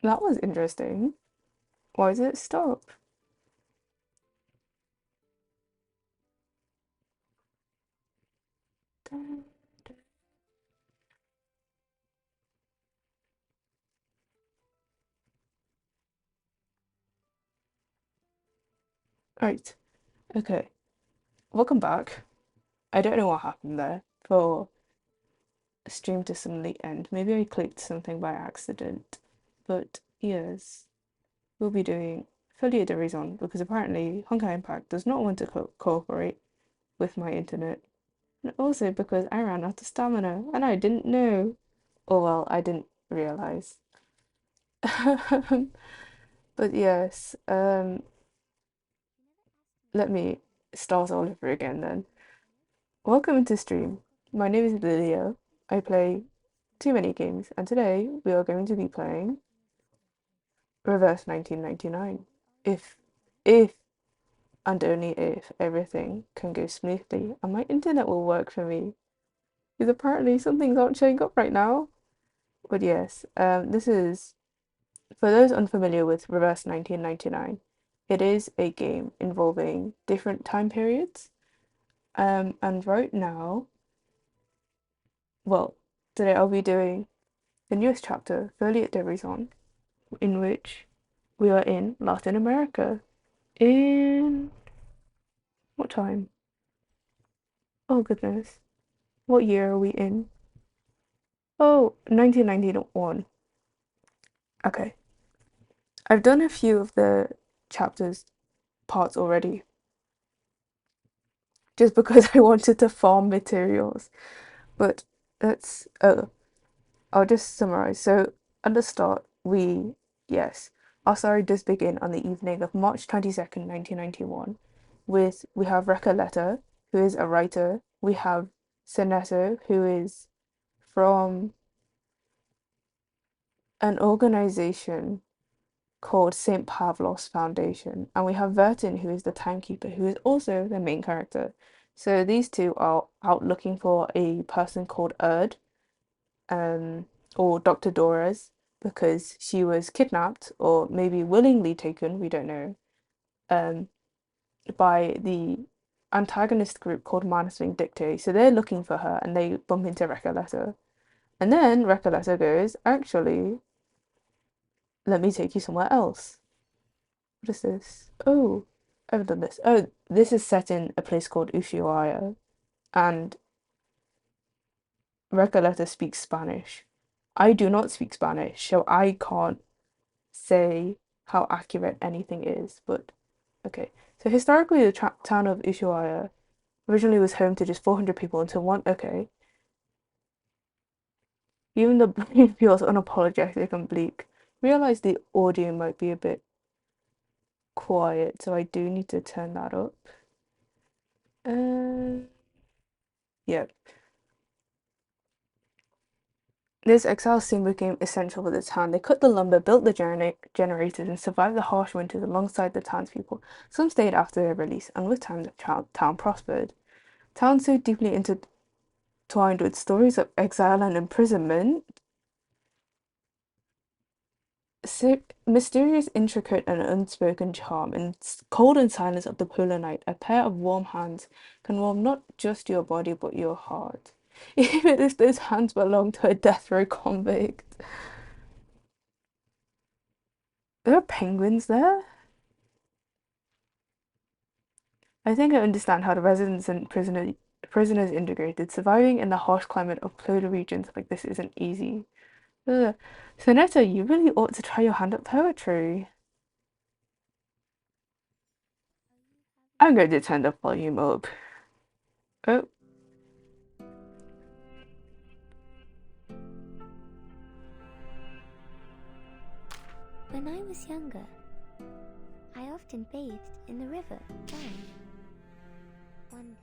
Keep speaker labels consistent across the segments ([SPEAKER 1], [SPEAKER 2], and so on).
[SPEAKER 1] That was interesting. Why does it stop? Right. Okay. Welcome back. I don't know what happened there for stream to suddenly end. Maybe I clicked something by accident. But yes, we'll be doing folie deraison because apparently Honkai Impact does not want to cooperate with my internet. And also because I ran out of stamina and I didn't know. Or well, I didn't realize. But yes, let me start all over again then. Welcome to stream. My name is Lilia. I play too many games, and today we are going to be playing Reverse 1999. If and only if everything can go smoothly and my internet will work for me. Because apparently some things aren't showing up right now. But yes, this is for those unfamiliar with Reverse 1999. It is a game involving different time periods. And right now, well, today I'll be doing the newest chapter, Folie de Raison, in which we are in Latin America. In what time? Oh goodness. What year are we in? Oh, 1991. Okay. I've done a few of the chapters parts already, just because I wanted to farm materials. But let's I'll just summarize. So at the start, yes, our story does begin on the evening of March 22nd, 1991, with we have Recoleta, who is a writer. We have Seneto, who is from an organization called St. Pavlos Foundation, and we have Vertin, who is the timekeeper, who is also the main character. So these two are out looking for a person called Erd, um, or Dr. Dora's, because she was kidnapped or maybe willingly taken, we don't know, um, by the antagonist group called Manus Vindicte. So they're looking for her and they bump into Recoleta. And then Recoleta goes, actually, let me take you somewhere else. What is this? Oh, I've done this. Oh, this is set in a place called Ushuaia, and Recoleta speaks Spanish. I do not speak Spanish, so I can't say how accurate anything is, but okay. So historically, the town of Ushuaia originally was home to just 400 people until one. Okay, even the brain feels unapologetic and bleak. Realize the audio might be a bit quiet, so I do need to turn that up. Yeah. This exile soon became essential for the town. They cut the lumber, built the generators, and survived the harsh winters alongside the townspeople. Some stayed after their release, and with time the town prospered. Town so deeply intertwined with stories of exile and imprisonment, so mysterious, intricate, and unspoken charm. In cold and silence of the polar night, a pair of warm hands can warm not just your body but your heart, even if those hands belong to a death row convict. There are penguins there. I think I understand how the residents and prisoners integrated. Surviving in the harsh climate of polar regions like this isn't easy. Ugh. So Netta, you really ought to try your hand at poetry. I'm going to turn the volume up. Oh,
[SPEAKER 2] When I was younger, I often bathed in the river down. One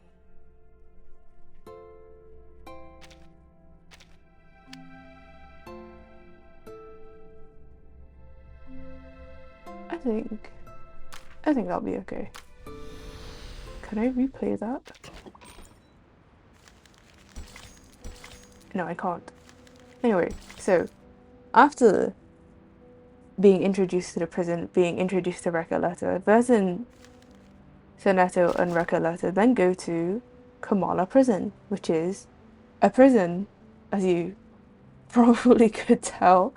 [SPEAKER 1] I think I think that'll be okay. Can I replay that? No, I can't. Anyway, so after being introduced to the prison, being introduced to Recoleta. Vertin, Soneto, and Recoleta then go to Kamala Prison, which is a prison, as you probably could tell.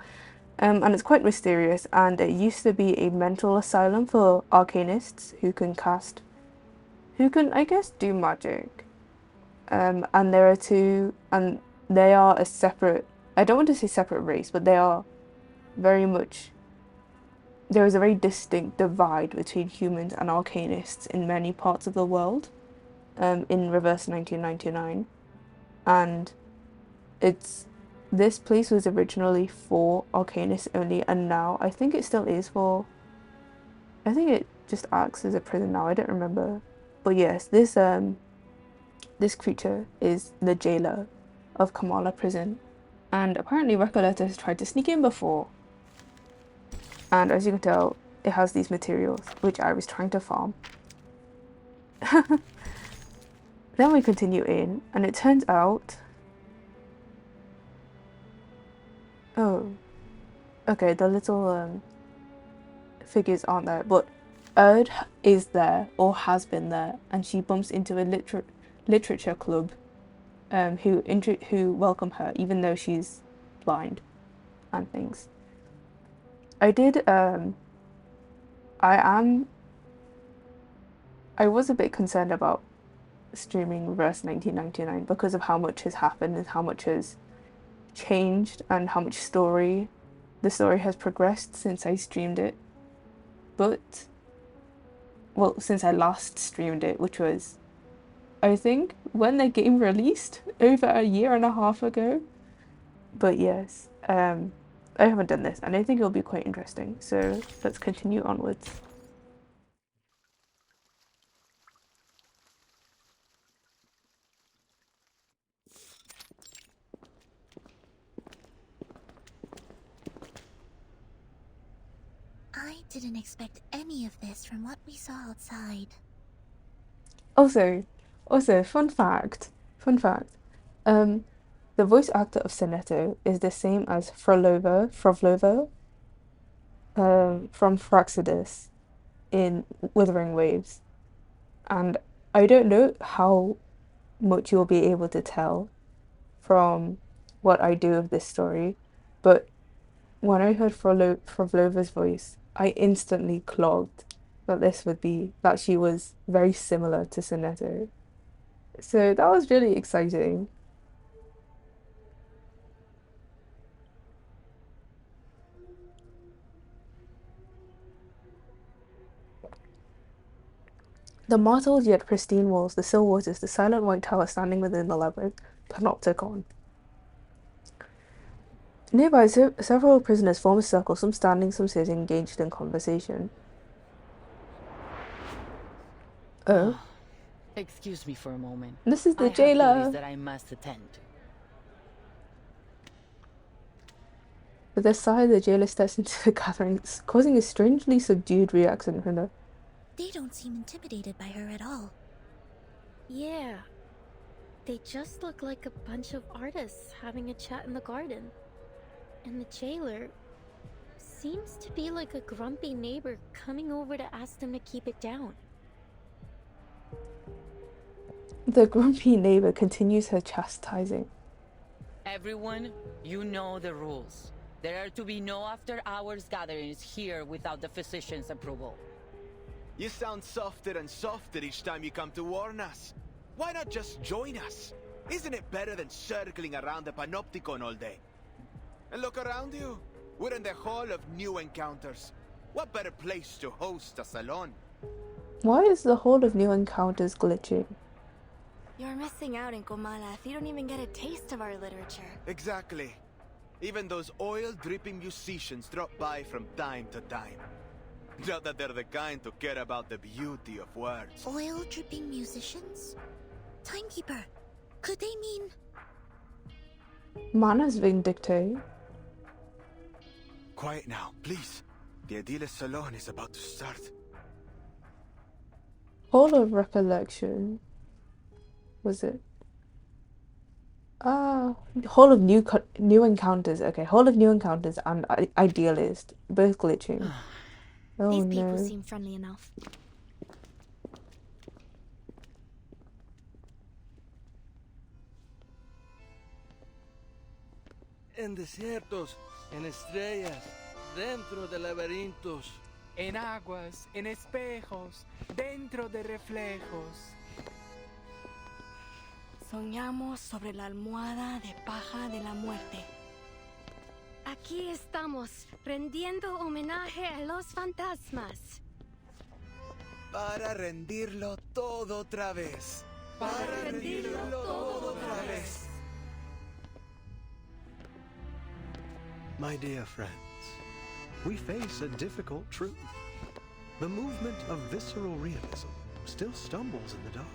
[SPEAKER 1] And it's quite mysterious, and it used to be a mental asylum for arcanists who can, I guess, do magic. And there are two, and they are a separate, I don't want to say separate race, but they are very much, there is a very distinct divide between humans and arcanists in many parts of the world, in Reverse 1999. And it's, this place was originally for arcanists only, and now I think it still is for, I think it just acts as a prison now, I don't remember. But yes, this creature is the jailer of Kamala Prison. And apparently Recoleta has tried to sneak in before. And as you can tell, it has these materials, which I was trying to farm. Then we continue in, and it turns out... Oh. Okay, the little figures aren't there, but Erd is there, or has been there, and she bumps into a literature club who welcome her, even though she's blind and things. I was a bit concerned about streaming Reverse 1999 because of how much has happened and how much has changed and how much the story has progressed since I streamed it. But, well, since I last streamed it, which was, I think, when the game released over a year and a half ago. But yes, I haven't done this, and I think it'll be quite interesting. So let's continue onwards.
[SPEAKER 2] I didn't expect any of this from what we saw outside.
[SPEAKER 1] Also, fun fact, the voice actor of Sonetto is the same as Frovlovo, from Fraxidus in Wuthering Waves. And I don't know how much you'll be able to tell from what I do of this story, but when I heard Frovlova's voice, I instantly clogged that she was very similar to Sonetto. So that was really exciting. The mottled yet pristine walls, the still waters, the silent white tower standing within the labyrinth, panopticon. Nearby, several prisoners form a circle, some standing, some sitting, engaged in conversation. Oh,
[SPEAKER 3] Excuse me for a moment.
[SPEAKER 1] this is
[SPEAKER 3] I
[SPEAKER 1] the
[SPEAKER 3] have duties
[SPEAKER 1] jailer.
[SPEAKER 3] that I must attend to.
[SPEAKER 1] With a sigh, the jailer steps into the gathering, causing a strangely subdued reaction from her.
[SPEAKER 2] They don't seem intimidated by her at all.
[SPEAKER 4] Yeah. They just look like a bunch of artists having a chat in the garden. And the jailer seems to be like a grumpy neighbor coming over to ask them to keep it down.
[SPEAKER 1] The grumpy neighbor continues her chastising.
[SPEAKER 3] Everyone, you know the rules. There are to be no after-hours gatherings here without the physician's approval.
[SPEAKER 5] You sound softer and softer each time you come to warn us. Why not just join us? Isn't it better than circling around the Panopticon all day? And look around you. We're in the Hall of New Encounters. What better place to host a salon?
[SPEAKER 1] Why is the Hall of New Encounters glitching?
[SPEAKER 6] You're missing out in Comala if you don't even get a taste of our literature.
[SPEAKER 5] Exactly. Even those oil-dripping musicians drop by from time to time. Not that they're the kind to care about the beauty of words.
[SPEAKER 2] Oil-dripping musicians? Timekeeper, could they mean...
[SPEAKER 1] Manners vindicte.
[SPEAKER 5] Quiet now, please. The Adiles Salon is about to start.
[SPEAKER 1] Hall of Recollection. Was it? Whole of new encounters. Okay, whole of new encounters and idealist both glitching. Oh
[SPEAKER 6] These people
[SPEAKER 1] no.
[SPEAKER 6] seem friendly enough.
[SPEAKER 7] En desiertos, en estrellas, dentro de laberintos.
[SPEAKER 8] En aguas, en espejos, dentro de reflejos.
[SPEAKER 6] Soñamos sobre la almohada de paja de la muerte.
[SPEAKER 4] Aquí estamos, rendiendo homenaje a los fantasmas.
[SPEAKER 5] Para rendirlo todo otra vez. Para rendirlo todo otra vez.
[SPEAKER 9] My dear friends, we face a difficult truth. The movement of visceral realism still stumbles in the dark.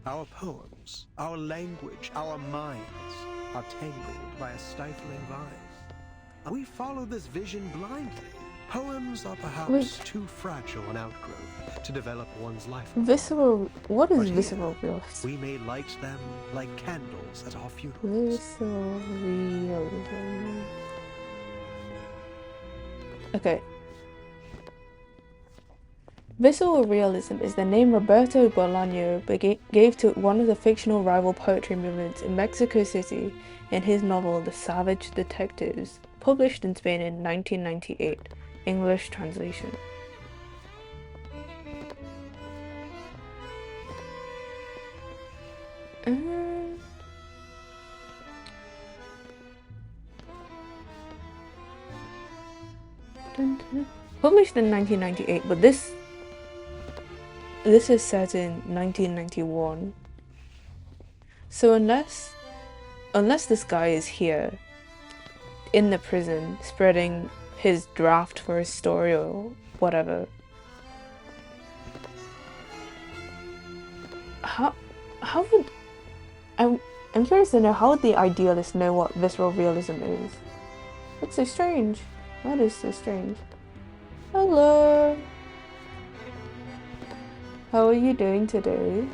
[SPEAKER 9] Our poems, our language, our minds are tangled by a stifling vine. We follow this vision blindly. Poems are perhaps too fragile an outgrowth to develop one's life.
[SPEAKER 1] Visceral. What is
[SPEAKER 9] But here,
[SPEAKER 1] visceral realism?
[SPEAKER 9] we may light them like candles at our funerals.
[SPEAKER 1] Visceral realism. Okay. Visceral realism is the name Roberto Bolaño gave to one of the fictional rival poetry movements in Mexico City in his novel The Savage Detectives, published in Spain in 1998, English translation. Published in 1998, but this is set in 1991. So unless this guy is here in the prison spreading his draft for his story or whatever, how would I'm curious to know, how would the idealist know what visceral realism is? That's so strange. That is so strange. Hello. How are you doing today?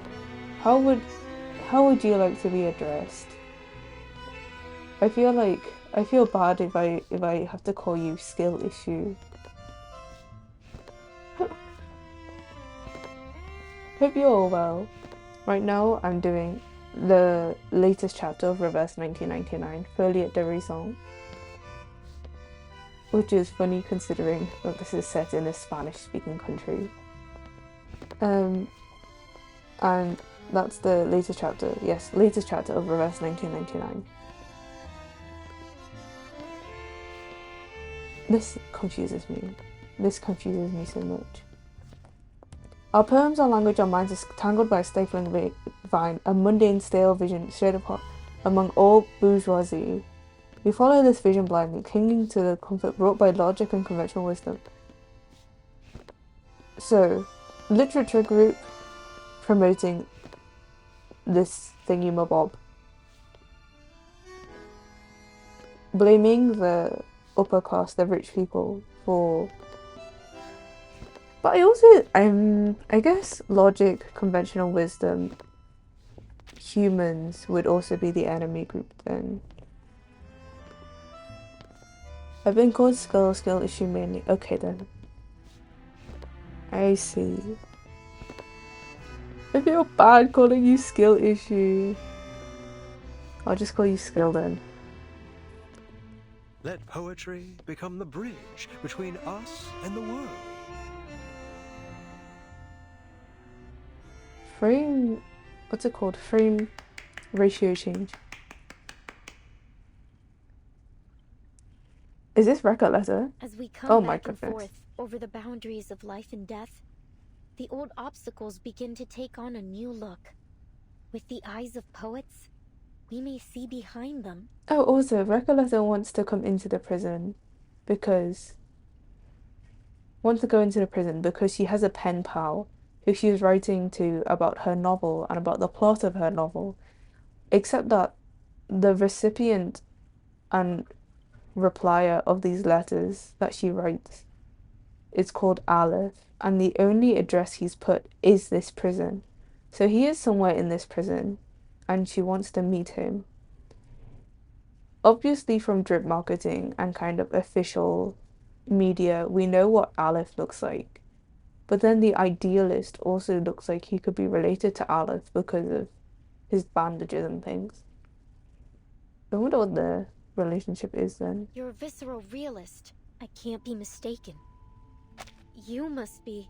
[SPEAKER 1] How would you like to be addressed? I feel bad if I have to call you skill issue. Hope you're all well. Right now I'm doing the latest chapter of Reverse 1999, folie deraison, which is funny considering that this is set in a Spanish-speaking country. And that's the latest chapter. Yes, latest chapter of Reverse 1999. This confuses me. This confuses me so much. Our poems, our language, our minds are tangled by a stifling vine, a mundane, stale vision straight apart among all bourgeoisie. We follow this vision blindly, clinging to the comfort brought by logic and conventional wisdom. So, literature group promoting this thingamabob, blaming the upper class, the rich people, for. But I guess logic, conventional wisdom, humans would also be the enemy group then. I've been called skill issue mainly. Okay then. I see. I feel bad calling you skill issue. I'll just call you skill then.
[SPEAKER 9] Let poetry become the bridge between us and the world.
[SPEAKER 1] Frame, what's it called? Frame ratio change. Is this record letter?
[SPEAKER 4] As we come
[SPEAKER 1] Oh my
[SPEAKER 4] back and
[SPEAKER 1] goodness.
[SPEAKER 4] forth over the boundaries of life and death, the old obstacles begin to take on a new look. With the eyes of poets, we may see behind them.
[SPEAKER 1] Oh, also, Recoleta wants to come into the prison because she has a pen pal who she was writing to about her novel and about the plot of her novel, except that the recipient and replier of these letters that she writes is called Aleph, and the only address he's put is this prison. So he is somewhere in this prison, and she wants to meet him. Obviously, from drip marketing and kind of official media, we know what Aleph looks like. But then the idealist also looks like he could be related to Aleph because of his bandages and things. I wonder what the relationship is then.
[SPEAKER 4] You're a visceral realist. I can't be mistaken. You must be.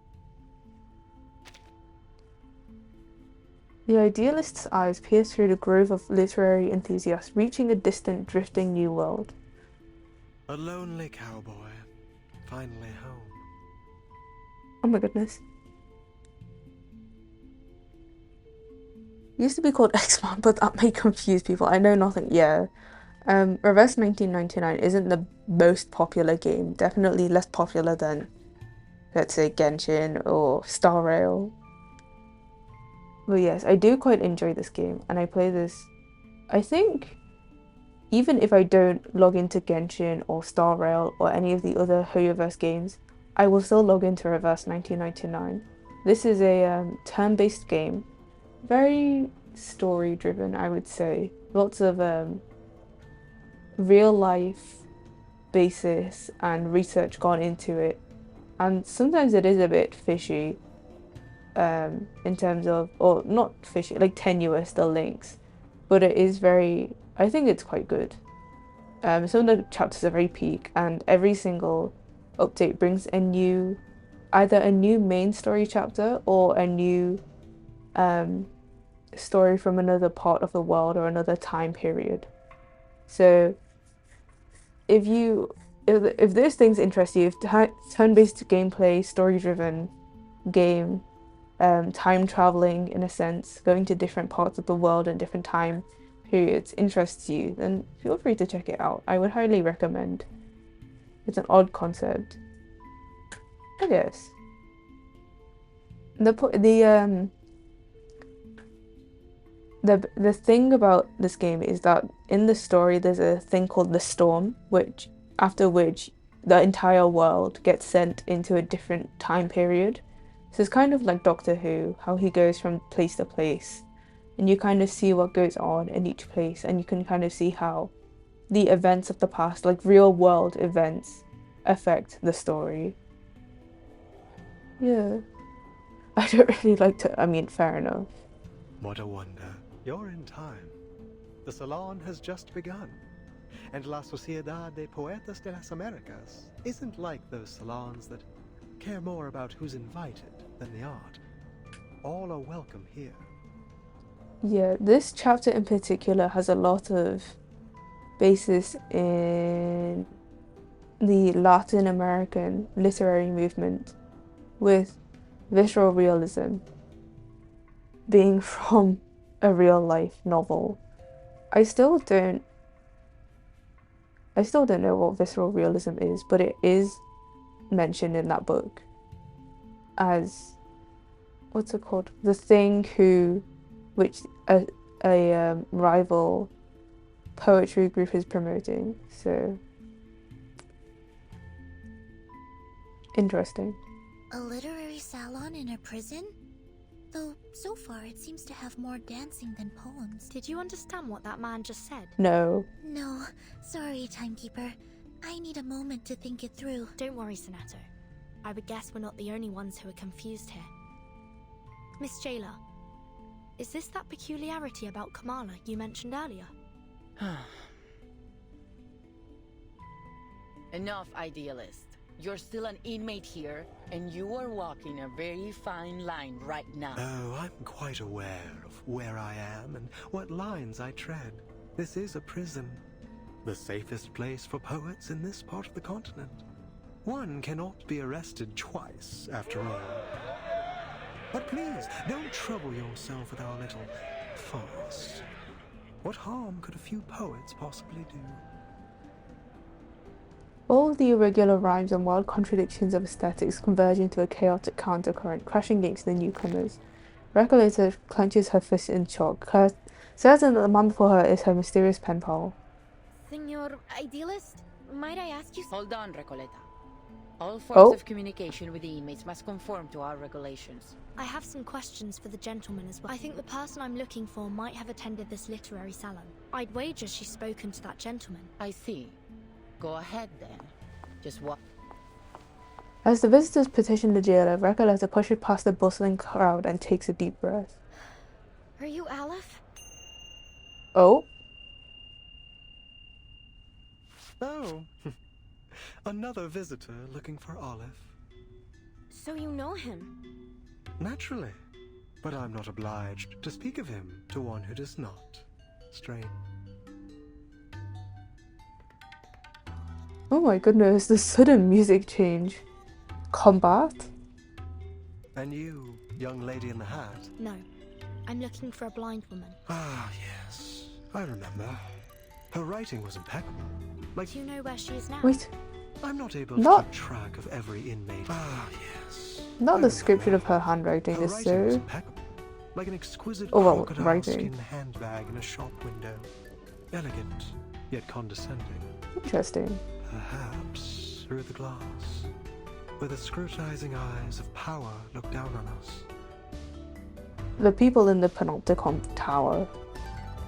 [SPEAKER 1] The idealist's eyes pierce through the grove of literary enthusiasts, reaching a distant, drifting new world.
[SPEAKER 9] A lonely cowboy, finally home.
[SPEAKER 1] Oh my goodness. It used to be called X-Man, but that may confuse people. I know nothing. Yeah. Reverse 1999 isn't the most popular game. Definitely less popular than, let's say, Genshin or Star Rail. But yes, I do quite enjoy this game, and I play this, I think, even if I don't log into Genshin or Star Rail or any of the other Hoyoverse games, I will still log into Reverse 1999. This is a turn-based game, very story-driven, I would say. Lots of real-life basis and research gone into it, and sometimes it is a bit fishy. In terms of, or not fishy, like tenuous, the links, but it is very, I think it's quite good. Some of the chapters are very peak, and every single update brings a new, either a new main story chapter or a new story from another part of the world or another time period. So if those things interest you, if turn-based gameplay, story-driven game, time traveling in a sense, going to different parts of the world and different time periods interests you, then feel free to check it out. I would highly recommend. It's an odd concept, I guess. The thing about this game is that in the story there's a thing called the storm, after which the entire world gets sent into a different time period. So it's kind of like Doctor Who, how he goes from place to place, and you kind of see what goes on in each place, and you can kind of see how the events of the past, like real world events, affect the story. Yeah. I don't really like to, I mean, fair enough.
[SPEAKER 9] What a wonder. You're in time. The salon has just begun. And La Sociedad de Poetas de las Americas isn't like those salons that care more about who's invited than the art. All are welcome here.
[SPEAKER 1] Yeah, this chapter in particular has a lot of basis in the Latin American literary movement, with visceral realism being from a real life novel. I still don't know what visceral realism is, but it is mentioned in that book as, what's it called? The thing which a rival poetry group is promoting. So interesting.
[SPEAKER 2] A literary salon in a prison? Though, so far it seems to have more dancing than poems.
[SPEAKER 4] Did you understand what that man just said?
[SPEAKER 1] No.
[SPEAKER 2] No, sorry, Timekeeper. I need a moment to think it through.
[SPEAKER 4] Don't worry, Sonato. I would guess we're not the only ones who are confused here. Miss Jailer, is this that peculiarity about Kamala you mentioned earlier?
[SPEAKER 3] Enough, idealist. You're still an inmate here, and you are walking a very fine line right now.
[SPEAKER 9] Oh, I'm quite aware of where I am and what lines I tread. This is a prison. The safest place for poets in this part of the continent. One cannot be arrested twice, after all. But please, don't trouble yourself with our little farce. What harm could a few poets possibly do?
[SPEAKER 1] All of the irregular rhymes and wild contradictions of aesthetics converge into a chaotic countercurrent, crashing against the newcomers. Recoleta clenches her fist in shock, certain that the man before her is her mysterious pen pal.
[SPEAKER 4] Senor Idealist, might I ask you...
[SPEAKER 3] Hold on, Recoleta. All forms
[SPEAKER 1] Oh.
[SPEAKER 3] of communication with the inmates must conform to our regulations.
[SPEAKER 10] I have some questions for the gentleman as well. I think the person I'm looking for might have attended this literary salon. I'd wager she's spoken to that gentleman.
[SPEAKER 3] I see. Go ahead then. Just what?
[SPEAKER 1] As the visitors petition the jailer, Recoleta pushes past the bustling crowd and takes a deep breath.
[SPEAKER 4] Are you Aleph?
[SPEAKER 1] Oh.
[SPEAKER 9] Oh, another visitor looking for Olive.
[SPEAKER 4] So you know him?
[SPEAKER 9] Naturally, but I'm not obliged to speak of him to one who does not. Strange.
[SPEAKER 1] Oh my goodness, the sudden music change. Combat?
[SPEAKER 9] And you, young lady in the hat?
[SPEAKER 10] No, I'm looking for a blind woman.
[SPEAKER 9] Ah, yes, I remember. Her writing was impeccable. Like,
[SPEAKER 10] Do you know where she is now?
[SPEAKER 1] Wait,
[SPEAKER 9] I'm not able to
[SPEAKER 1] Not-
[SPEAKER 9] keep track of every inmate. Ah, yes.
[SPEAKER 1] not
[SPEAKER 9] I
[SPEAKER 1] the description
[SPEAKER 9] remember.
[SPEAKER 1] of her handwriting
[SPEAKER 9] Her
[SPEAKER 1] is
[SPEAKER 9] writing was
[SPEAKER 1] so...
[SPEAKER 9] impeccable. Like an exquisite
[SPEAKER 1] Oh, well,
[SPEAKER 9] crocodile
[SPEAKER 1] writing.
[SPEAKER 9] skin handbag in a shop window. Elegant, yet condescending.
[SPEAKER 1] Interesting.
[SPEAKER 9] Perhaps through the glass, where the scrutinizing eyes of power look down on us.
[SPEAKER 1] The people in the Panopticon Tower.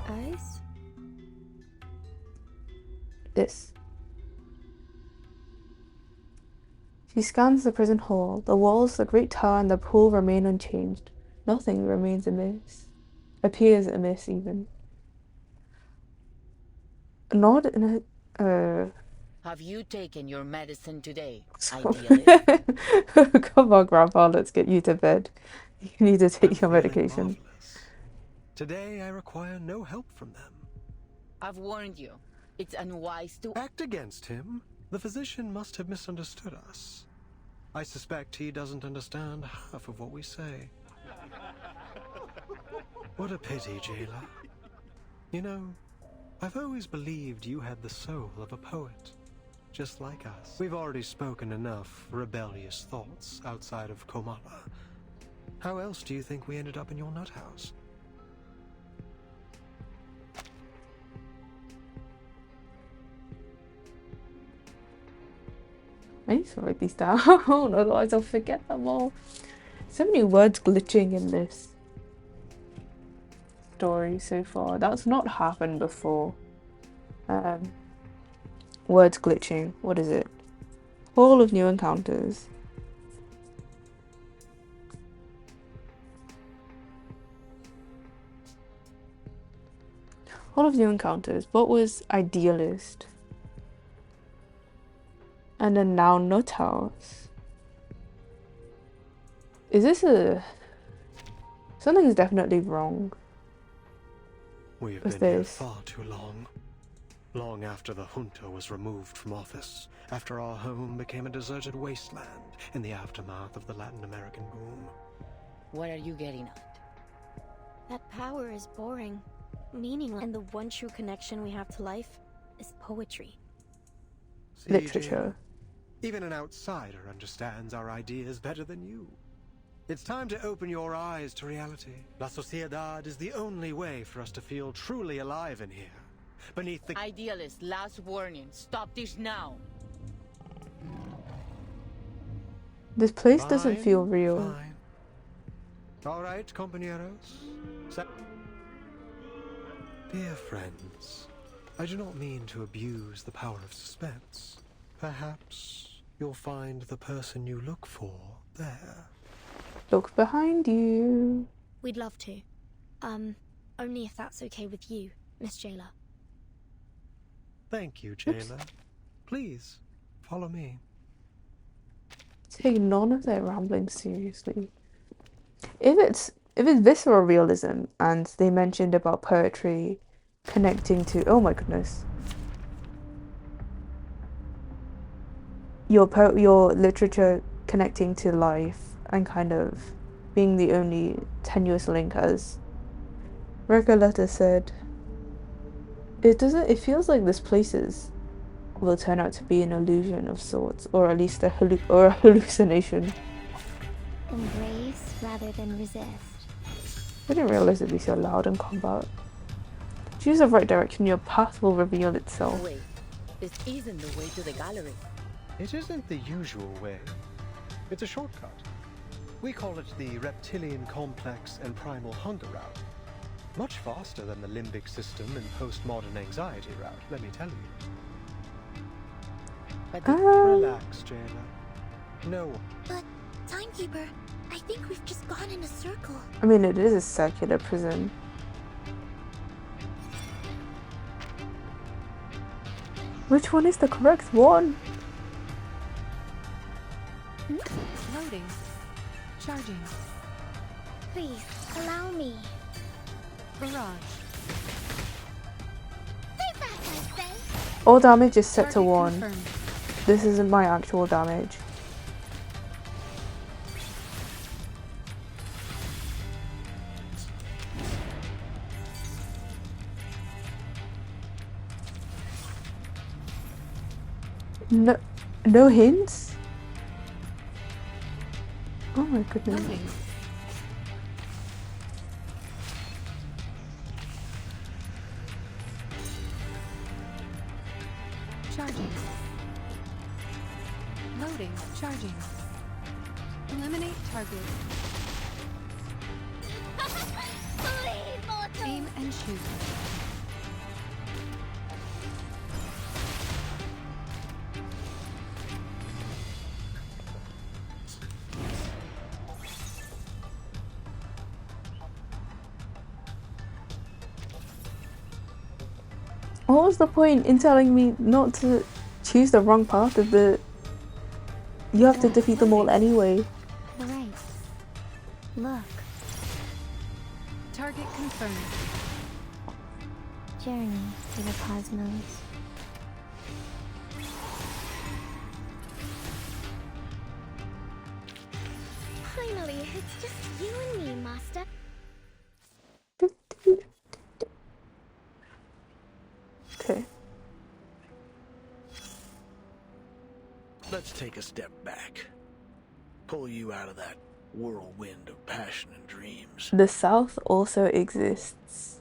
[SPEAKER 4] Eyes?
[SPEAKER 1] This. She scans the prison hall. The walls, the great tower, and the pool remain unchanged. Nothing remains amiss. Appears amiss, even. A nod in a...
[SPEAKER 3] Have you taken your medicine today,
[SPEAKER 1] Sorry.
[SPEAKER 3] ideally?
[SPEAKER 1] Come on, Grandpa, let's get you to bed. You need to
[SPEAKER 9] I'm
[SPEAKER 1] take your
[SPEAKER 9] feeling
[SPEAKER 1] medication.
[SPEAKER 9] marvelous. Today I require no help from them.
[SPEAKER 3] I've warned you. It's unwise to
[SPEAKER 9] Act against him? The physician must have misunderstood us. I suspect he doesn't understand half of what we say. What a pity, jailer. You know, I've always believed you had the soul of a poet, just like us. We've already spoken enough rebellious thoughts outside of Komala. How else do you think we ended up in your nut house?
[SPEAKER 1] I need to write these down, otherwise I'll forget them all. So many words glitching in this story so far. That's not happened before. Words glitching. What is it? Hall of New Encounters. Hall of New Encounters. What was idealist? And then now nut house. Is this a... Something's definitely wrong.
[SPEAKER 9] We've
[SPEAKER 1] What's
[SPEAKER 9] been here
[SPEAKER 1] this?
[SPEAKER 9] far too long. Long after the junta was removed from office, after our home became a deserted wasteland in the aftermath of the Latin American boom.
[SPEAKER 3] What are you getting at?
[SPEAKER 4] That power is boring, meaningless, and the one true connection we have to life is poetry.
[SPEAKER 9] See,
[SPEAKER 1] Literature.
[SPEAKER 9] Jane, even an outsider understands our ideas better than you. It's time to open your eyes to reality. La Sociedad is the only way for us to feel truly alive in here. Beneath the...
[SPEAKER 3] Idealist, last warning. Stop this now.
[SPEAKER 1] This place doesn't
[SPEAKER 9] Fine,
[SPEAKER 1] feel real.
[SPEAKER 9] Fine. All right, compañeros. Dear friends, I do not mean to abuse the power of suspense. Perhaps you'll find the person you look for there.
[SPEAKER 1] Look behind you.
[SPEAKER 10] We'd love to. Only if that's okay with you, Miss Jailer.
[SPEAKER 9] Thank you, jailer. Please, follow me.
[SPEAKER 1] Take none of their rambling seriously. If it's visceral realism and they mentioned about poetry connecting to, oh my goodness, your literature connecting to life and kind of being the only tenuous link, as Recoleta said, it feels like this places will turn out to be an illusion of sorts, or at least a hallucination.
[SPEAKER 2] Embrace rather than resist.
[SPEAKER 1] I didn't realize it'd be so loud in combat. Choose the right direction, your path will reveal itself.
[SPEAKER 3] Wait, this isn't the way to the gallery.
[SPEAKER 9] It isn't the usual way. It's a shortcut. We call it the reptilian complex and primal hunger route. Much faster than the limbic system and postmodern anxiety route, let me tell you. Relax, Jayla. No.
[SPEAKER 10] But, Timekeeper, I think we've just gone in a circle.
[SPEAKER 1] I mean, it is a circular prison. Which one is the correct one?
[SPEAKER 11] Loading. Charging.
[SPEAKER 2] Please, allow me.
[SPEAKER 11] Barrage.
[SPEAKER 2] Stay back, I say!
[SPEAKER 1] All damage is set to
[SPEAKER 11] Target
[SPEAKER 1] 1.
[SPEAKER 11] confirmed.
[SPEAKER 1] This isn't my actual damage. No hints? Oh my goodness.
[SPEAKER 11] Loading. Charging. Loading. Charging. Eliminate target.
[SPEAKER 2] Please, mortal!
[SPEAKER 11] Aim and shoot.
[SPEAKER 1] What was the point in telling me not to choose the wrong path if you have to defeat them all anyway?
[SPEAKER 2] Right. Look,
[SPEAKER 11] Target confirmed.
[SPEAKER 2] journey to the cosmos. Finally, it's just you and me, Master.
[SPEAKER 1] Okay.
[SPEAKER 7] Let's take a step back. Pull you out of that whirlwind of passion and dreams.
[SPEAKER 1] The South also exists.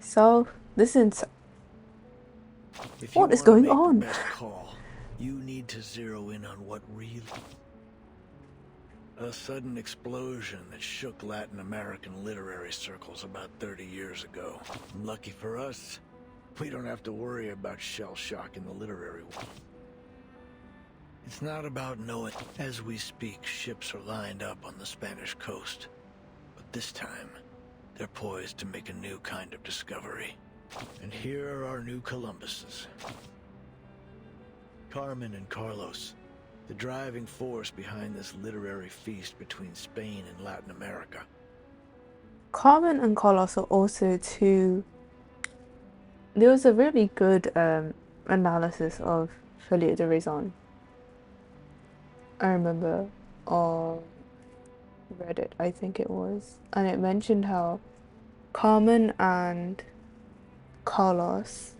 [SPEAKER 1] So, this is...
[SPEAKER 7] If
[SPEAKER 1] What
[SPEAKER 7] you
[SPEAKER 1] is
[SPEAKER 7] wanna
[SPEAKER 1] going
[SPEAKER 7] make the
[SPEAKER 1] on?
[SPEAKER 7] best call, you need to zero in on what really... A sudden explosion that shook Latin American literary circles about 30 years ago. Lucky for us, we don't have to worry about shell shock in the literary world. It's not about knowing. As we speak, ships are lined up on the Spanish coast. But this time, they're poised to make a new kind of discovery. And here are our new Columbuses. Carmen and Carlos, the driving force behind this literary feast between Spain and Latin America.
[SPEAKER 1] Carmen and Carlos are also two... There was a really good analysis of folie deraison. I remember on Reddit, I think it was. And it mentioned how Carmen and Carlos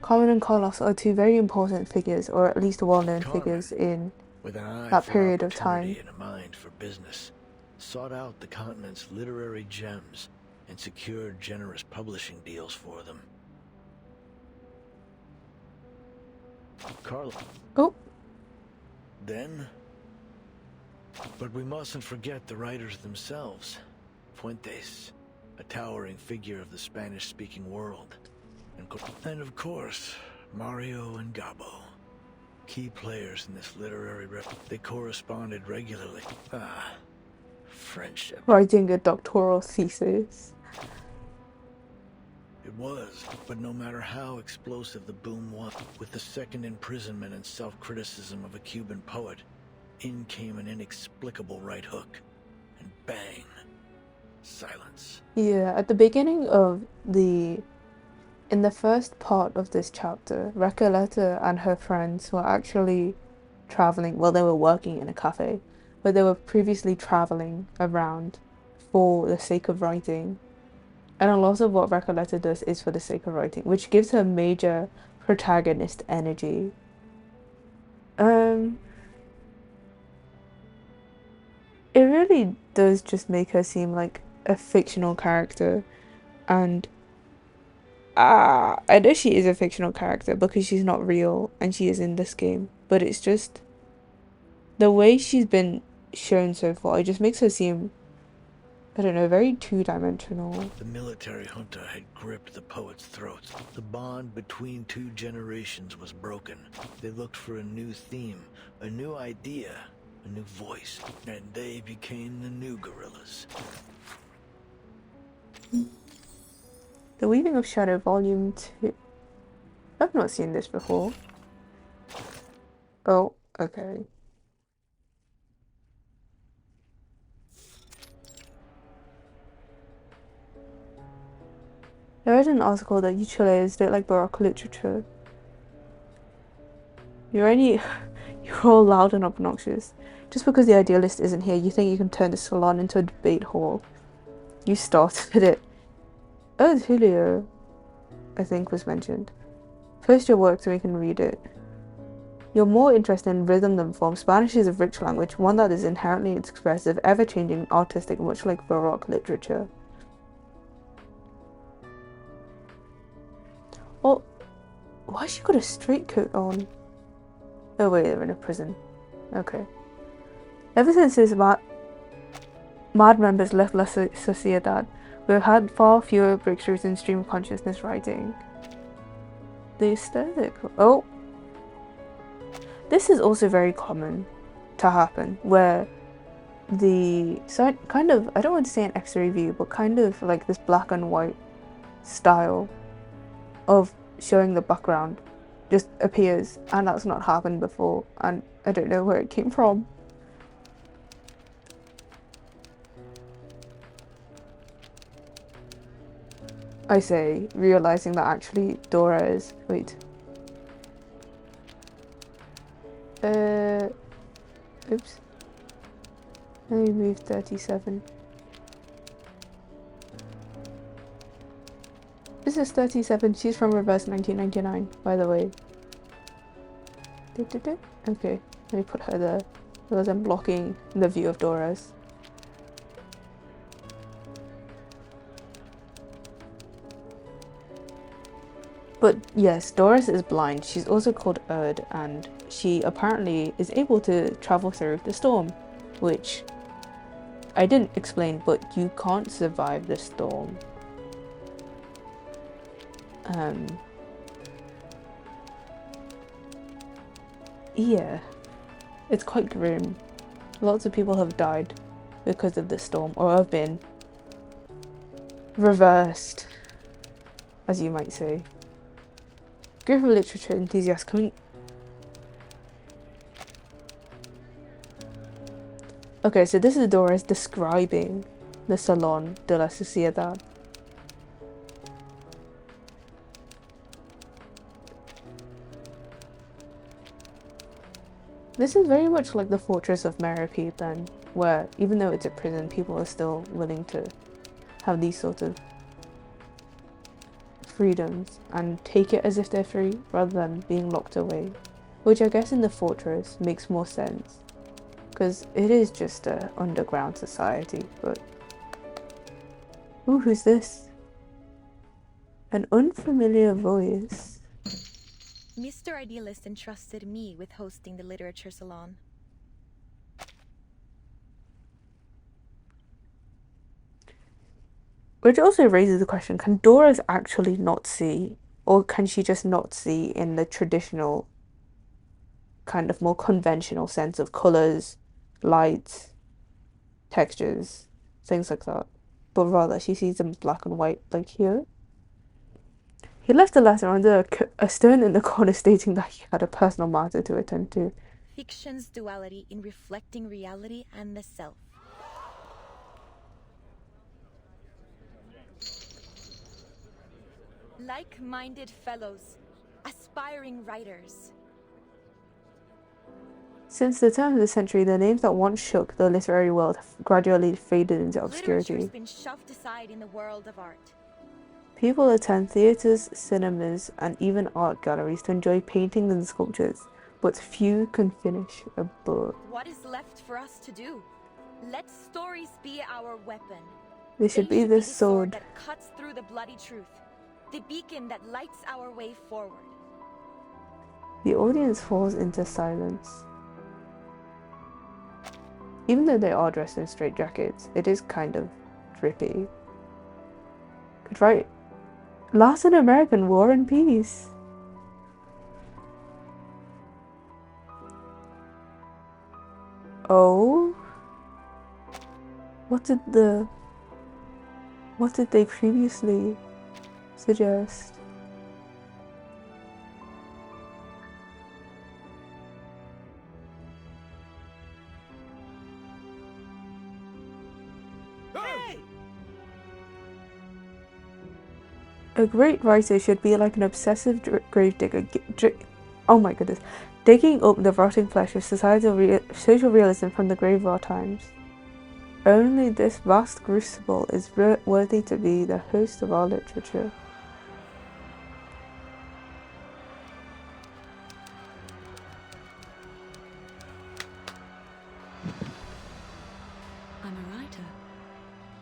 [SPEAKER 1] are two very important figures, or at least well-known figures in
[SPEAKER 7] with an eye
[SPEAKER 1] that
[SPEAKER 7] for
[SPEAKER 1] period of
[SPEAKER 7] opportunity
[SPEAKER 1] time.
[SPEAKER 7] and a mind for business, sought out the continent's literary gems and secured generous publishing deals for them. Carlos.
[SPEAKER 1] Oh.
[SPEAKER 7] Then, but we mustn't forget the writers themselves. Fuentes, a towering figure of the Spanish-speaking world. And of course, Mario and Gabo, key players in this literary they corresponded regularly. Ah, friendship.
[SPEAKER 1] Writing a doctoral thesis.
[SPEAKER 7] It was, but no matter how explosive the boom was, with the second imprisonment and self-criticism of a Cuban poet, in came an inexplicable right hook, and bang, silence.
[SPEAKER 1] Yeah, at the beginning of in the first part of this chapter, Recoleta and her friends were actually traveling, well, they were working in a cafe, but they were previously traveling around for the sake of writing. And a lot of what Recoleta does is for the sake of writing, which gives her major protagonist energy. It really does just make her seem like a fictional character, And I know she is a fictional character because she's not real and she is in this game, but it's just the way she's been shown so far, it just makes her seem, I don't know, very two-dimensional.
[SPEAKER 7] The military junta had gripped the poets' throats. The bond between two generations was broken. They looked for a new theme, a new idea, a new voice, and they became the new guerrillas.
[SPEAKER 1] The Weaving of Shadow Volume 2. I've not seen this before. Oh, okay. I read an article that you Chileans don't like Baroque literature. You're all loud and obnoxious. Just because the idealist isn't here, you think you can turn the salon into a debate hall. You started it. Oh, Julio, I think, was mentioned. Post your work so we can read it. You're more interested in rhythm than form. Spanish is a rich language, one that is inherently expressive, ever-changing, artistic, much like Baroque literature. Oh, why has she got a straight coat on? Oh wait, they're in a prison. Okay. Ever since his mad members left La Sociedad, we've had far fewer breakthroughs in stream of consciousness writing. The aesthetic. Oh. This is also very common to happen, where the kind of, I don't want to say an X-ray view, but kind of like this black and white style of showing the background just appears, and that's not happened before, and I don't know where it came from. I say, realizing that actually Dora is, wait. Oops. Let me move 37. This is 37. She's from Reverse 1999, by the way. Okay, let me put her there, because I'm blocking the view of Dora's. But yes, Doris is blind. She's also called Erd, and she apparently is able to travel through the storm, which I didn't explain, but you can't survive the storm. Yeah, it's quite grim. Lots of people have died because of the storm, or have been reversed, as you might say. Group of literature enthusiasts coming. Okay, so this is Doris describing the Salon de la Sociedad. This is very much like the Fortress of Meropide then, where even though it's a prison, people are still willing to have these sort of freedoms and take it as if they're free rather than being locked away, which I guess in the fortress makes more sense because it is just a underground society. But ooh, who's this? An unfamiliar voice.
[SPEAKER 12] Mr. Idealist entrusted me with hosting the literature salon.
[SPEAKER 1] Which also raises the question, can Doris actually not see? Or can she just not see in the traditional, kind of more conventional sense of colours, lights, textures, things like that? But rather, she sees them black and white, like here. He left a letter under a stone in the corner stating that he had a personal matter to attend to.
[SPEAKER 12] Fiction's duality in reflecting reality and the self. Like-minded fellows, aspiring writers.
[SPEAKER 1] Since the turn of the century, the names that once shook the literary world have gradually faded into obscurity.
[SPEAKER 12] Literature's been shoved aside in the world of art.
[SPEAKER 1] People attend theatres, cinemas, and even art galleries to enjoy paintings and sculptures, but few can finish a book.
[SPEAKER 12] What is left for us to do? Let stories be our weapon.
[SPEAKER 1] They should be the sword
[SPEAKER 12] that cuts through the blood bloody truth, the beacon that lights our way forward.
[SPEAKER 1] The audience falls into silence. Even though they are dressed in straitjackets, it is kind of trippy. Could write Latin American War and Peace. Oh? What did they previously suggest? A great writer should be like an obsessive gravedigger. Oh my goodness. Digging up the rotting flesh of social realism from the grave of our times. Only this vast crucible is worthy to be the host of our literature.
[SPEAKER 13] I'm a writer,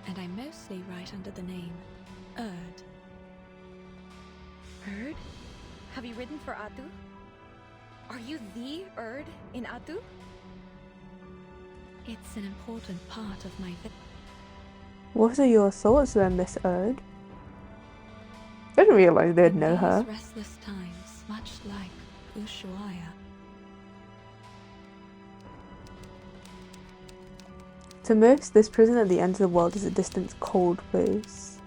[SPEAKER 13] and I mostly write under the name Erd.
[SPEAKER 12] Erd? Have you written for Atu? Are you the Erd in Atu?
[SPEAKER 13] It's an important part of my
[SPEAKER 1] What are your thoughts then, Miss Erd? I didn't realize they'd know her.
[SPEAKER 13] These restless times, much like Ushuaia.
[SPEAKER 1] To most, this prison at the end of the world is a distant, cold place.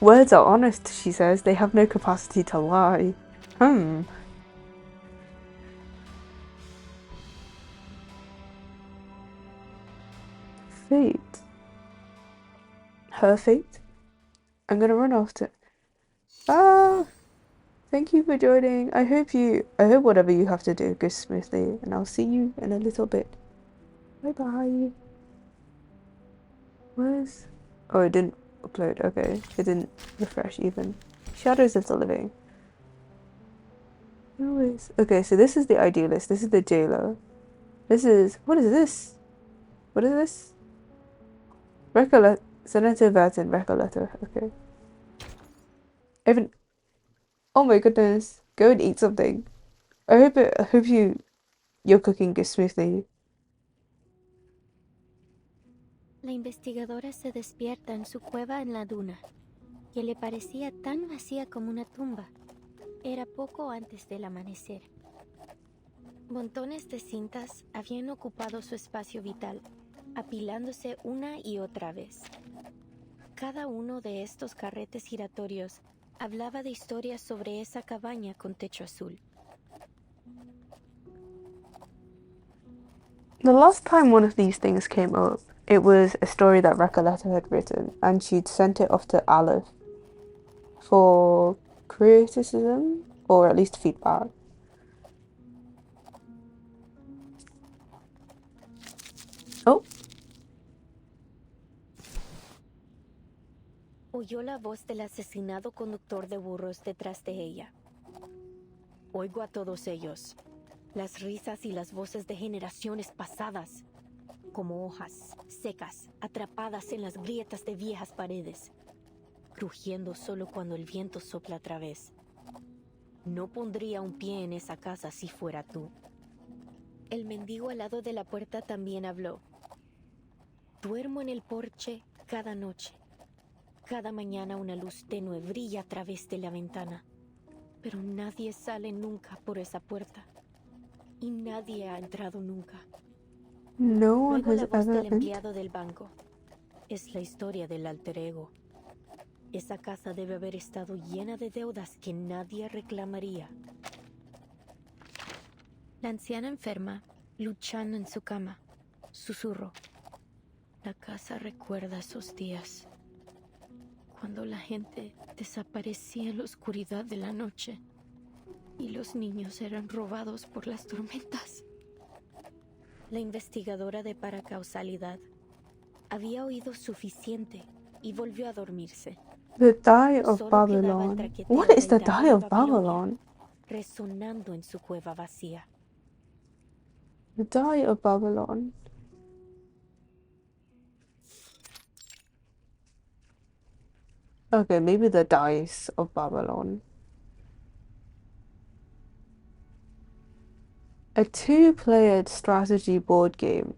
[SPEAKER 1] Words are honest, she says. They have no capacity to lie. Fate. Her fate? I'm gonna run after. Thank you for joining. I hope whatever you have to do goes smoothly, and I'll see you in a little bit. Bye bye. Where's... Oh, it didn't upload. Okay, it didn't refresh even. Shadows of the Living. Anyways, okay, so this is the idealist. This is the jailer. This is... What is this? What is this? Senator Vertin, Recollector. Okay. Even... Oh my goodness. Go and eat something. I hope your cooking goes smoothly.
[SPEAKER 2] La investigadora se despierta en su cueva en la duna, que le parecía tan vacía como una tumba. Era poco antes del amanecer. Montones de cintas habían ocupado su espacio vital, apilándose una y otra vez. Cada uno de estos carretes giratorios hablaba de historias sobre esa cabaña con techo azul.
[SPEAKER 1] The last time one of these things came up, it was a story that Recoleta had written, and she'd sent it off to Aleph for criticism, or at least feedback. Oh.
[SPEAKER 2] Oyó la voz del asesinado conductor de burros detrás de ella. Oigo a todos ellos, las risas y las voces de generaciones pasadas, como hojas secas atrapadas en las grietas de viejas paredes, crujiendo solo cuando el viento sopla otra vez. No pondría un pie en esa casa si fuera tú. El mendigo al lado de la puerta también habló. Duermo en el porche cada noche. Cada mañana una luz tenue brilla a través de la ventana, pero nadie sale nunca por esa puerta y nadie ha entrado nunca.
[SPEAKER 1] No one
[SPEAKER 2] Luego
[SPEAKER 1] has
[SPEAKER 2] la voz
[SPEAKER 1] ever
[SPEAKER 2] del empleado del banco. Es la historia del alter ego. Esa casa debe haber estado llena de deudas que nadie reclamaría. La anciana enferma, luchando en su cama, susurró. La casa recuerda esos días, cuando la gente desaparecía en la oscuridad de la noche y los niños eran robados por las tormentas. La investigadora de paracausalidad había oído suficiente y volvió a dormirse.
[SPEAKER 1] The Die of
[SPEAKER 2] Solo quedaba el
[SPEAKER 1] Babylon.
[SPEAKER 2] traqueteo
[SPEAKER 1] What is
[SPEAKER 2] del
[SPEAKER 1] the
[SPEAKER 2] diablo
[SPEAKER 1] Die
[SPEAKER 2] de
[SPEAKER 1] of Babylon?
[SPEAKER 2] resonando en su cueva vacía.
[SPEAKER 1] The Die of Babylon. Okay, maybe the dice of Babylon. A two-player strategy board game.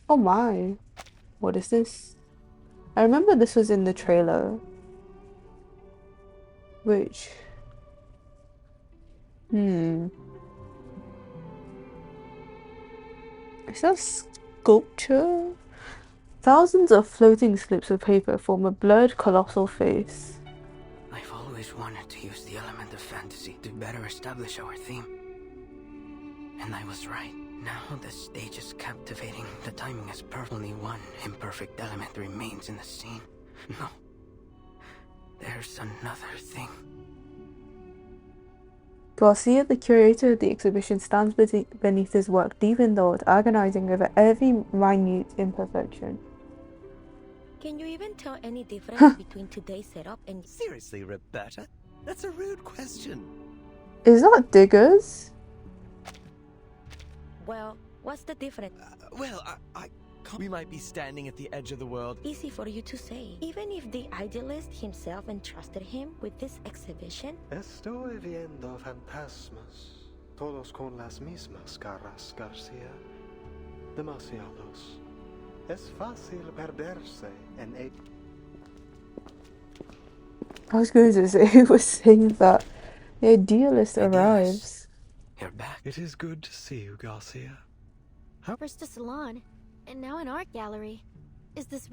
[SPEAKER 1] Oh my. What is this? I remember this was in the trailer. Which... Is that sculpture? Thousands of floating slips of paper form a blurred colossal face.
[SPEAKER 14] I've always wanted to use the element of fantasy to better establish our theme. And I was right. Now the stage is captivating. The timing is perfect. Only one imperfect element remains in the scene. No. There's another thing.
[SPEAKER 1] Garcia, the curator of the exhibition, stands beneath his work, deep in thought, agonizing over every minute imperfection.
[SPEAKER 2] Can you even tell any difference between today's setup and...
[SPEAKER 9] Seriously, Roberta? That's a rude question.
[SPEAKER 1] Is that Diggers?
[SPEAKER 2] Well, what's the difference?
[SPEAKER 15] We might be standing at the edge of the world.
[SPEAKER 2] Easy for you to say. Even if the idealist himself entrusted him with this exhibition.
[SPEAKER 9] Estoy viendo fantasmas, todos con las mismas caras, Garcia. Demasiados. Es fácil perderse en el...
[SPEAKER 1] I was going to say, who was saying that the idealist arrives.
[SPEAKER 14] You're back.
[SPEAKER 9] It is good to see you, Garcia.
[SPEAKER 4] First a salon, and now an art gallery. Is this...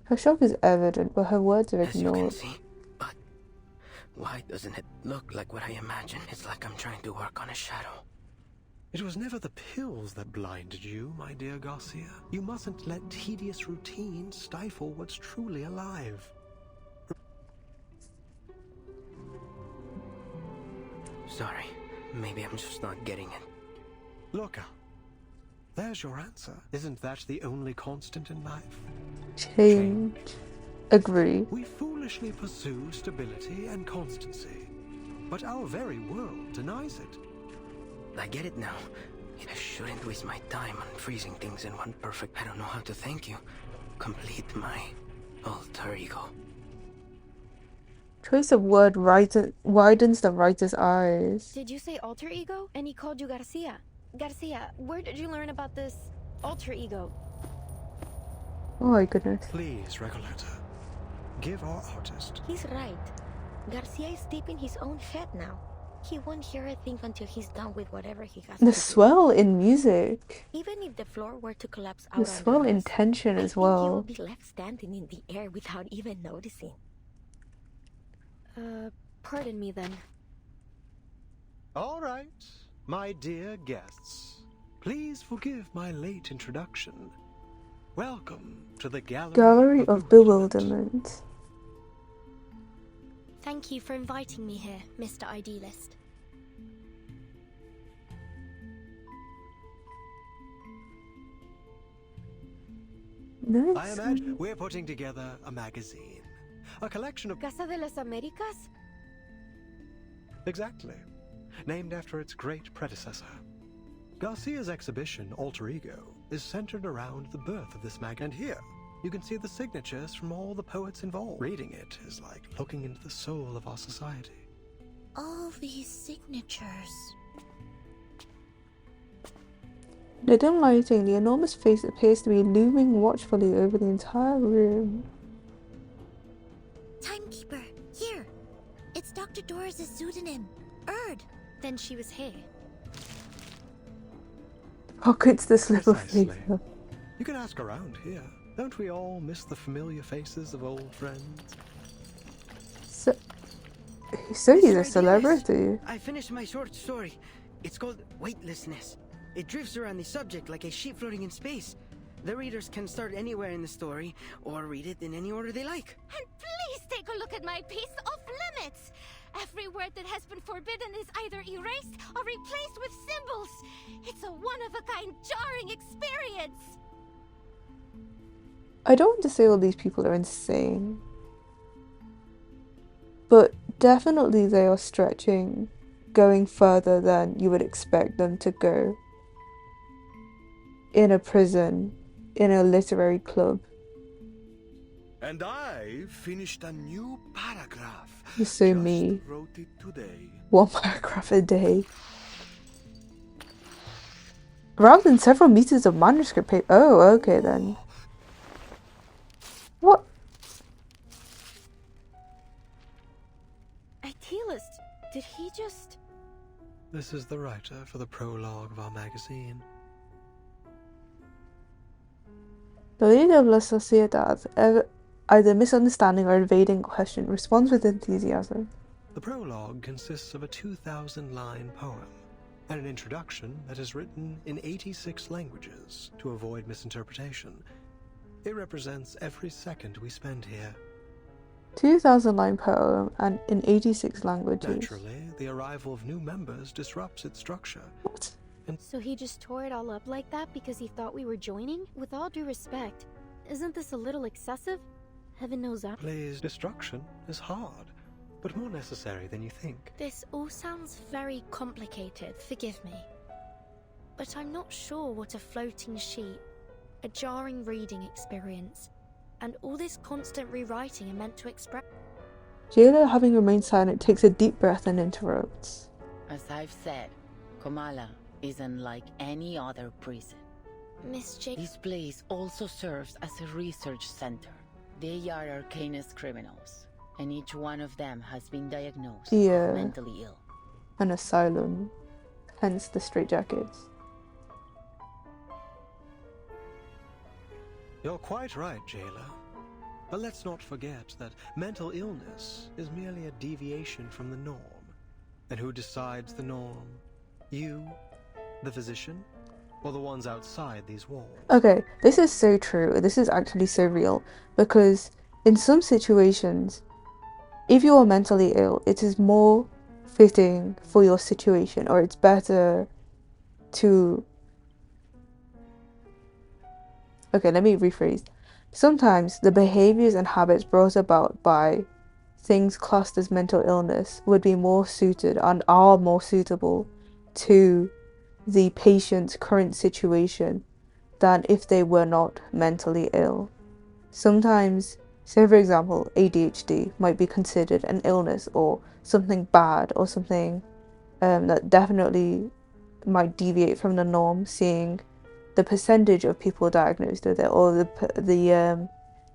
[SPEAKER 1] Her shock is evident, but her words are ignored.
[SPEAKER 14] As you can see, but why doesn't it look like what I imagined? It's like I'm trying to work on a shadow.
[SPEAKER 9] It was never the pills that blinded you, my dear Garcia. You mustn't let tedious routine stifle what's truly alive.
[SPEAKER 14] Sorry, maybe I'm just not getting it.
[SPEAKER 9] Look out. There's your answer. Isn't that the only constant in life?
[SPEAKER 1] Change. Agree.
[SPEAKER 9] We foolishly pursue stability and constancy, but our very world denies it.
[SPEAKER 14] I get it now. I shouldn't waste my time on freezing things in one perfect... I don't know how to thank you. Complete my alter ego.
[SPEAKER 1] Choice of word widens the writer's eyes.
[SPEAKER 2] Did you say alter ego? And he called you Garcia. Garcia, where did you learn about this alter ego?
[SPEAKER 1] Oh my goodness.
[SPEAKER 9] Please, Recoleta. Give our artist...
[SPEAKER 2] He's right. Garcia is deep in his own head now. He won't hear a thing until he's done with whatever he has to do.
[SPEAKER 1] The swell in music.
[SPEAKER 2] Even if the floor were to collapse out
[SPEAKER 1] The swell in tension as well.
[SPEAKER 2] He will be left standing in the air without even noticing. Pardon me then.
[SPEAKER 9] All right, my dear guests. Please forgive my late introduction. Welcome to the
[SPEAKER 1] Gallery of Bewilderment.
[SPEAKER 10] Thank you for inviting me here, Mr. Idealist.
[SPEAKER 1] Nice.
[SPEAKER 9] I imagine we're putting together a magazine. A collection of...
[SPEAKER 2] Casa de las Americas?
[SPEAKER 9] Exactly. Named after its great predecessor. Garcia's exhibition, Alter Ego, is centered around the birth of this and here, you can see the signatures from all the poets involved. Reading it is like looking into the soul of our society.
[SPEAKER 10] All these signatures.
[SPEAKER 1] In the dim lighting, the enormous face appears to be looming watchfully over the entire room.
[SPEAKER 10] Timekeeper, here! It's Dr. Doris' pseudonym, Erd. Then she was here.
[SPEAKER 1] Pockets the slip of
[SPEAKER 9] Precisely.
[SPEAKER 1] paper.
[SPEAKER 9] You can ask around here. Don't we all miss the familiar faces of old friends?
[SPEAKER 1] So he's a celebrity.
[SPEAKER 14] I finished my short story. It's called Weightlessness. It drifts around the subject like a sheep floating in space. The readers can start anywhere in the story, or read it in any order they like.
[SPEAKER 16] And please take a look at my piece of limits! Every word that has been forbidden is either erased or replaced with symbols. It's a one-of-a-kind, jarring experience.
[SPEAKER 1] I don't want to say all these people are insane, but definitely they are stretching, going further than you would expect them to go. in a prison, in a literary club.
[SPEAKER 9] And I finished a new paragraph.
[SPEAKER 1] You're so
[SPEAKER 9] Just
[SPEAKER 1] me.
[SPEAKER 9] wrote it today.
[SPEAKER 1] 1 paragraph a day. Rather than several meters of manuscript paper. Oh, okay then. What?
[SPEAKER 2] Idealist, did he just...
[SPEAKER 9] This is the writer for the prologue of our magazine.
[SPEAKER 1] The leader of La Sociedad, either misunderstanding or evading question, responds with enthusiasm.
[SPEAKER 9] The prologue consists of a 2,000-line poem and an introduction that is written in 86 languages to avoid misinterpretation. It represents every second we spend here.
[SPEAKER 1] 2,000-line poem and in 86 languages.
[SPEAKER 9] Naturally, the arrival of new members disrupts its structure.
[SPEAKER 1] What?
[SPEAKER 4] So he just tore it all up like that because he thought we were joining? With all due respect, isn't this a little excessive? Heaven knows that.
[SPEAKER 9] Please, destruction is hard, but more necessary than you think.
[SPEAKER 10] This all sounds very complicated, forgive me. But I'm not sure what a floating sheet, a jarring reading experience, and all this constant rewriting are meant to express.
[SPEAKER 1] Jailer, having remained silent, takes a deep breath and interrupts.
[SPEAKER 3] As I've said, Komala isn't like any other prison.
[SPEAKER 10] Miss J.
[SPEAKER 3] This place also serves as a research center. They are Arcanist criminals, and each one of them has been diagnosed mentally ill.
[SPEAKER 1] An asylum, hence the straitjackets.
[SPEAKER 9] You're quite right, Jailer. But let's not forget that mental illness is merely a deviation from the norm. And who decides the norm? You, the physician, or the ones outside these walls?
[SPEAKER 1] Okay, this is so true. This is actually so real. Because in some situations, if you are mentally ill, it is more fitting for your situation, or it's better to... Okay, let me rephrase. Sometimes the behaviors and habits brought about by things classed as mental illness would be more suited and are more suitable to the patient's current situation than if they were not mentally ill. Sometimes, say for example, ADHD might be considered an illness or something bad or something that definitely might deviate from the norm, seeing the percentage of people diagnosed with it or the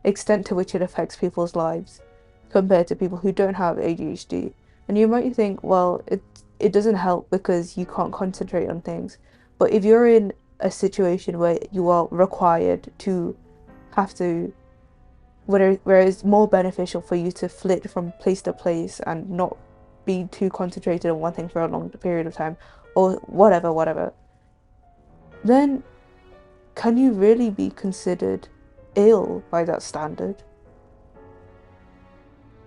[SPEAKER 1] extent to which it affects people's lives compared to people who don't have ADHD. And you might think, well, it doesn't help because you can't concentrate on things. But if you're in a situation where you are required to have to, where it's more beneficial for you to flit from place to place and not be too concentrated on one thing for a long period of time, or whatever, then can you really be considered ill by that standard?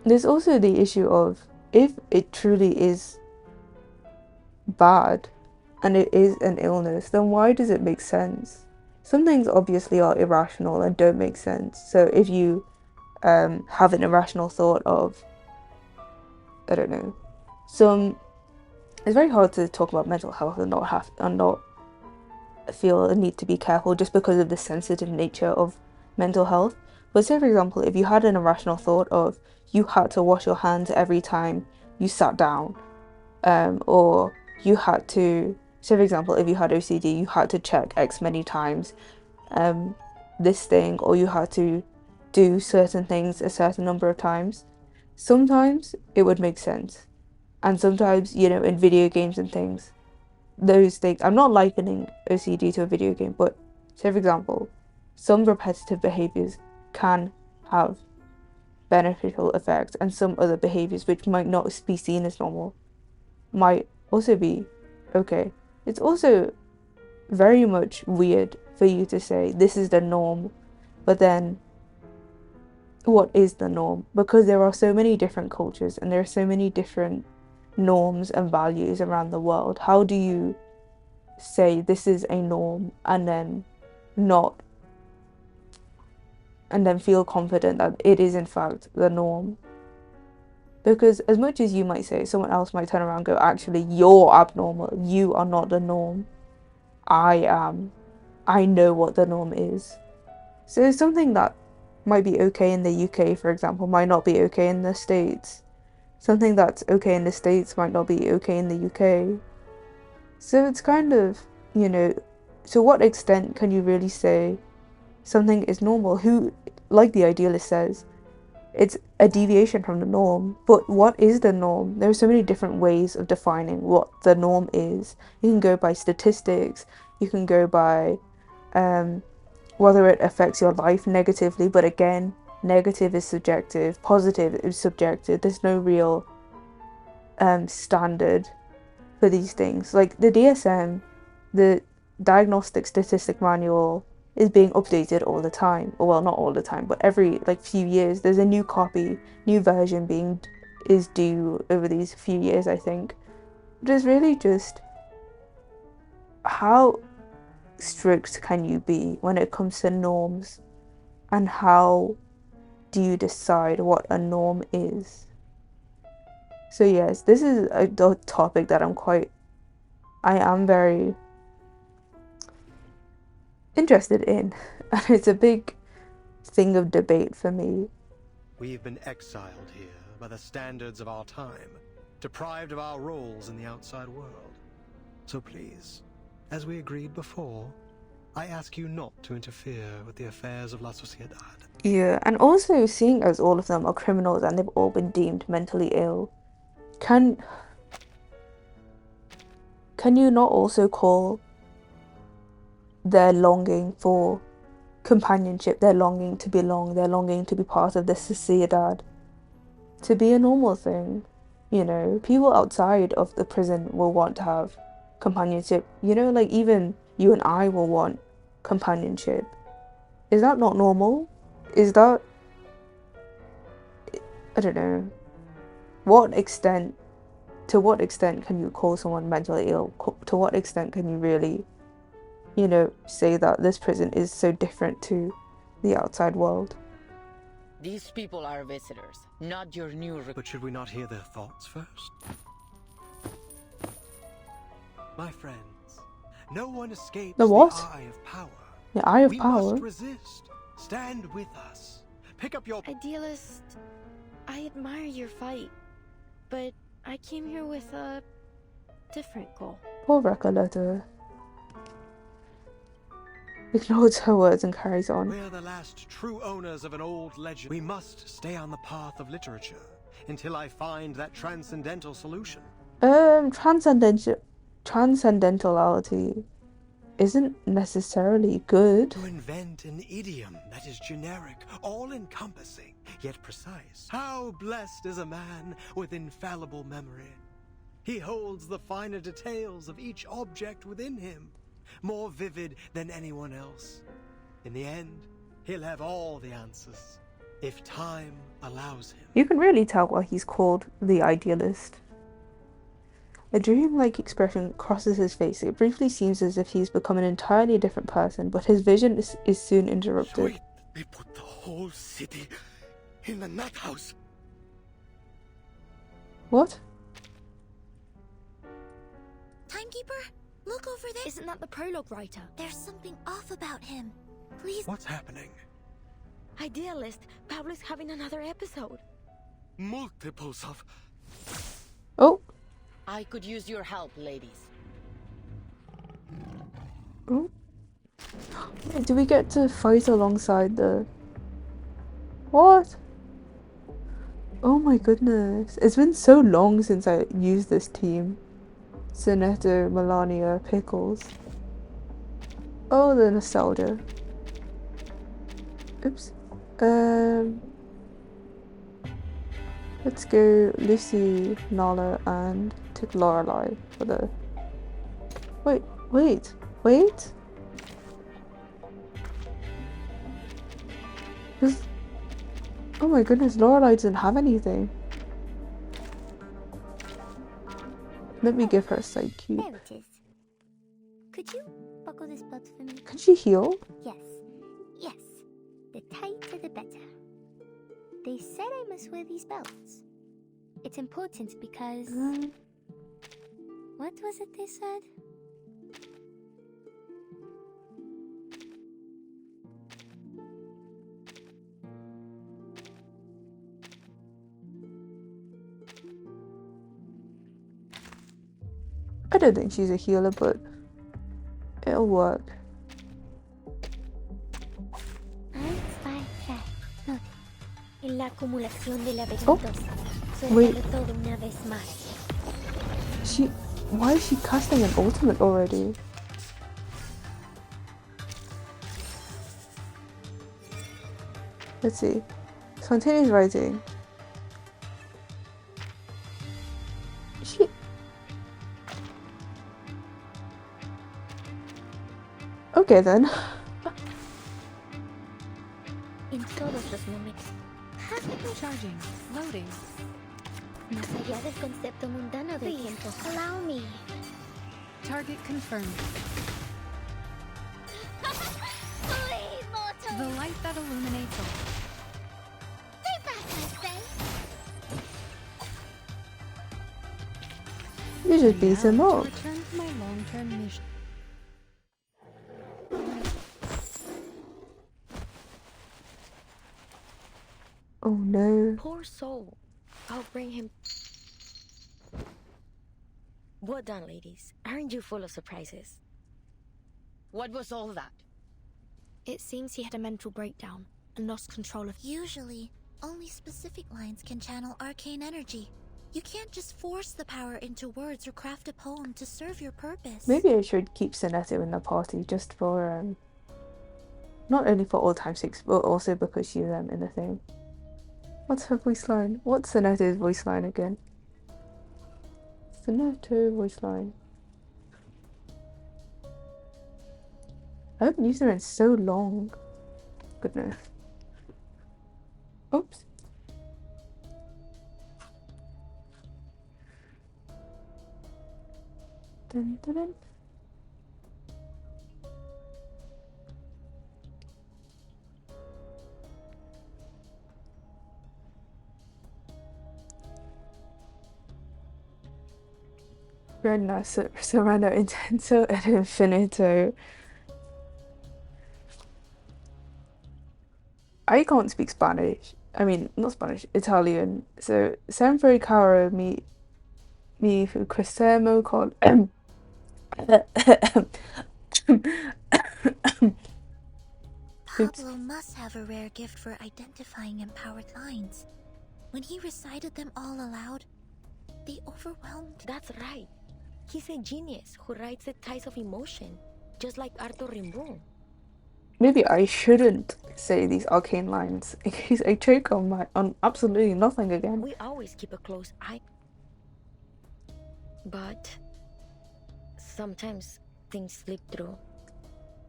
[SPEAKER 1] There's also the issue of, if it truly is bad and it is an illness, then why does it make sense? Some things obviously are irrational and don't make sense. So if you have an irrational thought of, I don't know, it's very hard to talk about mental health and not feel a need to be careful just because of the sensitive nature of mental health. But say for example, if you had an irrational thought of you had to wash your hands every time you sat down, or you had to, say for example, if you had OCD, you had to check X many times this thing, or you had to do certain things a certain number of times, sometimes it would make sense. And sometimes, you know, in video games and things, those things, I'm not likening OCD to a video game, but say for example, some repetitive behaviors can have beneficial effects, and some other behaviors which might not be seen as normal might also be okay. It's also very much weird for you to say this is the norm, but then what is the norm? Because there are so many different cultures and there are so many different norms and values around the world. How do you say this is a norm and then feel confident that it is in fact the norm? Because as much as you might say, someone else might turn around and go, actually you're abnormal, you are not the norm, I am. I know what the norm is. So something that might be okay in the UK, for example, might not be okay in the States. Something that's okay in the States might not be okay in the UK. So it's kind of, you know, to what extent can you really say something is normal? Who, like the idealist says, it's a deviation from the norm. But what is the norm? There are so many different ways of defining what the norm is. You can go by statistics, you can go by whether it affects your life negatively, but again, negative is subjective, positive is subjective. There's no real standard for these things. Like the DSM, the Diagnostic Statistic Manual, is being updated all the time. Or, well, not all the time, but every like few years there's a new copy, new version is due over these few years, I think. But it's really just how strict can you be when it comes to norms, and how do you decide what a norm is? So yes, this is a topic that I am very interested in, and it's a big thing of debate for me.
[SPEAKER 9] We've been exiled here by the standards of our time, deprived of our roles in the outside world. So please, as we agreed before, I ask you not to interfere with the affairs of La Sociedad.
[SPEAKER 1] Yeah, and also seeing as all of them are criminals and they've all been deemed mentally ill, can you not also call their longing for companionship, their longing to belong, their longing to be part of the Sociedad to be a normal thing? You know, people outside of the prison will want to have companionship. You know, like even you and I will want companionship. Is that not normal? Is that, I don't know, to what extent can you call someone mentally ill? To what extent can you really, you know, say that this prison is so different to the outside world?
[SPEAKER 3] These people are visitors, not your new
[SPEAKER 9] But should we not hear their thoughts first? My friends, no one escapes
[SPEAKER 1] The what?
[SPEAKER 9] the eye of power.
[SPEAKER 1] The eye of
[SPEAKER 9] we
[SPEAKER 1] power?
[SPEAKER 9] must resist. Stand with us. Pick up your...
[SPEAKER 10] Idealist, I admire your fight, but I came here with a different goal.
[SPEAKER 1] Poor Recoleta ignores her words and carries on.
[SPEAKER 9] We're the last true owners of an old legend. We must stay on the path of literature until I find that transcendental solution.
[SPEAKER 1] Transcendentality isn't necessarily good.
[SPEAKER 9] To invent an idiom that is generic, all-encompassing, yet precise. How blessed is a man with infallible memory. He holds the finer details of each object within him, more vivid than anyone else. In the end, he'll have all the answers, if time allows him.
[SPEAKER 1] You can really tell why he's called the idealist. A dream-like expression crosses his face. It briefly seems as if he's become an entirely different person, but his vision is soon interrupted.
[SPEAKER 7] Wait, they put the whole city in the nut house.
[SPEAKER 1] What?
[SPEAKER 6] Timekeeper, look over there.
[SPEAKER 10] Isn't that the prologue writer?
[SPEAKER 6] There's something off about him. Please.
[SPEAKER 9] What's happening?
[SPEAKER 2] Idealist, Pablo's having another episode.
[SPEAKER 7] Multiples of...
[SPEAKER 1] Oh.
[SPEAKER 3] I could use your help, ladies.
[SPEAKER 1] Oh. Do we get to fight alongside the... What? Oh my goodness. It's been so long since I used this team. Sonetto, Melania, Pickles. Oh, the nostalgia. Oops. Let's go Lucy, Nala, and take Lorelei for the... Wait. Oh my goodness, Lorelei doesn't have anything. Let me give her a side cube.
[SPEAKER 17] There it is. Could you buckle this belt for me?
[SPEAKER 1] Can she heal?
[SPEAKER 17] Yes. The tighter the better. They said I must wear these belts. It's important because... What was it they said?
[SPEAKER 1] I don't think she's a healer, but it'll work.
[SPEAKER 17] La acumulación de laberintos.
[SPEAKER 1] Oh, wait.
[SPEAKER 17] Suéltalo todo una vez más.
[SPEAKER 1] Why is she casting an ultimate already? Let's see. Spontaneous writing. Okay then.
[SPEAKER 17] En todos los momentos.
[SPEAKER 11] Charging. Loading.
[SPEAKER 17] Más allá del concepto mundano del tiempo. Allow me.
[SPEAKER 11] Target confirmed.
[SPEAKER 16] Please, mortal.
[SPEAKER 11] The light that illuminates all.
[SPEAKER 16] Stay back, I say.
[SPEAKER 1] You should beat him up.
[SPEAKER 11] Return to my long-term mission.
[SPEAKER 1] Oh no.
[SPEAKER 2] Poor soul. I'll bring him. Well done, ladies. Aren't you full of surprises?
[SPEAKER 3] What was all that?
[SPEAKER 10] It seems he had a mental breakdown and lost control of.
[SPEAKER 18] Usually, only specific lines can channel arcane energy. You can't just force the power into words or craft a poem to serve your purpose.
[SPEAKER 1] Maybe I should keep Sonetto in the party just for not only for old time's sake, but also because she's in the thing. What's her voice line? What's Sonetto's voice line again? Sonetto voice line. I haven't used her in so long. Goodness. Oops. Dun, dun, dun. Very nice. Serrano Intenso et Infinito. I can't speak Spanish. I mean, not Spanish, Italian. So, sempre caro mi Cristiano called.
[SPEAKER 18] Pablo must have a rare gift for identifying empowered lines. When he recited them all aloud, they overwhelmed.
[SPEAKER 2] That's right. He's a genius who writes the ties of emotion, just like Arthur Rimbaud.
[SPEAKER 1] Maybe I shouldn't say these arcane lines in case I choke on absolutely nothing again.
[SPEAKER 2] We always keep a close eye. But sometimes things slip through.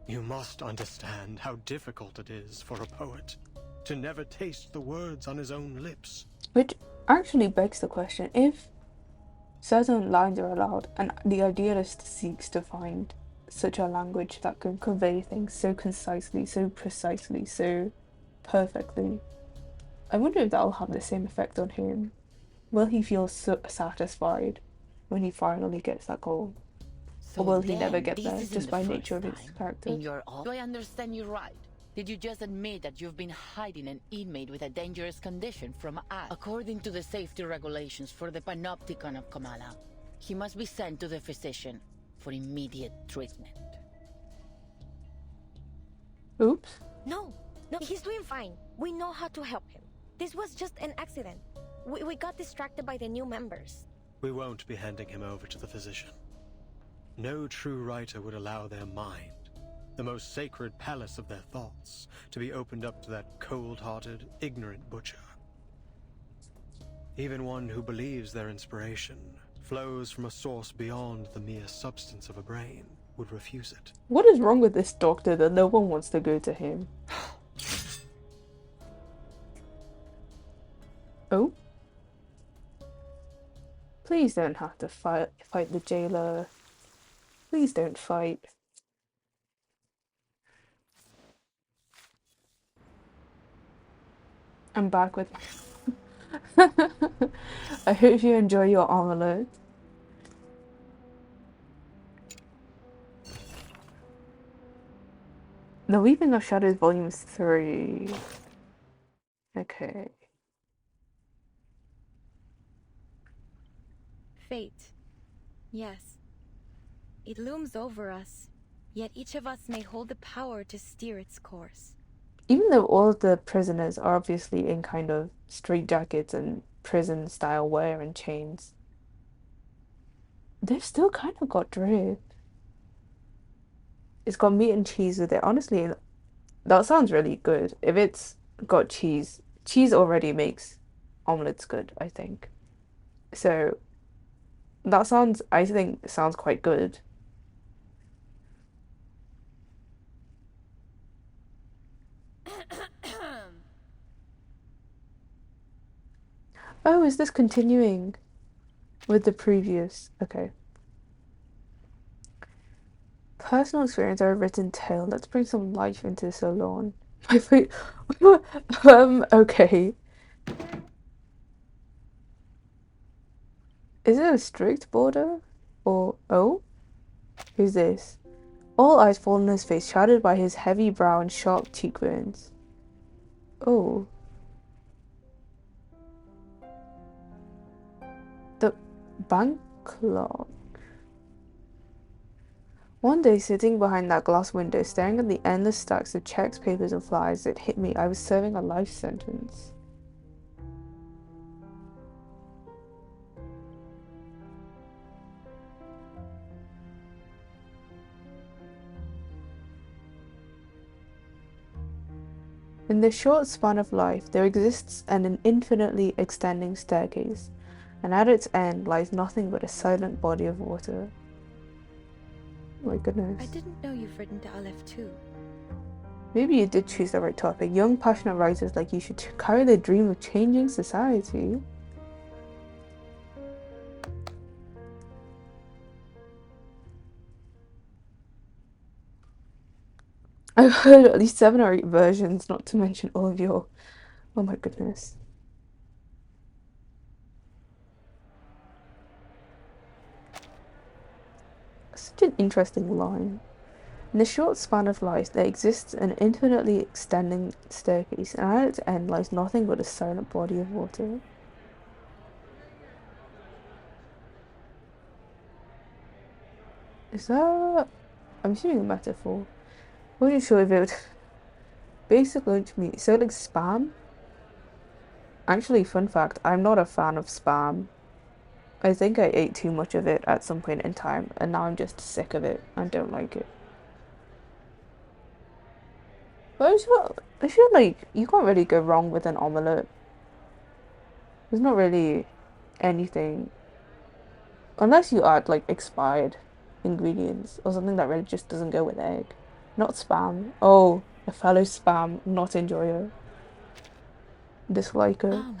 [SPEAKER 9] You must understand how difficult it is for a poet to never taste the words on his own lips.
[SPEAKER 1] Which actually begs the question, if certain lines are allowed and the idealist seeks to find such a language that can convey things so concisely, so precisely, so perfectly, I wonder if that'll have the same effect on him. Will he feel so satisfied when he finally gets that goal?
[SPEAKER 3] So
[SPEAKER 1] or will he never get there
[SPEAKER 3] this
[SPEAKER 1] just by nature of his character?
[SPEAKER 3] Do I understand you right? Did you just admit that you've been hiding an inmate with a dangerous condition from us? According to the safety regulations for the Panopticon of Kamala, he must be sent to the physician for immediate treatment.
[SPEAKER 1] Oops.
[SPEAKER 12] No, he's doing fine. We know how to help him. This was just an accident. We got distracted by the new members.
[SPEAKER 9] We won't be handing him over to the physician. No true writer would allow their mind, the most sacred palace of their thoughts, to be opened up to that cold-hearted, ignorant butcher. Even one who believes their inspiration flows from a source beyond the mere substance of a brain would refuse it.
[SPEAKER 1] What is wrong with this doctor that no one wants to go to him? Oh? Please don't have to fight the jailer. Please don't fight. I'm back with I hope you enjoy your omelette. The Weeping of Shadows Volume 3. Okay.
[SPEAKER 12] Fate. Yes.
[SPEAKER 2] It looms over us, yet each of us may hold the power to steer its course.
[SPEAKER 1] Even though all of the prisoners are obviously in kind of straitjackets and prison style wear and chains, they've still kind of got drip. It's got meat and cheese with it. Honestly, that sounds really good. If it's got cheese, cheese already makes omelets good, I think. So that sounds, I think, sounds quite good. Oh, is this continuing with the previous? Okay. Personal experience or a written tale. Let's bring some life into Solon. My feet. Okay. Is it a strict border? Or oh? Who's this? All eyes fall on his face, shadowed by his heavy brow and sharp cheekbones. Oh. The bank clock. One day, sitting behind that glass window, staring at the endless stacks of checks, papers, and flyers, it hit me. I was serving a life sentence. In the short span of life, there exists an infinitely extending staircase, and at its end lies nothing but a silent body of water. Oh my goodness.
[SPEAKER 2] I didn't know you've written to Aleph too.
[SPEAKER 1] Maybe you did choose the right topic. Young, passionate writers like you should carry the dream of changing society. I've heard at least 7 or 8 versions, not to mention all of your... Oh my goodness. Such an interesting line. In the short span of life, there exists an infinitely extending staircase, and at its end lies nothing but a silent body of water. Is that... I'm assuming a metaphor. I wasn't sure if it would... Basic lunch meat. So like spam? Actually, fun fact, I'm not a fan of spam. I think I ate too much of it at some point in time, and now I'm just sick of it. I don't like it. But I feel like you can't really go wrong with an omelette. There's not really anything, unless you add like expired ingredients or something that really just doesn't go with egg. Not spam. Oh, a fellow spam not enjoyer. Disliker.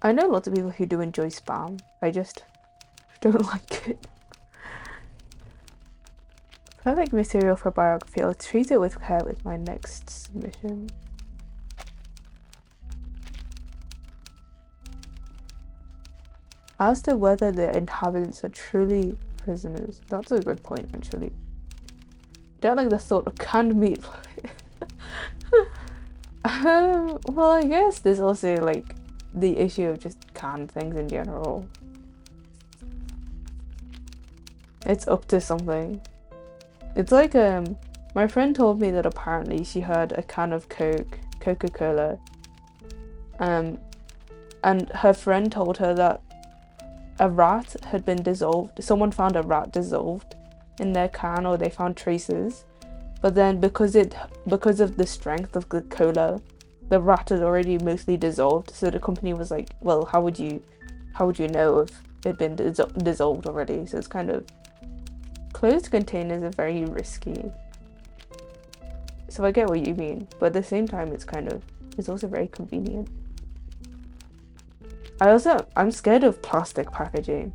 [SPEAKER 1] I know lots of people who do enjoy spam. I just don't like it. Perfect material for biography. I'll treat it with care with my next submission. As to whether the inhabitants are truly prisoners, that's a good point actually. Don't like the thought of canned meat. Well, I guess there's also like the issue of just canned things in general. It's up to something. It's like my friend told me that apparently she had a can of Coca-Cola, and her friend told her that a rat had been dissolved. Someone found a rat dissolved in their can, or they found traces. But then because of the strength of the cola, the rat had already mostly dissolved. So the company was like, well, how would you know if it had been dissolved already? So it's kind of, closed containers are very risky. So I get what you mean, but at the same time it's also very convenient. I'm scared of plastic packaging.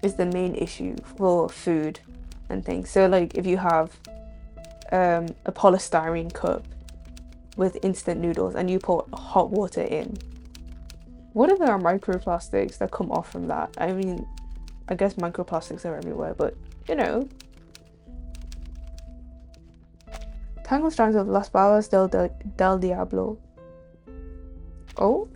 [SPEAKER 1] Is the main issue for food and things. So like if you have a polystyrene cup with instant noodles and you pour hot water in, what if there are microplastics that come off from that? I mean, I guess microplastics are everywhere, but you know. Tangled strands of Las Barbas del Diablo. Oh?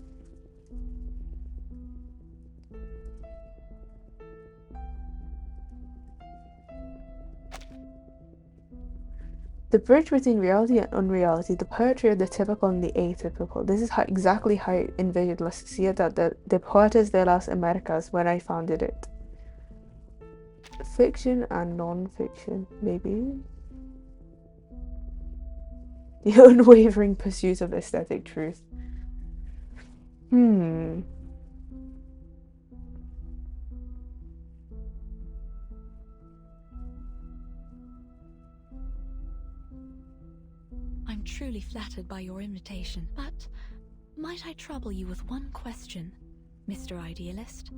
[SPEAKER 1] The bridge between reality and unreality, the poetry of the typical and the atypical. This is exactly how I envisioned La Sociedad de Poetas de las Americas when I founded it. Fiction and non-fiction, maybe. The unwavering pursuit of aesthetic truth.
[SPEAKER 13] I'm truly flattered by your invitation, but might I trouble you with one question, Mr. Idealist?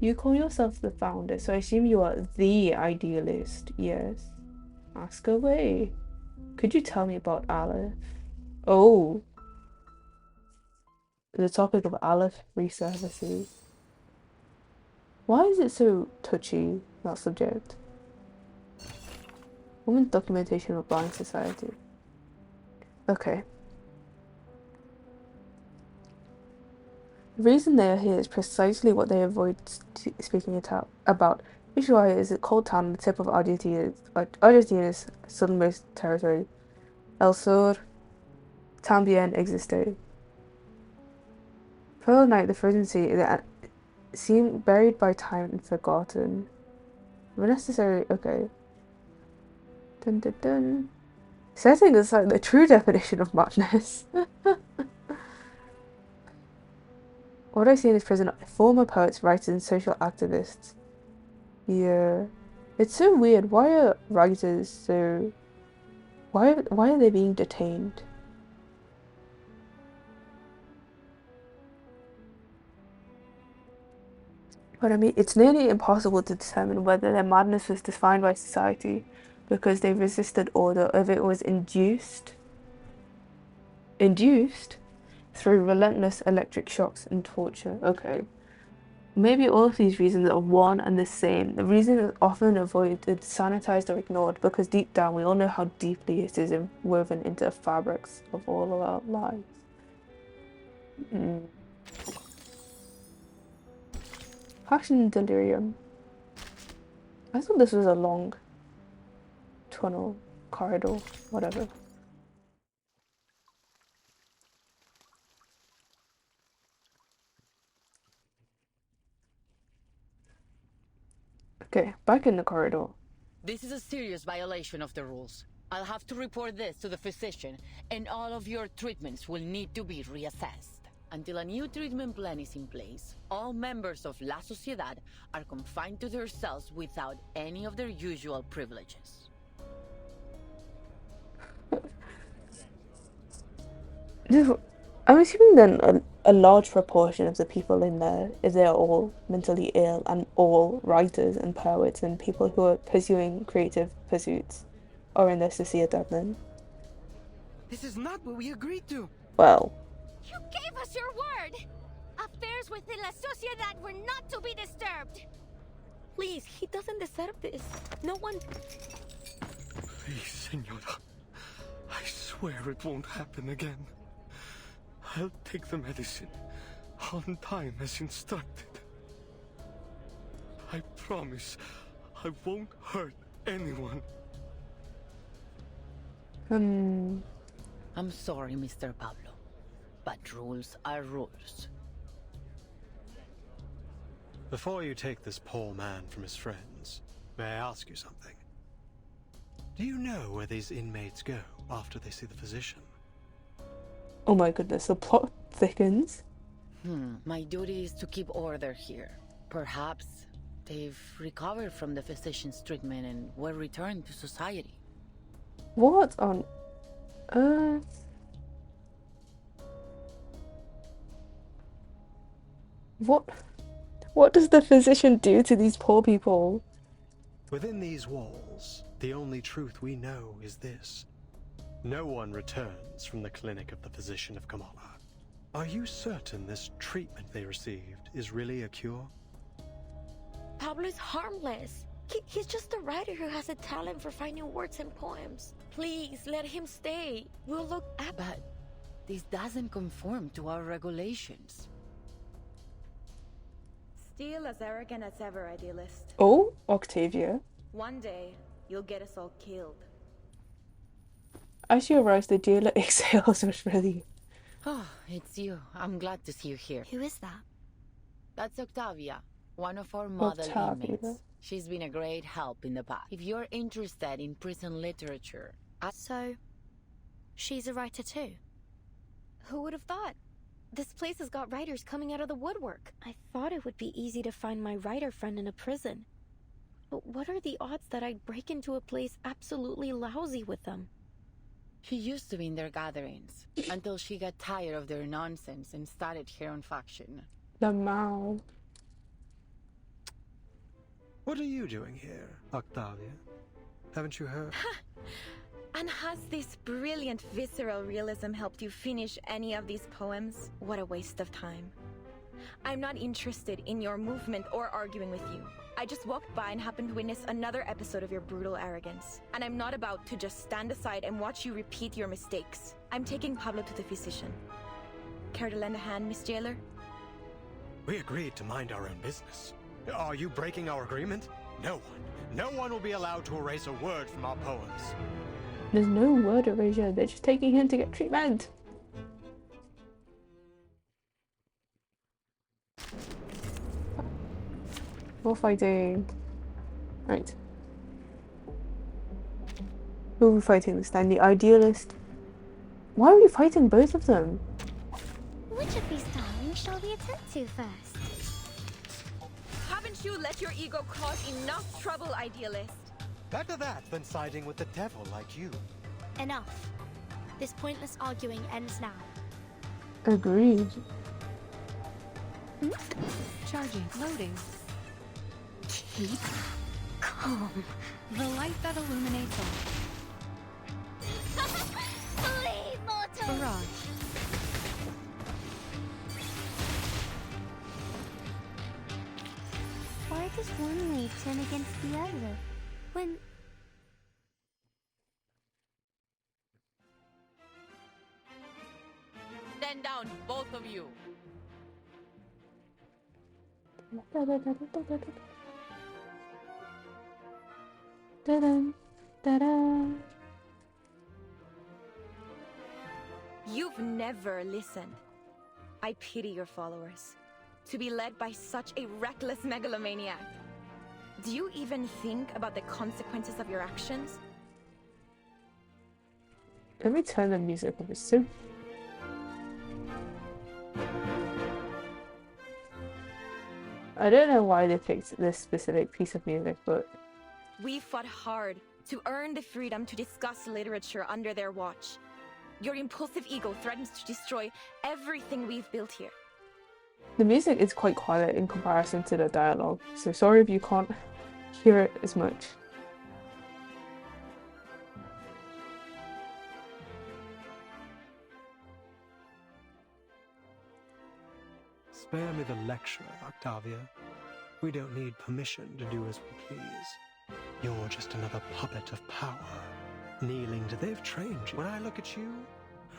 [SPEAKER 1] You call yourself the founder, so I assume you are the idealist, yes? Ask away. Could you tell me about Aleph? Oh. The topic of Aleph resurfaces. Why is it so touchy, that subject? Women's documentation of blind society. Okay. The reason they are here is precisely what they avoid speaking about. Ushuaia is a cold town on the tip of Argentina's southernmost territory. El Sur también existe. Pearl Night, the frozen sea, seemed buried by time and forgotten. Unnecessary. Okay. Dun dun dun. Setting aside the true definition of madness. What I see in this prison are former poets, writers, and social activists. Yeah. It's so weird. Why are writers so... Why are they being detained? But I mean, it's nearly impossible to determine whether their madness was defined by society because they resisted order, or if it was induced through relentless electric shocks and torture. Okay. Maybe all of these reasons are one and the same. The reason is often avoided, sanitized, or ignored because deep down we all know how deeply it is woven into the fabrics of all of our lives. Passion and delirium. I thought this was a long tunnel, corridor, whatever. Okay, back in the corridor.
[SPEAKER 3] This is a serious violation of the rules. I'll have to report this to the physician, and all of your treatments will need to be reassessed. Until a new treatment plan is in place, all members of La Sociedad are confined to their cells without any of their usual privileges.
[SPEAKER 1] I'm assuming then a large proportion of the people in there, if they're all mentally ill and all writers and poets and people who are pursuing creative pursuits, are in their Sociedad then.
[SPEAKER 15] This is not what we agreed to.
[SPEAKER 1] Well.
[SPEAKER 16] You gave us your word! Affairs within La Sociedad were not to be disturbed!
[SPEAKER 12] Please, he doesn't deserve this. No one...
[SPEAKER 9] Please, Senora. I swear it won't happen again. I'll take the medicine on time as instructed. I promise I won't hurt anyone.
[SPEAKER 3] I'm sorry, Mr. Pablo, but rules are rules.
[SPEAKER 9] Before you take this poor man from his friends, may I ask you something? Do you know where these inmates go after they see the physician?
[SPEAKER 1] Oh my goodness, the plot thickens.
[SPEAKER 3] My duty is to keep order here. Perhaps they've recovered from the physician's treatment and were returned to society.
[SPEAKER 1] What on earth? What does the physician do to these poor people?
[SPEAKER 9] Within these walls, the only truth we know is this. No one returns from the clinic of the physician of Kamala. Are you certain this treatment they received is really a cure?
[SPEAKER 12] Pablo is harmless. He's just a writer who has a talent for finding words and poems. Please, let him stay. We'll look at...
[SPEAKER 3] But this doesn't conform to our regulations.
[SPEAKER 19] Still as arrogant as ever, Idealist.
[SPEAKER 1] Oh, Octavia.
[SPEAKER 19] One day, you'll get us all killed.
[SPEAKER 1] As you arrive, the jailer exhales with relief.
[SPEAKER 3] Oh, it's you. I'm glad to see you here.
[SPEAKER 10] Who is that?
[SPEAKER 3] That's Octavia, one of our model inmates. She's been a great help in the past. If you're interested in prison literature...
[SPEAKER 10] So, she's a writer too?
[SPEAKER 4] Who would have thought? This place has got writers coming out of the woodwork. I thought it would be easy to find my writer friend in a prison. But what are the odds that I'd break into a place absolutely lousy with them?
[SPEAKER 3] She used to be in their gatherings, until she got tired of their nonsense and started her own faction.
[SPEAKER 1] The mouth.
[SPEAKER 9] What are you doing here, Octavia? Haven't you heard?
[SPEAKER 19] And has this brilliant visceral realism helped you finish any of these poems? What a waste of time. I'm not interested in your movement or arguing with you. I just walked by and happened to witness another episode of your brutal arrogance. And I'm not about to just stand aside and watch you repeat your mistakes. I'm taking Pablo to the physician. Care to lend a hand, Miss Jailer?
[SPEAKER 9] We agreed to mind our own business. Are you breaking our agreement? No one will be allowed to erase a word from our poems.
[SPEAKER 1] There's no word erasure, they're just taking him to get treatment. More fighting. Right. Who are we fighting this time? The idealist. Why are we fighting both of them?
[SPEAKER 17] Which of these darlings shall we attend to first?
[SPEAKER 19] Haven't you let your ego cause enough trouble, idealist?
[SPEAKER 9] Better that than siding with the devil like you.
[SPEAKER 10] Enough. This pointless arguing ends now.
[SPEAKER 1] Agreed.
[SPEAKER 11] Charging. Loading.
[SPEAKER 10] Keep calm.
[SPEAKER 11] The light that illuminates all.
[SPEAKER 17] Flee, mortal!
[SPEAKER 11] Barrage.
[SPEAKER 17] Why does one leaf turn against the other? When...
[SPEAKER 3] Stand down, both of you.
[SPEAKER 19] You've never listened. I pity your followers. To be led by such a reckless megalomaniac. Do you even think about the consequences of your actions?
[SPEAKER 1] Let me turn the music up. It's so... I don't know why they picked this specific piece of music, but...
[SPEAKER 19] We fought hard to earn the freedom to discuss literature under their watch. Your impulsive ego threatens to destroy everything we've built here.
[SPEAKER 1] The music is quite quiet in comparison to the dialogue, so sorry if you can't hear it as much.
[SPEAKER 9] Spare me the lecture, Octavia. We don't need permission to do as we please. You're just another puppet of power. Kneeling to... They've trained you. When I look at you,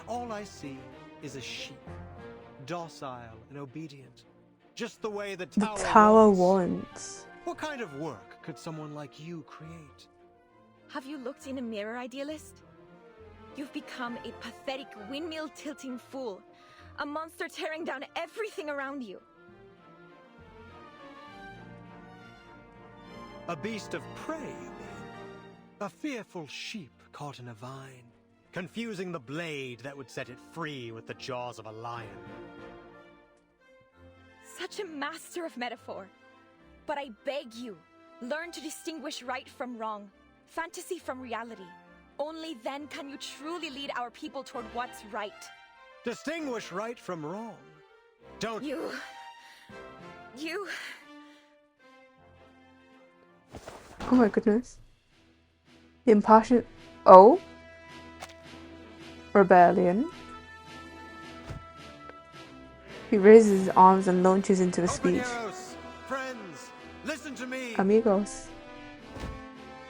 [SPEAKER 9] all I see is a sheep. Docile and obedient. Just the way the tower
[SPEAKER 1] wants.
[SPEAKER 9] What kind of work could someone like you create?
[SPEAKER 19] Have you looked in a mirror, idealist? You've become a pathetic windmill-tilting fool. A monster tearing down everything around you.
[SPEAKER 9] A beast of prey, you mean? A fearful sheep caught in a vine, confusing the blade that would set it free with the jaws of a lion.
[SPEAKER 19] Such a master of metaphor. But I beg you, learn to distinguish right from wrong, fantasy from reality. Only then can you truly lead our people toward what's right.
[SPEAKER 9] Distinguish right from wrong. Don't...
[SPEAKER 19] You...
[SPEAKER 1] Oh my goodness. Impassioned... Oh? Rebellion. He raises his arms and launches into a speech.
[SPEAKER 9] Friends, listen to me.
[SPEAKER 1] Amigos.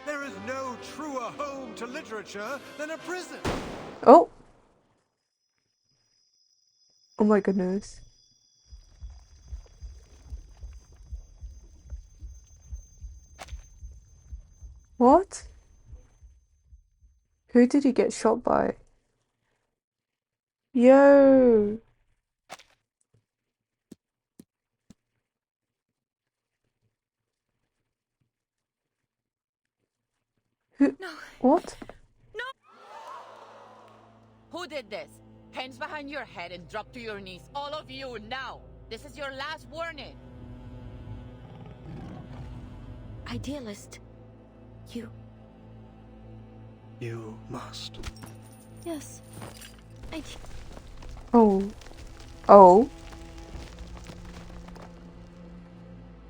[SPEAKER 9] There is no truer home to literature than a prison.
[SPEAKER 1] Oh! Oh my goodness. What? Who did he get shot by? Yo! Who?
[SPEAKER 19] No.
[SPEAKER 1] What?
[SPEAKER 3] Who did this? Hands behind your head and drop to your knees. All of you, now! This is your last warning.
[SPEAKER 12] Idealist.
[SPEAKER 9] You must.
[SPEAKER 12] Yes.
[SPEAKER 1] Oh. Oh.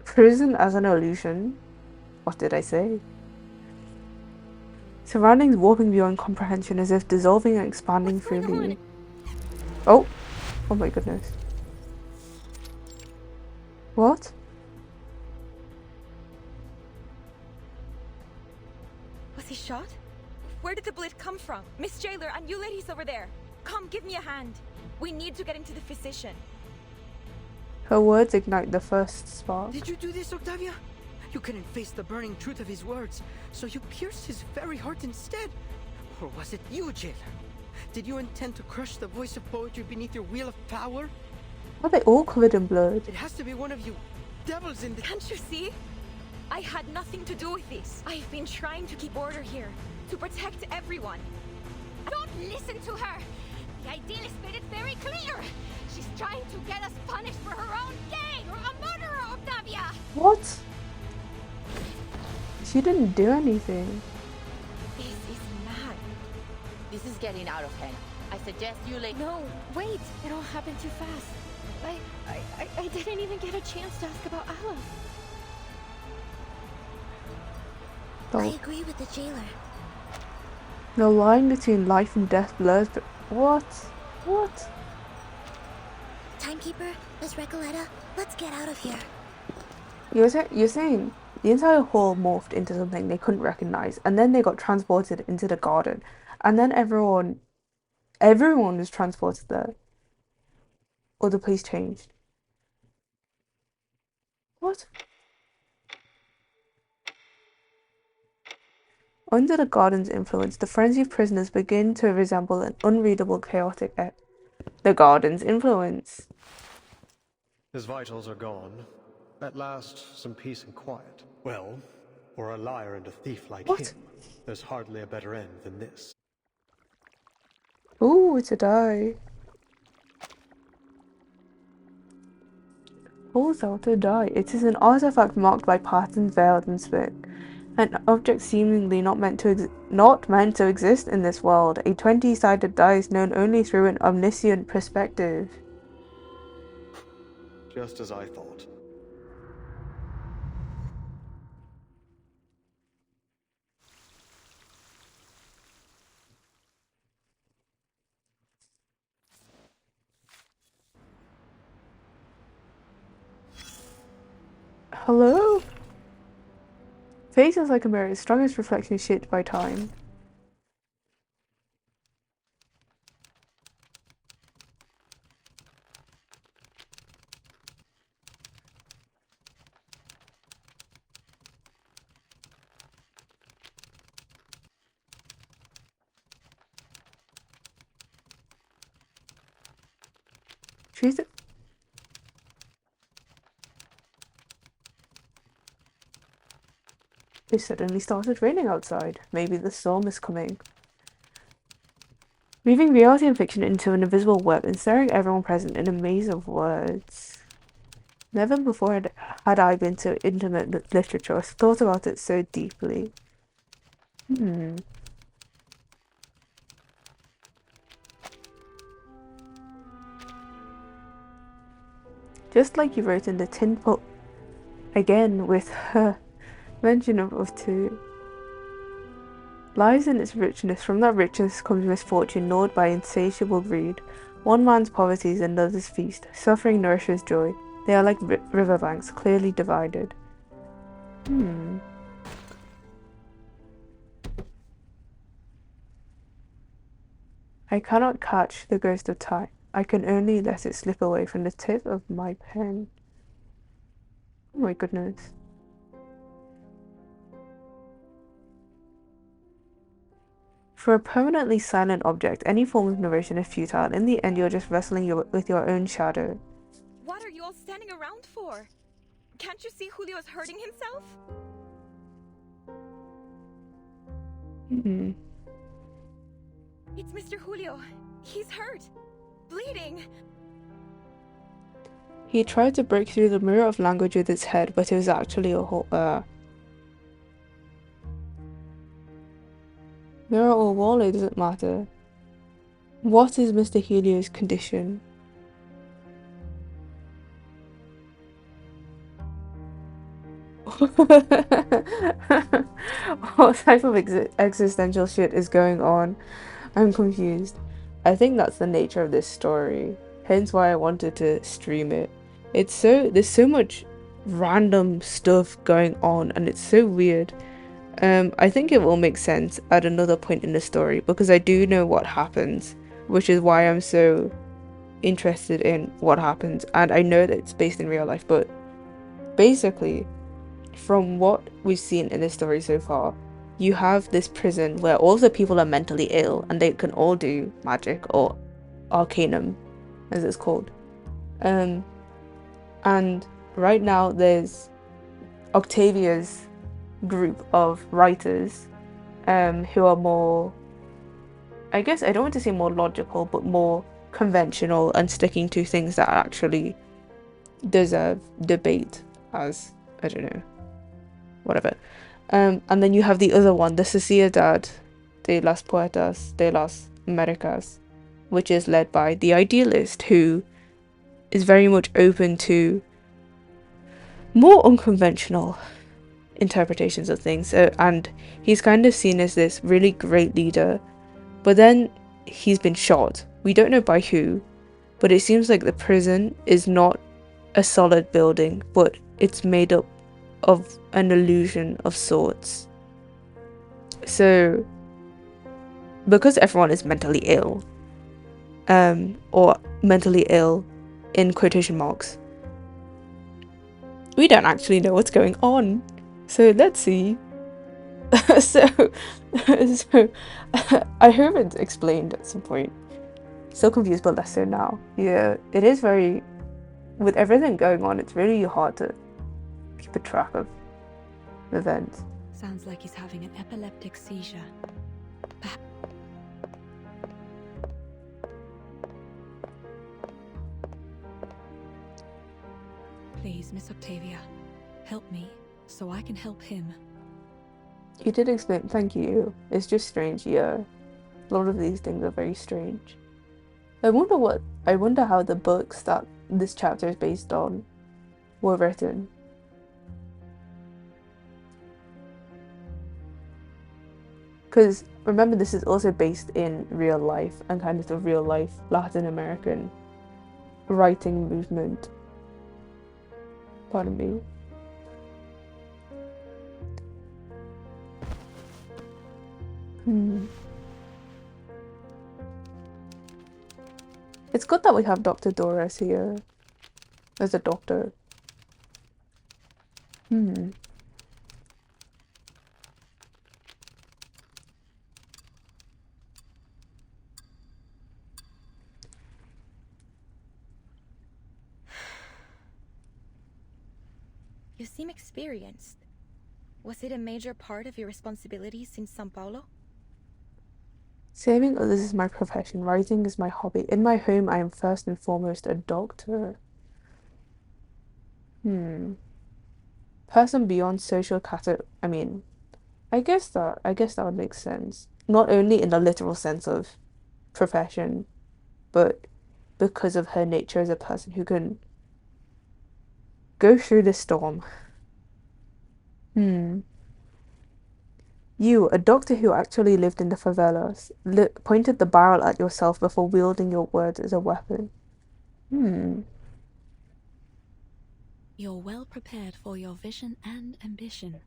[SPEAKER 1] Prison as an illusion? What did I say? Surroundings warping beyond comprehension as if dissolving and expanding freely. Oh. Oh my goodness. What?
[SPEAKER 19] Was he shot? Where did the bleed come from? Miss Jailer and you ladies over there. Come, give me a hand. We need to get into the physician.
[SPEAKER 1] Her words ignite the first spark.
[SPEAKER 14] Did you do this, Octavia? You couldn't face the burning truth of his words, so you pierced his very heart instead. Or was it you, Jailer? Did you intend to crush the voice of poetry beneath your wheel of power?
[SPEAKER 1] Are they all covered in blood?
[SPEAKER 14] It has to be one of you devils in the—
[SPEAKER 19] Can't you see? I had nothing to do with this. I've been trying to keep order here, to protect everyone.
[SPEAKER 16] Don't listen to her! The Idealist made it very clear! She's trying to get us punished for her own gain! Or a murderer, Octavia!
[SPEAKER 1] What? She didn't do anything.
[SPEAKER 19] This is mad.
[SPEAKER 3] This is getting out of hand. I suggest you
[SPEAKER 12] No, wait! It all happened too fast. I didn't even get a chance to ask about Aleph.
[SPEAKER 1] Oh.
[SPEAKER 18] I agree with the jailer.
[SPEAKER 1] The line between life and death blurs, but what? What?
[SPEAKER 18] Timekeeper, Miss Recoleta, let's get out of here.
[SPEAKER 1] You're saying the entire hall morphed into something they couldn't recognize, and then they got transported into the garden, and then everyone was transported there. Or the place changed. What? Under the garden's influence, the frenzied prisoners begin to resemble an unreadable, chaotic the garden's influence.
[SPEAKER 9] His vitals are gone. At last, some peace and quiet. Well, for a liar and a thief like him, there's hardly a better end than this.
[SPEAKER 1] Ooh, it's a die. Pulls out a die. It is an artifact marked by patterns veiled and spick. An object seemingly not meant to exist in this world. A 20-sided dice known only through an omniscient perspective.
[SPEAKER 9] Just as I thought.
[SPEAKER 1] Hello? Face is like a mirror, its strongest reflection shaped by time. She's It suddenly started raining outside. Maybe the storm is coming. Weaving reality and fiction into an invisible web and staring everyone present in a maze of words. Never before had I been so intimate with literature or thought about it so deeply. Just like you wrote in the tin pot, again with her mention of two. Lies in its richness. From that richness comes misfortune, gnawed by insatiable greed. One man's poverty is another's feast. Suffering nourishes joy. They are like riverbanks, clearly divided. I cannot catch the ghost of time. I can only let it slip away from the tip of my pen. Oh my goodness. For a permanently silent object, any form of narration is futile. In the end, you're just wrestling with your own shadow.
[SPEAKER 19] What are you all standing around for? Can't you see Julio is hurting himself? It's Mr. Julio. He's hurt. Bleeding.
[SPEAKER 1] He tried to break through the mirror of language with his head, but it was actually a whole mirror or wall, it doesn't matter. What is Mr. Julio's condition? What type of existential shit is going on? I'm confused. I think that's the nature of this story, hence why I wanted to stream it. There's so much random stuff going on and it's so weird. I think it will make sense at another point in the story because I do know what happens, which is why I'm so interested in what happens, and I know that it's based in real life, but basically from what we've seen in this story so far, you have this prison where all the people are mentally ill and they can all do magic or arcanum as it's called, and right now there's Octavia's group of writers who are more, I guess I don't want to say more logical, but more conventional and sticking to things that actually deserve debate as, I don't know, whatever. And then you have the other one, the Sociedad de las Poetas de las Americas, which is led by the idealist, who is very much open to more unconventional interpretations of things. And he's kind of seen as this really great leader, but then he's been shot. We don't know by who, but it seems like the prison is not a solid building, but it's made up of an illusion of sorts. So because everyone is mentally ill, or mentally ill in quotation marks, we don't actually know what's going on. So let's see. so I hope it's explained at some point. Still confused, but less so now. Yeah, it is very, with everything going on, it's really hard to keep a track of events.
[SPEAKER 13] Sounds like he's having an epileptic seizure. Please, Miss Octavia, help me so I can help him.
[SPEAKER 1] You did explain, thank you. It's just strange, yeah. A lot of these things are very strange. I wonder how the books that this chapter is based on were written. Because remember, this is also based in real life and kind of the real life Latin American writing movement. Pardon me. It's good that we have Dr. Doris here as a doctor.
[SPEAKER 19] You seem experienced. Was it a major part of your responsibilities in Sao Paulo?
[SPEAKER 1] Saving others is my profession. Writing is my hobby. In my home, I am first and foremost a doctor. Person beyond social I mean, I guess that would make sense. Not only in the literal sense of profession, but because of her nature as a person who can go through the storm. You, a doctor who actually lived in the favelas, pointed the barrel at yourself before wielding your words as a weapon.
[SPEAKER 13] You're well prepared for your vision and ambition,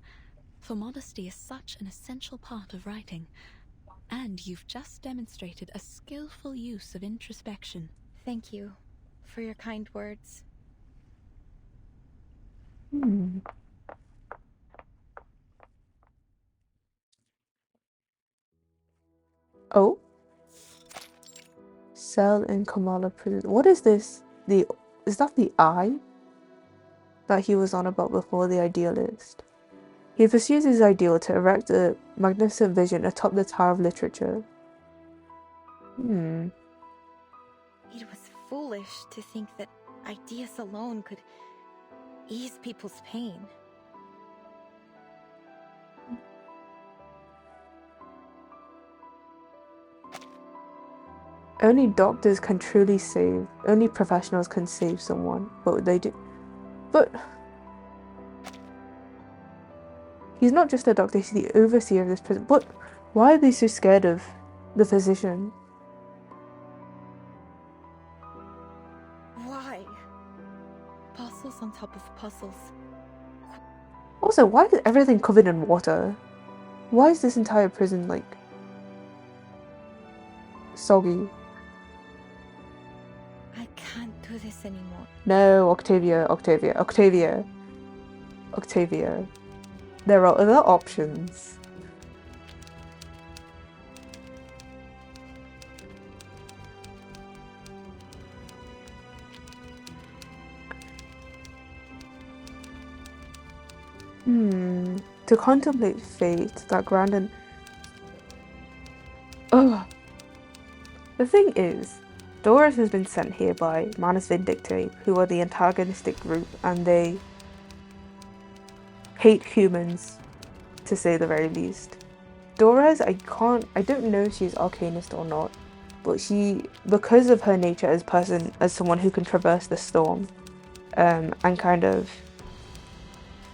[SPEAKER 13] for modesty is such an essential part of writing, and you've just demonstrated a skillful use of introspection.
[SPEAKER 19] Thank you for your kind words.
[SPEAKER 1] Oh. Cell in Kamala prison. What is this? Is that the eye that he was on about before, the idealist? He pursues his ideal to erect a magnificent vision atop the Tower of Literature.
[SPEAKER 19] It was foolish to think that ideas alone could ease people's pain.
[SPEAKER 1] Only doctors can truly save, only professionals can save someone, but they do. But he's not just a doctor, he's the overseer of this prison. But why are they so scared of the physician?
[SPEAKER 19] Why? Puzzles on top of puzzles.
[SPEAKER 1] Also, why is everything covered in water? Why is this entire prison, like, soggy?
[SPEAKER 19] I can't do this anymore.
[SPEAKER 1] No, Octavia. There are other options. To contemplate fate, that grand and... Ugh. The thing is, Doris has been sent here by Manus Vindictae, who are the antagonistic group, and they hate humans, to say the very least. Doris, I don't know if she's arcanist or not, but she, because of her nature as someone who can traverse the storm, and kind of,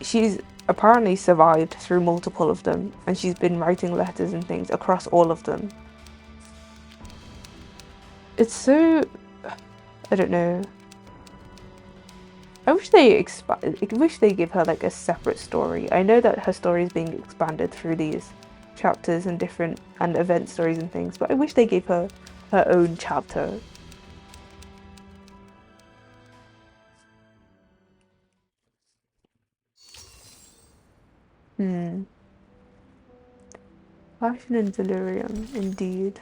[SPEAKER 1] she's apparently survived through multiple of them, and she's been writing letters and things across all of them. It's so, I don't know. I wish they give her like a separate story. I know that her story is being expanded through these chapters and different event stories and things, but I wish they gave her her own chapter. Passion and delirium, indeed.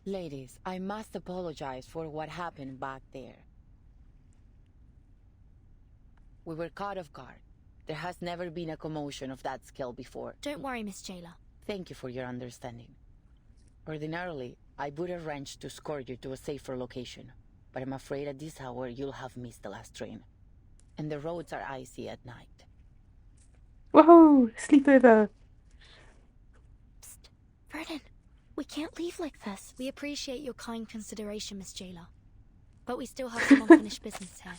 [SPEAKER 3] Ladies, I must apologize for what happened back there. We were caught off guard. There has never been a commotion of that scale before.
[SPEAKER 10] Don't worry, Miss Jailer.
[SPEAKER 3] Thank you for your understanding. Ordinarily, I would arrange to escort you to a safer location, but I'm afraid at this hour you'll have missed the last train. And the roads are icy at night.
[SPEAKER 1] Whoa! Sleepover!
[SPEAKER 10] Psst. Vernon, we can't leave like this. We appreciate your kind consideration, Miss Jailer. But we still have some unfinished business here.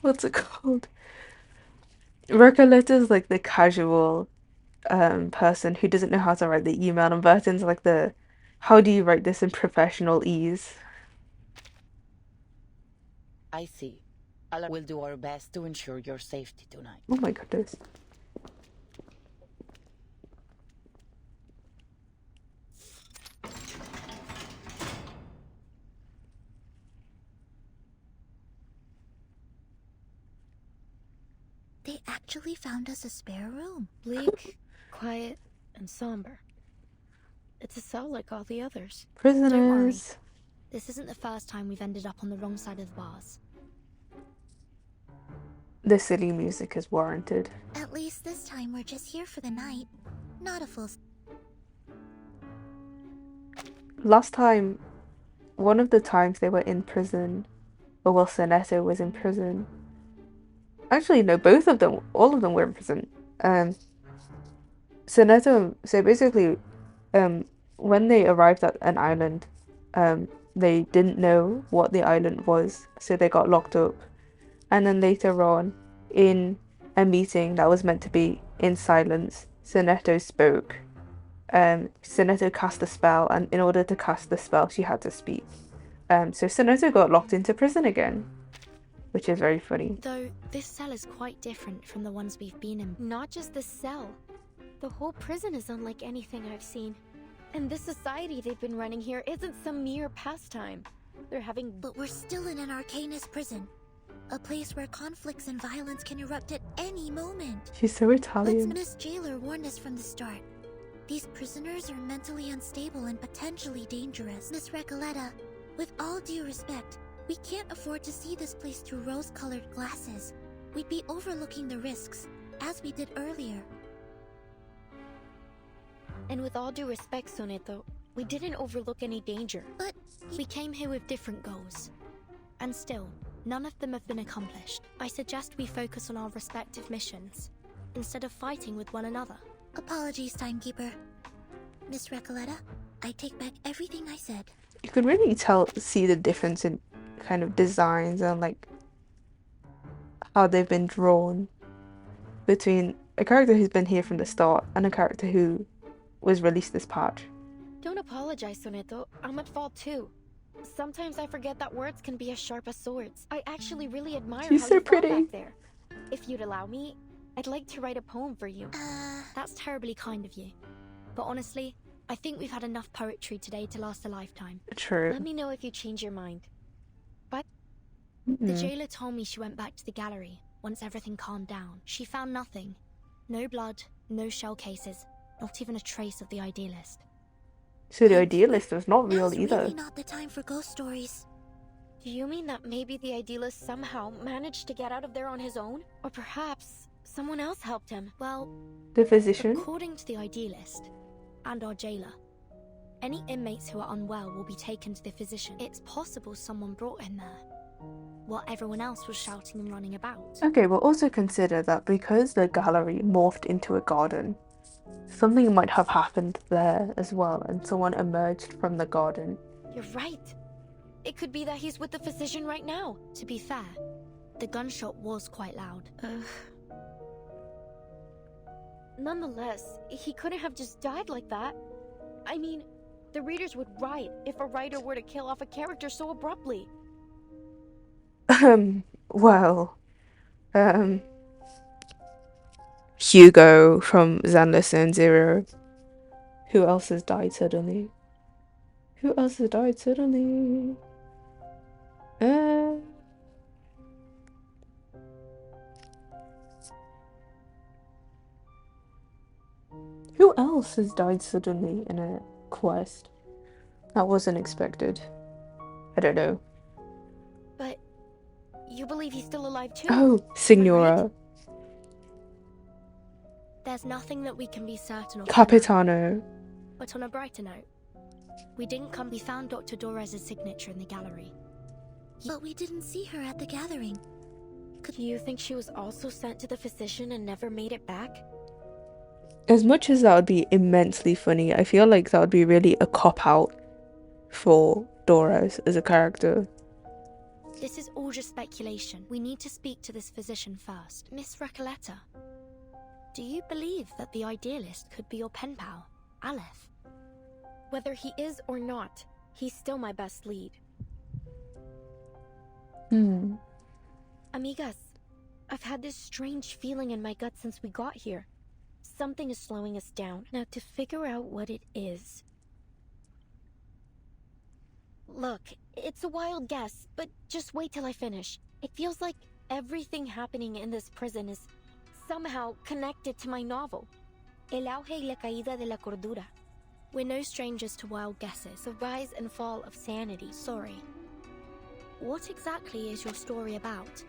[SPEAKER 1] What's it called? Recoletta's like the casual person who doesn't know how to write the email, and Burton's like the how do you write this in professional ease?
[SPEAKER 3] I see. We'll do our best to ensure your safety tonight.
[SPEAKER 1] Oh my goodness.
[SPEAKER 18] They actually found us a spare room.
[SPEAKER 4] Bleak, quiet, and somber. It's a cell like all the others.
[SPEAKER 1] Prisoners.
[SPEAKER 10] Don't worry. This isn't the first time we've ended up on the wrong side of the bars.
[SPEAKER 1] The silly music is warranted.
[SPEAKER 18] At least this time we're just here for the night. Not a full...
[SPEAKER 1] Last time, one of the times they were in prison, or well, Sonetto was in prison. Actually, no, both of them, all of them were in prison. Sonetto, so basically, when they arrived at an island, they didn't know what the island was, so they got locked up. And then later on, in a meeting that was meant to be in silence, Sonetto spoke. Sonetto cast a spell, and in order to cast the spell, she had to speak. So Sonetto got locked into prison again, which is very funny.
[SPEAKER 10] Though this cell is quite different from the ones we've been in.
[SPEAKER 4] Not just the cell. The whole prison is unlike anything I've seen. And the society they've been running here isn't some mere pastime.
[SPEAKER 19] They're having...
[SPEAKER 18] But we're still in an Arcanist prison. A place where conflicts and violence can erupt at any moment.
[SPEAKER 1] She's so Italian.
[SPEAKER 18] Miss Jailer warned us from the start. These prisoners are mentally unstable and potentially dangerous. Miss Recoleta, with all due respect, we can't afford to see this place through rose-colored glasses. We'd be overlooking the risks, as we did earlier.
[SPEAKER 2] And with all due respect, Soneto, we didn't overlook any danger.
[SPEAKER 18] But
[SPEAKER 10] we came here with different goals. And still, none of them have been accomplished. I suggest we focus on our respective missions, instead of fighting with one another.
[SPEAKER 18] Apologies, Timekeeper. Miss Recoleta, I take back everything I said.
[SPEAKER 1] You can really see the difference in kind of designs and like how they've been drawn between a character who's been here from the start and a character who was released this patch.
[SPEAKER 2] Don't apologize, Soneto. I'm at fault too. Sometimes I forget that words can be as sharp as swords. I actually really admire
[SPEAKER 1] She's
[SPEAKER 2] how
[SPEAKER 1] so
[SPEAKER 2] you thought
[SPEAKER 1] pretty.
[SPEAKER 2] back there. If you'd allow me, I'd like to write a poem for you.
[SPEAKER 10] That's terribly kind of you. But honestly, I think we've had enough poetry today to last a lifetime.
[SPEAKER 1] True.
[SPEAKER 2] Let me know if you change your mind. Bye.
[SPEAKER 10] The jailer told me she went back to the gallery once everything calmed down. She found nothing. No blood, no shell cases, not even a trace of the idealist.
[SPEAKER 1] So the idealist was not real either.
[SPEAKER 18] Really not the time for ghost stories.
[SPEAKER 2] Do you mean that maybe the idealist somehow managed to get out of there on his own? Or perhaps someone else helped him?
[SPEAKER 10] Well,
[SPEAKER 1] the physician?
[SPEAKER 10] According to the idealist and our jailer, any inmates who are unwell will be taken to the physician. It's possible someone brought him there, while everyone else was shouting and running about.
[SPEAKER 1] Okay, we'll also consider that because the gallery morphed into a garden, something might have happened there as well, and someone emerged from the garden.
[SPEAKER 2] You're right. It could be that he's with the physician right now.
[SPEAKER 10] To be fair, the gunshot was quite loud.
[SPEAKER 2] Nonetheless, he couldn't have just died like that. I mean, the readers would riot if a writer were to kill off a character so abruptly.
[SPEAKER 1] Hugo from Zenless and Zero. Who else has died suddenly? Who else has died suddenly? Who else has died suddenly in a quest? That wasn't expected. I don't know.
[SPEAKER 2] But you believe he's still alive too?
[SPEAKER 1] Oh, Signora.
[SPEAKER 10] There's nothing that we can be certain of.
[SPEAKER 1] Capitano.
[SPEAKER 10] But on a brighter note, we found Dr. Dorez's signature in the gallery.
[SPEAKER 18] But we didn't see her at the gathering.
[SPEAKER 2] Do you think she was also sent to the physician and never made it back?
[SPEAKER 1] As much as that would be immensely funny, I feel like that would be really a cop-out for Dorez as a character.
[SPEAKER 10] This is all just speculation. We need to speak to this physician first. Miss Recoleta, do you believe that the idealist could be your pen pal, Aleph?
[SPEAKER 2] Whether he is or not, he's still my best lead. Amigas, I've had this strange feeling in my gut since we got here. Something is slowing us down. Now, to figure out what it is... Look, it's a wild guess, but just wait till I finish. It feels like everything happening in this prison is somehow connected to my novel. El auge y la caída de la cordura.
[SPEAKER 10] We're no strangers to wild guesses.
[SPEAKER 2] The rise and fall of sanity.
[SPEAKER 10] Sorry. What exactly is your story about?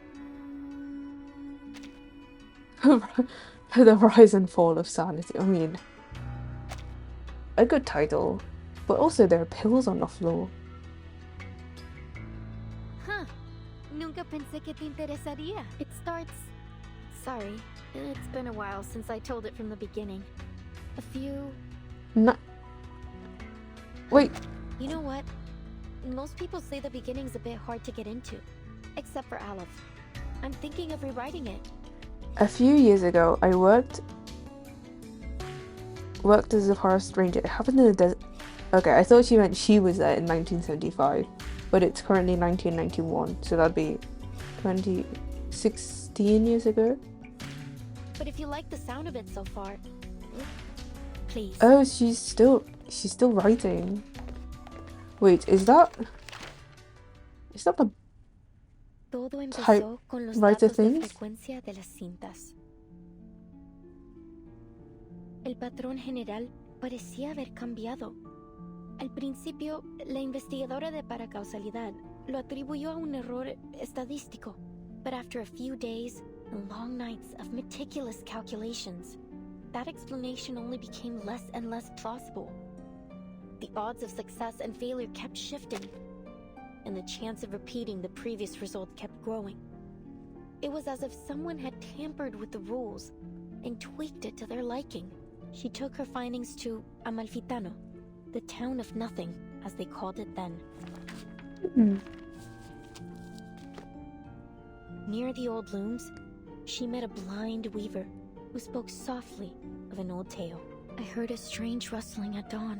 [SPEAKER 1] The rise and fall of sanity. I mean, a good title, but also there are pills on the floor.
[SPEAKER 16] Huh. Nunca pensé que te interesaría. It starts...
[SPEAKER 2] Sorry, it's been a while since I told it from the beginning. A few...
[SPEAKER 1] No. Wait.
[SPEAKER 2] You know what? Most people say the beginning's a bit hard to get into. Except for Aleph. I'm thinking of rewriting it.
[SPEAKER 1] A few years ago, I worked as a forest ranger. It happened in the desert. Okay, I thought she meant she was there in 1975, but it's currently 1991, so that'd be 16 years ago.
[SPEAKER 2] But if you like the sound of it so far,
[SPEAKER 10] please.
[SPEAKER 1] Oh, she's still writing. Wait, is that? Is that the
[SPEAKER 12] Todo
[SPEAKER 1] typewriter
[SPEAKER 12] empezó con los
[SPEAKER 1] things?
[SPEAKER 12] datos de frecuencia de las cintas. El patrón general parecía haber cambiado. Al principio, la investigadora de paracausalidad lo atribuyó a un error estadístico, but after a few days and long nights of meticulous calculations, that explanation only became less and less plausible. The odds of success and failure kept shifting, and the chance of repeating the previous result kept growing. It was as if someone had tampered with the rules and tweaked it to their liking. She took her findings to Amalfitano, the town of nothing, as they called it then. Near the old looms, she met a blind weaver who spoke softly of an old tale. I heard a strange rustling at dawn,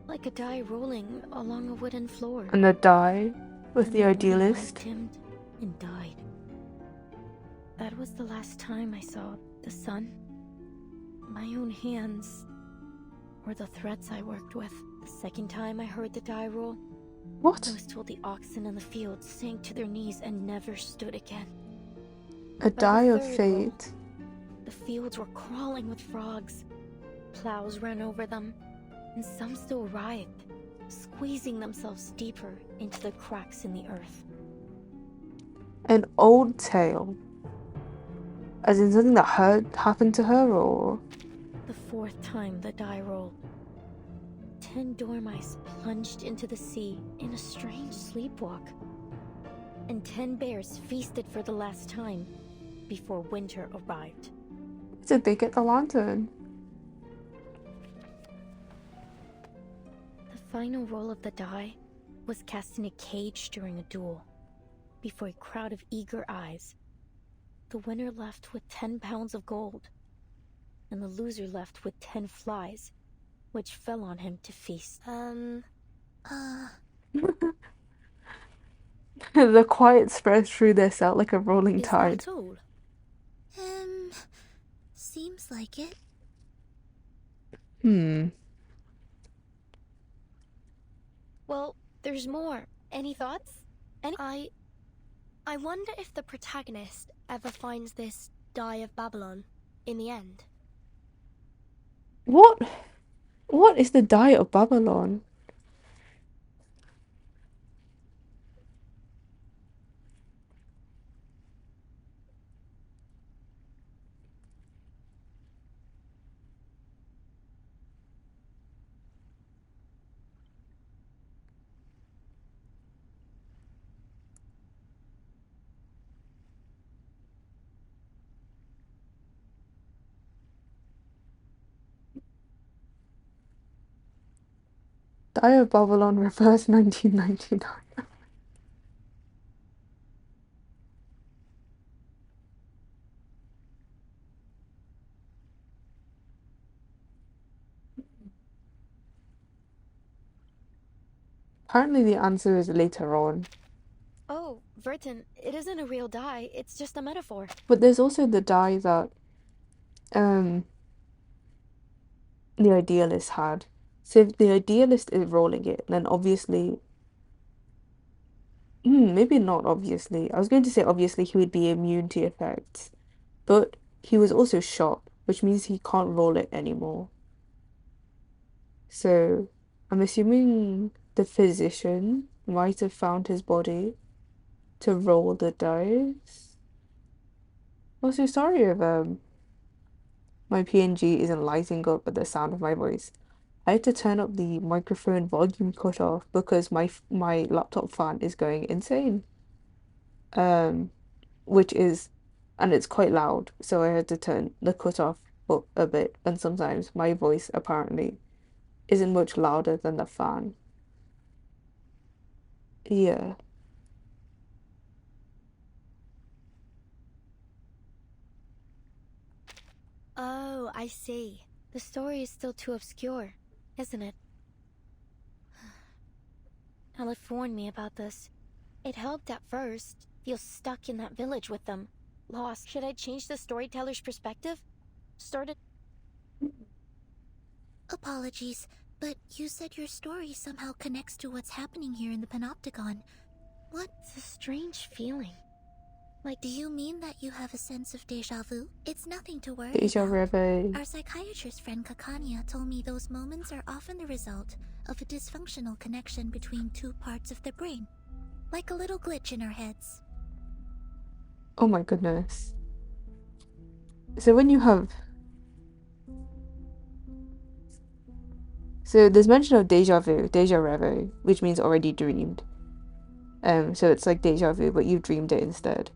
[SPEAKER 12] like a die rolling along a wooden floor.
[SPEAKER 1] And the die with
[SPEAKER 12] And
[SPEAKER 1] the
[SPEAKER 12] wooden light
[SPEAKER 1] idealist.
[SPEAKER 12] dimmed and died. That was the last time I saw the sun. My own hands were the threads I worked with. The second time I heard the die roll,
[SPEAKER 1] What?
[SPEAKER 12] I was told the oxen in the fields sank to their knees and never stood again.
[SPEAKER 1] A
[SPEAKER 12] By the
[SPEAKER 1] die of
[SPEAKER 12] third roll,
[SPEAKER 1] fate.
[SPEAKER 12] the fields were crawling with frogs. Plows ran over them, and some still writhed, squeezing themselves deeper into the cracks in the earth.
[SPEAKER 1] An old tale. As in something that happened to her, or?
[SPEAKER 12] The fourth time the die rolled, 10 dormice plunged into the sea in a strange sleepwalk, and 10 bears feasted for the last time before winter arrived.
[SPEAKER 1] Did they get the lantern?
[SPEAKER 12] The final roll of the die was cast in a cage during a duel. Before a crowd of eager eyes, the winner left with 10 pounds of gold, and the loser left with 10 flies, which fell on him to feast.
[SPEAKER 1] The quiet spreads through their cell like a rolling
[SPEAKER 18] Is
[SPEAKER 1] tide.
[SPEAKER 18] that all? Seems like it.
[SPEAKER 12] Well, there's more. Any thoughts?
[SPEAKER 10] I wonder if the protagonist ever finds this Die of Babylon in the end.
[SPEAKER 1] What? What is the die of Babylon? Die of Babylon reverse 1999. Apparently the answer is later on.
[SPEAKER 12] Oh, Verton, it isn't a real die, it's just a metaphor.
[SPEAKER 1] But there's also the die that the idealist had. So if the idealist is rolling it, then obviously maybe not obviously. I was going to say obviously he would be immune to effects. But he was also shot, which means he can't roll it anymore. So I'm assuming the physician might have found his body to roll the dice. Also, sorry if my PNG isn't lighting up at the sound of my voice. I had to turn up the microphone volume cutoff because my laptop fan is going insane. Which is, and it's quite loud, so I had to turn the cutoff up a bit. And sometimes my voice apparently isn't much louder than the fan. Yeah.
[SPEAKER 12] Oh, I see. The story is still too obscure, isn't it? Aleph warned me about this. It helped at first. Feel stuck in that village with them. Lost. Should I change the storyteller's perspective? Started.
[SPEAKER 18] Apologies, but you said your story somehow connects to what's happening here in the Panopticon.
[SPEAKER 10] What's a strange feeling? Like,
[SPEAKER 18] do you mean that you have a sense of deja vu? It's nothing to worry
[SPEAKER 1] Deja
[SPEAKER 18] about.
[SPEAKER 1] vu.
[SPEAKER 18] Our psychiatrist friend Kakania told me those moments are often the result of a dysfunctional connection between two parts of the brain. Like a little glitch in our heads.
[SPEAKER 1] Oh my goodness. So when you have... So there's mention of deja vu, deja revu, which means already dreamed. So it's like deja vu, but you've dreamed it instead.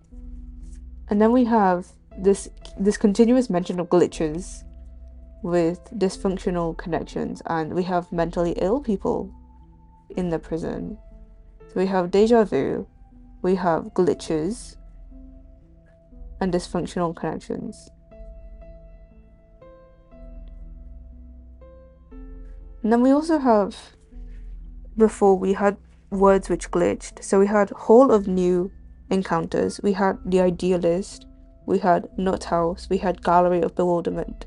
[SPEAKER 1] And then we have this continuous mention of glitches with dysfunctional connections, and we have mentally ill people in the prison. So we have deja vu, we have glitches, and dysfunctional connections. And then we also have, before we had words which glitched. So we had Hall of New Encounters, we had The Idealist, we had Nut House, we had Gallery of Bewilderment.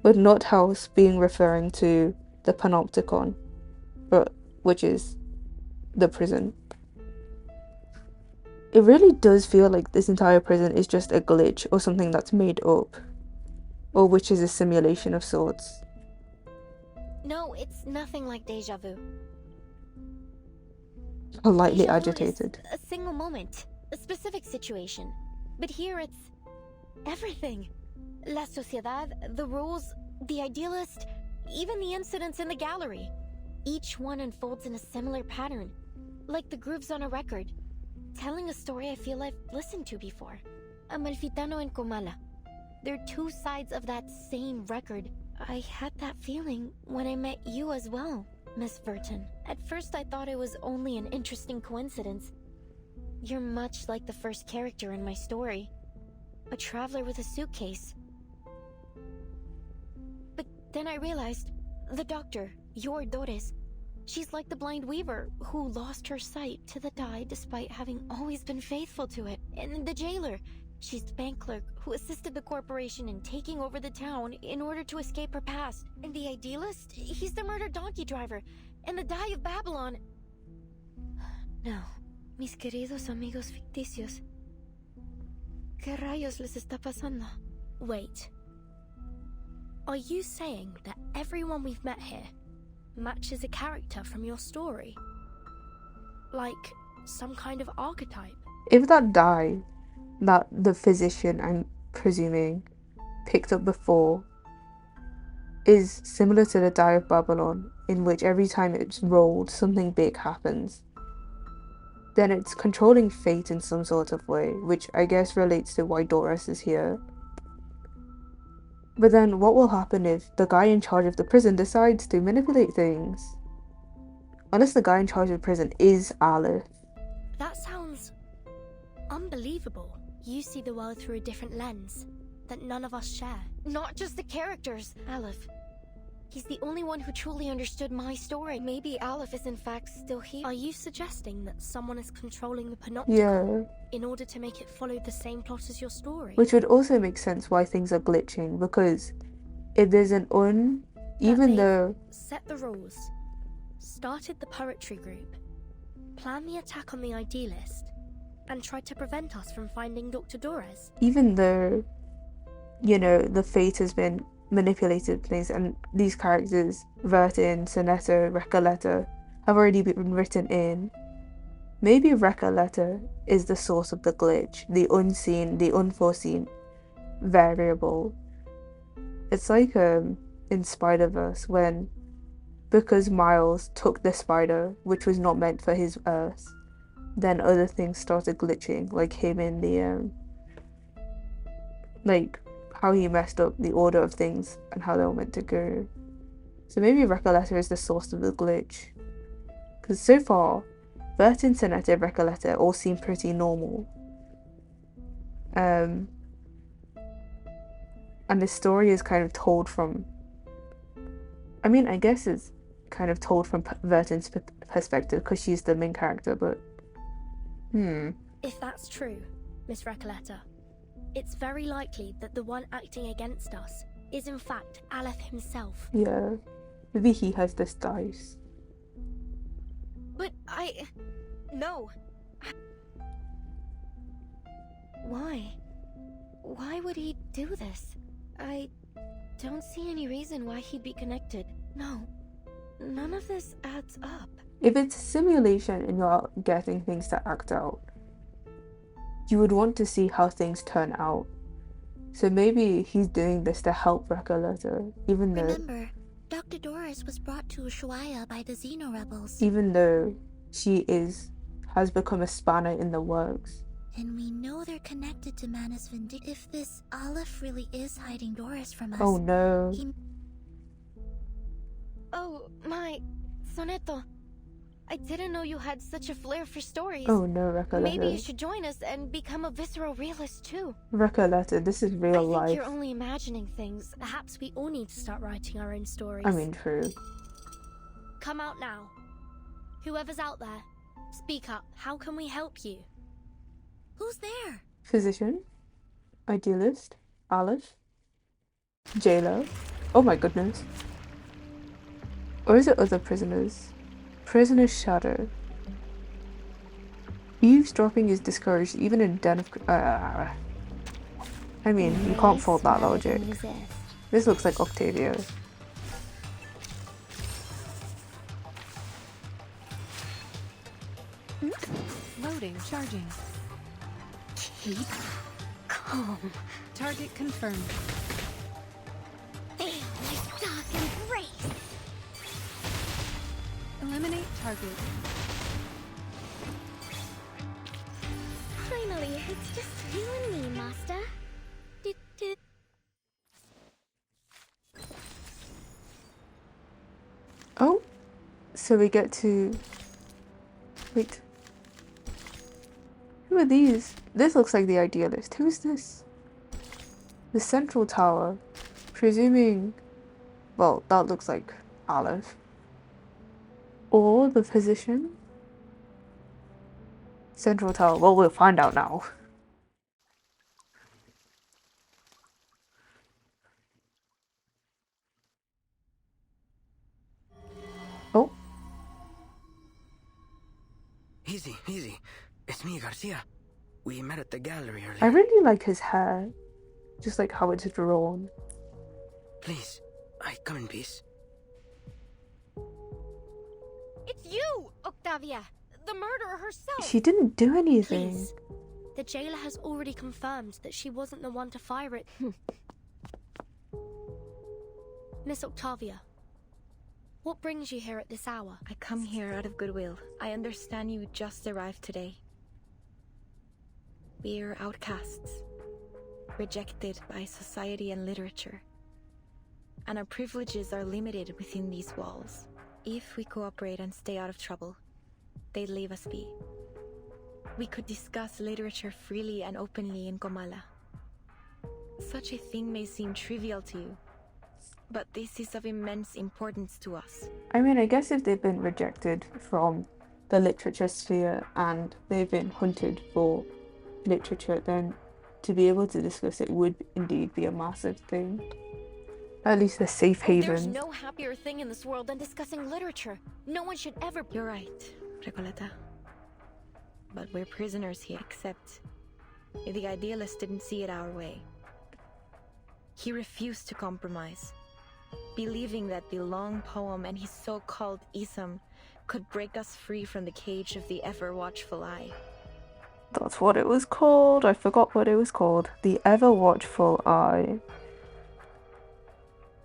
[SPEAKER 1] With Nut House being referring to the Panopticon, which is the prison. It really does feel like this entire prison is just a glitch or something that's made up, or which is a simulation of sorts.
[SPEAKER 12] No, it's nothing like deja vu.
[SPEAKER 1] Politely
[SPEAKER 12] Deja vu
[SPEAKER 1] agitated.
[SPEAKER 12] is a single moment, a specific situation. But here it's everything. La Sociedad, the rules, the idealist, even the incidents in the gallery. Each one unfolds in a similar pattern, like the grooves on a record, telling a story I feel I've listened to before. Amalfitano and Comala. They're two sides of that same record. I had that feeling when I met you as well, Miss Verton. At first I thought it was only an interesting coincidence. You're much like the first character in my story. A traveler with a suitcase. But then I realized, the doctor, your Dores, she's like the blind weaver who lost her sight to the dye despite having always been faithful to it. And the jailer, she's the bank clerk who assisted the corporation in taking over the town in order to escape her past. And the idealist, he's the murdered donkey driver. And the dye of Babylon... No, mis queridos amigos ficticios. ¿Qué rayos les está pasando?
[SPEAKER 10] Wait. Are you saying that everyone we've met here matches a character from your story? Like some kind of archetype?
[SPEAKER 1] If that dye that the physician, I'm presuming, picked up before is similar to the dye of Babylon, in which every time it's rolled something big happens, then it's controlling fate in some sort of way, which I guess relates to why Doris is here. But then what will happen if the guy in charge of the prison decides to manipulate things? Unless the guy in charge of the prison is Aleph.
[SPEAKER 10] That sounds unbelievable. You see the world through a different lens that none of us share.
[SPEAKER 12] Not just the characters, Aleph. He's the only one who truly understood my story. Maybe Aleph is in fact still here.
[SPEAKER 10] Are you suggesting that someone is controlling the Panopticon in order to make it follow the same plot as your story?
[SPEAKER 1] Which would also make sense why things are glitching, because if there's an even though...
[SPEAKER 10] Set the rules, started the poetry group, planned the attack on the idealist, and tried to prevent us from finding Dr. Dores.
[SPEAKER 1] Even though, you know, the fate has been manipulated things, and these characters, Vertin, Sonetto, Recoleta, have already been written in, maybe Recoleta is the source of the glitch, the unseen, the unforeseen variable. It's like in Spider-Verse, when, because Miles took the spider, which was not meant for his Earth, then other things started glitching, like him in the like how he messed up the order of things and how they were meant to go. So maybe Recoleta is the source of the glitch. Because so far, Vertin, Sonetto, Recoleta all seem pretty normal. And the story is kind of told from... I mean, I guess it's kind of told from Vertin's perspective because she's the main character, but...
[SPEAKER 10] If that's true, Miss Recoleta, it's very likely that the one acting against us is in fact Aleph himself.
[SPEAKER 1] Yeah, maybe he has this dice.
[SPEAKER 12] But No. Why? Why would he do this? I don't see any reason why he'd be connected. No, none of this adds up.
[SPEAKER 1] If it's a simulation and you're getting things to act out, you would want to see how things turn out. So maybe he's doing this to help Recoleta, even though...
[SPEAKER 18] Remember, Dr. Doris was brought to Ushuaia by the Xeno rebels.
[SPEAKER 1] Even though she has become a spanner in the works.
[SPEAKER 18] And we know they're connected to Manus Vindicta. If this Aleph really is hiding Doris from us...
[SPEAKER 1] Oh no.
[SPEAKER 12] Oh, my... Soneto. I didn't know you had such a flair for stories.
[SPEAKER 1] Oh no, Recoleta.
[SPEAKER 12] Maybe you should join us and become a visceral realist too.
[SPEAKER 1] Recoleta, this is real life.
[SPEAKER 12] I think you're only imagining things.
[SPEAKER 10] Perhaps we all need to start writing our own stories.
[SPEAKER 1] I mean, true.
[SPEAKER 10] Come out now. Whoever's out there, speak up. How can we help you?
[SPEAKER 18] Who's there?
[SPEAKER 1] Physician, idealist, Aleph, jailer. Oh my goodness. Or is it other prisoners? Prisoner's shadow. Eavesdropping is discouraged even in den of... I mean, you can't fault that logic. This looks like Octavia.
[SPEAKER 11] Loading, charging.
[SPEAKER 10] Keep calm.
[SPEAKER 11] Target confirmed.
[SPEAKER 16] Feel my dark embrace.
[SPEAKER 11] Eliminate target.
[SPEAKER 17] Finally, it's just you and me, Master.
[SPEAKER 1] Oh, so we get to... Wait. Who are these? This looks like the idealist. Who's this? The central tower. Presuming... Well, that looks like Aleph. Or the physician? Central tower. Well, we'll find out now. Oh.
[SPEAKER 14] Easy, easy. It's me, Garcia. We met at the gallery earlier.
[SPEAKER 1] I really like his hair. Just like how it's drawn.
[SPEAKER 14] Please, I come in peace.
[SPEAKER 12] It's you, Octavia! The murderer herself!
[SPEAKER 1] She didn't do anything.
[SPEAKER 10] Please. The jailer has already confirmed that she wasn't the one to fire it. Miss Octavia, what brings you here at this hour?
[SPEAKER 19] I come here out of goodwill. I understand you just arrived today. We're outcasts, rejected by society and literature. And our privileges are limited within these walls. If we cooperate and stay out of trouble, they'd leave us be. We could discuss literature freely and openly in Comala. Such a thing may seem trivial to you, but this is of immense importance to us.
[SPEAKER 1] I mean, I guess if they've been rejected from the literature sphere and they've been hunted for literature, then to be able to discuss it would indeed be a massive thing. At least a safe haven.
[SPEAKER 12] There's no happier thing in this world than discussing literature. No one should ever...
[SPEAKER 19] You're right, Recoleta. But we're prisoners here, except the idealist didn't see it our way. He refused to compromise, believing that the long poem and his so-called ism could break us free from the cage of the ever-watchful eye.
[SPEAKER 1] That's what it was called. I forgot what it was called. The ever-watchful eye.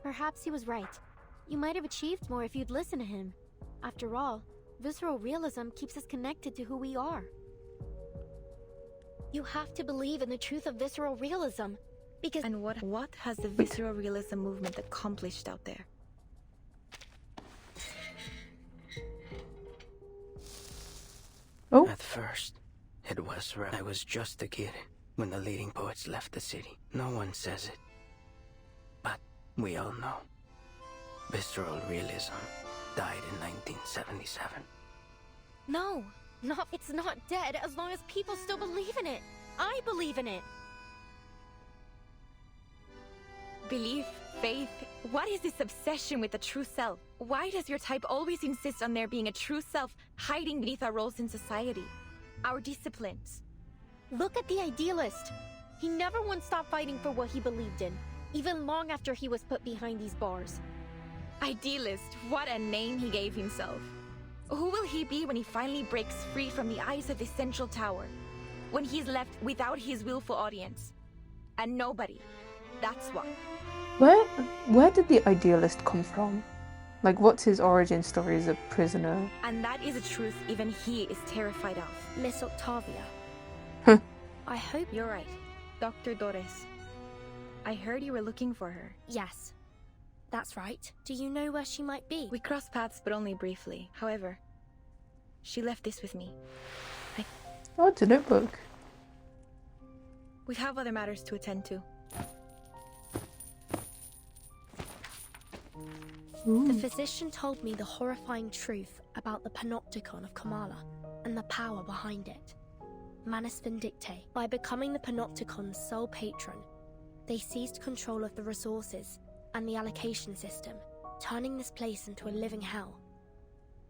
[SPEAKER 12] Perhaps he was right. You might have achieved more if you'd listened to him. After all, visceral realism keeps us connected to who we are. You have to believe in the truth of visceral realism, because...
[SPEAKER 19] And what has the visceral realism movement accomplished out there?
[SPEAKER 1] Oh.
[SPEAKER 14] At first, it was rough. I was just a kid when the leading poets left the city. No one says it, but we all know. Visceral realism died in 1977.
[SPEAKER 12] No, it's not dead as long as people still believe in it. I believe in it.
[SPEAKER 19] Belief, faith, what is this obsession with the true self? Why does your type always insist on there being a true self hiding beneath our roles in society? Our disciplines?
[SPEAKER 12] Look at the idealist. He never once stopped fighting for what he believed in, even long after he was put behind these bars.
[SPEAKER 19] Idealist, what a name he gave himself. Who will he be when he finally breaks free from the eyes of the central tower? When he's left without his willful audience? And nobody. That's why.
[SPEAKER 1] Where did the idealist come from? Like, what's his origin story as a prisoner?
[SPEAKER 19] And that is a truth even he is terrified of.
[SPEAKER 10] Miss Octavia. I hope
[SPEAKER 19] you're right. Dr. Dores. I heard you were looking for her.
[SPEAKER 10] Yes. That's right. Do you know where she might be?
[SPEAKER 19] We crossed paths, but only briefly. However, she left this with me.
[SPEAKER 1] Oh, it's a notebook.
[SPEAKER 19] We have other matters to attend to.
[SPEAKER 10] The physician told me the horrifying truth about the panopticon of Kamala and the power behind it. Manus Vindicte. By becoming the panopticon's sole patron, they seized control of the resources and the allocation system, turning this place into a living hell.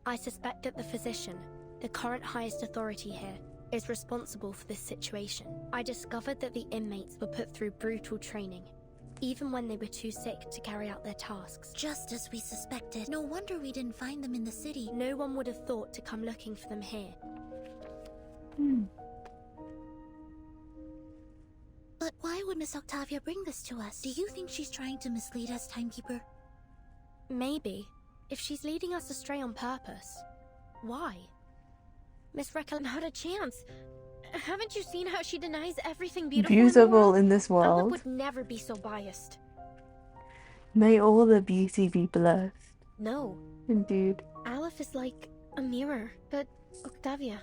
[SPEAKER 10] I suspect that the physician, the current highest authority here, is responsible for this situation. I discovered that the inmates were put through brutal training, even when they were too sick to carry out their tasks.
[SPEAKER 18] Just as we suspected. No wonder we didn't find them in the city.
[SPEAKER 10] No one would have thought to come looking for them here.
[SPEAKER 18] But why would Miss Octavia bring this to us? Do you think she's trying to mislead us, Timekeeper?
[SPEAKER 10] Maybe. If she's leading us astray on purpose. Why? Miss Recollet
[SPEAKER 12] had a chance. Haven't you seen how she denies everything beautiful
[SPEAKER 1] Beautiful in this
[SPEAKER 12] Aleph
[SPEAKER 1] world.
[SPEAKER 12] would never be so biased.
[SPEAKER 1] May all the beauty be blessed.
[SPEAKER 12] No.
[SPEAKER 1] Indeed.
[SPEAKER 12] Aleph is like a mirror, but Octavia...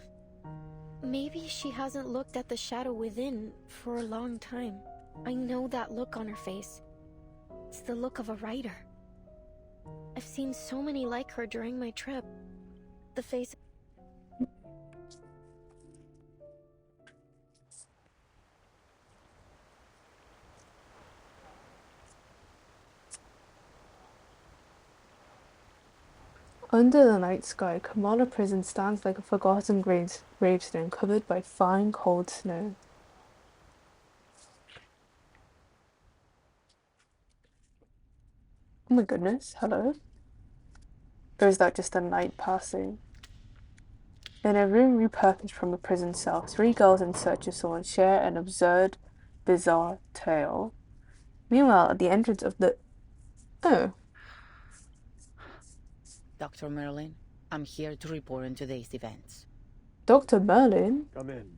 [SPEAKER 12] Maybe she hasn't looked at the shadow within for a long time. I know that look on her face. It's the look of a writer. I've seen so many like her during my trip. The face...
[SPEAKER 1] Under the night sky, Kamala Prison stands like a forgotten gravestone covered by fine cold snow. Oh my goodness, hello? Or is that just a night passing? In a room repurposed from a prison cell, three girls in search of someone share an absurd, bizarre tale. Meanwhile, at the entrance of the... Oh.
[SPEAKER 3] Dr. Merlin, I'm here to report on today's events.
[SPEAKER 1] Dr. Merlin?
[SPEAKER 9] Come in.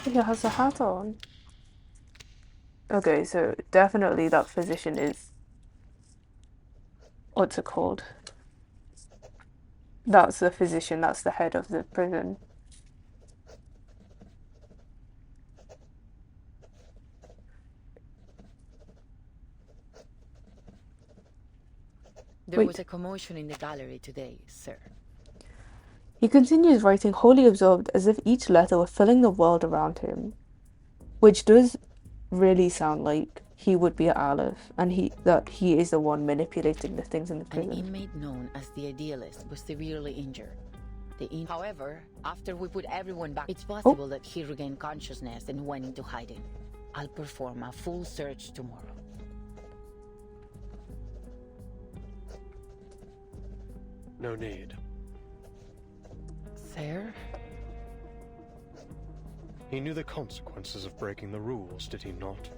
[SPEAKER 1] He has a hat on. Okay, so definitely that physician is... What's it called? That's the physician, that's the head of the prison.
[SPEAKER 3] There was a commotion in the gallery today, sir.
[SPEAKER 1] He continues writing, wholly absorbed, as if each letter were filling the world around him. Which does really sound like he would be Aleph, and that he is the one manipulating the things in the prison.
[SPEAKER 3] An inmate known as the Idealist was severely injured. However, after we put everyone back, it's possible that he regained consciousness and went into hiding. I'll perform a full search tomorrow.
[SPEAKER 9] No need.
[SPEAKER 3] Sir?
[SPEAKER 9] He knew the consequences of breaking the rules, did he not?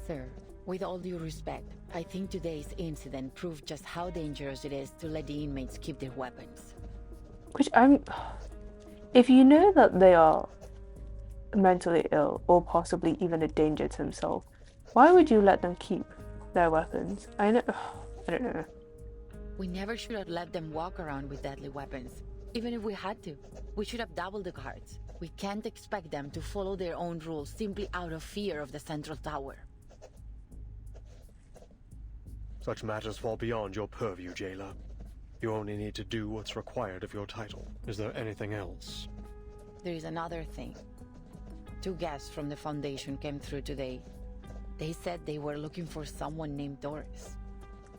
[SPEAKER 3] Sir, with all due respect, I think today's incident proved just how dangerous it is to let the inmates keep their weapons.
[SPEAKER 1] Which if you know that they are mentally ill or possibly even a danger to himself, why would you let them keep their weapons? I don't know.
[SPEAKER 3] We never should have let them walk around with deadly weapons. Even if we had to, we should have doubled the guards. We can't expect them to follow their own rules simply out of fear of the central tower.
[SPEAKER 9] Such matters fall beyond your purview, jailer. You only need to do what's required of your title. Is there anything else?
[SPEAKER 3] There is another thing. 2 guests from the Foundation came through today. They said they were looking for someone named Doris.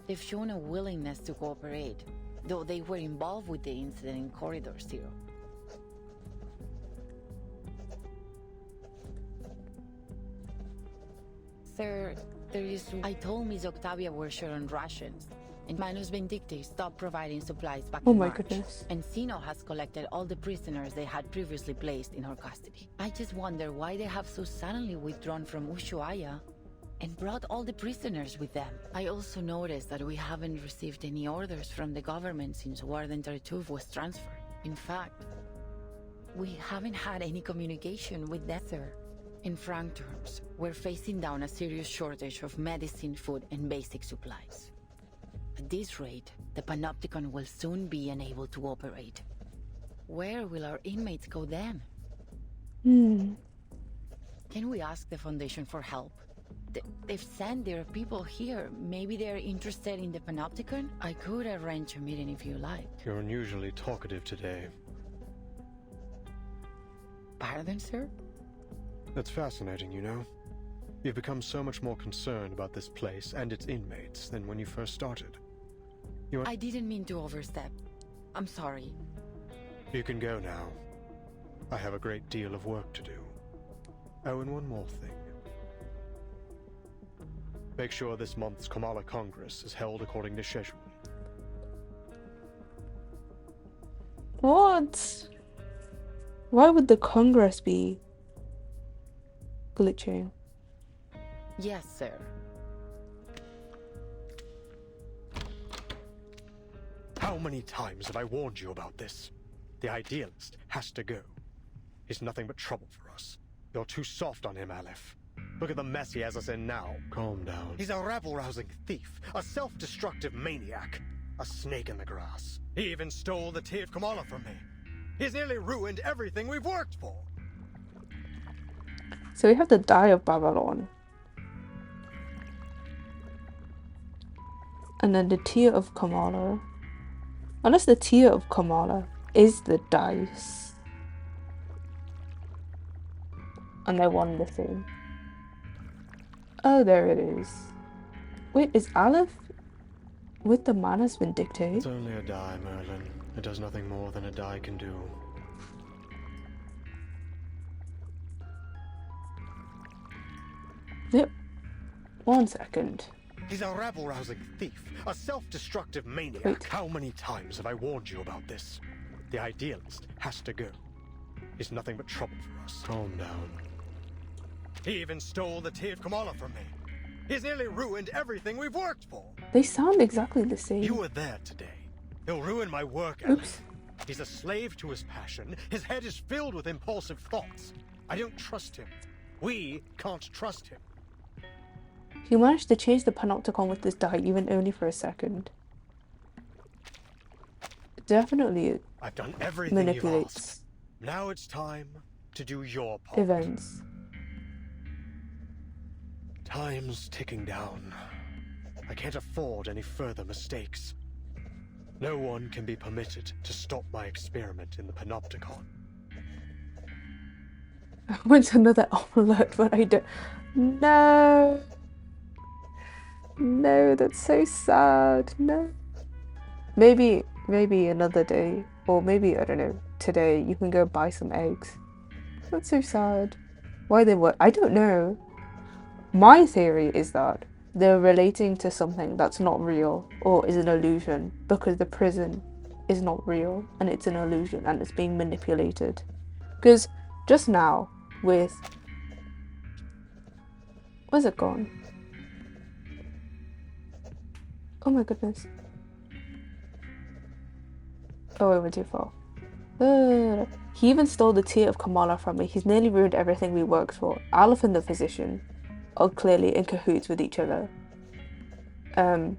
[SPEAKER 3] They've shown a willingness to cooperate, though they were involved with the incident in Corridor Zero. Sir, I told Miss Octavia we're short on rations, and Manus Vindicti stopped providing supplies back
[SPEAKER 1] Oh
[SPEAKER 3] in
[SPEAKER 1] my
[SPEAKER 3] March.
[SPEAKER 1] goodness.
[SPEAKER 3] And Sino has collected all the prisoners they had previously placed in her custody. I just wonder why they have so suddenly withdrawn from Ushuaia and brought all the prisoners with them. I also noticed that we haven't received any orders from the government since Warden Tartuffe was transferred. In fact, we haven't had any communication with them, sir. In frank terms, we're facing down a serious shortage of medicine, food, and basic supplies. At this rate, the Panopticon will soon be unable to operate. Where will our inmates go then? Can we ask the Foundation for help? They've sent their people here. Maybe they're interested in the Panopticon? I could arrange a meeting if you like.
[SPEAKER 9] You're unusually talkative today.
[SPEAKER 3] Pardon, sir?
[SPEAKER 9] That's fascinating, you know. You've become so much more concerned about this place and its inmates than when you first started.
[SPEAKER 3] I didn't mean to overstep. I'm sorry.
[SPEAKER 9] You can go now. I have a great deal of work to do. Oh, and one more thing. Make sure this month's Kamala Congress is held according to schedule.
[SPEAKER 1] What? Why would the Congress be glitching?
[SPEAKER 3] Yes, sir.
[SPEAKER 9] How many times have I warned you about this? The idealist has to go. He's nothing but trouble for us. You're too soft on him, Aleph. Look at the mess he has us in now. Calm down. He's a rabble-rousing thief, a self-destructive maniac, a snake in the grass. He even stole the tea of Kamala from me. He's nearly ruined everything we've worked for.
[SPEAKER 1] So we have the Die of Babylon. And then the Tear of Kamala. Unless the Tear of Kamala is the dice. And they're one the same. Oh, there it is. Wait, is Aleph with the Manus Vindicti?
[SPEAKER 9] It's only a die, Merlin. It does nothing more than a die can do.
[SPEAKER 1] Yep. 1 second.
[SPEAKER 9] He's a rabble-rousing thief, a self-destructive maniac.
[SPEAKER 1] Wait.
[SPEAKER 9] How many times have I warned you about this? The idealist has to go. He's nothing but trouble for us. Calm down. He even stole the tea of Kamala from me. He's nearly ruined everything we've worked for.
[SPEAKER 1] They sound exactly the same.
[SPEAKER 9] You were there today. He'll ruin my work,
[SPEAKER 1] Oops.
[SPEAKER 9] Ellie. He's a slave to his passion. His head is filled with impulsive thoughts. I don't trust him. We can't trust him.
[SPEAKER 1] He managed to change the Panopticon with this die, even only for a second. Definitely
[SPEAKER 9] I've done everything
[SPEAKER 1] manipulates
[SPEAKER 9] you've asked. Now it's time to do your part.
[SPEAKER 1] events.
[SPEAKER 9] Time's ticking down. I can't afford any further mistakes. No one can be permitted to stop my experiment in the Panopticon.
[SPEAKER 1] I want another omelette, but I don't. No. No, that's so sad. No. Maybe another day, or maybe, I don't know, today you can go buy some eggs. That's so sad. Why they were, I don't know. My theory is that they're relating to something that's not real or is an illusion because the prison is not real and it's an illusion and it's being manipulated. Because just now with... Where's it gone? Oh my goodness. Oh, I went too far. He even stole the tear of Kamala from me. He's nearly ruined everything we worked for. Aleph and the physician are clearly in cahoots with each other. And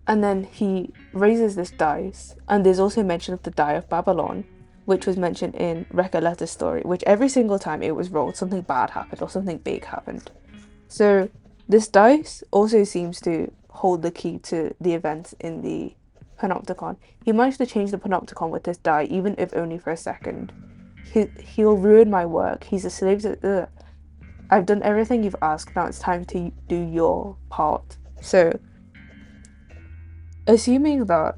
[SPEAKER 1] then he raises this dice, and there's also mention of the Die of Babylon, which was mentioned in Recoletta's story, which every single time it was rolled, something bad happened or something big happened. So this dice also seems to hold the key to the events in the Panopticon. He managed to change the Panopticon with this die, even if only for a second. He'll ruin my work. He's a slave to... I've done everything you've asked, now it's time to do your part. So, assuming that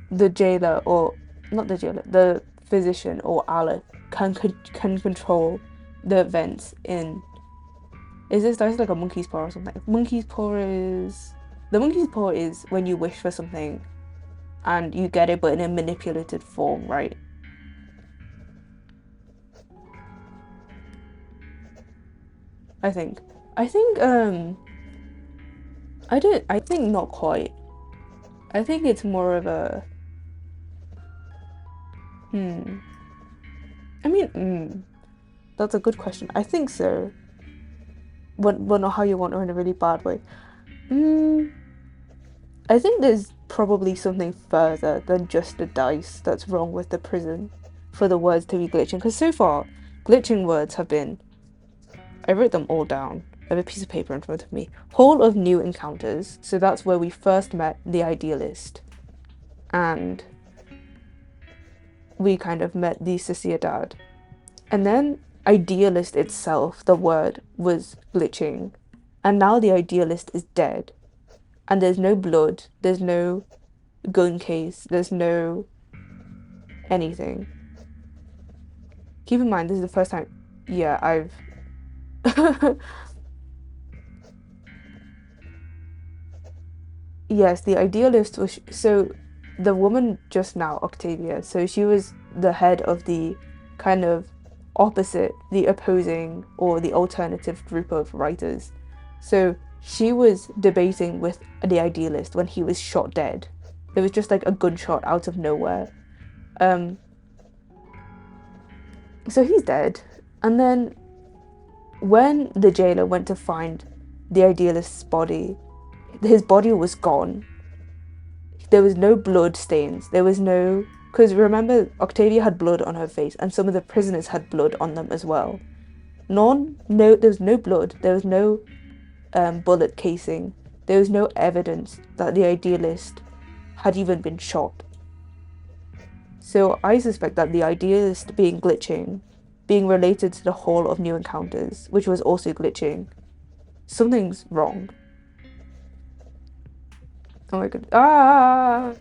[SPEAKER 1] the jailer, or not the jailer, the physician or Aleph can control the events in Is this dice like a monkey's paw or something? Monkey's paw is... The monkey's paw is when you wish for something and you get it, but in a manipulated form, right? I think. I think not quite. I think it's more of a... That's a good question. I think so. But not how you want or in a really bad way. I think there's probably something further than just the dice that's wrong with the prison for the words to be glitching. Because so far, glitching words have been... I wrote them all down. I have a piece of paper in front of me. Hall of New Encounters. So that's where we first met the idealist. And we kind of met the Sociedad. And then idealist itself, the word, was glitching. And now the idealist is dead. And there's no blood, there's no gun case, there's no anything. Keep in mind, this is the first time, yeah, I've... Yes, the idealist was... So, the woman just now, Octavia, so she was the head of the kind of opposite, the opposing, or the alternative group of writers. So, she was debating with the idealist when he was shot dead. It was just like a gunshot out of nowhere. So he's dead. And then when the jailer went to find the idealist's body, his body was gone. There was no blood stains. There was no... Because remember, Octavia had blood on her face and some of the prisoners had blood on them as well. There was no blood. There was no bullet casing. There was no evidence that the idealist had even been shot. So I suspect that the idealist being glitching, being related to the Hall of New Encounters, which was also glitching, something's wrong. Oh my god. Ah!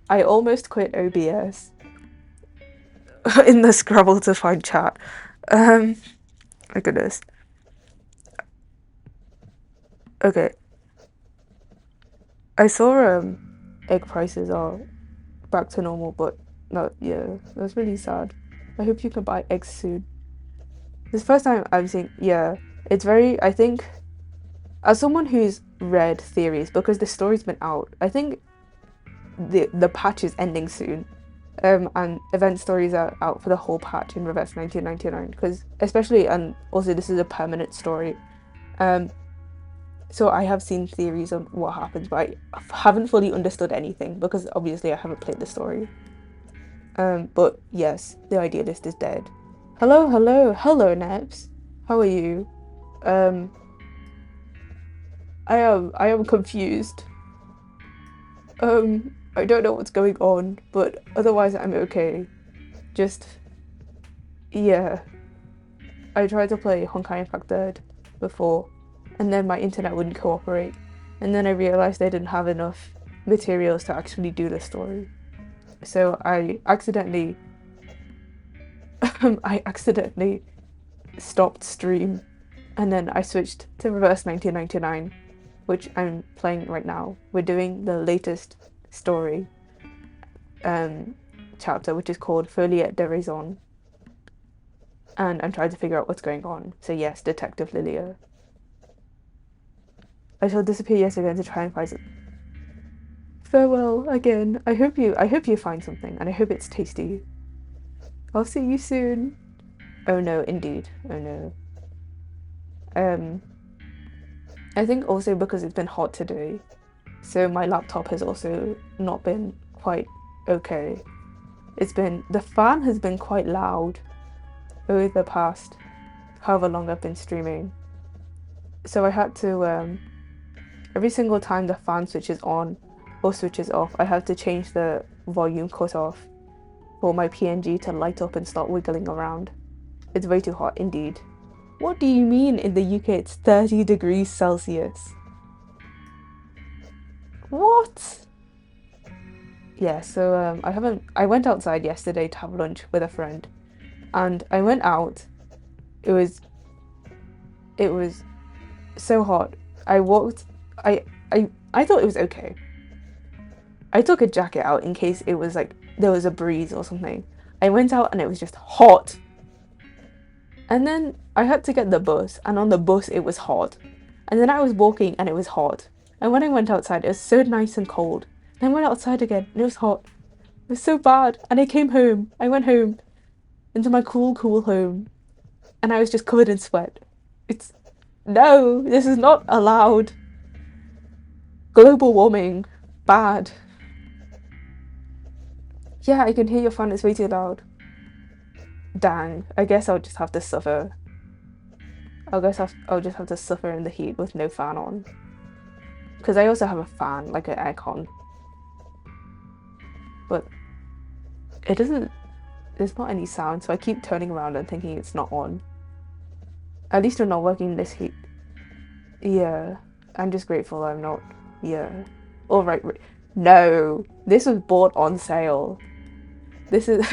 [SPEAKER 1] I almost quit OBS in the Scrabble to find chat. My goodness. Okay. I saw egg prices are back to normal, but no, yeah, that's really sad. I hope you can buy eggs soon. This first time I'm seeing, yeah, it's very, I think, as someone who's read theories, because the story's been out, I think the patch is ending soon. And event stories are out for the whole patch in Reverse 1999, because especially, and also this is a permanent story. So I have seen theories on what happens, but I haven't fully understood anything because obviously I haven't played the story. But yes, the idealist is dead. Hello, Nebs. How are you? I am confused. I don't know what's going on, but otherwise I'm okay. Just, yeah. I tried to play Honkai Impact 3rd before, and then my internet wouldn't cooperate, and then I realised I didn't have enough materials to actually do the story. So I accidentally stopped stream, and then I switched to Reverse 1999, which I'm playing right now. We're doing the latest story chapter, which is called Folie deraison, and I'm trying to figure out what's going on. So yes, Detective Lilia. I shall disappear yet again to try and find it. Farewell again. I hope you find something, and I hope it's tasty. I'll see you soon. Oh no, indeed. Oh no. I think also because it's been hot today, so my laptop has also not been quite okay. The fan has been quite loud over the past however long I've been streaming. So I had to, every single time the fan switches on or switches off, I have to change the volume cutoff for my PNG to light up and start wiggling around. It's way too hot indeed. What do you mean in the UK it's 30 degrees Celsius? What? Yeah, so I went outside yesterday to have lunch with a friend, and I went out. It was It was so hot. I walked, I thought it was okay. I took a jacket out in case it was like, there was a breeze or something. I went out and it was just hot. And then I had to get the bus, and on the bus it was hot. And then I was walking and it was hot. And when I went outside, it was so nice and cold. Then I went outside again and it was hot. It was so bad. And I came home. I went home into my cool home. And I was just covered in sweat. No, this is not allowed. Global warming. Bad. Yeah, I can hear your fan, it's way too loud. Dang, I guess I'll just have to suffer. I'll just have to suffer in the heat with no fan on. Because I also have a fan, like an aircon. But there's not any sound, so I keep turning around and thinking it's not on. At least I'm not working in this heat. Yeah, I'm just grateful I'm not. Yeah. Alright, no, this was bought on sale. This is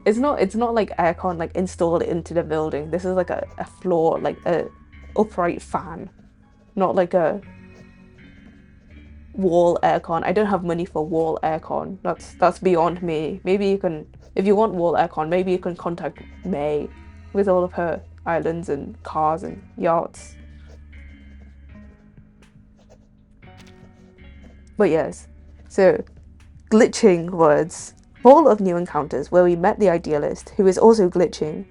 [SPEAKER 1] it's not like aircon like installed into the building. This is like a floor, like a upright fan, not like a wall aircon. I don't have money for wall aircon. That's beyond me. Maybe you can, if you want wall aircon, maybe you can contact May with all of her islands and cars and yachts. But yes, so glitching words. Hall of New Encounters, where we met the idealist, who is also glitching.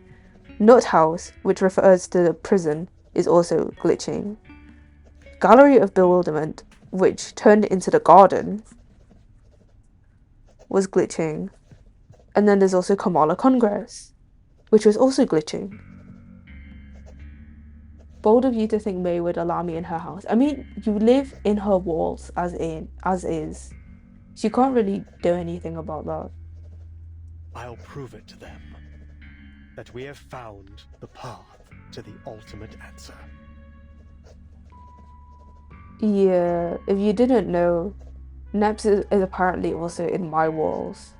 [SPEAKER 1] Nut House, which refers to the prison, is also glitching. Gallery of Bewilderment, which turned into the garden, was glitching. And then there's also Kamala Congress, which was also glitching. Bold of you to think May would allow me in her house. I mean, you live in her walls as is. She can't really do anything about that.
[SPEAKER 9] I'll prove it to them that we have found the path to the ultimate answer.
[SPEAKER 1] Yeah, if you didn't know, Neps is apparently also in my walls.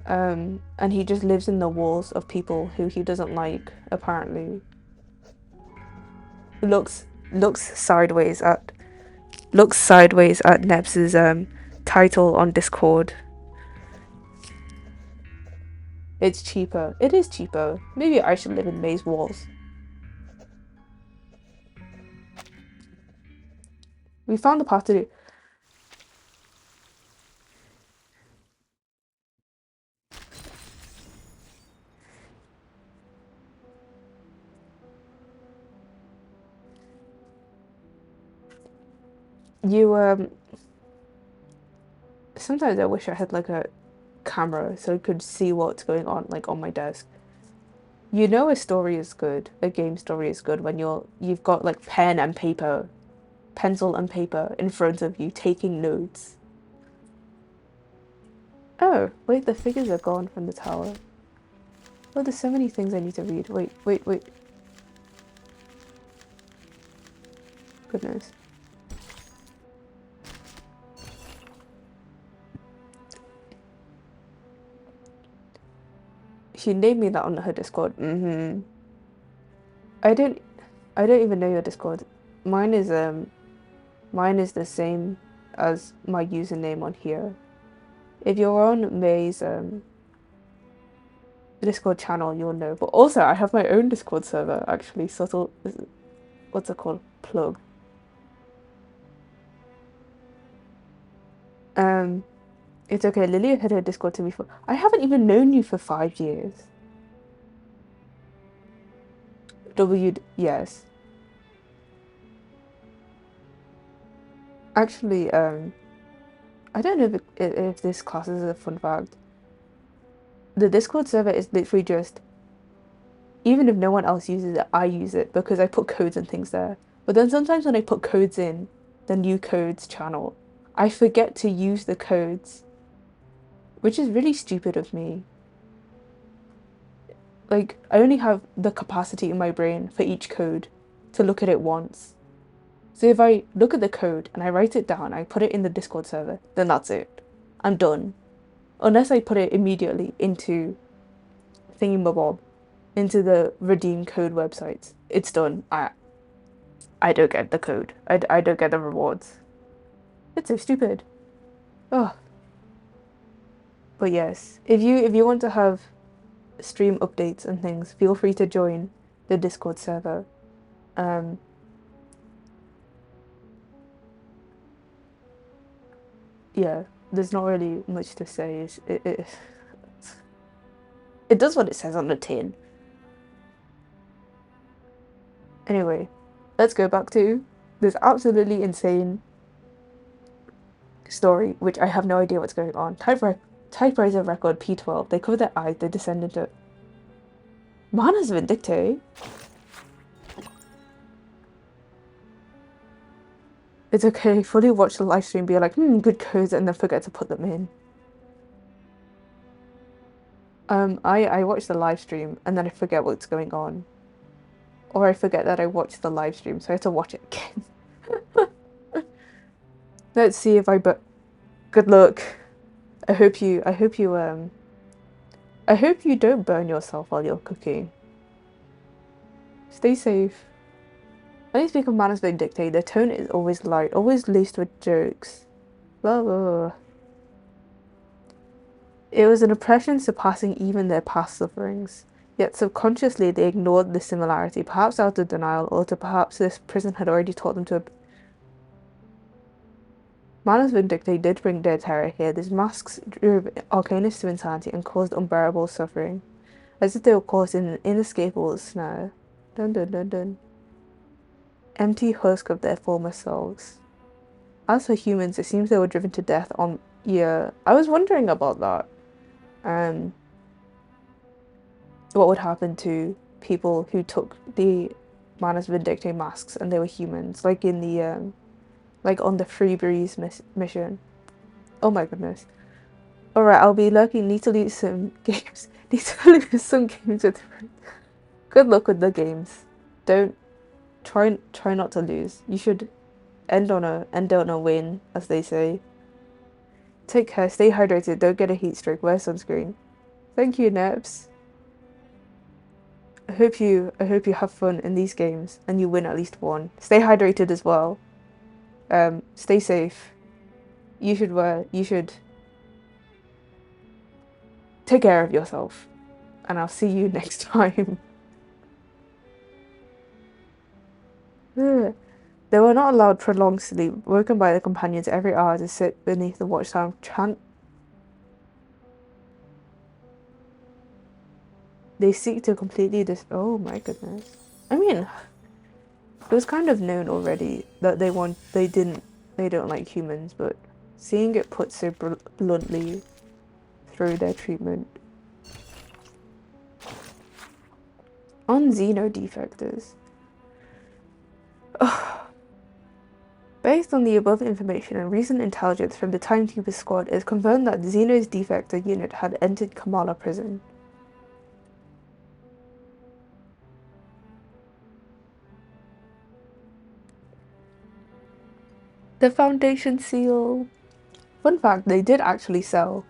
[SPEAKER 1] And he just lives in the walls of people who he doesn't like, apparently. Looks sideways at Neps's title on Discord. It's cheaper. It is cheaper. Maybe I should live in May's walls. We found the path to do. Sometimes I wish I had like a camera so I could see what's going on like on my desk. You know a story is good, a game story is good when you've got like pen and paper, pencil and paper in front of you taking notes. Oh, wait, the figures are gone from the tower. Oh, there's so many things I need to read. Wait. Goodness. She named me that on her Discord. I don't even know your Discord. Mine is the same as my username on here. If you're on May's Discord channel, you'll know. But also, I have my own Discord server, actually. Subtle, what's it called? Plug. It's okay. Lilia had her Discord to me for. I haven't even known you for 5 years. Yes. Actually, I don't know if this class is a fun fact. The Discord server is literally just, even if no one else uses it, I use it because I put codes and things there. But then sometimes when I put codes in the new codes channel, I forget to use the codes, which is really stupid of me. Like, I only have the capacity in my brain for each code to look at it once. So if I look at the code and I write it down, I put it in the Discord server, then that's it. I'm done. Unless I put it immediately into Thingy-Mabob. into the redeem code websites. It's done. I don't get the code. I don't get the rewards. It's so stupid. Oh. But yes, if you want to have stream updates and things, feel free to join the Discord server. Yeah, there's not really much to say. It does what it says on the tin. Anyway, let's go back to this absolutely insane story, which I have no idea what's going on. Typewriter record P12. They cover their eyes. They descend into Mana's Vindicte. It's okay. Fully watch the live stream. Be like, good codes, and then forget to put them in. I watch the live stream and then I forget what's going on, or I forget that I watched the live stream, so I have to watch it again. Let's see if good luck. I hope you don't burn yourself while you're cooking. Stay safe. When you speak of Manners Vindicte, their tone is always light, always laced with jokes. Blah, blah, blah. It was an oppression surpassing even their past sufferings. Yet subconsciously they ignored the similarity, perhaps out of denial, or to perhaps this prison had already taught them to. Manners Vindicte did bring their terror here. These masks drove Arcanus to insanity and caused unbearable suffering, as if they were caught in an inescapable snare. Dun dun dun dun. Empty husk of their former selves. As for humans, it seems they were driven to death on. Yeah, I was wondering about that. What would happen to people who took the Manners Vindicte masks and they were humans, like in the like on the Free Breeze mission. Oh my goodness. Alright, I'll be lurking. Need to lose some games. Need to lose some games with friends. Good luck with the games. Don't try not to lose. You should end on a win, as they say. Take care, stay hydrated, don't get a heat stroke, wear sunscreen. Thank you, Neps. I hope you have fun in these games and you win at least one. Stay hydrated as well. Stay safe. You should take care of yourself. And I'll see you next time. They were not allowed prolonged sleep, woken by their companions every hour to sit beneath the watchtower chant. They seek to completely oh my goodness. I mean, it was kind of known already that they don't like humans, but seeing it put so bluntly through their treatment. On Xeno defectors. Based on the above information and recent intelligence from the Timekeeper squad, it is confirmed that Xeno's defector unit had entered Kamala prison. The Foundation seal. Fun fact, they did actually sell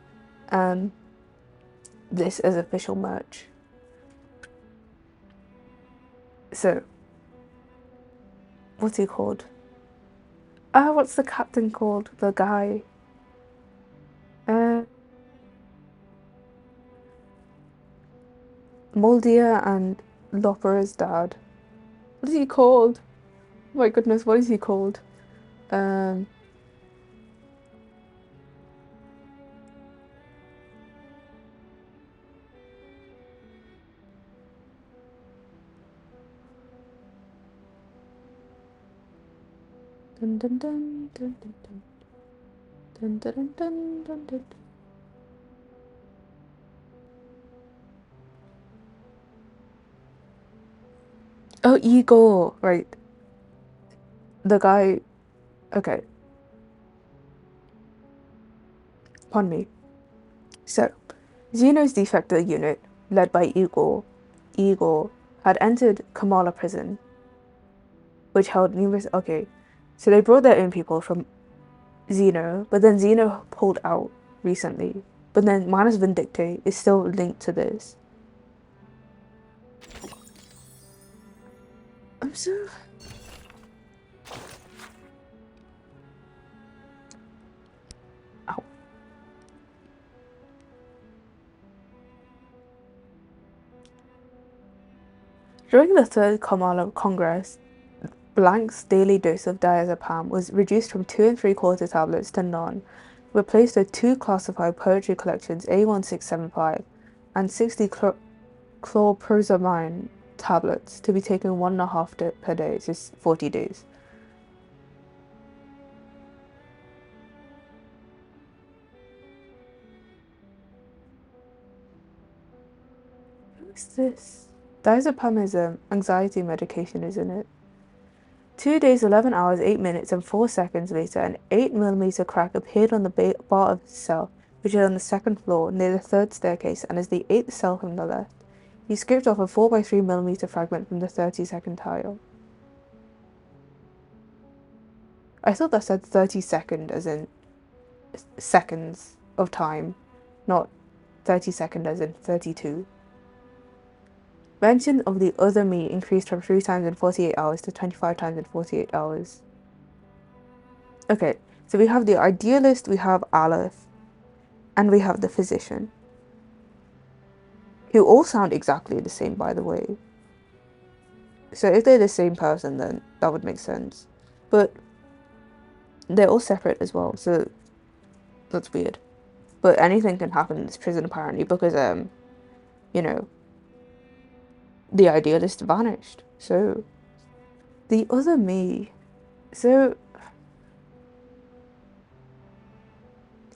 [SPEAKER 1] this as official merch. So, what's he called? What's the captain called? The guy. Moldia and Lopera's dad. What is he called? Oh my goodness, what is he called? Dun, dun, dun, dun, dun, dun. Dun, dun, dun, dun, dun, dun. Oh, Igor, right. The guy. Okay. Pardon me. So, Xeno's defector unit, led by Igor, had entered Kamala prison, which held numerous. Okay, so they brought their own people from Xeno, but then Xeno pulled out recently. But then Manners Vindicte is still linked to this. so. Ow. During the Third Kamala Congress, Blank's daily dose of diazepam was reduced from 2 3/4 tablets to none, replaced with 2 classified poetry collections A1675 and 60 chlorprozamine tablets to be taken 1.5 per day, so 40 days. What's this? Diazepam is anxiety medication, isn't it? 2 days, 11 hours, 8 minutes, and 4 seconds later, an 8mm crack appeared on the bar of his cell, which is on the 2nd floor, near the 3rd staircase, and is the 8th cell from the left. He scraped off a 4x3mm fragment from the 32nd tile. I thought that said 32nd as in seconds of time, not 32nd as in 32. Mention of the other me increased from 3 times in 48 hours to 25 times in 48 hours. Okay, so we have the idealist, we have Aleph, and we have the physician, who all sound exactly the same, by the way. So if they're the same person, then that would make sense. But they're all separate as well, so that's weird. But anything can happen in this prison apparently, because you know, the idealist vanished. So the other me. So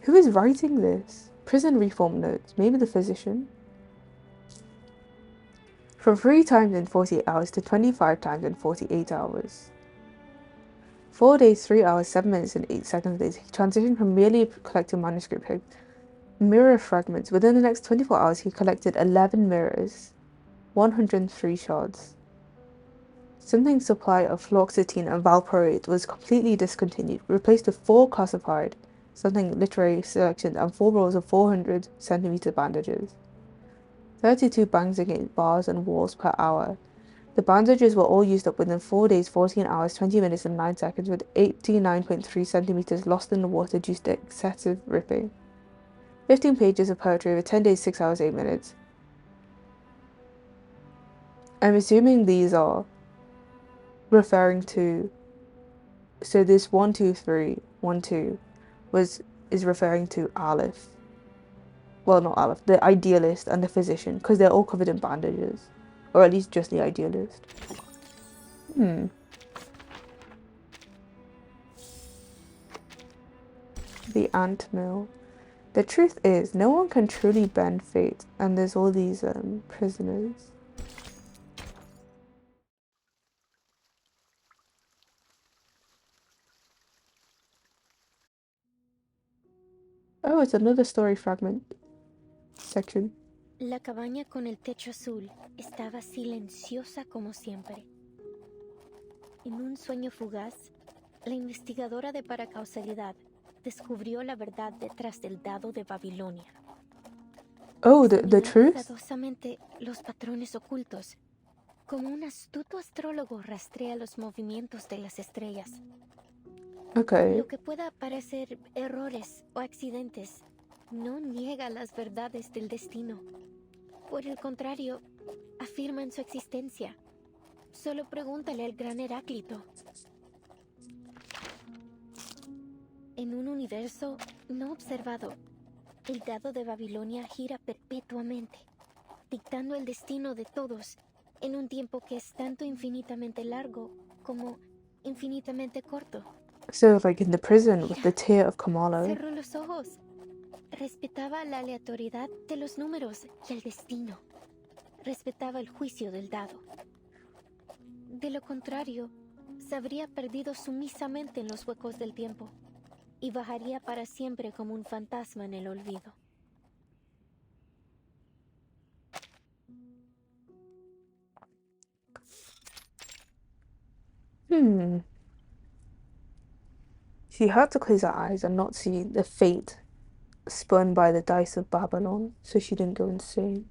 [SPEAKER 1] who is writing this? Prison reform notes. Maybe the physician? From 3 times in 48 hours to 25 times in 48 hours. 4 days, 3 hours, 7 minutes, and 8 seconds later, he transitioned from merely collecting manuscript mirror fragments. Within the next 24 hours, he collected 11 mirrors, 103 shards. Something's supply of fluoxetine and valproate was completely discontinued, replaced with 4 classified, something literary selections, and 4 rolls of 400cm bandages. 32 bangs against bars and walls per hour. The bandages were all used up within 4 days, 14 hours, 20 minutes, and 9 seconds, with 89.3cm lost in the water due to excessive ripping. 15 pages of poetry over 10 days, 6 hours, 8 minutes. I'm assuming these are referring to, so this 1, 2, 3, 1, 2 is referring to Aleph. Well, not Aleph, the idealist and the physician, because they're all covered in bandages. Or at least just the idealist. The ant mill. The truth is, no one can truly bend fate, and there's all these prisoners. Oh, it's another story fragment section.
[SPEAKER 12] La cabaña con el techo azul estaba silenciosa como siempre. En un sueño fugaz, la investigadora de paracausalidad descubrió la verdad detrás del dado de Babilonia.
[SPEAKER 1] Oh, the truth?
[SPEAKER 12] Cuidadosamente los patrones ocultos, como un astuto astrólogo rastrea los movimientos de las estrellas.
[SPEAKER 1] Okay.
[SPEAKER 12] Lo que pueda parecer errores o accidentes no niega las verdades del destino. Por el contrario, afirman su existencia. Solo pregúntale al gran Heráclito. En un universo no observado, el dado de Babilonia gira perpetuamente, dictando el destino de todos en un tiempo que es tanto infinitamente largo como infinitamente corto.
[SPEAKER 1] So, like in the prison with the tear of Kamala.
[SPEAKER 12] Cerró los ojos. Respetaba la aleatoriedad de los números y el destino. Respetaba el juicio del dado. De lo contrario, se habría perdido sumisamente en los huecos del tiempo y bajaría para siempre como un fantasma en el olvido.
[SPEAKER 1] She had to close her eyes and not see the fate spun by the dice of Babylon, so she didn't go insane.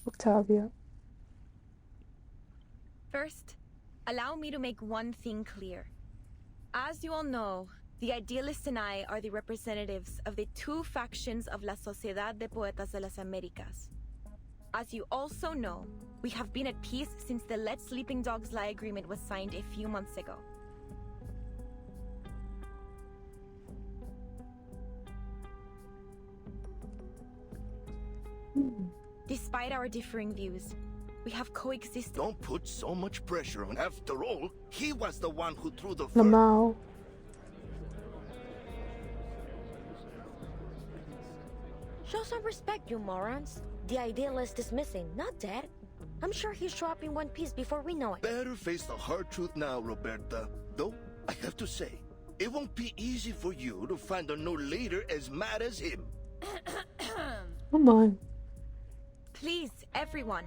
[SPEAKER 1] Octavia.
[SPEAKER 19] First, allow me to make one thing clear. As you all know, the Idealists and I are the representatives of the two factions of La Sociedad de Poetas de las Américas. As you also know, we have been at peace since the Let Sleeping Dogs Lie agreement was signed a few months ago. Despite our differing views, we have coexisted.
[SPEAKER 20] Don't put so much pressure on. After all, he was the one who threw the
[SPEAKER 1] Lamau.
[SPEAKER 2] Show some respect, you morons. The Idealist is missing, not dead. I'm sure he'll show up in one piece before we know it.
[SPEAKER 20] Better face the hard truth now, Roberta. Though, I have to say, it won't be easy for you to find a no leader as mad as him.
[SPEAKER 1] Come on.
[SPEAKER 19] Please, everyone,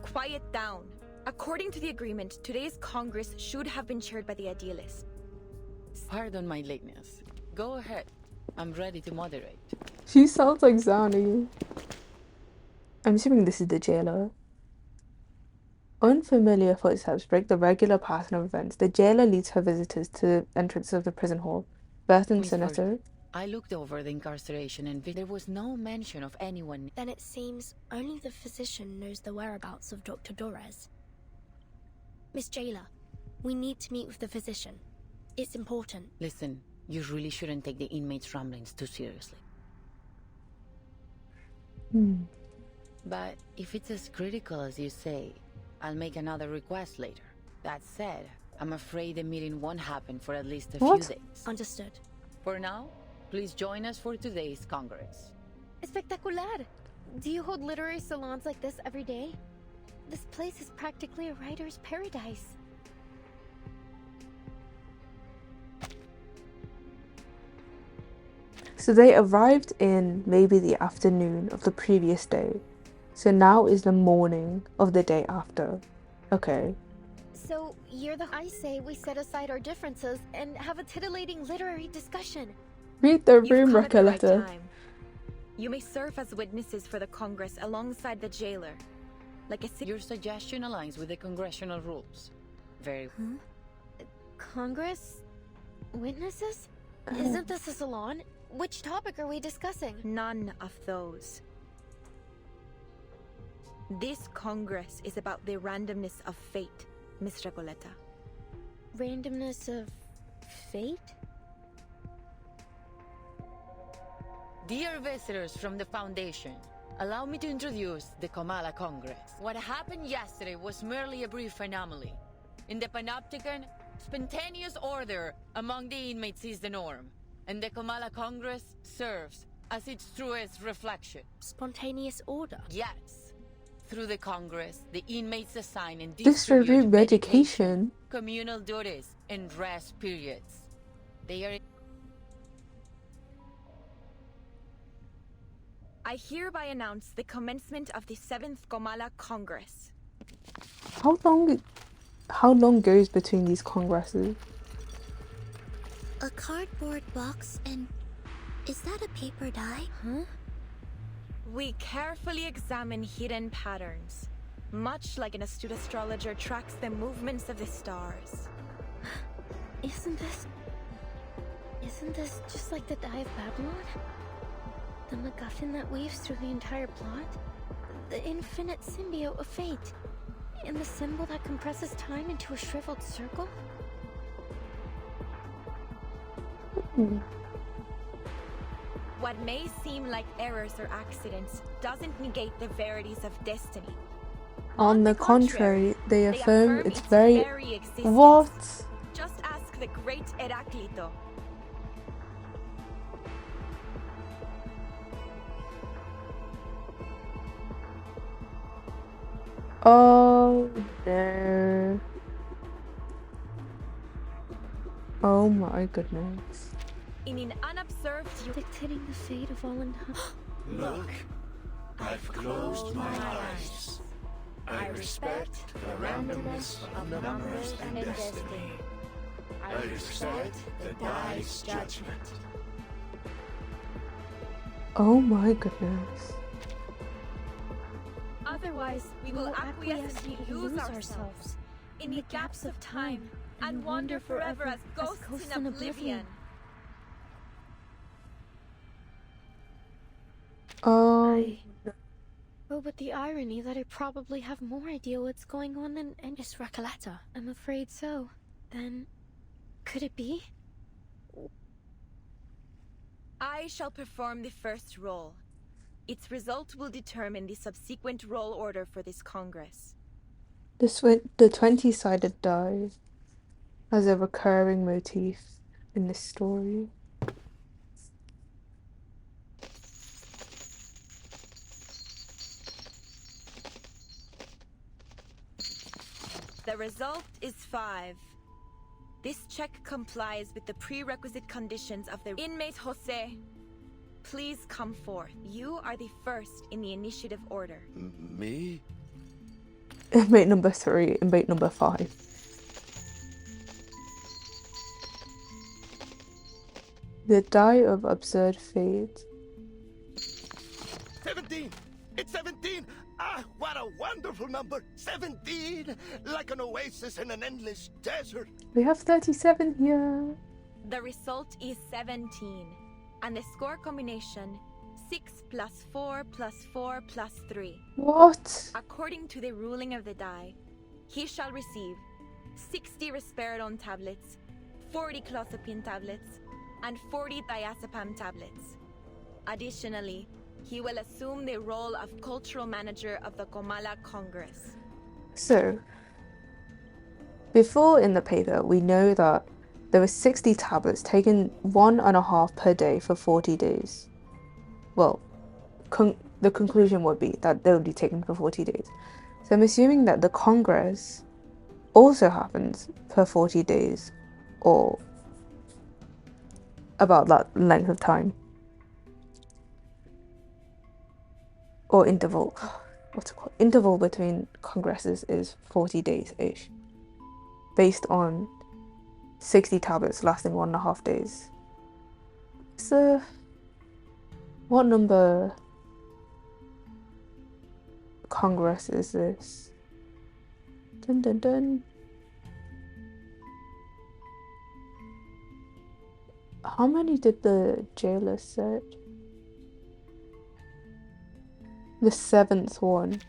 [SPEAKER 19] quiet down. According to the agreement, today's Congress should have been chaired by the Idealists.
[SPEAKER 3] Pardon my lateness. Go ahead. I'm ready to moderate.
[SPEAKER 1] She sounds like Zani. I'm assuming this is the jailer. Unfamiliar footsteps break the regular pattern of events. The jailer leads her visitors to the entrance of the prison hall. Bertha and Sonata.
[SPEAKER 3] I looked over the incarceration and there was no mention of anyone.
[SPEAKER 10] Then it seems only the physician knows the whereabouts of Dr. Dorez. Miss Jailer, we need to meet with the physician. It's important.
[SPEAKER 3] Listen, you really shouldn't take the inmates' ramblings too seriously. But if it's as critical as you say, I'll make another request later. That said, I'm afraid the meeting won't happen for at least a few days.
[SPEAKER 10] Understood.
[SPEAKER 3] For now, please join us for today's Congress.
[SPEAKER 4] Espectacular! Do you hold literary salons like this every day? This place is practically a writer's paradise.
[SPEAKER 1] So they arrived in maybe the afternoon of the previous day. So now is the morning of the day after. Okay.
[SPEAKER 4] So you're the— I say we set aside our differences and have a tittillating literary discussion.
[SPEAKER 1] Read the room,
[SPEAKER 19] You've come at the right
[SPEAKER 1] Recoleta.
[SPEAKER 19] time. You may serve as witnesses for the Congress alongside the jailer. Like I said,
[SPEAKER 3] your suggestion aligns with the congressional rules. Very.
[SPEAKER 4] Congress? Witnesses? Isn't this a salon? Which topic are we discussing?
[SPEAKER 19] None of those. This Congress is about the randomness of fate, Miss Recoleta.
[SPEAKER 4] Randomness of fate?
[SPEAKER 3] Dear visitors from the Foundation, allow me to introduce the Kamala Congress. What happened yesterday was merely a brief anomaly. In the Panopticon, spontaneous order among the inmates is the norm, and the Kamala Congress serves as its truest reflection.
[SPEAKER 10] Spontaneous order?
[SPEAKER 3] Yes. Through the Congress, the inmates assign and
[SPEAKER 1] Distribute
[SPEAKER 3] distribute
[SPEAKER 1] medication.
[SPEAKER 3] communal duties, and rest periods. They are...
[SPEAKER 19] I hereby announce the commencement of the 7th Kamala Congress.
[SPEAKER 1] How long goes between these congresses?
[SPEAKER 18] A cardboard box and... is that a paper die?
[SPEAKER 19] Huh? We carefully examine hidden patterns, much like an astute astrologer tracks the movements of the stars.
[SPEAKER 4] Isn't this just like the Die of Babylon? The MacGuffin that weaves through the entire plot? The infinite symbiote of fate? And the symbol that compresses time into a shriveled circle?
[SPEAKER 19] What may seem like errors or accidents doesn't negate the verities of destiny.
[SPEAKER 1] On the contrary, they affirm its
[SPEAKER 19] very
[SPEAKER 1] very...
[SPEAKER 19] existence.
[SPEAKER 1] What?
[SPEAKER 19] Just ask the great Heraclito.
[SPEAKER 1] Oh no. Oh my goodness.
[SPEAKER 19] In an unobserved,
[SPEAKER 4] dictating the fate of all in
[SPEAKER 21] Look, I've closed my eyes. I respect the randomness of numbers and destiny. I respect the die's judgment.
[SPEAKER 1] Oh my goodness.
[SPEAKER 19] Otherwise, we will acquiesce and lose ourselves in the gaps of time and wander forever as ghosts in oblivion.
[SPEAKER 1] Oh,
[SPEAKER 10] Oh, but the irony that I probably have more idea what's going on than Miss Recoleta. I'm afraid so. Then, could it be?
[SPEAKER 19] I shall perform the first roll. Its result will determine the subsequent roll order for this Congress.
[SPEAKER 1] the 20-sided die has a recurring motif in this story.
[SPEAKER 19] The result is 5. This check complies with the prerequisite conditions of the inmate Jose. Please come forth. You are the first in the initiative order.
[SPEAKER 20] Me?
[SPEAKER 1] Inmate number 3, inmate number 5. The die of absurd fate.
[SPEAKER 20] 17! It's 17! Ah, what a wonderful number! 17! Like an oasis in an endless desert.
[SPEAKER 1] We have 37 here.
[SPEAKER 19] The result is 17, and the score combination 6 plus 4 plus 4 plus 3.
[SPEAKER 1] What?
[SPEAKER 19] According to the ruling of the die, he shall receive 60 risperidone tablets, 40 clozapine tablets, and 40 diazepam tablets. Additionally, he will assume the role of cultural manager of the Comala Congress.
[SPEAKER 1] So, before in the paper, we know that there were 60 tablets taken 1.5 per day for 40 days. Well, the conclusion would be that they would be taken for 40 days. So I'm assuming that the Congress also happens for 40 days, or about that length of time. Or interval. What's it called? Interval between congresses is 40 days-ish. Based on 60 tablets lasting 1.5 days. So, what number Congress is this? Dun dun dun. How many did the jailer set? The 7th one.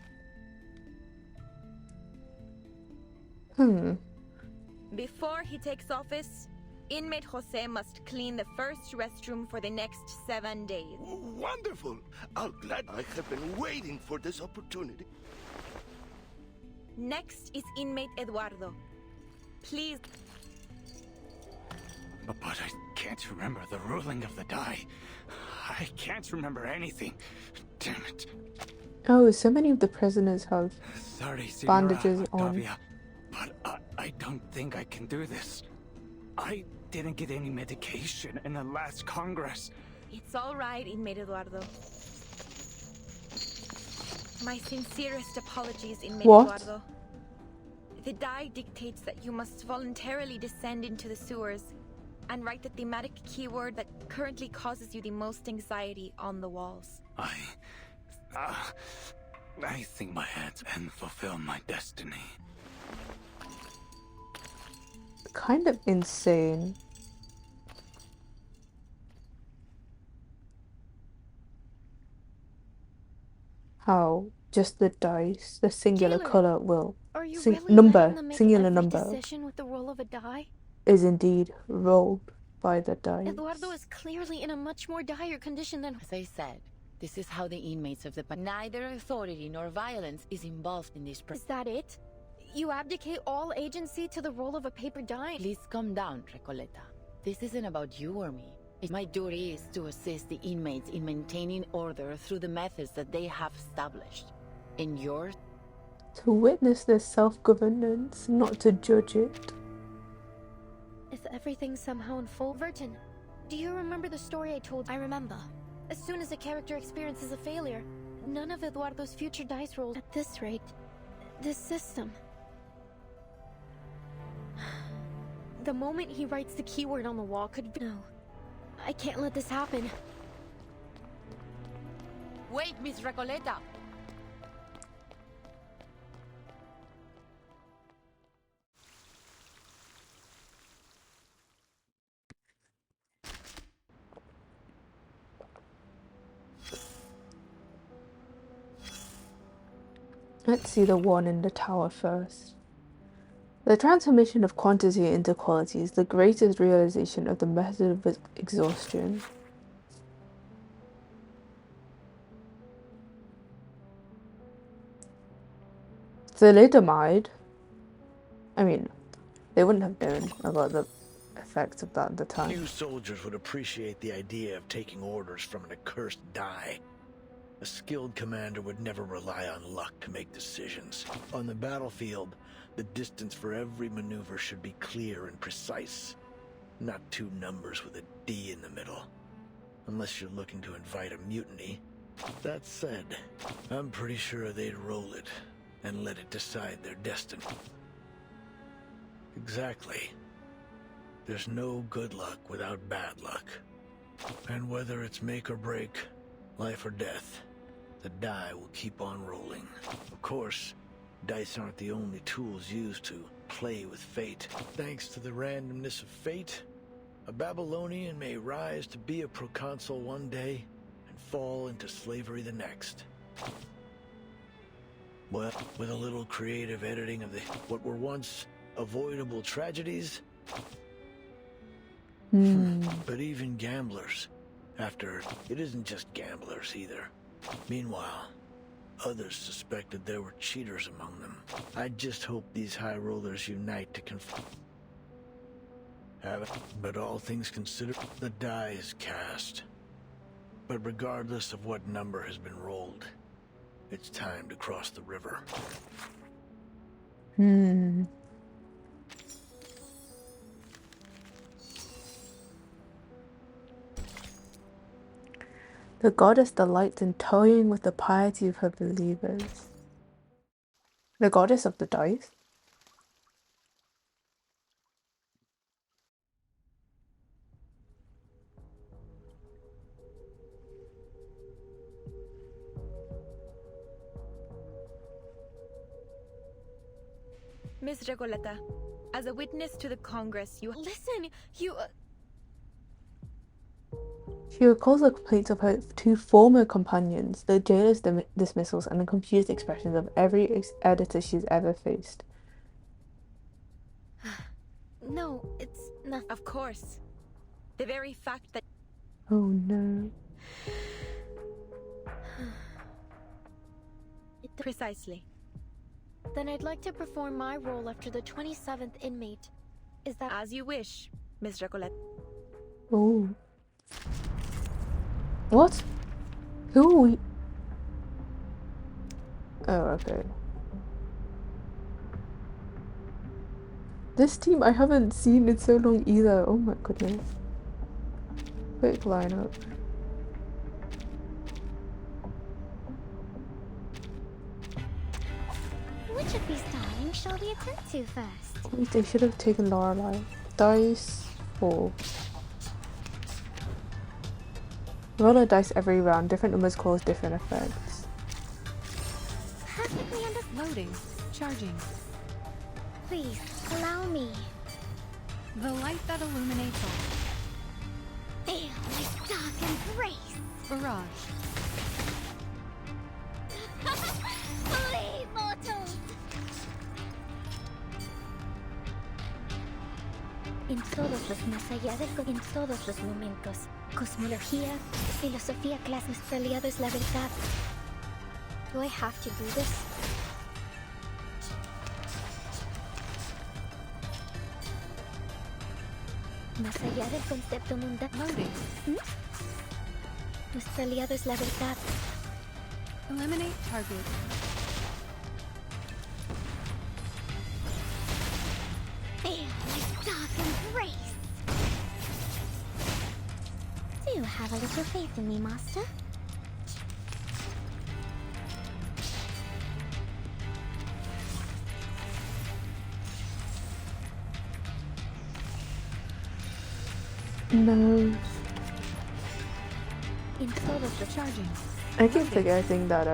[SPEAKER 19] Before he takes office, inmate Jose must clean the first restroom for the next 7 days.
[SPEAKER 20] Wonderful! I'll glad I have been waiting for this opportunity.
[SPEAKER 19] Next is inmate Eduardo. Please.
[SPEAKER 8] But I can't remember the ruling of the die. I can't remember anything. Damn it.
[SPEAKER 1] Oh, so many of the prisoners have
[SPEAKER 8] Sorry,
[SPEAKER 1] bandages
[SPEAKER 8] Senora
[SPEAKER 1] on.
[SPEAKER 8] Octavia, but I don't think I can do this. I didn't get any medication in the last Congress.
[SPEAKER 19] It's all right, inmate Eduardo. My sincerest apologies, inmate Eduardo. The die dictates that you must voluntarily descend into the sewers and write the thematic keyword that currently causes you the most anxiety on the walls.
[SPEAKER 8] I think my hands can fulfill my destiny.
[SPEAKER 1] Kind of insane. How just the dice, the singular color will singular number
[SPEAKER 10] Decision with the roll of a die?
[SPEAKER 1] is indeed rolled by the dice.
[SPEAKER 10] Eduardo is clearly in a much more dire condition than.
[SPEAKER 3] As I said, this is how the inmates of the neither authority nor violence is involved in this.
[SPEAKER 10] Is that it? You abdicate all agency to the role of a paper die?
[SPEAKER 3] Please calm down, Recoleta. This isn't about you or me. My duty is to assist the inmates in maintaining order through the methods that they have established. And yours?
[SPEAKER 1] To witness their self-governance, not to judge it.
[SPEAKER 10] If everything somehow unfolds. Vertin, do you remember the story I told? I remember. As soon as a character experiences a failure, none of Eduardo's future dice rolls. At this rate, this system. The moment he writes the keyword on the wall could be. No. I can't let this happen.
[SPEAKER 3] Wait, Miss Recoleta!
[SPEAKER 1] Let's see the one in the tower first. The transformation of quantity into quality is the greatest realization of the method of exhaustion. Thalidomide. I mean, they wouldn't have known about the effects of that at the time.
[SPEAKER 7] Few soldiers would appreciate the idea of taking orders from an accursed die. A skilled commander would never rely on luck to make decisions. On the battlefield, the distance for every maneuver should be clear and precise. Not two numbers with a D in the middle. Unless you're looking to invite a mutiny. That said, I'm pretty sure they'd roll it and let it decide their destiny. Exactly. There's no good luck without bad luck. And whether it's make or break, life or death, the die will keep on rolling. Of course, dice aren't the only tools used to play with fate. Thanks to the randomness of fate, a Babylonian may rise to be a proconsul one day and fall into slavery the next. Well, with a little creative editing of what were once avoidable tragedies. But even gamblers, it isn't just gamblers either. Meanwhile, others suspected there were cheaters among them. I just hope these high rollers unite to confront. But all things considered, the die is cast. But regardless of what number has been rolled, it's time to cross the river.
[SPEAKER 1] The goddess delights in toying with the piety of her believers. The goddess of the dice?
[SPEAKER 19] Miss Recoleta, as a witness to the Congress, you...
[SPEAKER 4] Listen, you...
[SPEAKER 1] She recalls the complaints of her two former companions, the jailer's dismissals, and the confused expressions of every editor she's ever faced.
[SPEAKER 4] No, it's nothing.
[SPEAKER 19] Of course. The very fact that...
[SPEAKER 1] Oh no.
[SPEAKER 19] Precisely.
[SPEAKER 4] Then I'd like to perform my role after the 27th inmate. Is that...
[SPEAKER 19] As you wish, Miss Recoleta.
[SPEAKER 1] Oh. What? Who are we? Oh, okay. This team I haven't seen in so long either. Oh my goodness. Quick lineup.
[SPEAKER 17] Which of these darlings shall we attend to first?
[SPEAKER 1] They should have taken Lorelei. Dice 4. Roll a dice every round. Different numbers cause different effects.
[SPEAKER 17] Perfectly understood.
[SPEAKER 11] Loading. Charging.
[SPEAKER 17] Please, allow me.
[SPEAKER 11] The light that illuminates all.
[SPEAKER 17] Feel my dark embrace.
[SPEAKER 11] Barrage.
[SPEAKER 17] Flee, mortals! En todos los momentos. Cosmología, filosofía, clases. Nuestro aliado es la verdad. Do I have to do this? Más allá del concepto mundano. Nuestro aliado es la verdad.
[SPEAKER 11] Eliminate target.
[SPEAKER 17] Feel my dark embrace. Do you have a little faith in me, Master?
[SPEAKER 1] No.
[SPEAKER 17] In todos los
[SPEAKER 11] charging.
[SPEAKER 1] I keep forgetting that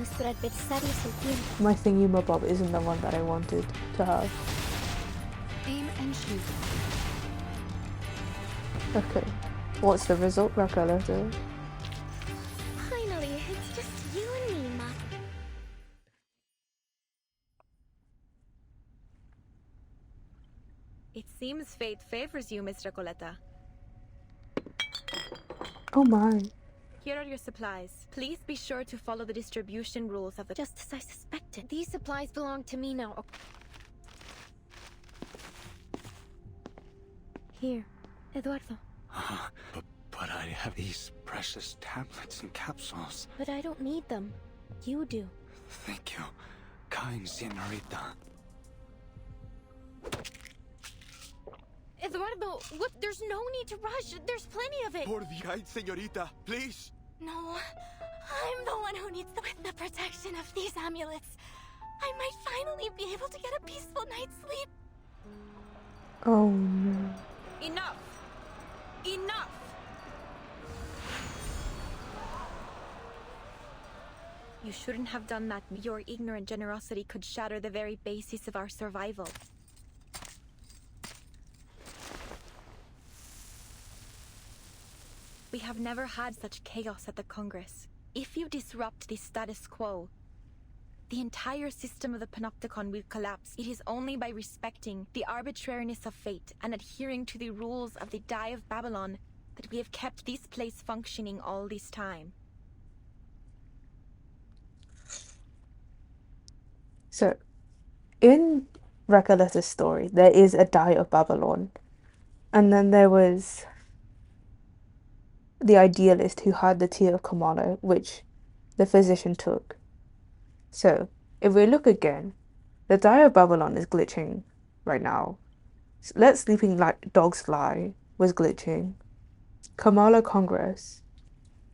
[SPEAKER 17] Nuestro adversario es el tiempo.
[SPEAKER 1] my thingy-mabob isn't the one that I wanted to have.
[SPEAKER 11] Aim and shoot.
[SPEAKER 1] Okay. What's the result, Recoleta?
[SPEAKER 17] Finally, it's just you and me, Ma.
[SPEAKER 19] It seems fate favors you, Miss Recoleta.
[SPEAKER 1] Oh my.
[SPEAKER 19] Here are your supplies. Please be sure to follow the distribution rules of the—
[SPEAKER 10] Just as I suspected. These supplies belong to me now. Here, Eduardo.
[SPEAKER 8] But I have these precious tablets and capsules.
[SPEAKER 10] But I don't need them. You do.
[SPEAKER 8] Thank you, kind señorita.
[SPEAKER 10] Eduardo, what? There's no need to rush. There's plenty of it.
[SPEAKER 15] Por Dios, señorita, please.
[SPEAKER 6] No, I'm the one who needs the protection of these amulets. I might finally be able to get a peaceful night's sleep.
[SPEAKER 1] Oh no.
[SPEAKER 19] Enough! Enough! You shouldn't have done that. Your ignorant generosity could shatter the very basis of our survival. We have never had such chaos at the Congress. If you disrupt the status quo, the entire system of the Panopticon will collapse. It is only by respecting the arbitrariness of fate and adhering to the rules of the Die of Babylon that we have kept this place functioning all this time.
[SPEAKER 1] So, in Recoletta's story, there is a Die of Babylon. And then there was the idealist who had the tear of Kamala, which the physician took. So, if we look again, the Die of Babylon is glitching right now. Let Sleeping Dogs Fly was glitching. Kamala Congress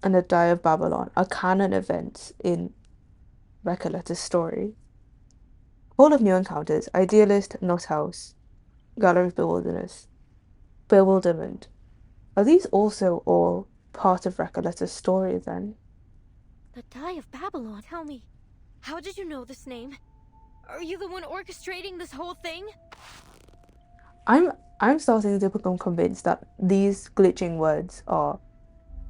[SPEAKER 1] and the Die of Babylon are canon events in Recoletta's story. Hall of New Encounters, Idealist, Not House, Gallery of Bewilderment. Are these also all part of Recoletta's story then?
[SPEAKER 10] The Die of Babylon? Tell me, how did you know this name? Are you the one orchestrating this whole thing?
[SPEAKER 1] I'm starting to become convinced that these glitching words are...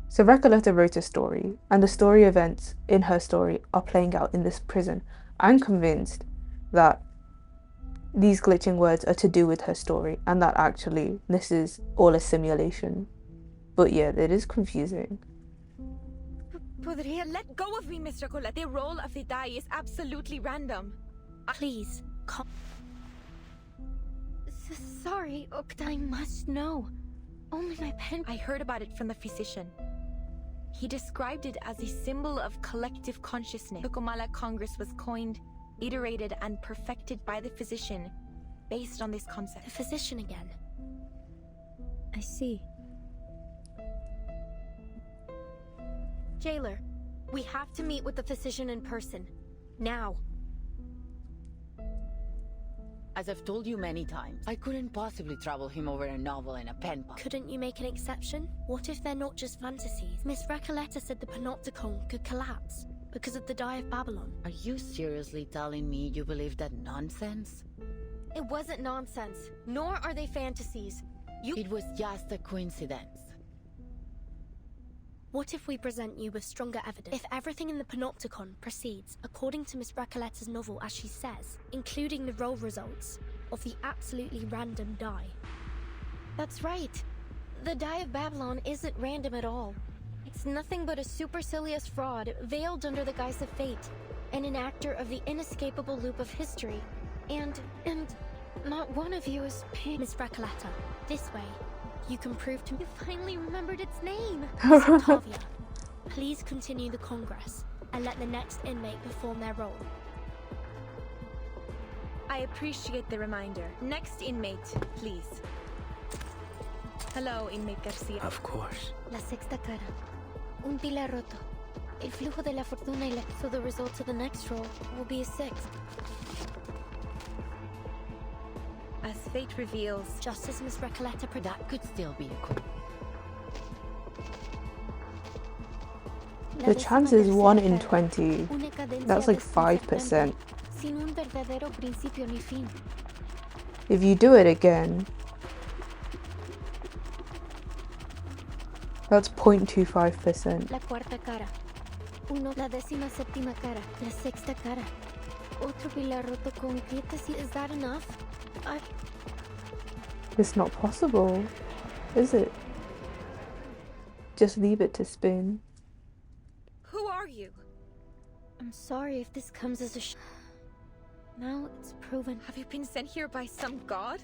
[SPEAKER 1] So Recoleta wrote a story, and the story events in her story are playing out in this prison. I'm convinced that these glitching words are to do with her story, and that actually this is all a simulation. But yeah, it is confusing.
[SPEAKER 19] Podría let go of me, Miss Recoleta. The roll of the die is absolutely random.
[SPEAKER 10] Please, come. Sorry, but I must know. Only my pen.
[SPEAKER 19] I heard about it from the physician. He described it as a symbol of collective consciousness. The Comala Congress was coined, iterated, and perfected by the physician based on this concept.
[SPEAKER 10] The physician again. I see. Jailer, we have to meet with the physician in person. Now.
[SPEAKER 3] As I've told you many times, I couldn't possibly trouble him over a novel and a pen pal.
[SPEAKER 10] Couldn't you make an exception? What if they're not just fantasies? Miss Recoleta said the Panopticon could collapse because of the Die of Babylon.
[SPEAKER 3] Are you seriously telling me you believe that nonsense?
[SPEAKER 10] It wasn't nonsense, nor are they fantasies.
[SPEAKER 3] It was just a coincidence.
[SPEAKER 10] What if we present you with stronger evidence? If everything in the Panopticon proceeds according to Miss Recoleta's novel as she says, including the roll results of the absolutely random die. That's right. The Die of Babylon isn't random at all. It's nothing but a supercilious fraud veiled under the guise of fate, and an actor of the inescapable loop of history. And not one of you is Miss Recoleta. This way. You can prove to me you finally remembered its name. Octavia, please continue the Congress and let the next inmate perform their role.
[SPEAKER 19] I appreciate the reminder. Next inmate, please. Hello, inmate Garcia.
[SPEAKER 14] Of course.
[SPEAKER 10] La sexta cara. Un pilar roto. El flujo de la fortuna y la... So the results of the next roll will be a 6.
[SPEAKER 19] As fate reveals,
[SPEAKER 10] just as Miss Recoleta predicted,
[SPEAKER 3] that could still be a clue.
[SPEAKER 1] The chance is 1 in 20. That's like 5%. If you do it again, that's 0.25%.
[SPEAKER 10] La cuarta cara. Uno, la décima séptima cara. La sexta cara. Otro pilar roto con grietas. Is that enough?
[SPEAKER 1] It's not possible, is it? Just leave it to spin.
[SPEAKER 19] Who are you?
[SPEAKER 12] I'm sorry if this comes as a Now it's proven.
[SPEAKER 19] Have you been sent here by some god?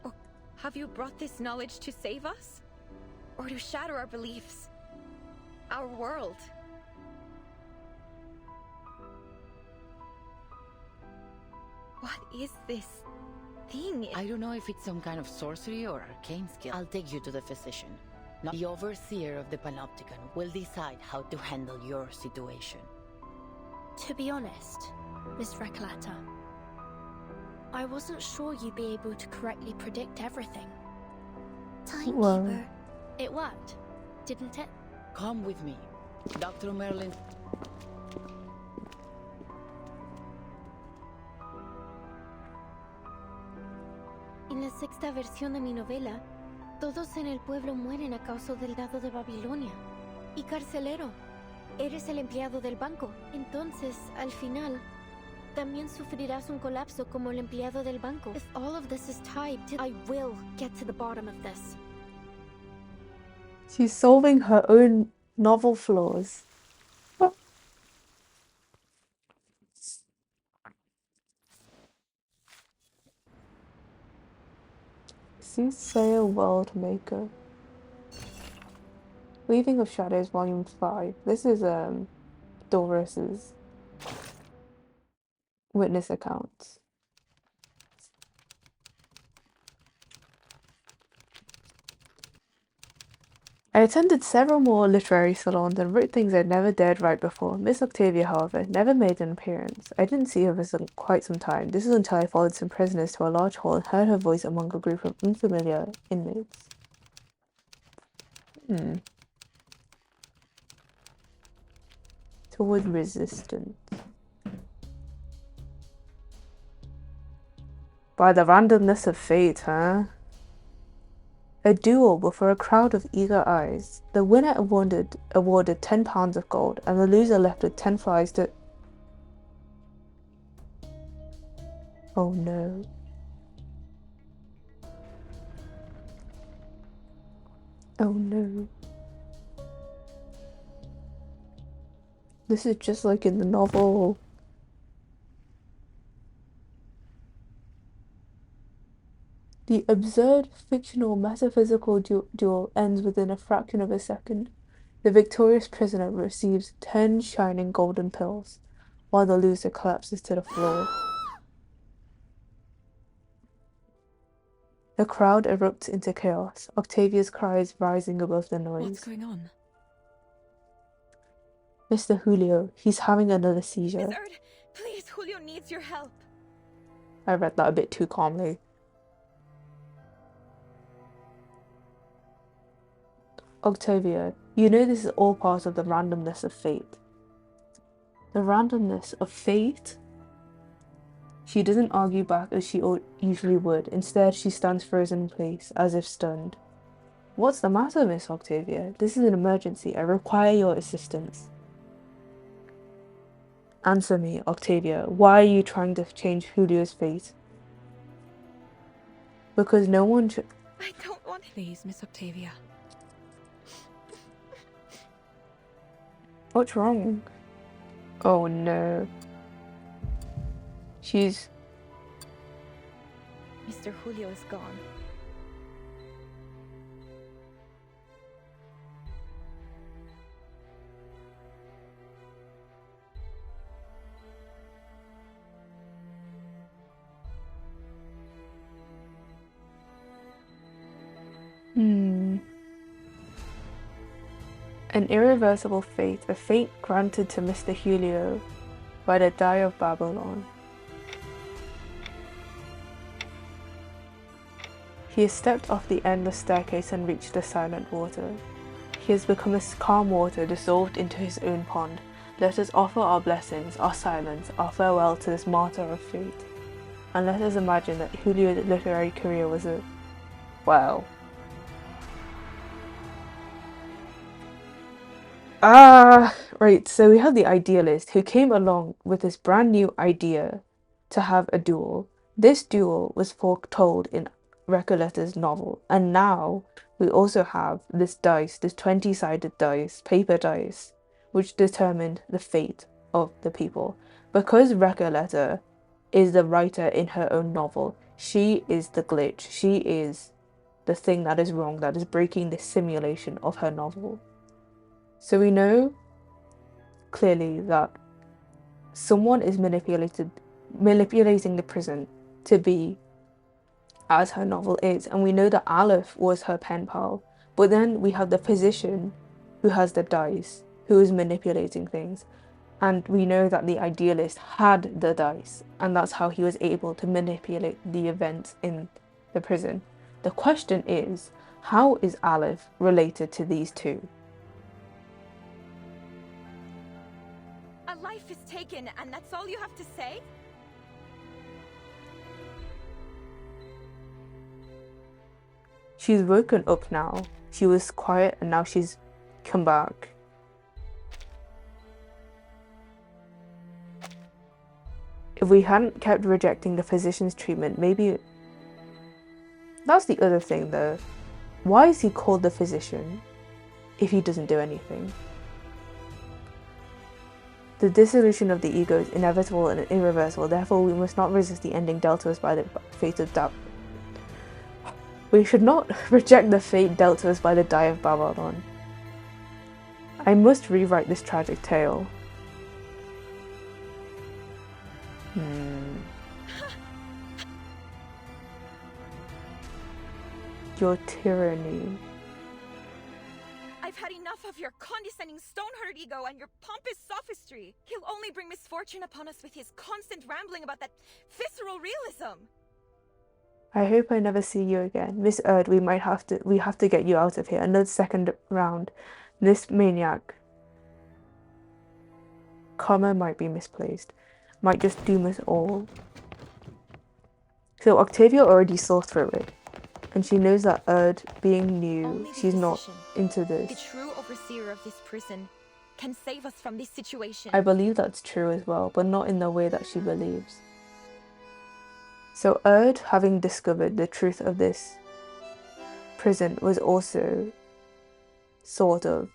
[SPEAKER 19] Or have you brought this knowledge to save us? Or to shatter our beliefs? Our world? What is this thing?
[SPEAKER 3] I don't know if it's some kind of sorcery or arcane skill. I'll take you to the physician. Now, the overseer of the Panopticon will decide how to handle your situation.
[SPEAKER 10] To be honest, Miss Recoleta, I wasn't sure you'd be able to correctly predict everything.
[SPEAKER 1] Timekeeper.
[SPEAKER 10] It worked, didn't it?
[SPEAKER 3] Come with me. Dr. Merlin.
[SPEAKER 12] En la sexta versión de mi novela, todos en el pueblo mueren a causa del dado de Babilonia. Y carcelero, eres el empleado del banco. Entonces, al final, también sufrirás un colapso como el empleado del banco. If all of this is tied to... I will get to the bottom of this.
[SPEAKER 1] She's solving her own novel flaws. Soothsayer World Maker. Weaving of Shadows Volume 5. This is Dolores' witness accounts. I attended several more literary salons and wrote things I'd never dared write before. Miss Octavia, however, never made an appearance. I didn't see her for quite some time. This was until I followed some prisoners to a large hall and heard her voice among a group of unfamiliar inmates. Toward resistance. By the randomness of fate, huh? A duel before a crowd of eager eyes. The winner awarded £10 of gold, and the loser left with 10 flies to... Oh no. Oh no. This is just like in the novel. The absurd, fictional, metaphysical duel ends within a fraction of a second. The victorious prisoner receives 10 shining golden pills, while the loser collapses to the floor. The crowd erupts into chaos, Octavia's cries rising above the noise.
[SPEAKER 13] What's going on?
[SPEAKER 1] Mr. Julio, he's having another seizure.
[SPEAKER 19] Miss Erd, please, Julio needs your help.
[SPEAKER 1] I read that a bit too calmly. Octavia, you know this is all part of the randomness of fate. The randomness of fate? She doesn't argue back as she usually would. Instead, she stands frozen in place, as if stunned. What's the matter, Miss Octavia? This is an emergency. I require your assistance. Answer me, Octavia. Why are you trying to change Julio's fate? Because no one
[SPEAKER 19] I don't want...
[SPEAKER 13] Please, Miss Octavia.
[SPEAKER 1] What's wrong? Oh no. She's...
[SPEAKER 19] Mr. Julio is gone.
[SPEAKER 1] An irreversible fate, a fate granted to Mr. Julio by the die of Babylon. He has stepped off the endless staircase and reached the silent water. He has become as calm water dissolved into his own pond. Let us offer our blessings, our silence, our farewell to this martyr of fate. And let us imagine that Julio's literary career was a... well... right, so we have the idealist who came along with this brand new idea to have a duel. This duel was foretold in Recoletta's novel. And now we also have this dice, this 20-sided dice, paper dice, which determined the fate of the people. Because Recoleta is the writer in her own novel, she is the glitch. She is the thing that is wrong, that is breaking the simulation of her novel. So we know clearly that someone is manipulating the prison to be as her novel is, and we know that Aleph was her pen pal, but then we have the physician who has the dice, who is manipulating things, and we know that the idealist had the dice, and that's how he was able to manipulate the events in the prison. The question is, how is Aleph related to these two?
[SPEAKER 19] A life is taken, and that's all you have to say?
[SPEAKER 1] She's woken up now. She was quiet and now she's come back. If we hadn't kept rejecting the physician's treatment, maybe... That's the other thing though. Why is he called the physician if he doesn't do anything? The dissolution of the ego is inevitable and irreversible, therefore we must not resist the ending dealt to us by the fate of doubt. We should not reject the fate dealt to us by the die of Babylon. I must rewrite this tragic tale. Your tyranny.
[SPEAKER 19] I've had enough of your condescending stone-hearted ego and your pompous sophistry. He'll only bring misfortune upon us with his constant rambling about that visceral realism.
[SPEAKER 1] I hope I never see you again. Miss Erd, we have to get you out of here. Another second round. This maniac, comma might be misplaced, might just doom us all. So Octavia already saw through it, and she knows that Erd, being new, she's not into this.
[SPEAKER 19] The true overseer of this prison can save us from this situation.
[SPEAKER 1] I believe that's true as well, but not in the way that she believes. So Erd, having discovered the truth of this prison, was also sort of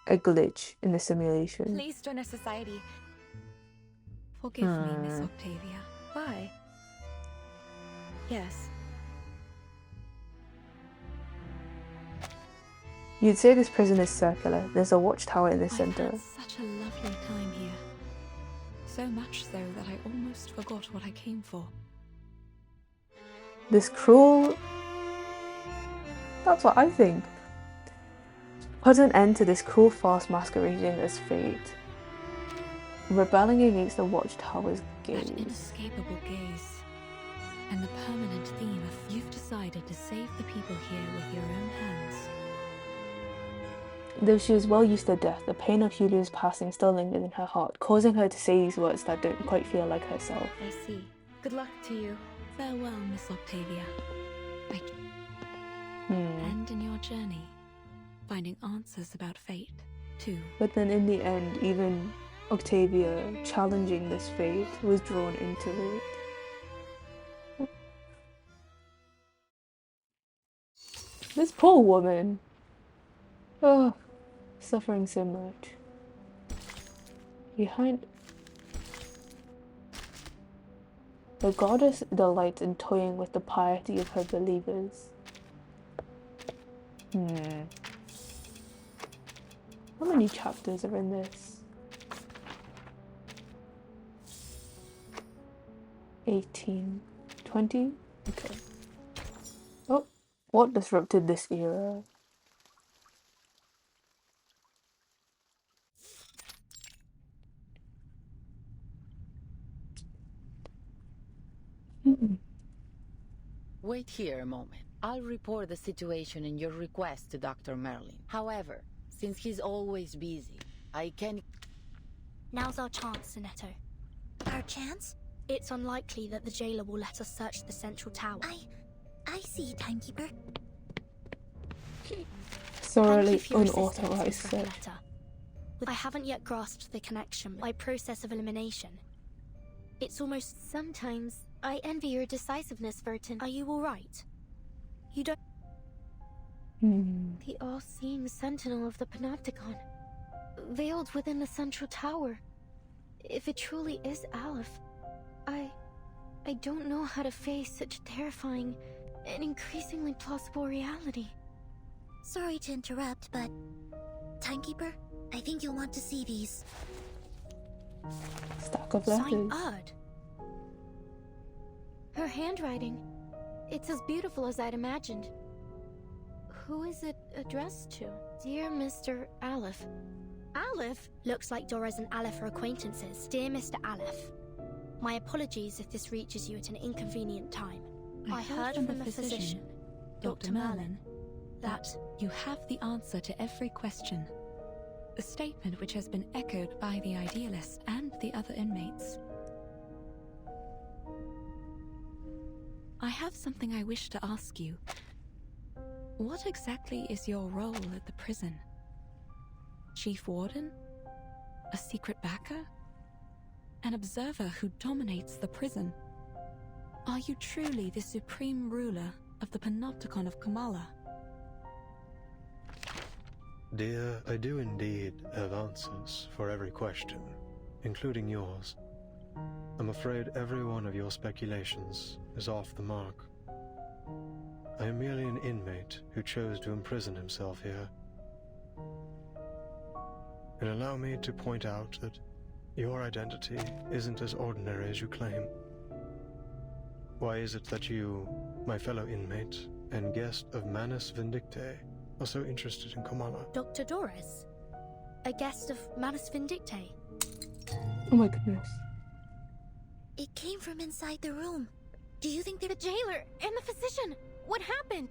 [SPEAKER 1] a glitch in the simulation.
[SPEAKER 19] Please join our society.
[SPEAKER 13] Forgive me, Miss Octavia.
[SPEAKER 19] Why? Yes.
[SPEAKER 1] You'd say this prison is circular. There's a watchtower in the center.
[SPEAKER 13] I've had such a lovely time here. So much so that I almost forgot what I came for.
[SPEAKER 1] This cruel... That's what I think. Put an end to this cruel farce masquerading as fate. Rebelling against the watchtower's gaze.
[SPEAKER 13] That inescapable gaze. And the permanent theme of you've decided to save the people here with your own hands.
[SPEAKER 1] Though she was well used to death, the pain of Julia's passing still lingered in her heart, causing her to say these words that don't quite feel like herself.
[SPEAKER 19] I see. Good luck to you.
[SPEAKER 13] Farewell, Miss Octavia. And in your journey, finding answers about fate, too.
[SPEAKER 1] But then in the end, even Octavia, challenging this fate, was drawn into it. This poor woman. Oh, suffering so much. Behind... The goddess delights in toying with the piety of her believers. How many chapters are in this? 18, 20? Okay. Oh, what disrupted this era?
[SPEAKER 3] Wait here a moment. I'll report the situation and your request to Dr. Merlin. However, since he's always busy, I can...
[SPEAKER 10] Now's our chance, Sinetto.
[SPEAKER 18] Our chance?
[SPEAKER 10] It's unlikely that the jailer will let us search the central tower.
[SPEAKER 18] I see, Timekeeper.
[SPEAKER 1] Thoroughly unauthorized search.
[SPEAKER 10] I haven't yet grasped the connection by process of elimination. It's almost...
[SPEAKER 4] Sometimes
[SPEAKER 10] I envy your decisiveness, Vertin. Are you alright? You don't...
[SPEAKER 1] Hmm.
[SPEAKER 4] The all-seeing sentinel of the Panopticon, veiled within the central tower. If it truly is Aleph, I don't know how to face such a terrifying and increasingly plausible reality.
[SPEAKER 18] Sorry to interrupt, but... Timekeeper, I think you'll want to see these.
[SPEAKER 1] Stack of letters.
[SPEAKER 10] Sign Erd.
[SPEAKER 4] Her handwriting, it's as beautiful as I'd imagined. Who is it addressed to? Dear Mr. Aleph.
[SPEAKER 10] Aleph? Looks like Doras and Aleph are acquaintances. Dear Mr. Aleph, my apologies if this reaches you at an inconvenient time.
[SPEAKER 13] I heard from the physician, Dr. Merlin, that you have the answer to every question. A statement which has been echoed by the idealist and the other inmates. I have something I wish to ask you. What exactly is your role at the prison? Chief Warden? A secret backer? An observer who dominates the prison? Are you truly the supreme ruler of the Panopticon of Kamala?
[SPEAKER 9] Dear, I do indeed have answers for every question, including yours. I'm afraid every one of your speculations is off the mark. I am merely an inmate who chose to imprison himself here. And allow me to point out that your identity isn't as ordinary as you claim. Why is it that you, my fellow inmate and guest of Manus Vindictae, are so interested in Kamala?
[SPEAKER 10] Dr. Doris? A guest of Manus Vindictae?
[SPEAKER 1] Oh my goodness.
[SPEAKER 18] It came from inside the room. Do you think they're...
[SPEAKER 4] The jailer and the physician! What happened?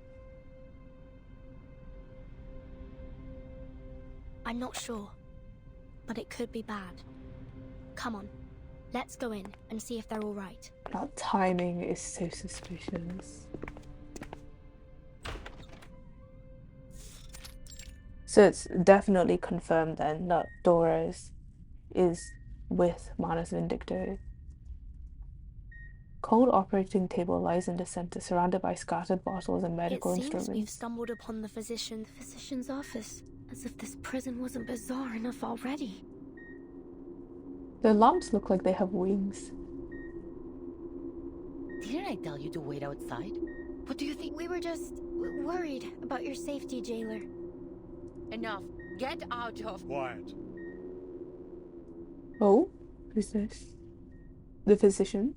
[SPEAKER 10] I'm not sure, but it could be bad. Come on, let's go in and see if they're all right.
[SPEAKER 1] That timing is so suspicious. So it's definitely confirmed then that Doris is with Manus Vindictae. Cold operating table lies in the center, surrounded by scattered bottles and medical
[SPEAKER 10] It seems
[SPEAKER 1] instruments.
[SPEAKER 10] we've stumbled upon the physician's office,
[SPEAKER 4] As if this prison wasn't bizarre enough already.
[SPEAKER 1] The lamps look like they have wings.
[SPEAKER 3] Didn't I tell you to wait outside? What do you think?
[SPEAKER 4] We were just worried about your safety, jailer.
[SPEAKER 3] Enough. Get out of...
[SPEAKER 9] Quiet.
[SPEAKER 1] Oh? Who's this? The physician?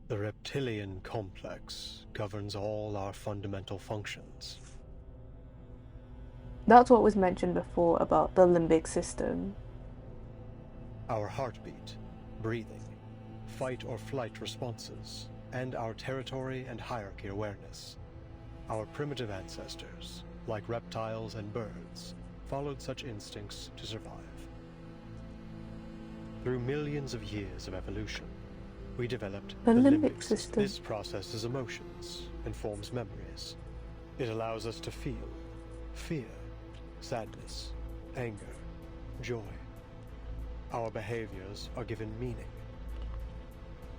[SPEAKER 9] The reptilian complex governs all our fundamental functions.
[SPEAKER 1] That's what was mentioned before about the limbic system.
[SPEAKER 9] Our heartbeat, breathing, fight or flight responses, and our territory and hierarchy awareness. Our primitive ancestors, like reptiles and birds, followed such instincts to survive. Through millions of years of evolution, we developed
[SPEAKER 1] the
[SPEAKER 9] limbic
[SPEAKER 1] system.
[SPEAKER 9] This processes emotions and forms memories. It allows us to feel fear, sadness, anger, joy. Our behaviors are given meaning.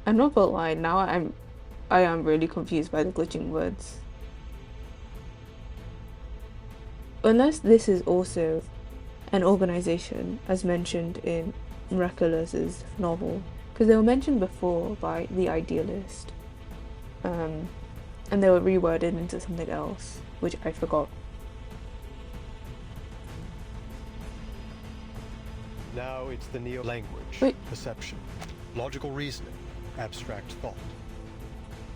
[SPEAKER 1] I'm not gonna lie, now I am really confused by the glitching words. Unless this is also an organization, as mentioned in Reckless's novel, because they were mentioned before by the idealist, and they were reworded into something else, which I forgot.
[SPEAKER 9] Now it's the neo-language, perception, logical reasoning, abstract thought.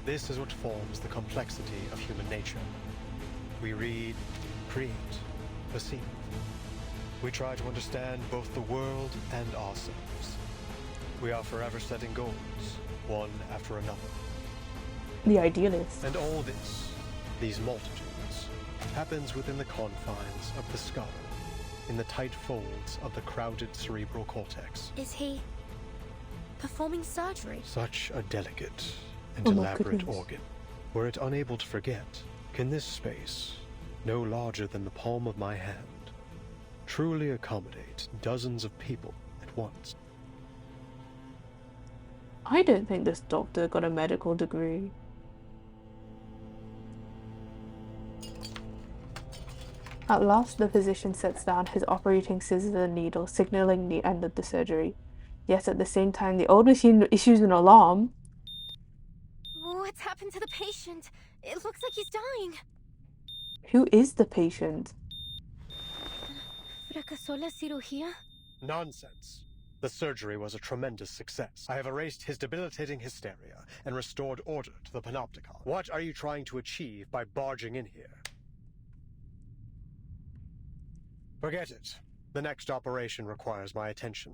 [SPEAKER 9] This is what forms the complexity of human nature. We read, create, perceive. We try to understand both the world and ourselves. We are forever setting goals, one after another.
[SPEAKER 1] The idealist.
[SPEAKER 9] And all this, these multitudes, happens within the confines of the skull, in the tight folds of the crowded cerebral cortex.
[SPEAKER 10] Is he performing surgery?
[SPEAKER 9] Such a delicate and
[SPEAKER 1] Oh my
[SPEAKER 9] elaborate
[SPEAKER 1] goodness.
[SPEAKER 9] organ. Were it unable to forget, can this space, no larger than the palm of my hand, truly accommodate dozens of people at once?
[SPEAKER 1] I don't think this doctor got a medical degree. At last, the physician sets down his operating scissors and needle, signaling the end of the surgery. Yet at the same time, the old machine issues an alarm.
[SPEAKER 16] What's happened to the patient? It looks like he's dying.
[SPEAKER 1] Who is the patient?
[SPEAKER 16] ¿Fracasó la cirugía?
[SPEAKER 9] Nonsense. The surgery was a tremendous success. I have erased his debilitating hysteria and restored order to the Panopticon. What are you trying to achieve by barging in here? Forget it. The next operation requires my attention.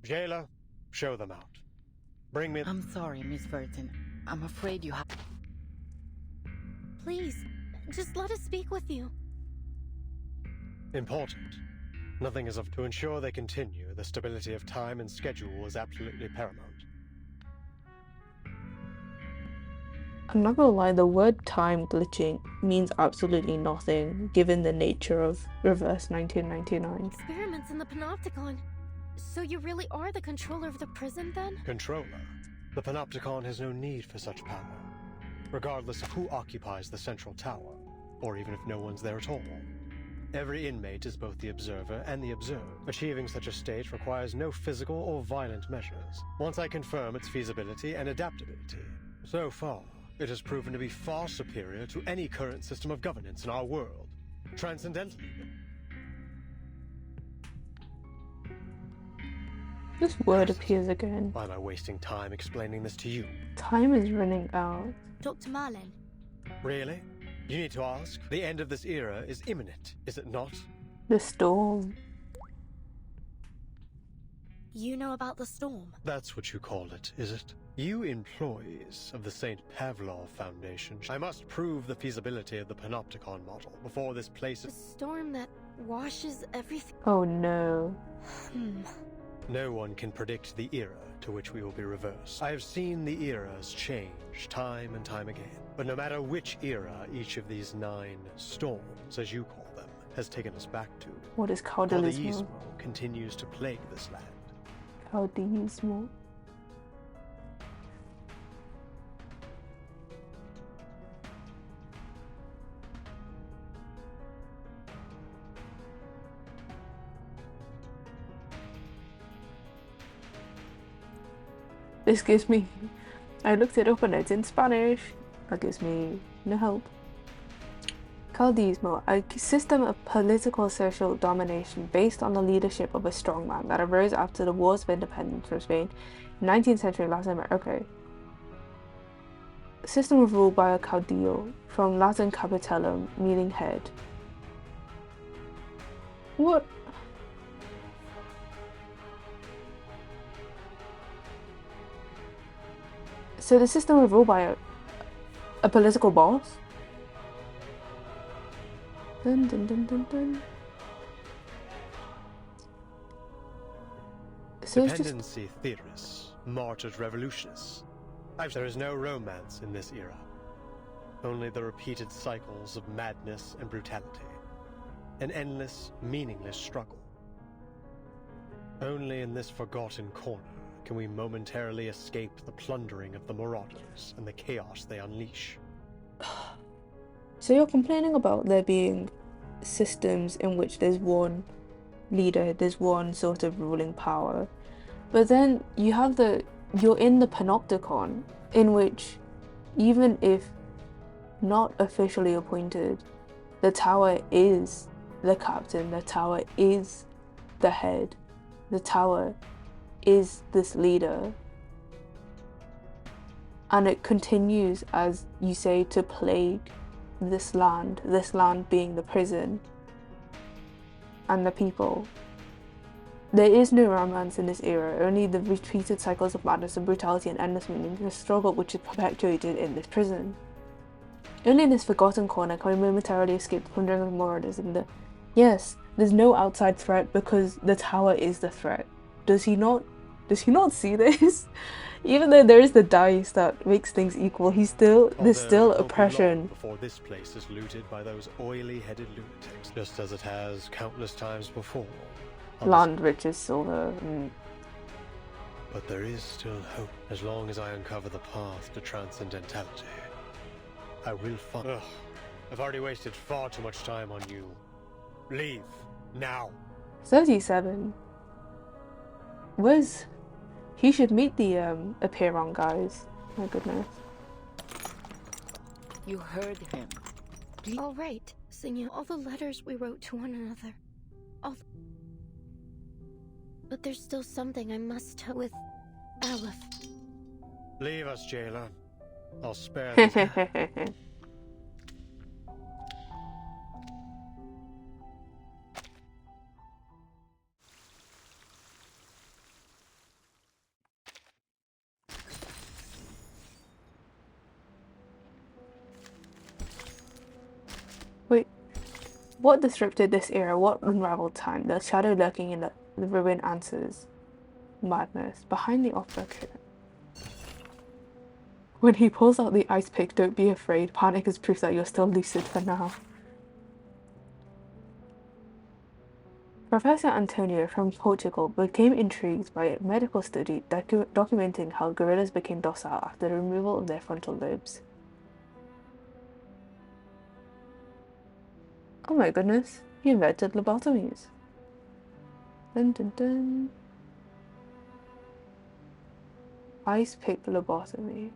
[SPEAKER 9] Jailer, show them out. Bring me...
[SPEAKER 3] I'm sorry, Miss Burton. I'm afraid you have...
[SPEAKER 16] Please, just let us speak with you.
[SPEAKER 9] Important. Nothing is of... To ensure they continue, the stability of time and schedule is absolutely paramount.
[SPEAKER 1] I'm not gonna lie, the word time glitching means absolutely nothing, given the nature of Reverse 1999.
[SPEAKER 16] Experiments in the Panopticon. So you really are the controller of the prison, then?
[SPEAKER 9] Controller? The Panopticon has no need for such power, regardless of who occupies the central tower, or even if no one's there at all. Every inmate is both the observer and the observed. Achieving such a state requires no physical or violent measures, once I confirm its feasibility and adaptability. So far, it has proven to be far superior to any current system of governance in our world. Transcendental even.
[SPEAKER 1] This word appears again.
[SPEAKER 9] Why am I wasting time explaining this to you?
[SPEAKER 1] Time is running out.
[SPEAKER 10] Dr. Marlin.
[SPEAKER 9] Really? You need to ask? The end of this era is imminent, is it not?
[SPEAKER 1] The storm.
[SPEAKER 10] You know about the storm?
[SPEAKER 9] That's what you call it, is it? You employees of the St. Pavlov Foundation, I must prove the feasibility of the Panopticon model before this place is...
[SPEAKER 16] The storm that washes everything.
[SPEAKER 1] Oh no.
[SPEAKER 9] No one can predict the era to which we will be reversed. I have seen the eras change time and time again. But no matter which era each of these 9 storms, as you call them, has taken us back to,
[SPEAKER 1] What is caudalismo?
[SPEAKER 9] Caudalismo continues to plague this land.
[SPEAKER 1] Caudalismo. This gives me... I looked it up and it's in Spanish. That gives me no help. Caudillismo, a system of political social domination based on the leadership of a strongman that arose after the Wars of Independence from Spain in 19th century Latin America. Okay. System of rule by a caudillo, from Latin capitellum, meaning head. What? So the system of rule by a political boss? Dun, dun, dun, dun, dun. So
[SPEAKER 9] Dependency theorists, martyred revolutionists. There is no romance in this era. Only the repeated cycles of madness and brutality. An endless, meaningless struggle. Only in this forgotten corner can we momentarily escape the plundering of the marauders and the chaos they unleash.
[SPEAKER 1] So you're complaining about there being systems in which there's one leader, there's one sort of ruling power, but then you have you're in the Panopticon, in which even if not officially appointed, the tower is the captain, the tower is the head, the tower is this leader, and it continues, as you say, to plague this land being the prison and the people. There is no romance in this era, only the repeated cycles of madness and brutality and endless meaning, the struggle which is perpetuated in this prison. Only in this forgotten corner can we momentarily escape the plundering of marauders and yes, there's no outside threat because the tower is the threat. Does he not see this? Even though there is the dice that makes things equal, there's still oppression.
[SPEAKER 9] Before this place is looted by those oily-headed lunatics, just as it has countless times before.
[SPEAKER 1] Land, riches, silver.
[SPEAKER 9] But there is still hope. As long as I uncover the path to transcendentality, I will find... Ugh. I've already wasted far too much time on you. Leave. Now.
[SPEAKER 1] 37. Where's... He should meet the Apeiron guys. My goodness.
[SPEAKER 3] You heard him.
[SPEAKER 10] All right, Signia. All the letters we wrote to one another. But there's still something I must tell with Aleph.
[SPEAKER 9] Leave us, jailer. I'll spare this.
[SPEAKER 1] Wait, what disrupted this era? What unraveled time? The shadow lurking in the ruin answers. Madness. Behind the opera curtain. When he pulls out the ice pick, don't be afraid. Panic is proof that you're still lucid for now. Professor Antonio from Portugal became intrigued by a medical study documenting how gorillas became docile after the removal of their frontal lobes. Oh my goodness, he invented lobotomies. Dun dun dun. Ice pick lobotomy.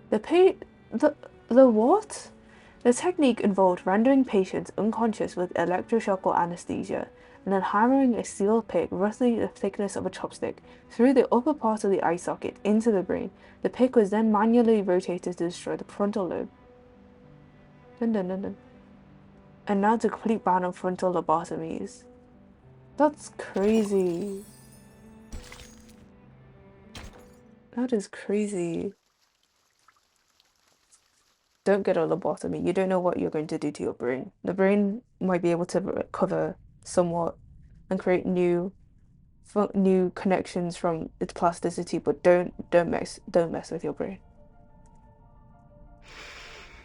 [SPEAKER 1] The what? The technique involved rendering patients unconscious with electroshock or anesthesia, and then hammering a steel pick roughly the thickness of a chopstick through the upper part of the eye socket into the brain. The pick was then manually rotated to destroy the frontal lobe. Dun dun dun dun. And now the complete ban on frontal lobotomies. That's crazy. That is crazy. Don't get a lobotomy. You don't know what you're going to do to your brain. The brain might be able to recover somewhat and create new connections from its plasticity, but don't mess with your brain.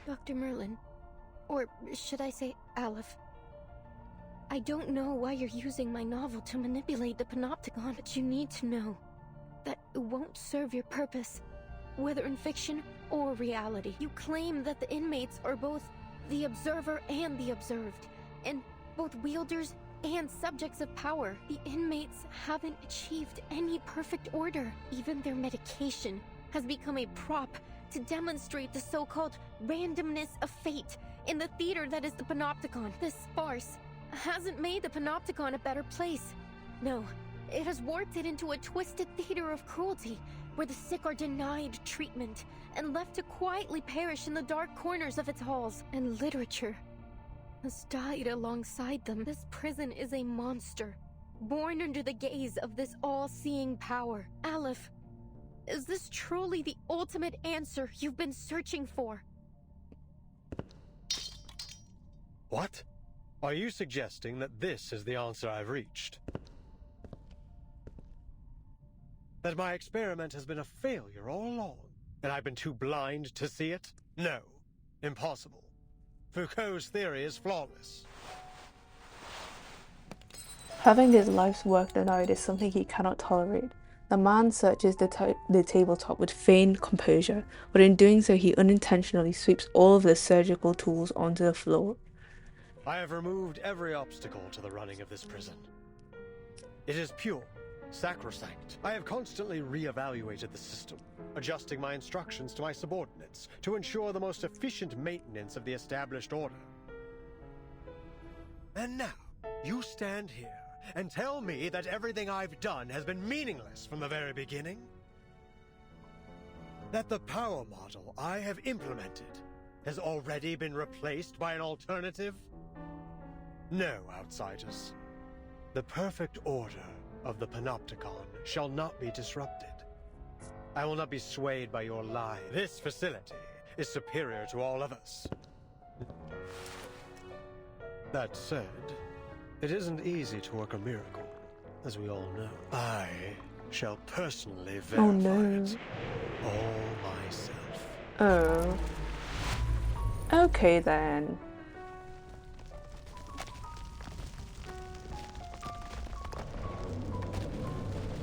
[SPEAKER 10] Dr. Merlin, or should I say Aleph, I don't know why you're using my novel to manipulate the panopticon, but you need to know that it won't serve your purpose, whether in fiction or reality. You claim that the inmates are both the observer and the observed, and both wielders and subjects of power. The inmates haven't achieved any perfect order. Even their medication has become a prop to demonstrate the so-called randomness of fate in the theater that is the panopticon. This farce hasn't made the panopticon a better place. No, it has warped it into a twisted theater of cruelty, where the sick are denied treatment and left to quietly perish in the dark corners of its halls. And literature has died alongside them. This prison is a monster, born under the gaze of this all-seeing power. Aleph, is this truly the ultimate answer you've been searching for?
[SPEAKER 9] What? Are you suggesting that this is the answer I've reached? That my experiment has been a failure all along, and I've been too blind to see it? No. Impossible. Foucault's theory is flawless.
[SPEAKER 1] Having his life's work denied is something he cannot tolerate. The man searches the tabletop with feigned composure, but in doing so he unintentionally sweeps all of the surgical tools onto the floor.
[SPEAKER 9] I have removed every obstacle to the running of this prison. It is pure, sacrosanct. I have constantly re-evaluated the system, adjusting my instructions to my subordinates to ensure the most efficient maintenance of the established order. And now, you stand here and tell me that everything I've done has been meaningless from the very beginning? That the power model I have implemented has already been replaced by an alternative? No, outsiders. The perfect order of the Panopticon shall not be disrupted. I will not be swayed by your lie. This facility is superior to all others. That said, it isn't easy to work a miracle, as we all know. I shall personally verify it all myself.
[SPEAKER 1] Oh. Okay then.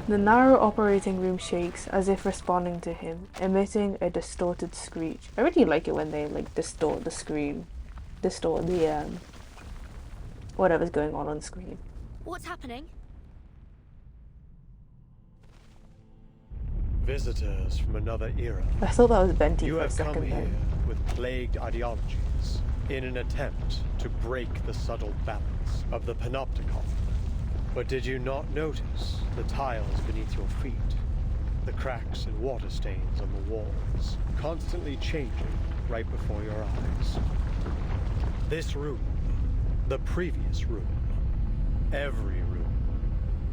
[SPEAKER 1] The narrow operating room shakes as if responding to him, emitting a distorted screech. I really like it when they like distort the screen, distort the whatever's going on screen.
[SPEAKER 10] What's happening?
[SPEAKER 9] Visitors from another era.
[SPEAKER 1] I thought that was Venti
[SPEAKER 9] You
[SPEAKER 1] for a
[SPEAKER 9] have come
[SPEAKER 1] second
[SPEAKER 9] here
[SPEAKER 1] then.
[SPEAKER 9] with plagued ideologies in an attempt to break the subtle balance of the panopticon. But did you not notice the tiles beneath your feet? The cracks and water stains on the walls, constantly changing right before your eyes. This room, the previous room, every room,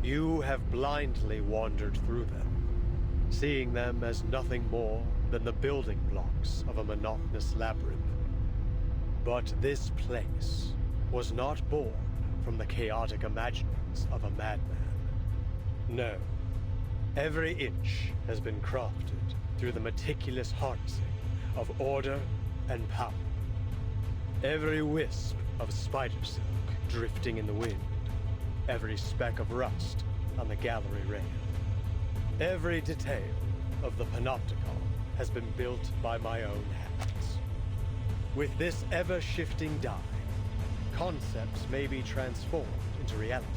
[SPEAKER 9] you have blindly wandered through them, seeing them as nothing more than the building blocks of a monotonous labyrinth. But this place was not born from the chaotic imaginings of a madman. No. Every inch has been crafted through the meticulous harnessing of order and power. Every wisp of spider silk drifting in the wind. Every speck of rust on the gallery rail. Every detail of the panopticon has been built by my own hands. With this ever-shifting die, concepts may be transformed into reality,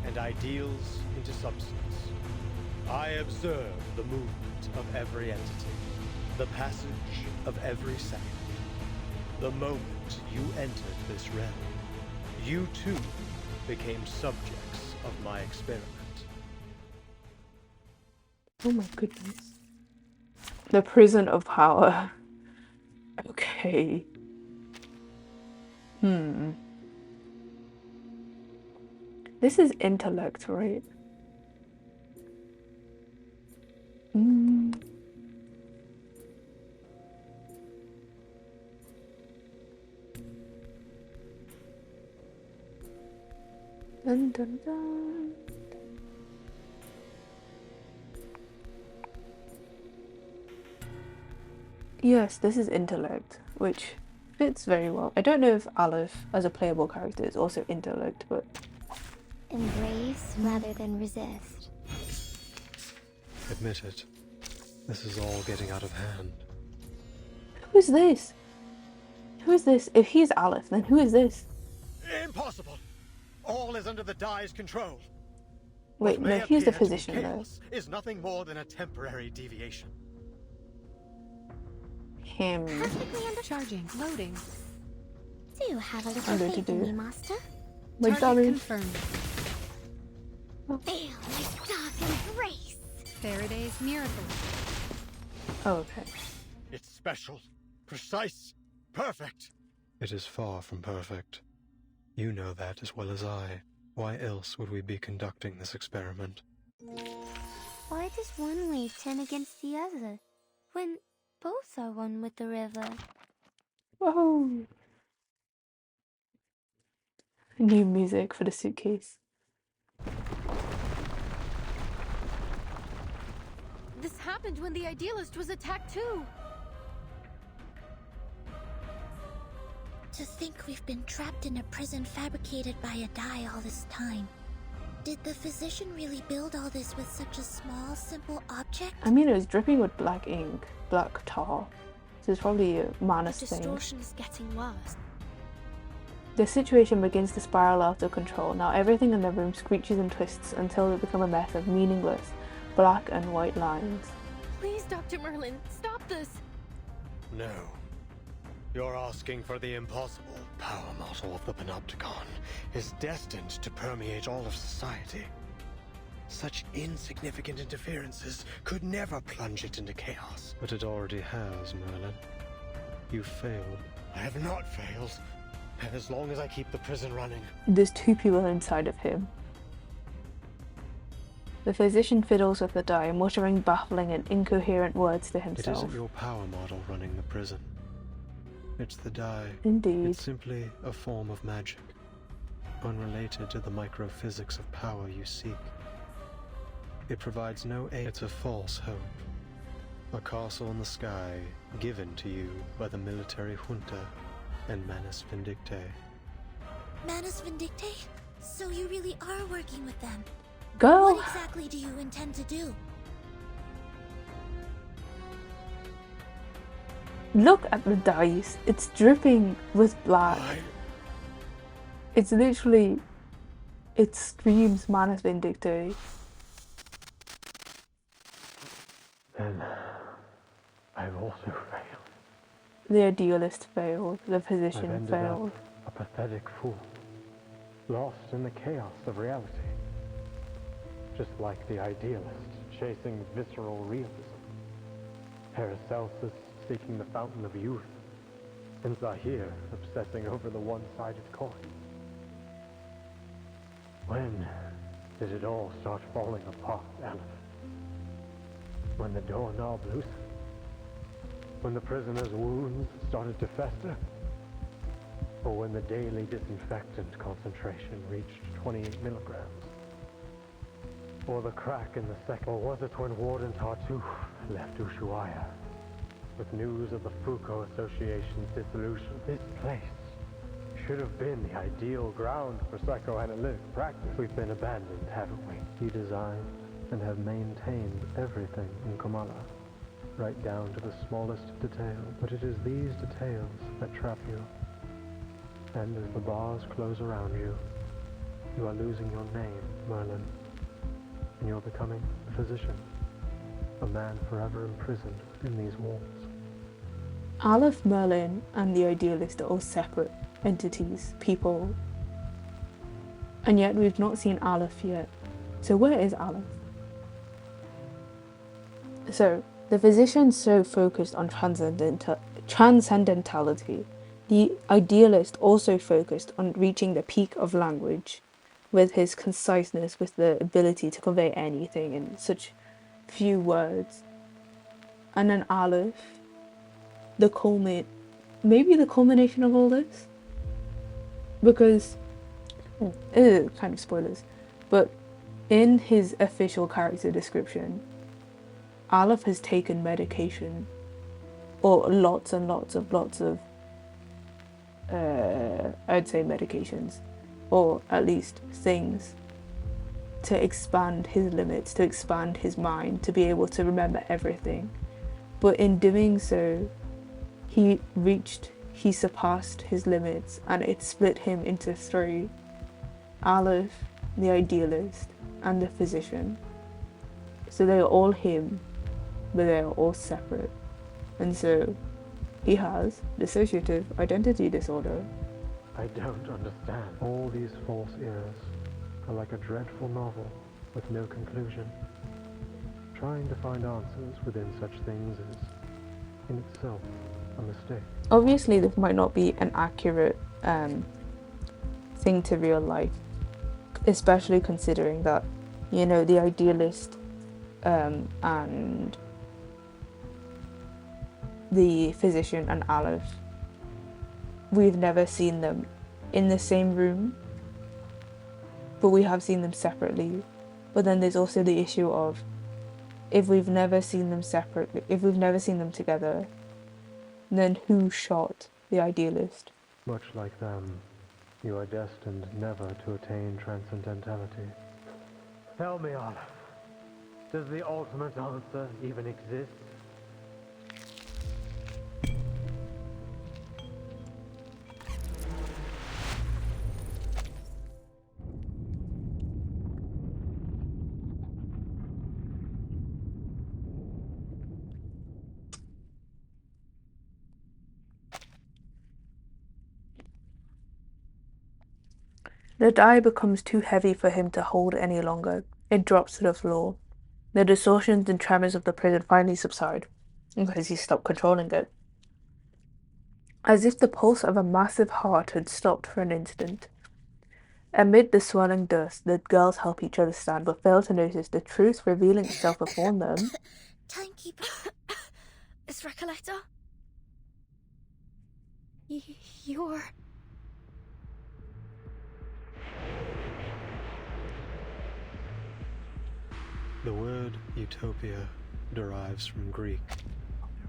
[SPEAKER 9] and ideals into substance. I observe the movement of every entity, the passage of every second. The moment you entered this realm, you too became subjects of my experiment.
[SPEAKER 1] Oh my goodness. The prison of power. Okay. This is intellect, right? Dun, dun, dun. Yes, this is intellect, which fits very well. I don't know if Aleph, as a playable character, is also intellect, but...
[SPEAKER 17] Embrace rather than resist.
[SPEAKER 9] Admit it. This is all getting out of hand.
[SPEAKER 1] Who is this? Who is this? If he's Aleph, then who is this?
[SPEAKER 9] Impossible! All is under the die's control.
[SPEAKER 1] Wait, no, he's the physician, though.
[SPEAKER 9] Is nothing more than a temporary deviation.
[SPEAKER 1] Him.
[SPEAKER 11] Charging. Loading.
[SPEAKER 17] Do you have a little
[SPEAKER 1] I'm going to
[SPEAKER 17] faith in
[SPEAKER 1] do.
[SPEAKER 17] me, Master?
[SPEAKER 1] Like
[SPEAKER 11] Target confirmed.
[SPEAKER 17] Feel my dark embrace.
[SPEAKER 11] Faraday's miracle.
[SPEAKER 1] Oh, okay.
[SPEAKER 9] It's special, precise, perfect. It is far from perfect. You know that as well as I. Why else would we be conducting this experiment?
[SPEAKER 17] Why does one wave turn against the other, when both are one with the river?
[SPEAKER 1] Whoa! New music for the suitcase.
[SPEAKER 12] This happened when the Idealist was attacked too.
[SPEAKER 18] To think we've been trapped in a prison fabricated by a die all this time. Did the physician really build all this with such a small, simple object?
[SPEAKER 1] I mean, it was dripping with black ink, black tar. So it's probably a manus
[SPEAKER 10] The
[SPEAKER 1] thing.
[SPEAKER 10] distortion's getting worse.
[SPEAKER 1] The situation begins to spiral out of control. Now everything in the room screeches and twists until it becomes a mess of meaningless black and white lines.
[SPEAKER 12] Please, Dr. Merlin, stop this.
[SPEAKER 9] No. You're asking for the impossible. Power model of the Panopticon is destined to permeate all of society. Such insignificant interferences could never plunge it into chaos. But it already has, Merlin. You've failed. I have not failed. And as long as I keep the prison running...
[SPEAKER 1] There's two people inside of him. The physician fiddles with the die, muttering baffling and incoherent words to
[SPEAKER 9] It
[SPEAKER 1] himself.
[SPEAKER 9] isn't your power model running the prison. It's the die.
[SPEAKER 1] Indeed.
[SPEAKER 9] It's simply a form of magic, unrelated to the microphysics of power you seek. It provides no aid. It's a false hope. A castle in the sky given to you by the military junta and Manus Vindictae.
[SPEAKER 18] Manus Vindictae? So you really are working with them?
[SPEAKER 1] Girl!
[SPEAKER 18] What exactly do you intend to do?
[SPEAKER 1] Look at the dice. It's dripping with blood. It's literally... It screams Manus Vindicte.
[SPEAKER 5] Then I've also failed.
[SPEAKER 1] The idealist failed. The
[SPEAKER 5] I've
[SPEAKER 1] physician
[SPEAKER 5] ended
[SPEAKER 1] failed.
[SPEAKER 5] up a pathetic fool, lost in the chaos of reality. Just like the idealist chasing visceral realism, Paracelsus seeking the fountain of youth, and Zahir obsessing over the one-sided coin. When did it all start falling apart, Aleph? When the doorknob loosened? When the prisoner's wounds started to fester? Or when the daily disinfectant concentration reached 28 milligrams? Or the crack in the second? Or was it when Warden Tartuffe left Ushuaia with news of the Foucault Association's dissolution? This place should have been the ideal ground for psychoanalytic practice. We've been abandoned, haven't we? You designed and have maintained everything in Kamala, right down to the smallest detail. But it is these details that trap you. And as the bars close around you, you are losing your name, Merlin. And you're becoming a physician, a man forever imprisoned within these walls.
[SPEAKER 1] Aleph, Merlin, and the idealist are all separate entities, people. And yet we've not seen Aleph yet. So where is Aleph? So, the physician's so focused on transcendentality. The idealist also focused on reaching the peak of language with his conciseness, with the ability to convey anything in such few words. And then Aleph, maybe the culmination of all this? Because, kind of spoilers, but in his official character description, Aleph has taken medication, or lots and lots of I'd say medications, or at least things, to expand his limits, to expand his mind, to be able to remember everything. But in doing so, he surpassed his limits, and it split him into three: Aleph, the idealist, and the physician. So they are all him, but they are all separate. And so he has dissociative identity disorder.
[SPEAKER 5] I don't understand. All these false eras are like a dreadful novel with no conclusion. Trying to find answers within such things is, in itself, a mistake.
[SPEAKER 1] Obviously, this might not be an accurate thing to real life, especially considering that, you know, the idealist and the physician and Aleph, we've never seen them in the same room, but we have seen them separately. But then there's also the issue of, if we've never seen them separately, if we've never seen them together, then who shot the idealist?
[SPEAKER 5] Much like them, you are destined never to attain transcendentality. Tell me, Aleph, does the ultimate answer even exist?
[SPEAKER 1] The die becomes too heavy for him to hold any longer. It drops to the floor. The distortions and tremors of the prison finally subside, because he stopped controlling it. As if the pulse of a massive heart had stopped for an instant. Amid the swirling dust, the girls help each other stand, but fail to notice the truth revealing itself before them.
[SPEAKER 10] Timekeeper. Is Recollector? You're...
[SPEAKER 9] The word utopia derives from Greek.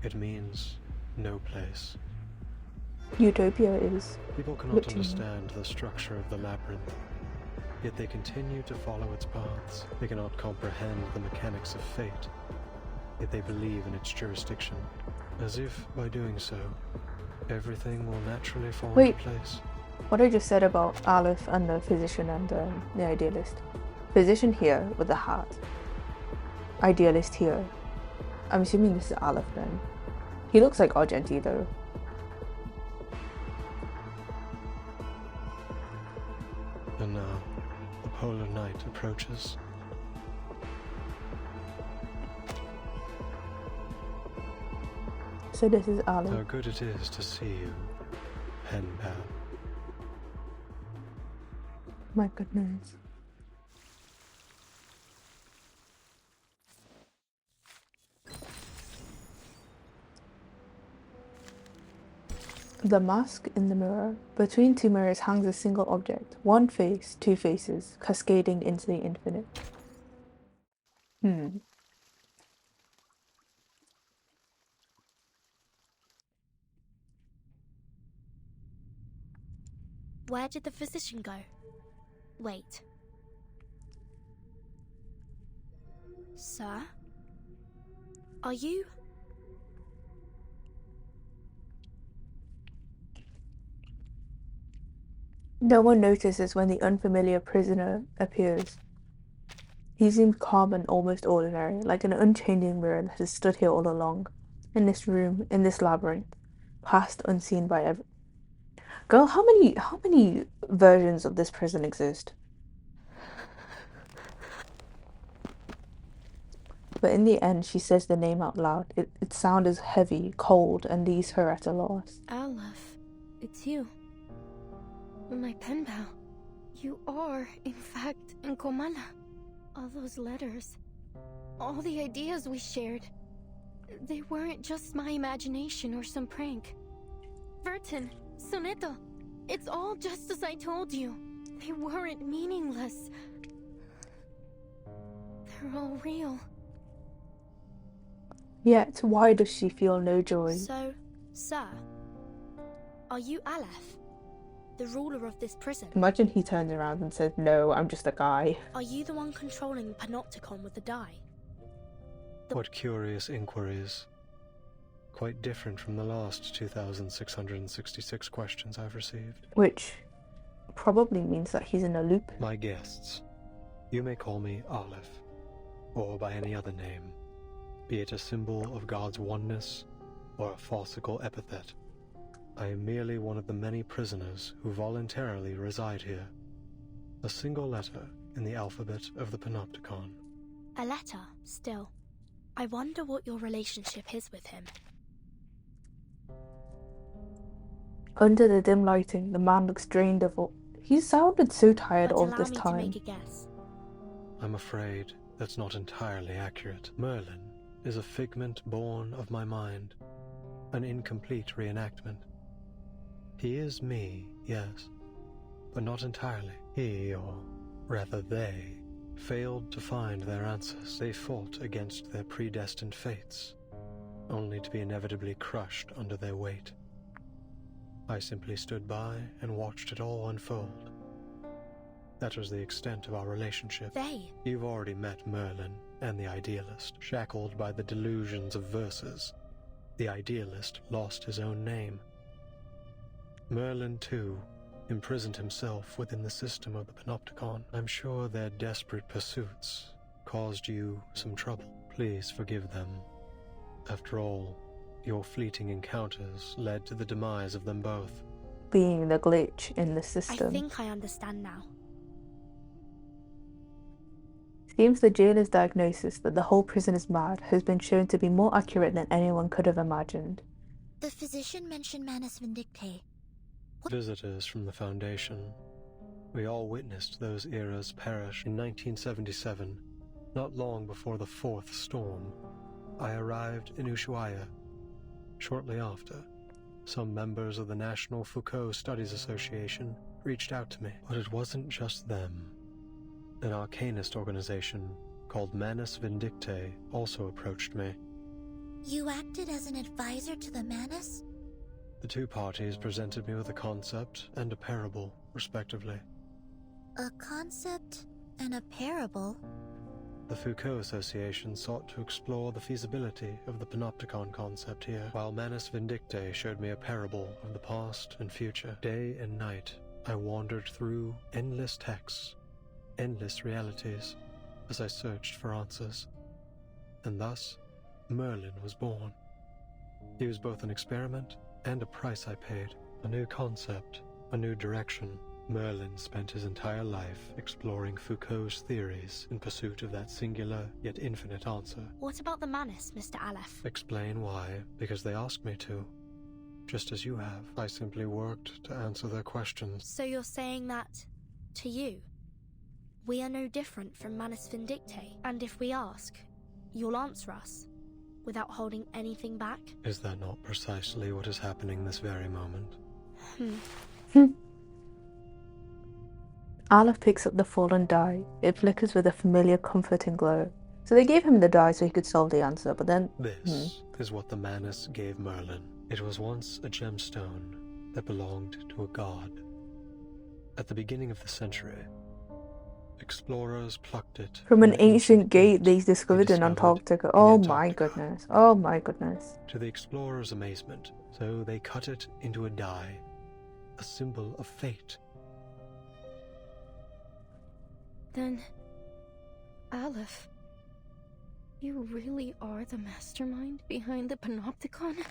[SPEAKER 9] It means no place.
[SPEAKER 1] Utopia is
[SPEAKER 9] People cannot understand the structure of the labyrinth, Yet they continue to follow its paths. They cannot comprehend the mechanics of fate, yet they believe in its jurisdiction, as if, by doing so, everything will naturally fall into place.
[SPEAKER 1] What I just said about Aleph and the physician and the idealist. Physician here with the heart. Idealist here. I'm assuming this is Aleph then. He looks like Argenti though.
[SPEAKER 9] And now, the polar night approaches.
[SPEAKER 1] So this is Aleph.
[SPEAKER 9] How good it is to see you, pen pal.
[SPEAKER 1] My goodness. The mask in the mirror. Between two mirrors hangs a single object. One face, two faces, cascading into the infinite.
[SPEAKER 10] Where did the physician go? Wait. Sir? Are you?
[SPEAKER 1] No one notices when the unfamiliar prisoner appears. He seems calm and almost ordinary, like an unchanging mirror that has stood here all along. In this room, in this labyrinth, passed unseen by every... Girl, how many versions of this prison exist? But in the end, she says the name out loud. It sounds heavy, cold, and leaves her at a loss.
[SPEAKER 4] Aleph, it's you. My pen pal. You are, in fact, in Comala. All those letters, all the ideas we shared, they weren't just my imagination or some prank. Vertin, Soneto, it's all just as I told you. They weren't meaningless. They're all real.
[SPEAKER 1] Yet, why does she feel no joy?
[SPEAKER 10] So, sir, are you Aleph, the ruler of this prison?
[SPEAKER 1] Imagine he turns around and says, "No, I'm just a guy."
[SPEAKER 10] Are you the one controlling Panopticon with the die?
[SPEAKER 9] What curious inquiries. Quite different from the last 2,666 questions I've received.
[SPEAKER 1] Which probably means that he's in a loop.
[SPEAKER 9] My guests, you may call me Aleph, or by any other name, be it a symbol of God's oneness or a farcical epithet. I am merely one of the many prisoners who voluntarily reside here. A single letter in the alphabet of the Panopticon.
[SPEAKER 10] A letter, still. I wonder what your relationship is with him.
[SPEAKER 1] Under the dim lighting, the man looks drained of all... He sounded so tired all
[SPEAKER 10] Allow
[SPEAKER 1] this
[SPEAKER 10] me
[SPEAKER 1] time.
[SPEAKER 10] to make a guess.
[SPEAKER 9] I'm afraid that's not entirely accurate. Merlin is a figment born of my mind, an incomplete reenactment. He is me, yes, but not entirely. He, or rather they, failed to find their answers. They fought against their predestined fates, only to be inevitably crushed under their weight. I simply stood by and watched it all unfold. That was the extent of our relationship.
[SPEAKER 10] They?
[SPEAKER 9] You've already met Merlin and the Idealist, shackled by the delusions of verses. The Idealist lost his own name. Merlin, too, imprisoned himself within the system of the Panopticon. I'm sure their desperate pursuits caused you some trouble. Please forgive them. After all, your fleeting encounters led to the demise of them both.
[SPEAKER 1] Being the glitch in the system.
[SPEAKER 10] I think I understand now.
[SPEAKER 1] Seems the jailer's diagnosis that the whole prison is mad has been shown to be more accurate than anyone could have imagined.
[SPEAKER 18] The physician mentioned Manus Vindictae.
[SPEAKER 9] Visitors from the Foundation. We all witnessed those eras perish. In 1977, not long before the fourth storm, I arrived in Ushuaia. Shortly after, some members of the National Foucault Studies Association reached out to me. But it wasn't just them. An arcanist organization called Manus Vindictae also approached me.
[SPEAKER 18] You acted as an advisor to the Manus?
[SPEAKER 9] The two parties presented me with a concept and a parable, respectively.
[SPEAKER 18] A concept and a parable?
[SPEAKER 9] The Foucault Association sought to explore the feasibility of the panopticon concept here, while Manus Vindictae showed me a parable of the past and future. Day and night, I wandered through endless texts, endless realities, as I searched for answers. And thus, Merlin was born. He was both an experiment and a price I paid. A new concept, a new direction. Merlin spent his entire life exploring Foucault's theories in pursuit of that singular yet infinite answer.
[SPEAKER 10] What about the Manus, Mr. Aleph?
[SPEAKER 9] Explain why, because they asked me to. Just as you have, I simply worked to answer their questions.
[SPEAKER 10] So you're saying that, to you, we are no different from Manus Vindictae, and if we ask, you'll answer us, without holding anything back?
[SPEAKER 9] Is that not precisely what is happening this very moment?
[SPEAKER 1] Aleph picks up the fallen die. It flickers with a familiar comforting glow. So they gave him the die so he could solve the answer, but then...
[SPEAKER 9] This is what the Manus gave Merlin. It was once a gemstone that belonged to a god. At the beginning of the century, explorers plucked it
[SPEAKER 1] from an ancient gate they discovered in Antarctica. Oh my goodness. Oh my goodness.
[SPEAKER 9] To the explorers' amazement, so they cut it into a die, a symbol of fate.
[SPEAKER 4] Then, Aleph, you really are the mastermind behind the Panopticon?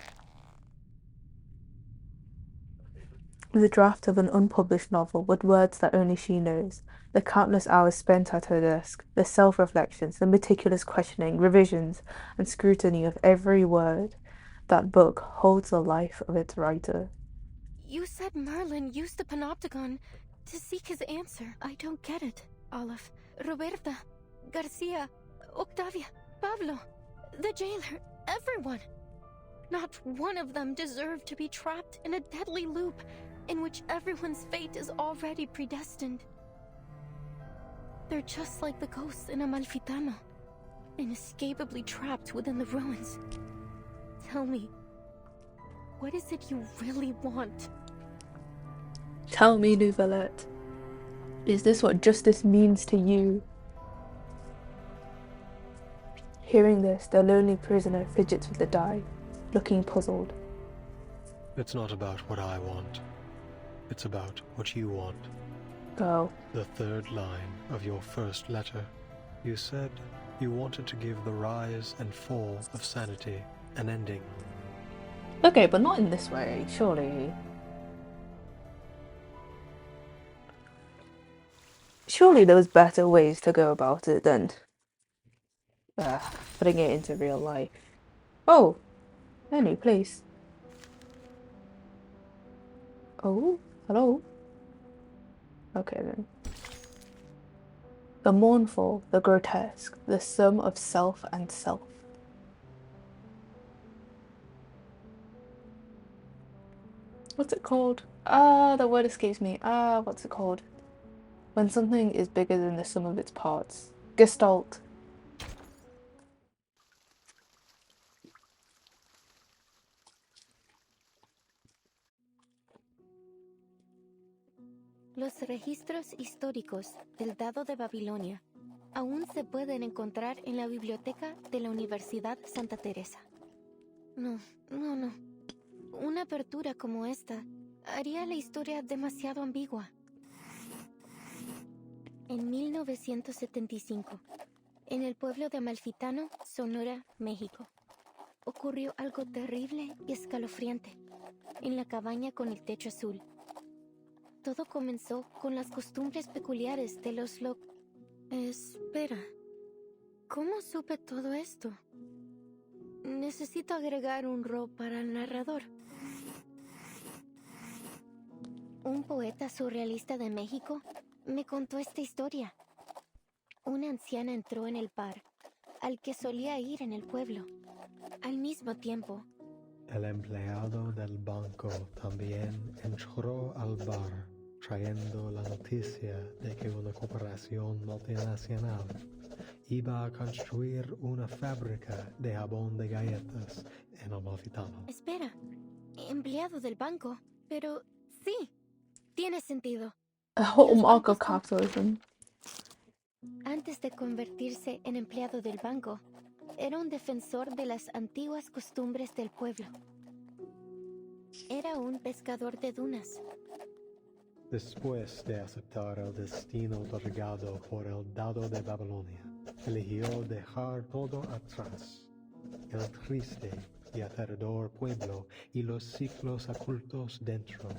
[SPEAKER 1] The draft of an unpublished novel with words that only she knows, the countless hours spent at her desk, the self-reflections, the meticulous questioning, revisions, and scrutiny of every word. That book holds the life of its writer.
[SPEAKER 4] You said Merlin used the Panopticon to seek his answer. I don't get it, Aleph. Roberta, Garcia, Octavia, Pablo, the jailer, everyone. Not one of them deserved to be trapped in a deadly loop in which everyone's fate is already predestined. They're just like the ghosts in Amalfitano, inescapably trapped within the ruins. Tell me, what is it you really want?
[SPEAKER 1] Tell me, Nouvellette. Is this what justice means to you? Hearing this, the lonely prisoner fidgets with the die, looking puzzled.
[SPEAKER 9] It's not about what I want. It's about what you want.
[SPEAKER 1] Go.
[SPEAKER 9] The third line of your first letter. You said you wanted to give the rise and fall of sanity an ending.
[SPEAKER 1] Okay, but not in this way, surely. Surely there was better ways to go about it than putting it into real life. Oh, a new place. Oh, hello. Okay then. The mournful, the grotesque, the sum of self and self. What's it called? The word escapes me. What's it called? When something is bigger than the sum of its parts. Gestalt.
[SPEAKER 12] Los registros históricos del Dado de Babilonia aún se pueden encontrar en la biblioteca de la Universidad Santa Teresa. No. Una apertura como esta haría la historia demasiado ambigua. En 1975, en el pueblo de Amalfitano, Sonora, México, ocurrió algo terrible y escalofriante en la cabaña con el techo azul. Todo comenzó con las costumbres peculiares de los Espera, ¿cómo supe todo esto? Necesito agregar un ro para el narrador. Un poeta surrealista de México me contó esta historia. Una anciana entró en el bar, al que solía ir en el pueblo. Al mismo tiempo,
[SPEAKER 9] El empleado del banco también entró al bar, trayendo la noticia de que una corporación multinacional iba a construir una fábrica de jabón de galletas en Amalfitano.
[SPEAKER 12] Espera, empleado del banco, pero sí, tiene sentido.
[SPEAKER 1] A hallmark of capitalism.
[SPEAKER 12] Antes de convertirse en empleado del banco, era un defensor de las antiguas costumbres del pueblo. Era un pescador de dunas.
[SPEAKER 9] Después de aceptar el destino otorgado por el dado de Babilonia, eligió dejar todo atrás. El triste y aterrador pueblo y los ciclos ocultos dentro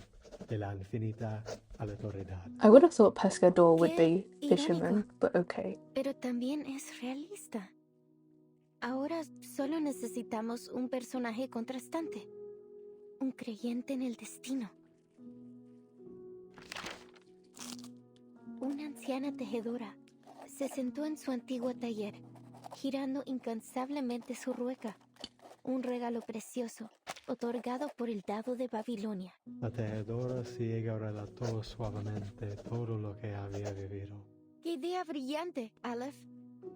[SPEAKER 9] de la infinita aleatoriedad.
[SPEAKER 1] I would have thought pescador would be
[SPEAKER 12] Qué
[SPEAKER 1] fisherman,
[SPEAKER 12] irónico.
[SPEAKER 1] but okay.
[SPEAKER 12] Pero también es realista. Ahora solo necesitamos un personaje contrastante. Un creyente en el destino. Una anciana tejedora se sentó en su antiguo taller, girando incansablemente su rueca. Un regalo precioso, otorgado por el dado de Babilonia.
[SPEAKER 9] La tejedora ciega relató suavemente todo lo que había vivido.
[SPEAKER 12] ¡Qué idea brillante, Aleph!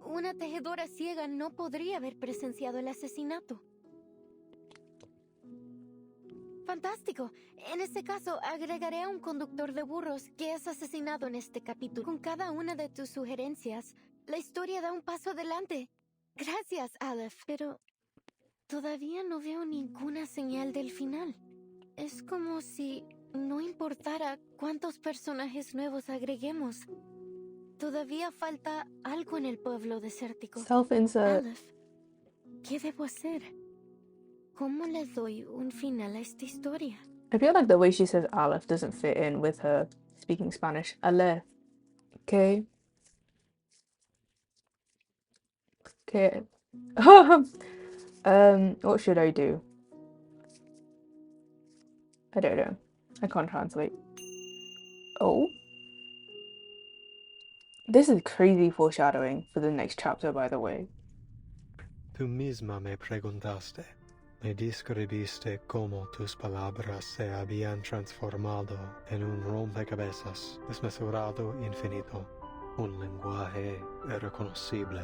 [SPEAKER 12] Una tejedora ciega no podría haber presenciado el asesinato. ¡Fantástico! En este caso, agregaré a un conductor de burros que es asesinado en este capítulo. Con cada una de tus sugerencias, la historia da un paso adelante. Gracias, Aleph. Pero todavía no veo ninguna señal del final. Es como si no importara cuántos personajes nuevos agreguemos. Todavía falta algo en el pueblo desértico.
[SPEAKER 1] Self-insert.
[SPEAKER 12] Aleph, ¿qué debo hacer? ¿Cómo le doy un final a esta historia?
[SPEAKER 1] I feel like the way she says Aleph doesn't fit in with her speaking Spanish. Aleph. Okay. Okay. What should I do? I don't know. I can't translate. Oh. This is crazy foreshadowing for the next chapter, by the way.
[SPEAKER 9] Tú misma me preguntaste. Me describiste cómo tus palabras se habían transformado en un rompecabezas desmesurado infinito, un lenguaje irreconocible,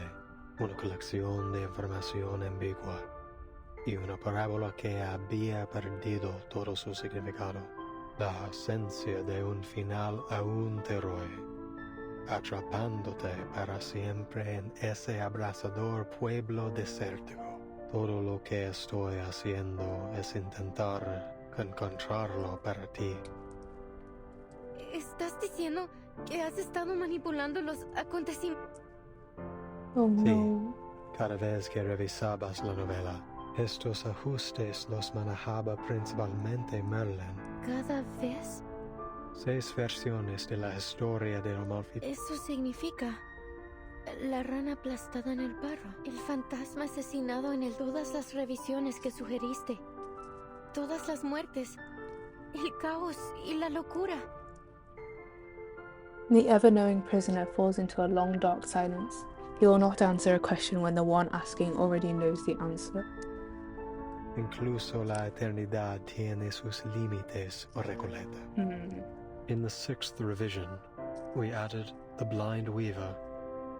[SPEAKER 9] una colección de información ambigua y una parábola que había perdido todo su significado. La esencia de un final aún te roe, atrapándote para siempre en ese abrasador pueblo desértico. Todo lo que estoy haciendo es intentar encontrarlo para ti.
[SPEAKER 12] ¿Estás diciendo que has estado manipulando los acontecimientos?
[SPEAKER 1] Oh
[SPEAKER 9] Sí,
[SPEAKER 1] no.
[SPEAKER 9] cada vez que revisabas la novela, estos ajustes los manejaba principalmente Merlin.
[SPEAKER 12] ¿Cada vez?
[SPEAKER 9] 6 versiones de la historia de Amalfi.
[SPEAKER 12] Eso significa... La rana aplastada en el barro. El fantasma asesinado en todas las revisiones que sugeriste. Todas las muertes. El caos y la locura.
[SPEAKER 1] The ever-knowing prisoner falls into a long dark silence. He will not answer a question when the one asking already knows the answer.
[SPEAKER 9] Incluso la eternidad tiene sus límites, Recoleta. In the 6th revision, we added the blind weaver,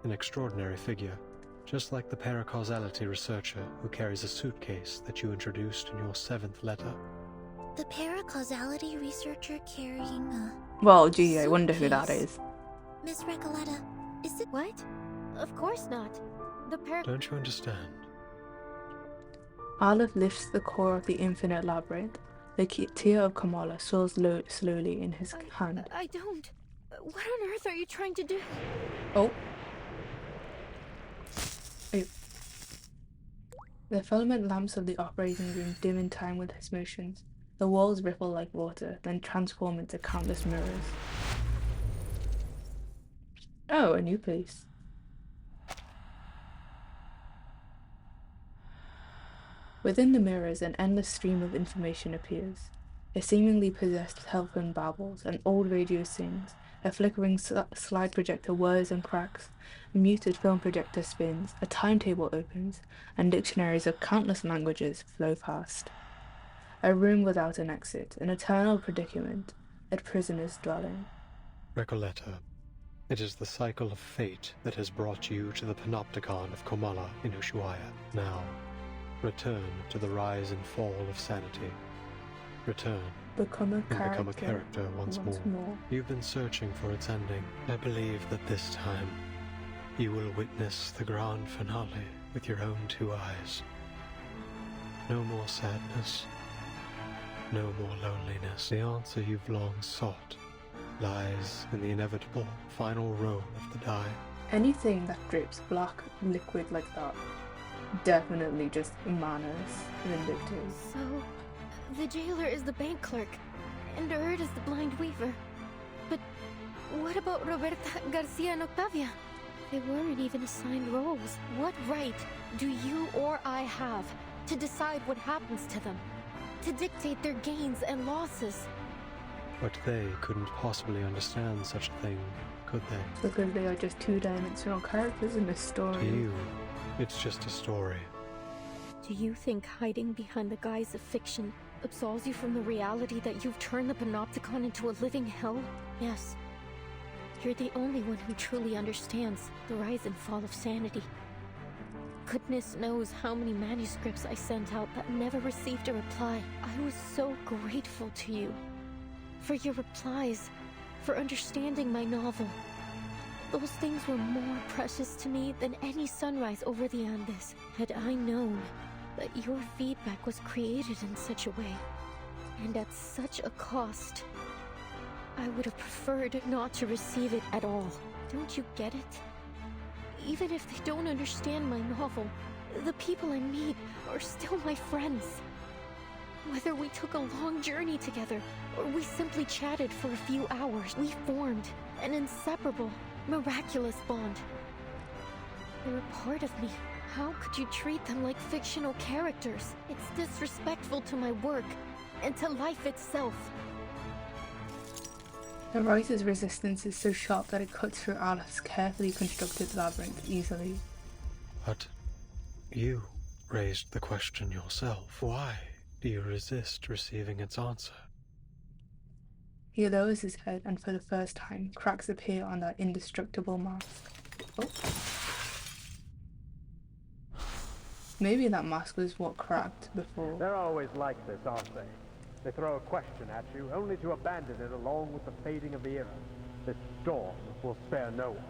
[SPEAKER 9] an extraordinary figure, just like the paracausality researcher who carries a suitcase that you introduced in your 7th letter.
[SPEAKER 18] The paracausality researcher carrying a...
[SPEAKER 1] Well, gee, I wonder who that is.
[SPEAKER 18] Miss Recoleta, is it...
[SPEAKER 12] What? Of course not. The
[SPEAKER 9] Don't you understand?
[SPEAKER 1] Aleph lifts the core of the infinite labyrinth. The tear of Kamala swirls slowly in his hand.
[SPEAKER 12] I don't. What on earth are you trying to do?
[SPEAKER 1] Oh. The filament lamps of the operating room dim in time with his motions. The walls ripple like water, then transform into countless mirrors. Oh, a new place. Within the mirrors, an endless stream of information appears. A seemingly possessed telephone babbles, an old radio sings, a flickering slide projector whirs and cracks, a muted film projector spins, a timetable opens, and dictionaries of countless languages flow past. A room without an exit, an eternal predicament, a prisoner's dwelling.
[SPEAKER 9] Recoleta, it is the cycle of fate that has brought you to the panopticon of Komala in Ushuaia. Now, return to the rise and fall of sanity. return.
[SPEAKER 1] Become a
[SPEAKER 9] and become a character once more. You've been searching for its ending. I believe that this time you will witness the grand finale with your own two eyes. No more sadness, no more loneliness. The answer you've long sought lies in the inevitable final roll of the die.
[SPEAKER 1] Anything that drips black liquid like that, definitely just Mana's vindictive.
[SPEAKER 4] So, the jailer is the bank clerk, and Erd is the blind weaver. But what about Roberta, Garcia, and Octavia? They weren't even assigned roles. What right do you or I have to decide what happens to them? To dictate their gains and losses?
[SPEAKER 9] But they couldn't possibly understand such a thing, could they?
[SPEAKER 1] Because they are just two-dimensional characters in a story.
[SPEAKER 9] To you, it's just a story.
[SPEAKER 4] Do you think hiding behind the guise of fiction absolves you from the reality that you've turned the Panopticon into a living hell? Yes. You're the only one who truly understands the rise and fall of sanity. Goodness knows how many manuscripts I sent out that never received a reply. I was so grateful to you. For your replies, for understanding my novel. Those things were more precious to me than any sunrise over the Andes. Had I known that your feedback was created in such a way, and at such a cost, I would have preferred not to receive it at all. Don't you get it? Even if they don't understand my novel, the people I meet are still my friends. Whether we took a long journey together, or we simply chatted for a few hours, we formed an inseparable, miraculous bond. They're a part of me. How could you treat them like fictional characters? It's disrespectful to my work, and to life itself.
[SPEAKER 1] The writer's resistance is so sharp that it cuts through Alice's carefully constructed labyrinth easily.
[SPEAKER 9] But you raised the question yourself. Why do you resist receiving its answer?
[SPEAKER 1] He lowers his head and for the first time, cracks appear on that indestructible mask. Oh. Maybe that mask was what cracked before.
[SPEAKER 5] They're always like this, aren't they? They throw a question at you, only to abandon it along with the fading of the era. This storm will spare no one.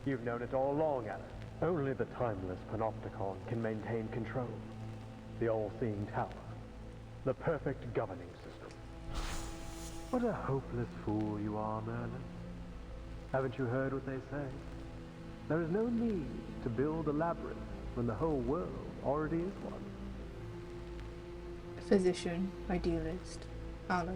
[SPEAKER 5] You've known it all along, Alice. Only the timeless Panopticon can maintain control. The all-seeing tower. The perfect governing system. What a hopeless fool you are, Merlin. Haven't you heard what they say? There is no need to build a labyrinth when the whole world already is one.
[SPEAKER 1] Physician, idealist, Aleph.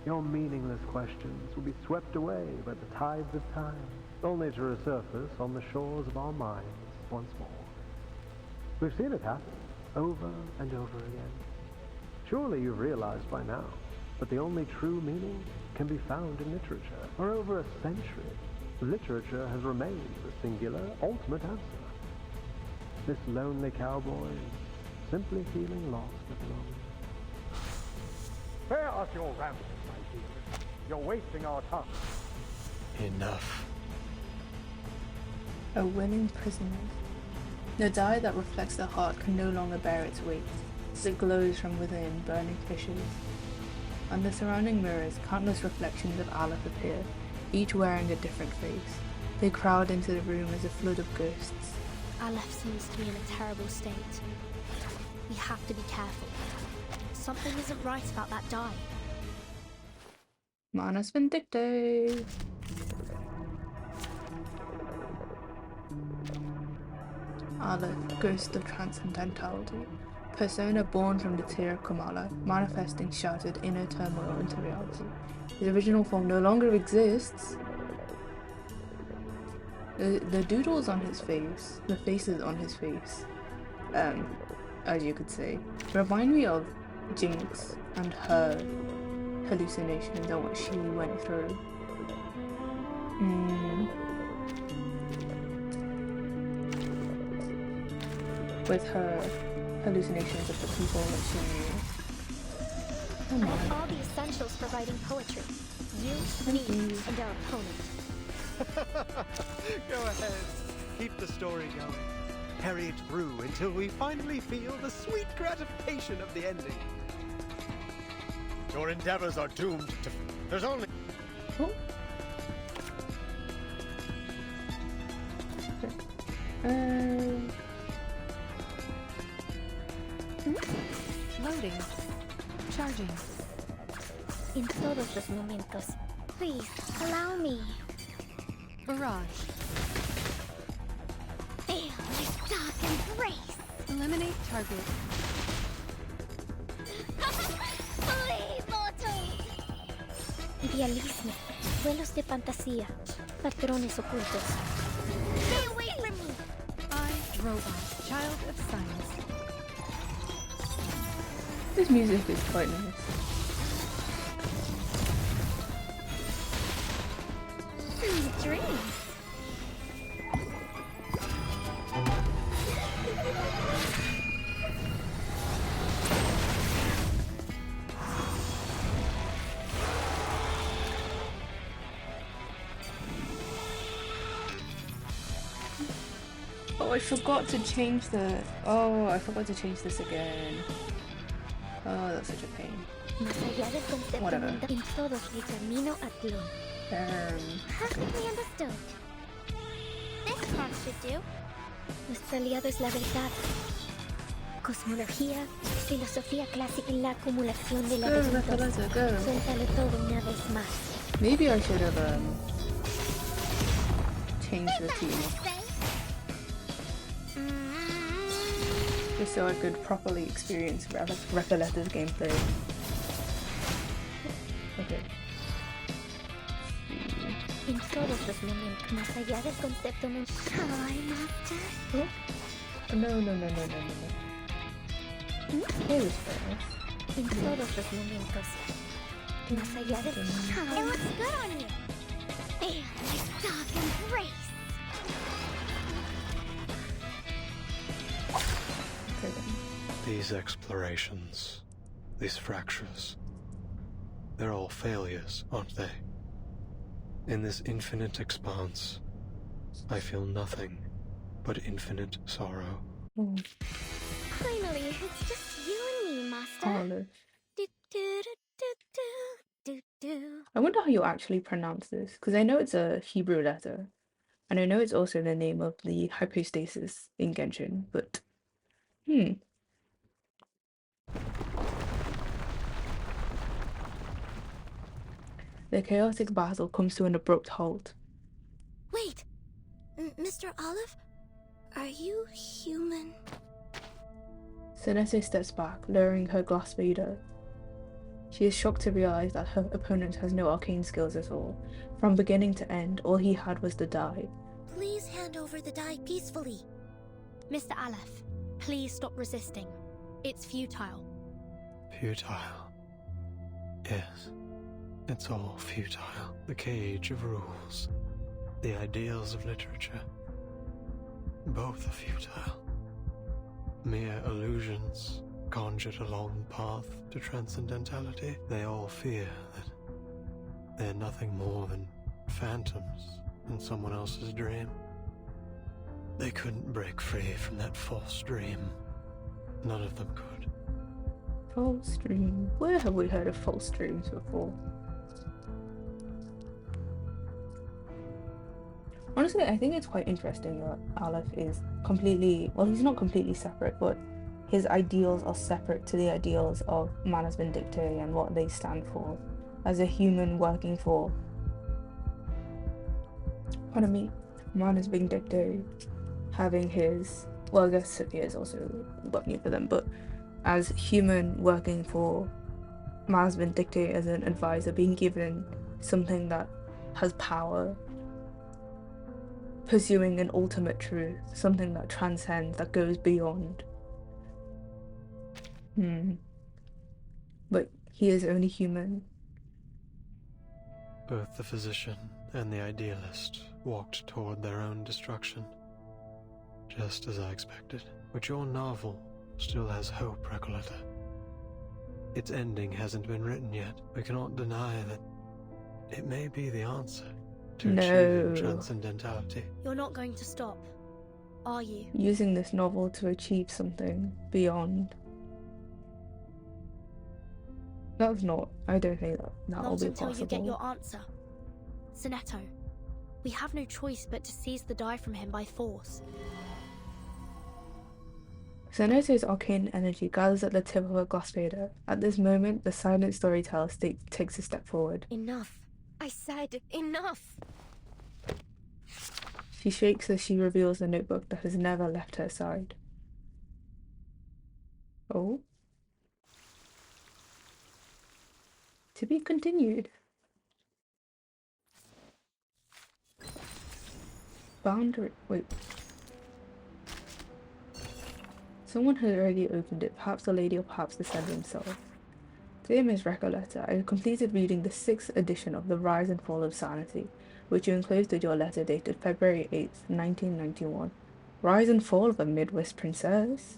[SPEAKER 5] Your meaningless questions will be swept away by the tides of time, only to resurface on the shores of our minds once more. We've seen it happen, over and over again. Surely you've realized by now that the only true meaning can be found in literature. For over a century, literature has remained the singular, ultimate answer. This lonely cowboy is simply feeling lost at the moment. Spare us your ramblings, my dear. You're wasting our time.
[SPEAKER 9] Enough.
[SPEAKER 1] A willing prisoner. The dye that reflects the heart can no longer bear its weight, as it glows from within, burning fissures. On the surrounding mirrors, countless reflections of Aleph appear, each wearing a different face. They crowd into the room as a flood of ghosts.
[SPEAKER 10] Aleph seems to be in a terrible state. We have to be careful. Something isn't right about that dye.
[SPEAKER 1] Manus Vindicte! Aleph, ghost of transcendentality. Persona born from the tear of Kamala, manifesting shattered inner turmoil into reality. The original form no longer exists. The doodles on his face, the faces on his face, as you could say, remind me of Jinx and her hallucinations and what she went through. With her hallucinations of the people that she knew.
[SPEAKER 4] I have all the essentials for writing poetry. You, me, and our opponent.
[SPEAKER 9] Go ahead. Keep the story going. Carry it through until we finally feel the sweet gratification of the ending.
[SPEAKER 2] Your endeavors are doomed to... There's only...
[SPEAKER 1] Oh.
[SPEAKER 11] Loading. Charging.
[SPEAKER 17] In todos los momentos. Please, allow me.
[SPEAKER 11] Barrage.
[SPEAKER 17] Feel my dark embrace.
[SPEAKER 11] Eliminate target.
[SPEAKER 17] Flee, mortal. Idealismo, vuelos de fantasía, patrones ocultos. Stay away from me.
[SPEAKER 11] I, robot, child of science.
[SPEAKER 1] This music is quite nice.
[SPEAKER 17] Dreams.
[SPEAKER 1] Oh, I forgot to change the... Oh, I forgot to change this again. Oh, that's such a pain.
[SPEAKER 17] Más allá del concepto
[SPEAKER 1] Whatever.
[SPEAKER 17] mental, en todos el camino a Tlon. Perfectly understood. This part should do. Nuestro aliado es la verdad. Cosmología, filosofía clásica y la acumulación de la
[SPEAKER 1] Go,
[SPEAKER 17] verdad.
[SPEAKER 1] Recoleta, go.
[SPEAKER 17] Suéltalo todo una vez más.
[SPEAKER 1] Maybe I should have changed the team just so I could properly experience Recoleta's gameplay. Okay.
[SPEAKER 17] En todos los momentos, más allá del concepto mental. Hi, master.
[SPEAKER 1] Oh, no. Here is first.
[SPEAKER 17] En todos los momentos, más allá del... It looks good on you. Feel my dark embrace.
[SPEAKER 1] Okay, then.
[SPEAKER 9] These explorations, these fractures, they're all failures, aren't they? In this infinite expanse, I feel nothing but infinite sorrow.
[SPEAKER 17] Finally, it's just you and me, master.
[SPEAKER 1] Olive.
[SPEAKER 17] Do, do, do, do, do, do.
[SPEAKER 1] I wonder how you actually pronounce this, because I know it's a Hebrew letter, and I know it's also the name of the hypostasis in Genshin, but The chaotic battle comes to an abrupt halt.
[SPEAKER 18] Wait! Mr. Olive? Are you human?
[SPEAKER 1] Senete steps back, lowering her glass fader. She is shocked to realize that her opponent has no arcane skills at all. From beginning to end, all he had was the die.
[SPEAKER 18] Please hand over the die peacefully.
[SPEAKER 10] Mr. Aleph, please stop resisting. It's futile.
[SPEAKER 9] Futile. Yes, it's all futile. The cage of rules, the ideals of literature, both are futile. Mere illusions conjured along the path to transcendentality. They all fear that they're nothing more than phantoms in someone else's dream. They couldn't break free from that false dream. None of them could.
[SPEAKER 1] False dream. Where have we heard of false dreams before? Honestly, I think it's quite interesting that Aleph is completely, well, he's not completely separate, but his ideals are separate to the ideals of Manus Vindictae and what they stand for. As a human working for, Manus Vindictae having his, well, I guess Sophia is also working for them, but as human working for Manus Vindictae as an advisor, being given something that has power, pursuing an ultimate truth, something that transcends, that goes beyond. But he is only human.
[SPEAKER 9] Both the physician and the idealist walked toward their own destruction, just as I expected. But your novel still has hope, Recoleta. Its ending hasn't been written yet. We cannot deny that it may be the answer to achieving transcendentality.
[SPEAKER 10] You're not going to stop, are you?
[SPEAKER 1] Using this novel to achieve something beyond. That's not. I don't think that will
[SPEAKER 10] Not
[SPEAKER 1] be
[SPEAKER 10] until you get
[SPEAKER 1] possible.
[SPEAKER 10] your answer. Sonetto, we have no choice but to seize the die from him by force.
[SPEAKER 1] Sonetto's arcane energy gathers at the tip of her glass fader. At this moment, the silent storyteller takes a step forward.
[SPEAKER 4] Enough. I said enough.
[SPEAKER 1] She shakes as she reveals the notebook that has never left her side. Oh? To be continued. Boundary. Wait. Someone had already opened it, perhaps the lady or perhaps the sender himself. Dear Miss Recoleta, I have completed reading the 6th edition of The Rise and Fall of Sanity, which you enclosed with your letter dated February 8th, 1991. Rise and Fall of a Midwest Princess?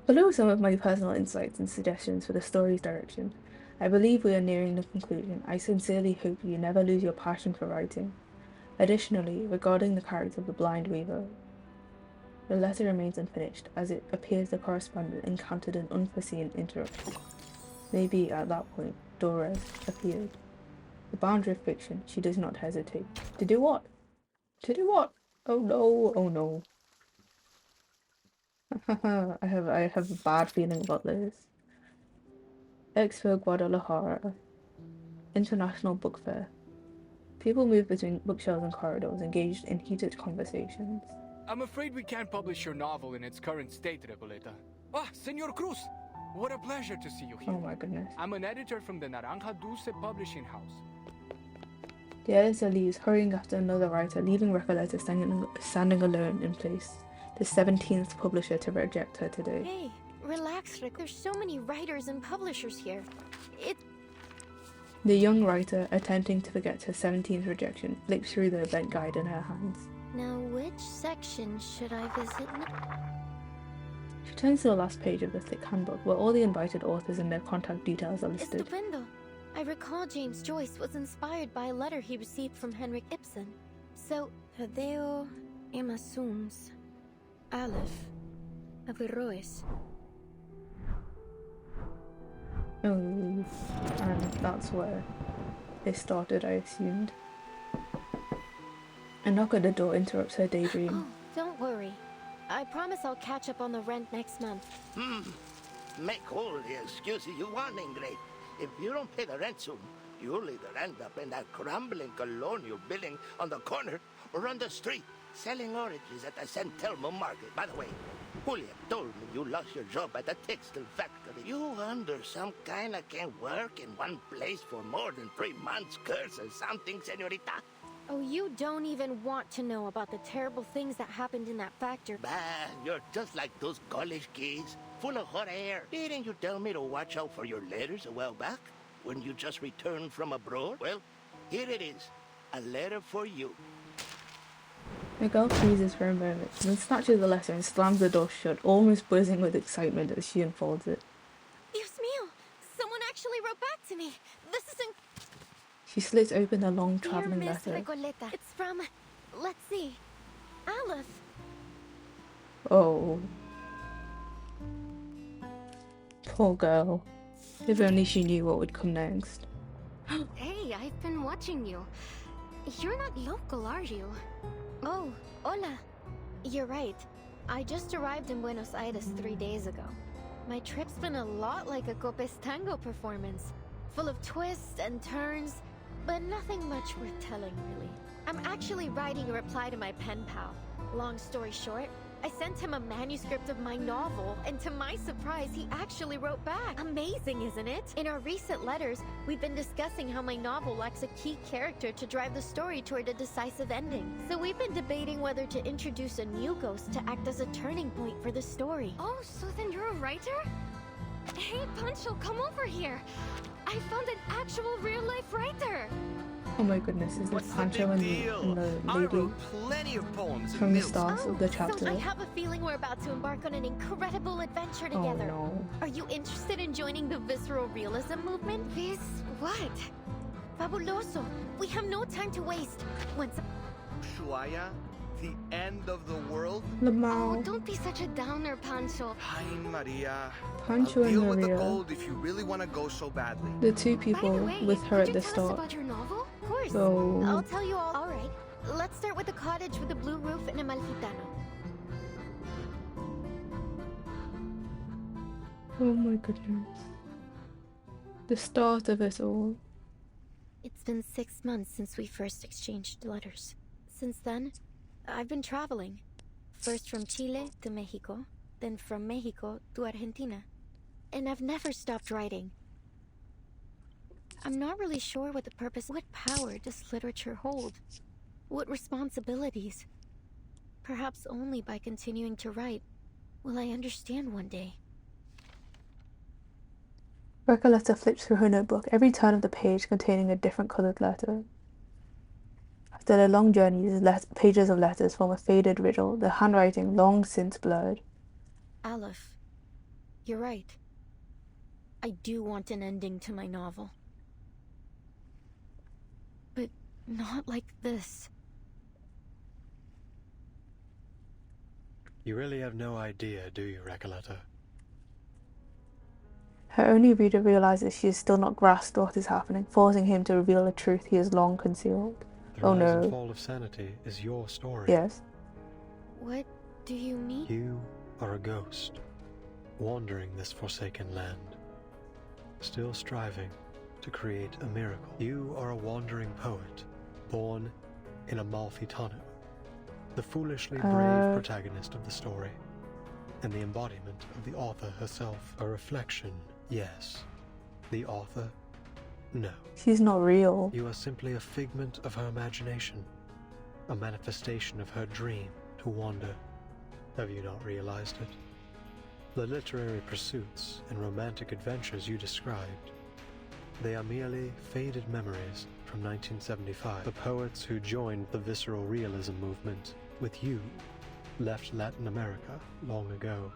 [SPEAKER 1] Below are some of my personal insights and suggestions for the story's direction. I believe we are nearing the conclusion. I sincerely hope you never lose your passion for writing. Additionally, regarding the character of the blind weaver, the letter remains unfinished, as it appears the correspondent encountered an unforeseen interruption. Maybe at that point, Doris appeared. The boundary of fiction, she does not hesitate. To do what? To do what? Oh no, oh no. I have a bad feeling about this. Expo Guadalajara. International Book Fair. People move between bookshelves and corridors, engaged in heated conversations.
[SPEAKER 21] I'm afraid we can't publish your novel in its current state, Recoleta. Ah, Senor Cruz! What a pleasure to see you here.
[SPEAKER 1] Oh my goodness.
[SPEAKER 21] I'm an editor from the Naranja Dulce publishing house.
[SPEAKER 1] The editor leaves, hurrying after another writer, leaving Recoleta standing alone in place. The 17th publisher to reject her today.
[SPEAKER 4] Hey, relax, Rick. There's so many writers and publishers here.
[SPEAKER 1] The young writer, attempting to forget her 17th rejection, flips through the event guide in her hands.
[SPEAKER 4] Now, which section should I visit now?
[SPEAKER 1] She turns to the last page of the thick handbook, where all the invited authors and their contact details are listed.
[SPEAKER 4] Estupendo. I recall James Joyce was inspired by a letter he received from Henrik Ibsen. So, Tadeo Emma Sooms, Aleph, Averroes.
[SPEAKER 1] Oh, and that's where they started, I assumed. A knock at the door interrupts her daydream.
[SPEAKER 4] Oh, don't worry. I promise I'll catch up on the rent next month.
[SPEAKER 20] Make all the excuses you want, Ingrid. If you don't pay the rent soon, you'll either end up in that crumbling colonial building on the corner or on the street, selling oranges at the San Telmo market. By the way, Julia told me you lost your job at the textile factory. You under some kind of can't work in one place for more than 3 months, curse or something, senorita?
[SPEAKER 4] Oh, you don't even want to know about the terrible things that happened in that factory.
[SPEAKER 20] Bah, you're just like those college kids, full of hot air. Didn't you tell me to watch out for your letters a while back, when you just returned from abroad? Well, here it is, a letter for you.
[SPEAKER 1] The girl freezes for a moment, then snatches the letter and slams the door shut, almost buzzing with excitement as she unfolds it.
[SPEAKER 4] Dios mío! Someone actually wrote back to me! This isn't...
[SPEAKER 1] She slits open the long traveling
[SPEAKER 4] Dear Miss
[SPEAKER 1] letter.
[SPEAKER 4] Recoleta. It's from... let's see... Aleph.
[SPEAKER 1] Oh. Poor girl. If only she knew what would come next.
[SPEAKER 4] Hey, I've been watching you. You're not local, are you? Oh, hola. You're right. I just arrived in Buenos Aires 3 days ago. My trip's been a lot like a Copes tango performance. Full of twists and turns, but nothing much worth telling, really. I'm actually writing a reply to my pen pal. Long story short, I sent him a manuscript of my novel, and to my surprise, he actually wrote back. Amazing, isn't it? In our recent letters, we've been discussing how my novel lacks a key character to drive the story toward a decisive ending. So we've been debating whether to introduce a new ghost to act as a turning point for the story.
[SPEAKER 16] Oh, so then you're a writer? Hey, Pancho, come over here. I found an actual real-life writer.
[SPEAKER 1] Oh my goodness, is this Pancho and the lady
[SPEAKER 15] plenty of poems
[SPEAKER 1] from the start of the chapter?
[SPEAKER 4] So I have a feeling we're about to embark on an incredible adventure together.
[SPEAKER 1] Oh no.
[SPEAKER 4] Are you interested in joining the visceral realism movement? What? Fabuloso. We have no time to waste. Once...
[SPEAKER 15] Shuaya, the end of the world?
[SPEAKER 1] Lamau.
[SPEAKER 6] Oh, don't be such a downer, Pancho.
[SPEAKER 15] Hi, Maria.
[SPEAKER 1] Pancho
[SPEAKER 15] I'll
[SPEAKER 1] and
[SPEAKER 15] deal with the
[SPEAKER 1] Maria.
[SPEAKER 15] gold if you really want to go so badly.
[SPEAKER 1] The two people with her at the
[SPEAKER 6] Tell us
[SPEAKER 1] start.
[SPEAKER 6] about your novel?
[SPEAKER 4] Of course.
[SPEAKER 1] So
[SPEAKER 4] I'll tell you all. All right. Let's start with the cottage with the blue roof and Amalfitano.
[SPEAKER 1] oh my goodness. The start of it all.
[SPEAKER 4] It's been 6 months since we first exchanged letters. Since then, I've been traveling. First from Chile to Mexico, then from Mexico to Argentina. And I've never stopped writing. I'm not really sure what the purpose, what power does literature hold? What responsibilities? Perhaps only by continuing to write will I understand one day.
[SPEAKER 1] Recoleta flipped through her notebook, every turn of the page containing a different coloured letter. After their long journeys, pages of letters form a faded riddle, the handwriting long since blurred.
[SPEAKER 4] Aleph, you're right. I do want an ending to my novel. But not like this.
[SPEAKER 9] You really have no idea, do you, Recoleta?
[SPEAKER 1] Her only reader realizes she has still not grasped what is happening, forcing him to reveal a truth he has long concealed.
[SPEAKER 9] The
[SPEAKER 1] Oh
[SPEAKER 9] rise and
[SPEAKER 1] no.
[SPEAKER 9] fall of sanity is your story.
[SPEAKER 1] Yes.
[SPEAKER 4] What do you mean?
[SPEAKER 9] You are a ghost, wandering this forsaken land, still striving to create a miracle. You are a wandering poet, born in Amalfitano, the foolishly brave protagonist of the story, and the embodiment of the author herself. A reflection, yes. The author, no.
[SPEAKER 1] She's not real.
[SPEAKER 9] You are simply a figment of her imagination, a manifestation of her dream to wander. Have you not realized it? The literary pursuits and romantic adventures you described, they are merely faded memories from 1975. The poets who joined the visceral realism movement with you left Latin America long ago.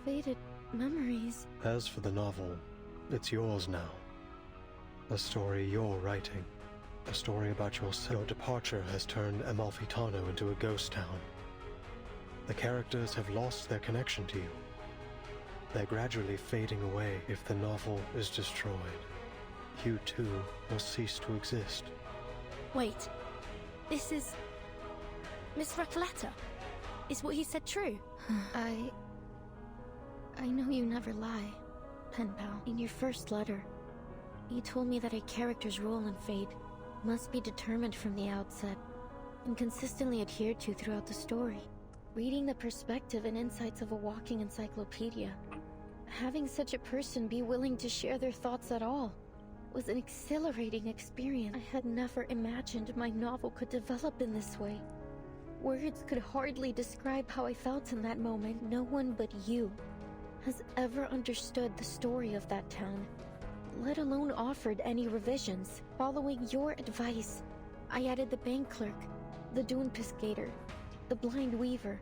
[SPEAKER 4] Faded memories.
[SPEAKER 9] As for the novel, it's yours now. A story you're writing. A story about yourself. Your departure has turned Amalfitano into a ghost town. The characters have lost their connection to you. They're gradually fading away. If the novel is destroyed, you too will cease to exist.
[SPEAKER 4] Wait. This is... Miss Recoleta. Is what he said true? I know you never lie, pen pal. In your first letter, you told me that a character's role in fate must be determined from the outset and consistently adhered to throughout the story. Reading the perspective and insights of a walking encyclopedia, having such a person be willing to share their thoughts at all was an exhilarating experience. I had never imagined my novel could develop in this way. Words could hardly describe how I felt in that moment. No one but you has ever understood the story of that town, let alone offered any revisions. Following your advice, I added the bank clerk, the dune pescator, the blind weaver,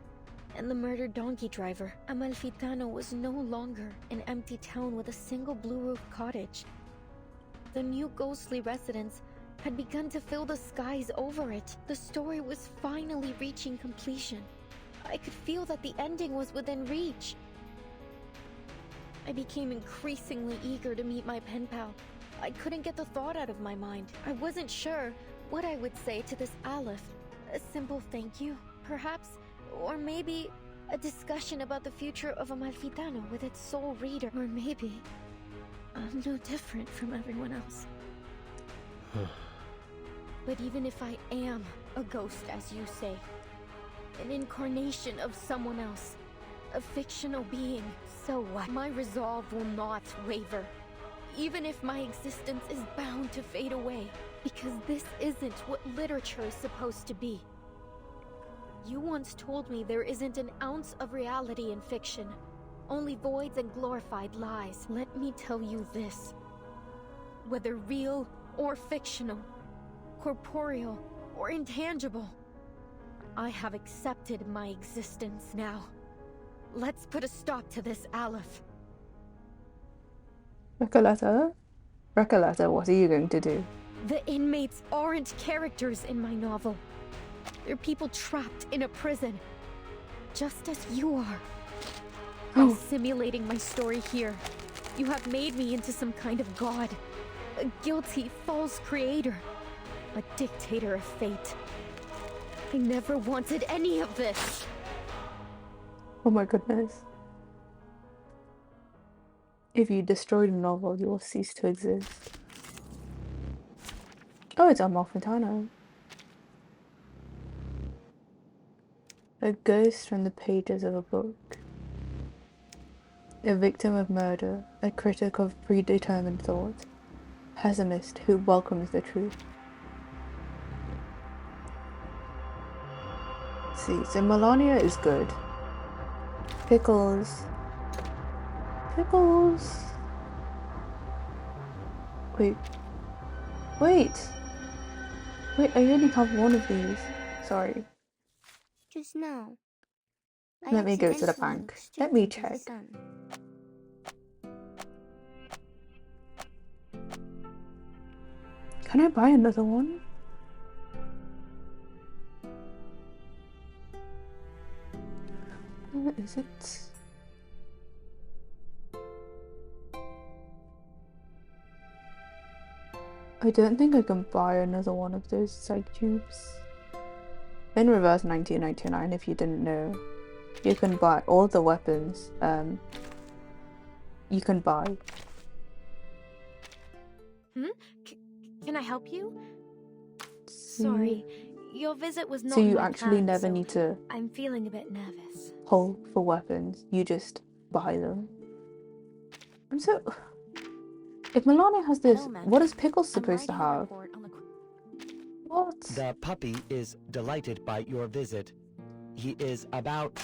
[SPEAKER 4] and the murdered donkey driver. Amalfitano was no longer an empty town with a single blue-roof cottage. The new ghostly residents had begun to fill the skies over it. The story was finally reaching completion. I could feel that the ending was within reach. I became increasingly eager to meet my pen pal. I couldn't get the thought out of my mind. I wasn't sure what I would say to this Aleph. A simple thank you, perhaps, or maybe a discussion about the future of Amalfitano with its sole reader. Or maybe I'm no different from everyone else. But even if I am a ghost, as you say, an incarnation of someone else, a fictional being, so what? My resolve will not waver, even if my existence is bound to fade away, because this isn't what literature is supposed to be. You once told me there isn't an ounce of reality in fiction, only voids and glorified lies. Let me tell you this. Whether real or fictional, corporeal or intangible, I have accepted my existence now. Let's put a stop to this, Aleph.
[SPEAKER 1] Recoleta? Recoleta, what are you going to do?
[SPEAKER 4] The inmates aren't characters in my novel. They're people trapped in a prison. Just as you are.
[SPEAKER 1] Oh.
[SPEAKER 4] By simulating my story here, you have made me into some kind of god. A guilty, false creator. A dictator of fate. I never wanted any of this.
[SPEAKER 1] Oh my goodness. If you destroy the novel, you will cease to exist. Oh, it's Amalfitano. A ghost from the pages of a book. A victim of murder, a critic of predetermined thought. Pessimist who welcomes the truth. Let's see, so Melania is good. Pickles. Pickles. Wait. Wait! Wait, I only have one of these. Sorry.
[SPEAKER 17] Just now.
[SPEAKER 1] Let me go to the bank. Let me check. Can I buy another one? Where is it? I don't think I can buy another one of those psych tubes. In reverse 1999, if you didn't know, you can buy all the weapons. You can buy.
[SPEAKER 4] Can I help you? Sorry, your visit was not
[SPEAKER 1] So
[SPEAKER 4] in
[SPEAKER 1] you
[SPEAKER 4] my
[SPEAKER 1] actually
[SPEAKER 4] plan,
[SPEAKER 1] never
[SPEAKER 4] so
[SPEAKER 1] need to
[SPEAKER 4] I'm feeling a bit nervous.
[SPEAKER 1] pull for weapons. You just buy them. I'm so. If Melania has this, what is Pickles supposed to have? What?
[SPEAKER 7] The puppy is delighted by your visit. He is about...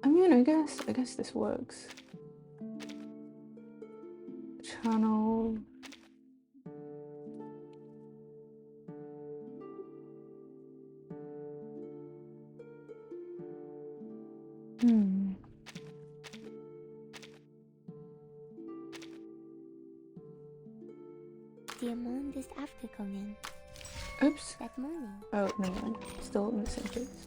[SPEAKER 1] I mean, I guess this works. Channel.
[SPEAKER 17] Diamond is after Conan.
[SPEAKER 1] Oops.
[SPEAKER 17] That morning.
[SPEAKER 1] Oh, no, mind. Still in the same place.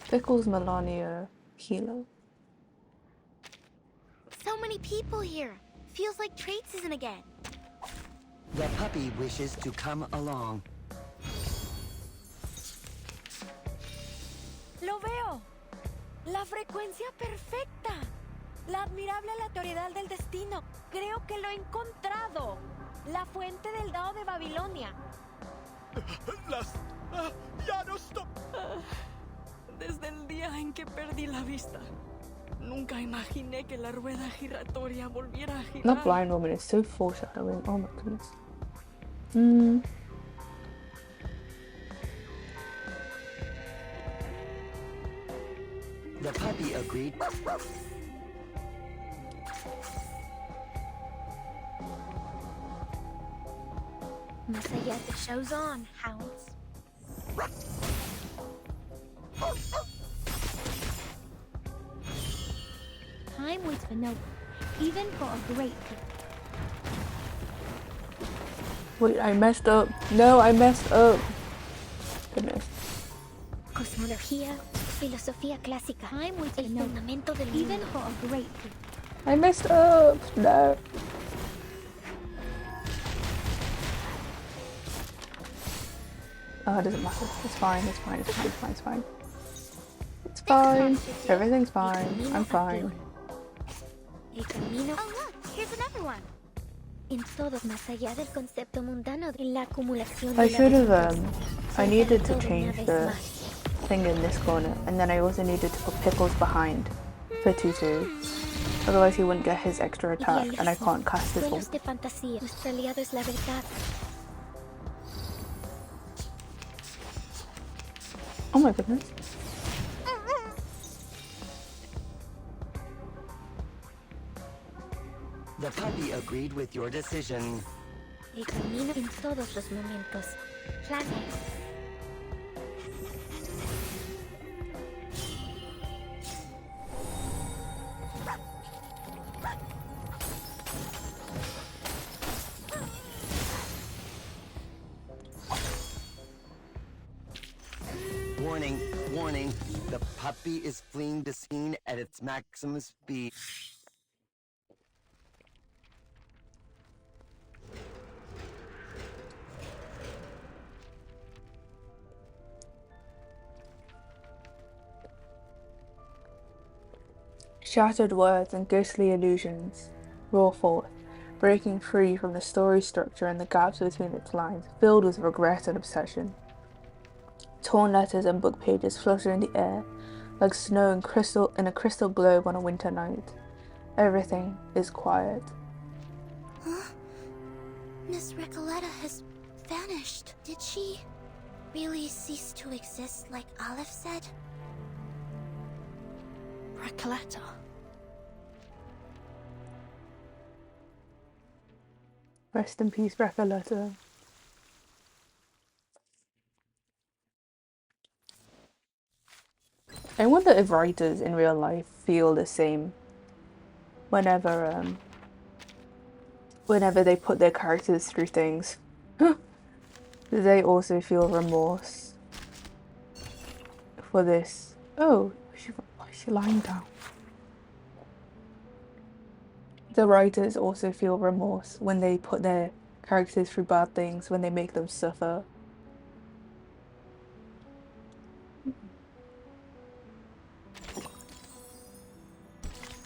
[SPEAKER 1] Pickles Melania healer.
[SPEAKER 18] So many people here. Feels like trade season again.
[SPEAKER 7] The puppy wishes to come along.
[SPEAKER 22] ¡Lo veo! ¡La frecuencia perfecta! La admirable aleatoriedad del destino. Creo que lo he encontrado. La fuente del dado de Babilonia.
[SPEAKER 8] ¡Ya no estoy!
[SPEAKER 22] Desde el día en que perdí la vista, nunca imaginé que la rueda giratoria volviera a girar.
[SPEAKER 1] That blind woman is so foreshadowing. Oh my goodness.
[SPEAKER 7] The puppy agreed.
[SPEAKER 17] Más allá, the show's on, hounds. Time waits for no one, even for a great people.
[SPEAKER 1] Wait, I messed up. No, I messed up. Goodness.
[SPEAKER 17] Cosmología, filosofía clásica. Time waits for no fundamento del mundo. Even for a great people.
[SPEAKER 1] I messed up. No. Oh, it doesn't matter. It's fine. It's fine. It's fine. It's fine. It's fine. It's fine. Everything's fine. I'm fine.
[SPEAKER 17] El camino. Oh look, here's another one. En todos más allá del concepto mundano de la acumulación.
[SPEAKER 1] I should have. I needed to change the thing in this corner, and then I also needed to put Pickles behind for Tutu. Otherwise, he wouldn't get his extra attack, and I can't cast his ult.
[SPEAKER 17] De fantasía. Nuestro aliado es la verdad.
[SPEAKER 1] Oh my goodness.
[SPEAKER 7] The puppy agreed with your decision.
[SPEAKER 17] El camino en todos los momentos. Planes.
[SPEAKER 15] Warning, the puppy is fleeing the scene at its maximum speed.
[SPEAKER 1] Shattered words and ghostly illusions roar forth, breaking free from the story structure and the gaps between its lines, filled with regret and obsession. Torn letters and book pages flutter in the air, like snow in a crystal globe on a winter night. Everything is quiet.
[SPEAKER 18] Huh? Miss Recoleta has vanished. Did she really cease to exist like Olive said?
[SPEAKER 13] Recoleta.
[SPEAKER 1] Rest in peace, Recoleta. I wonder if writers in real life feel the same whenever they put their characters through things. Do they also feel remorse for this? Oh, why is she lying down? The writers also feel remorse when they put their characters through bad things, when they make them suffer.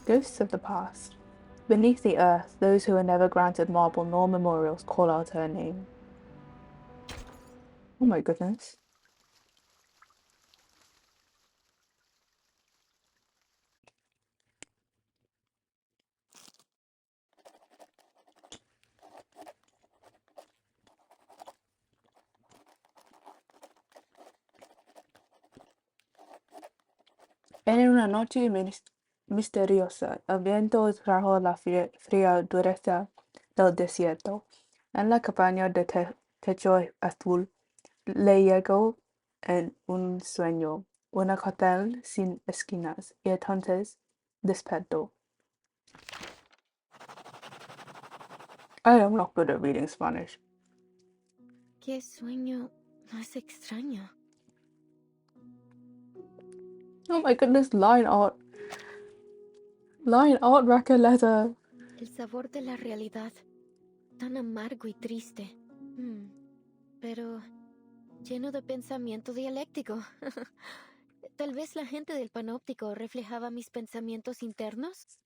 [SPEAKER 1] Ghosts of the past. Beneath the earth, those who are never granted marble nor memorials call out her name. Oh my goodness. En una noche misteriosa, el viento trajo la fría dureza del desierto. En la cabaña de techo azul le llegó en un sueño, una hotel sin esquinas, y entonces despertó. I am not good at reading Spanish.
[SPEAKER 12] ¿Qué sueño más extraño?
[SPEAKER 1] Oh my goodness, line art. Line art, Recoleta.
[SPEAKER 12] El sabor de la realidad, tan amargo y triste. Pero lleno de pensamiento dialéctico. Tal vez la gente del panóptico reflejaba mis pensamientos internos.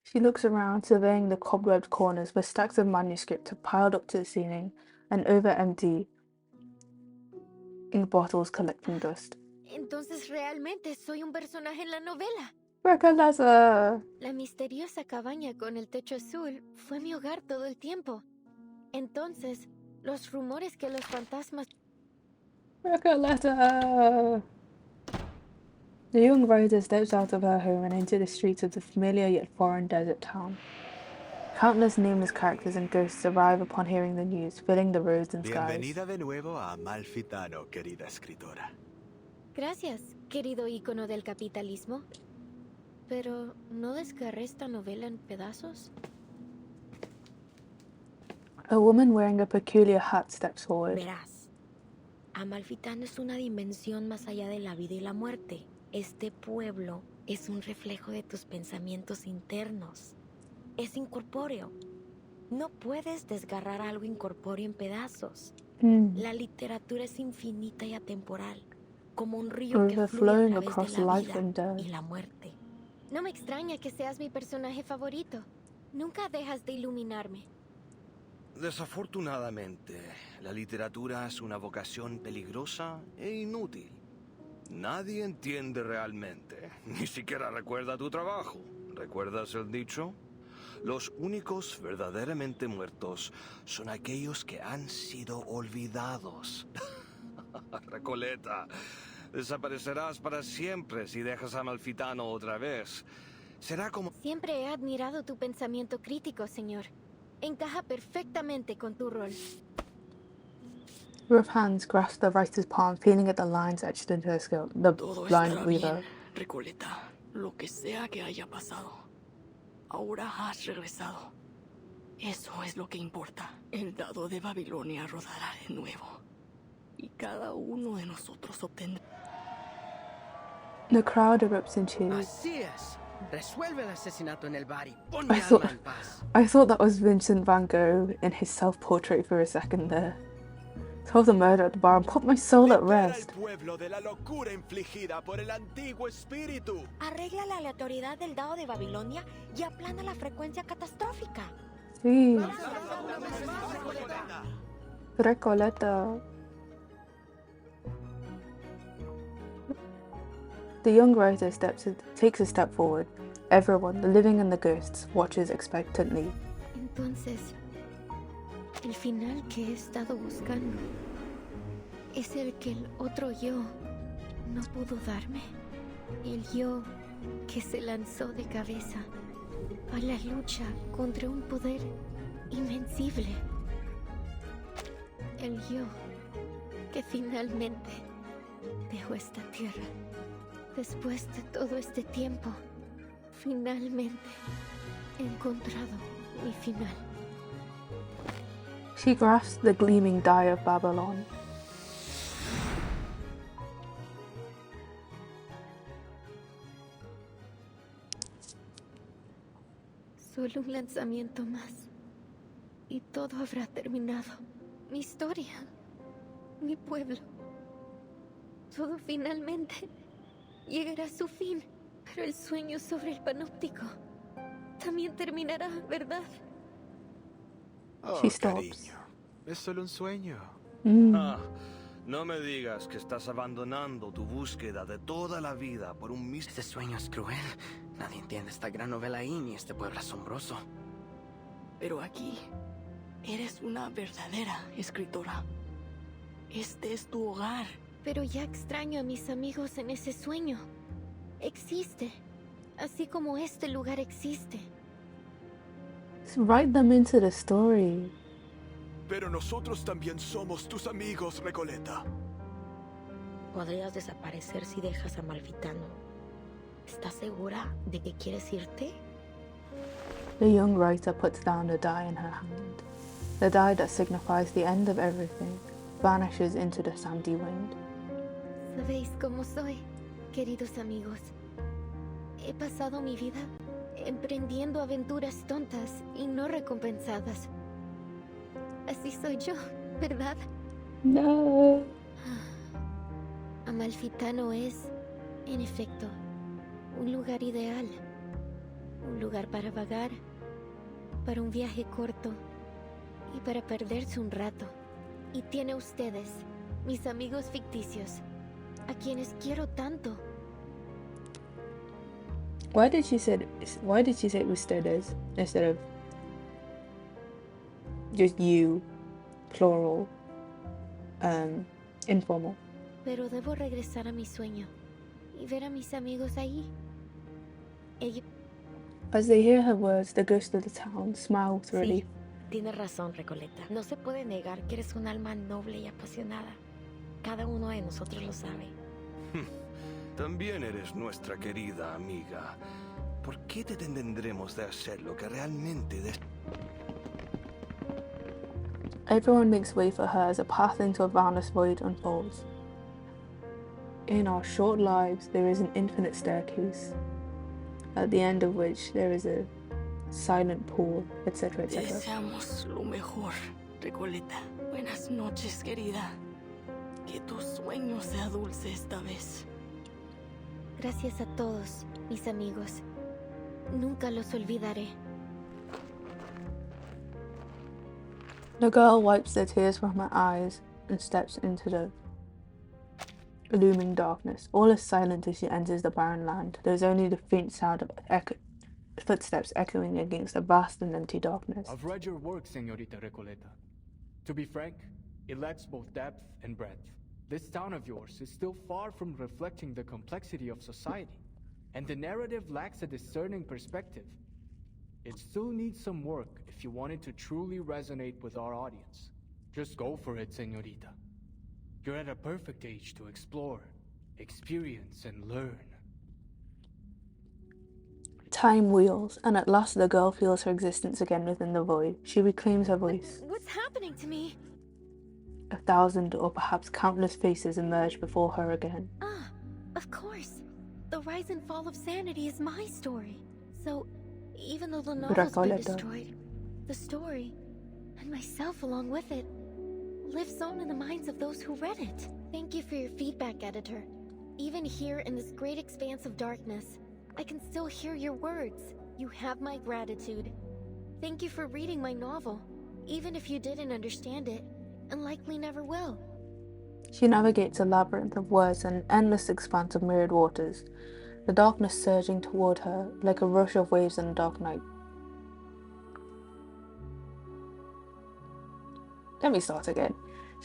[SPEAKER 1] She looks around, surveying the cobwebbed corners where stacks of manuscripts are piled up to the ceiling and over empty ink bottles collecting dust.
[SPEAKER 12] Entonces realmente soy un personaje en la novela.
[SPEAKER 1] Recoleta.
[SPEAKER 12] La misteriosa cabaña con el techo azul fue mi hogar todo el tiempo. Entonces, los rumores que los fantasmas...
[SPEAKER 1] Recoleta. The young writer steps out of her home and into the streets of the familiar yet foreign desert town. Countless nameless characters and ghosts arrive upon hearing the news, filling the roads and skies.
[SPEAKER 9] Bienvenida de nuevo a Amalfitano, querida escritora.
[SPEAKER 12] Gracias, querido ícono del capitalismo. Pero, ¿no desgarré esta novela en pedazos?
[SPEAKER 1] A woman wearing a peculiar hat steps forward.
[SPEAKER 10] Verás, Amalfitano es una dimensión más allá de la vida y la muerte. Este pueblo es un reflejo de tus pensamientos internos. Es incorpóreo. No puedes desgarrar algo incorpóreo en pedazos. La literatura es infinita y atemporal, como un río que fluye a través de la vida y la muerte.
[SPEAKER 12] No me extraña que seas mi personaje favorito. Nunca dejas de iluminarme.
[SPEAKER 9] Desafortunadamente, la literatura es una vocación peligrosa e inútil. Nadie entiende realmente, ni siquiera recuerda tu trabajo. ¿Recuerdas el dicho? Los únicos verdaderamente muertos son aquellos que han sido olvidados. Recoleta, desaparecerás para siempre si dejas a Amalfitano otra vez. Será como...
[SPEAKER 12] Siempre he admirado tu pensamiento crítico, señor. Encaja perfectamente con tu rol.
[SPEAKER 1] Rough hands grasp the writer's palm, feeling at the lines etched into her skill. The blind weaver.
[SPEAKER 13] Bien, Recoleta, lo que sea que haya pasado. Ahora has regresado. Eso es lo que importa. El dado de Babilonia rodará de nuevo. Y cada uno de nosotros obtendrá...
[SPEAKER 1] The crowd erupts in cheers.
[SPEAKER 14] Así es. Resuelve el asesinato en el bar y pon
[SPEAKER 1] I
[SPEAKER 14] mi
[SPEAKER 1] thought,
[SPEAKER 14] alma en paz.
[SPEAKER 1] I thought that was Vincent van Gogh in his self-portrait for a second there. Solve the murder at the bar and put my soul at rest.
[SPEAKER 2] Pueblo de la locura infligida por el antiguo espíritu.
[SPEAKER 22] Arregla la aleatoriedad del dado de Babilonia y aplana la frecuencia catastrófica.
[SPEAKER 1] Sí. Recoleta. The young writer takes a step forward. Everyone, the living and the ghosts, watches expectantly.
[SPEAKER 12] Entonces, el final que he estado buscando es el que el otro yo no pudo darme. El yo que se lanzó de cabeza a la lucha contra un poder invencible. El yo que finalmente dejó esta tierra. Después de todo este tiempo, finalmente he encontrado mi final.
[SPEAKER 1] She grasps the gleaming die of Babylon.
[SPEAKER 12] Solo un lanzamiento más. Y todo habrá terminado. Mi historia. Mi pueblo. Todo finalmente llegará a su fin. Pero el sueño sobre el panóptico también terminará, ¿verdad?
[SPEAKER 2] Oh,
[SPEAKER 1] She stops.
[SPEAKER 2] cariño, es solo un sueño.
[SPEAKER 9] Ah, no me digas que estás abandonando tu búsqueda de toda la vida por un
[SPEAKER 14] Este sueño es cruel. Nadie entiende esta gran novela ahí ni este pueblo asombroso. Pero aquí eres una verdadera escritora. Este es tu hogar.
[SPEAKER 12] Pero ya extraño a mis amigos en ese sueño. Existe. Así como este lugar existe.
[SPEAKER 1] Write them into the story.
[SPEAKER 2] Pero nosotros también somos tus amigos, Recoleta.
[SPEAKER 22] Podrías desaparecer si dejas a Malfitano. ¿Estás segura de que quieres irte?
[SPEAKER 1] The young writer puts down a die in her hand. The die that signifies the end of everything vanishes into the sandy wind.
[SPEAKER 12] ¿Sabéis cómo soy, queridos amigos? He pasado mi vida emprendiendo aventuras tontas y no recompensadas. Así soy yo, ¿verdad?
[SPEAKER 1] No.
[SPEAKER 12] Amalfitano es, en efecto, un lugar ideal. Un lugar para vagar, para un viaje corto y para perderse un rato. Y tiene a ustedes, mis amigos ficticios, a quienes quiero tanto.
[SPEAKER 1] Why did she say ustedes instead of just you, plural, informal?
[SPEAKER 12] Pero debo regresar a mi sueño y ver a mis amigos ahí.
[SPEAKER 1] As they hear her words, the ghost of the town smile with relief.
[SPEAKER 22] Tienes razón, Recoleta. No se puede negar que eres un alma noble y apasionada. Cada uno de nosotros lo sabe.
[SPEAKER 9] También eres nuestra querida amiga. ¿Por qué te detendremos de hacer lo que realmente
[SPEAKER 1] Everyone makes way for her as a path into a boundless void unfolds. In our short lives, there is an infinite staircase, at the end of which there is a silent pool, etc., etc.
[SPEAKER 14] Deseamos lo mejor, Recoleta. Buenas noches, querida. Que tu sueño sea dulce esta vez.
[SPEAKER 12] Gracias a todos, mis amigos. Nunca los olvidaré.
[SPEAKER 1] The girl wipes the tears from her eyes and steps into the looming darkness. All is silent as she enters the barren land. There is only the faint sound of footsteps echoing against the vast and empty darkness.
[SPEAKER 21] I've read your work, Señorita Recoleta. To be frank, it lacks both depth and breadth. This town of yours is still far from reflecting the complexity of society, and the narrative lacks a discerning perspective. It still needs some work if you want it to truly resonate with our audience. Just go for it, Señorita. You're at a perfect age to explore, experience, and learn.
[SPEAKER 1] Time wheels, and at last the girl feels her existence again within the void. She reclaims her voice.
[SPEAKER 22] What's happening to me?
[SPEAKER 1] 1,000 or perhaps countless faces emerge before her again.
[SPEAKER 22] Ah, of course.
[SPEAKER 4] rise and fall of sanity is my story. So, even though the novel's been destroyed, the story, and myself along with it, lives on in the minds of those who read it. Thank you for your feedback, editor. Even here in this great expanse of darkness, I can still hear your words. You have my gratitude. Thank you for reading my novel, even if you didn't understand it, and likely never will.
[SPEAKER 1] She navigates a labyrinth of words and an endless expanse of mirrored waters, the darkness surging toward her like a rush of waves in a dark night. Let me start again.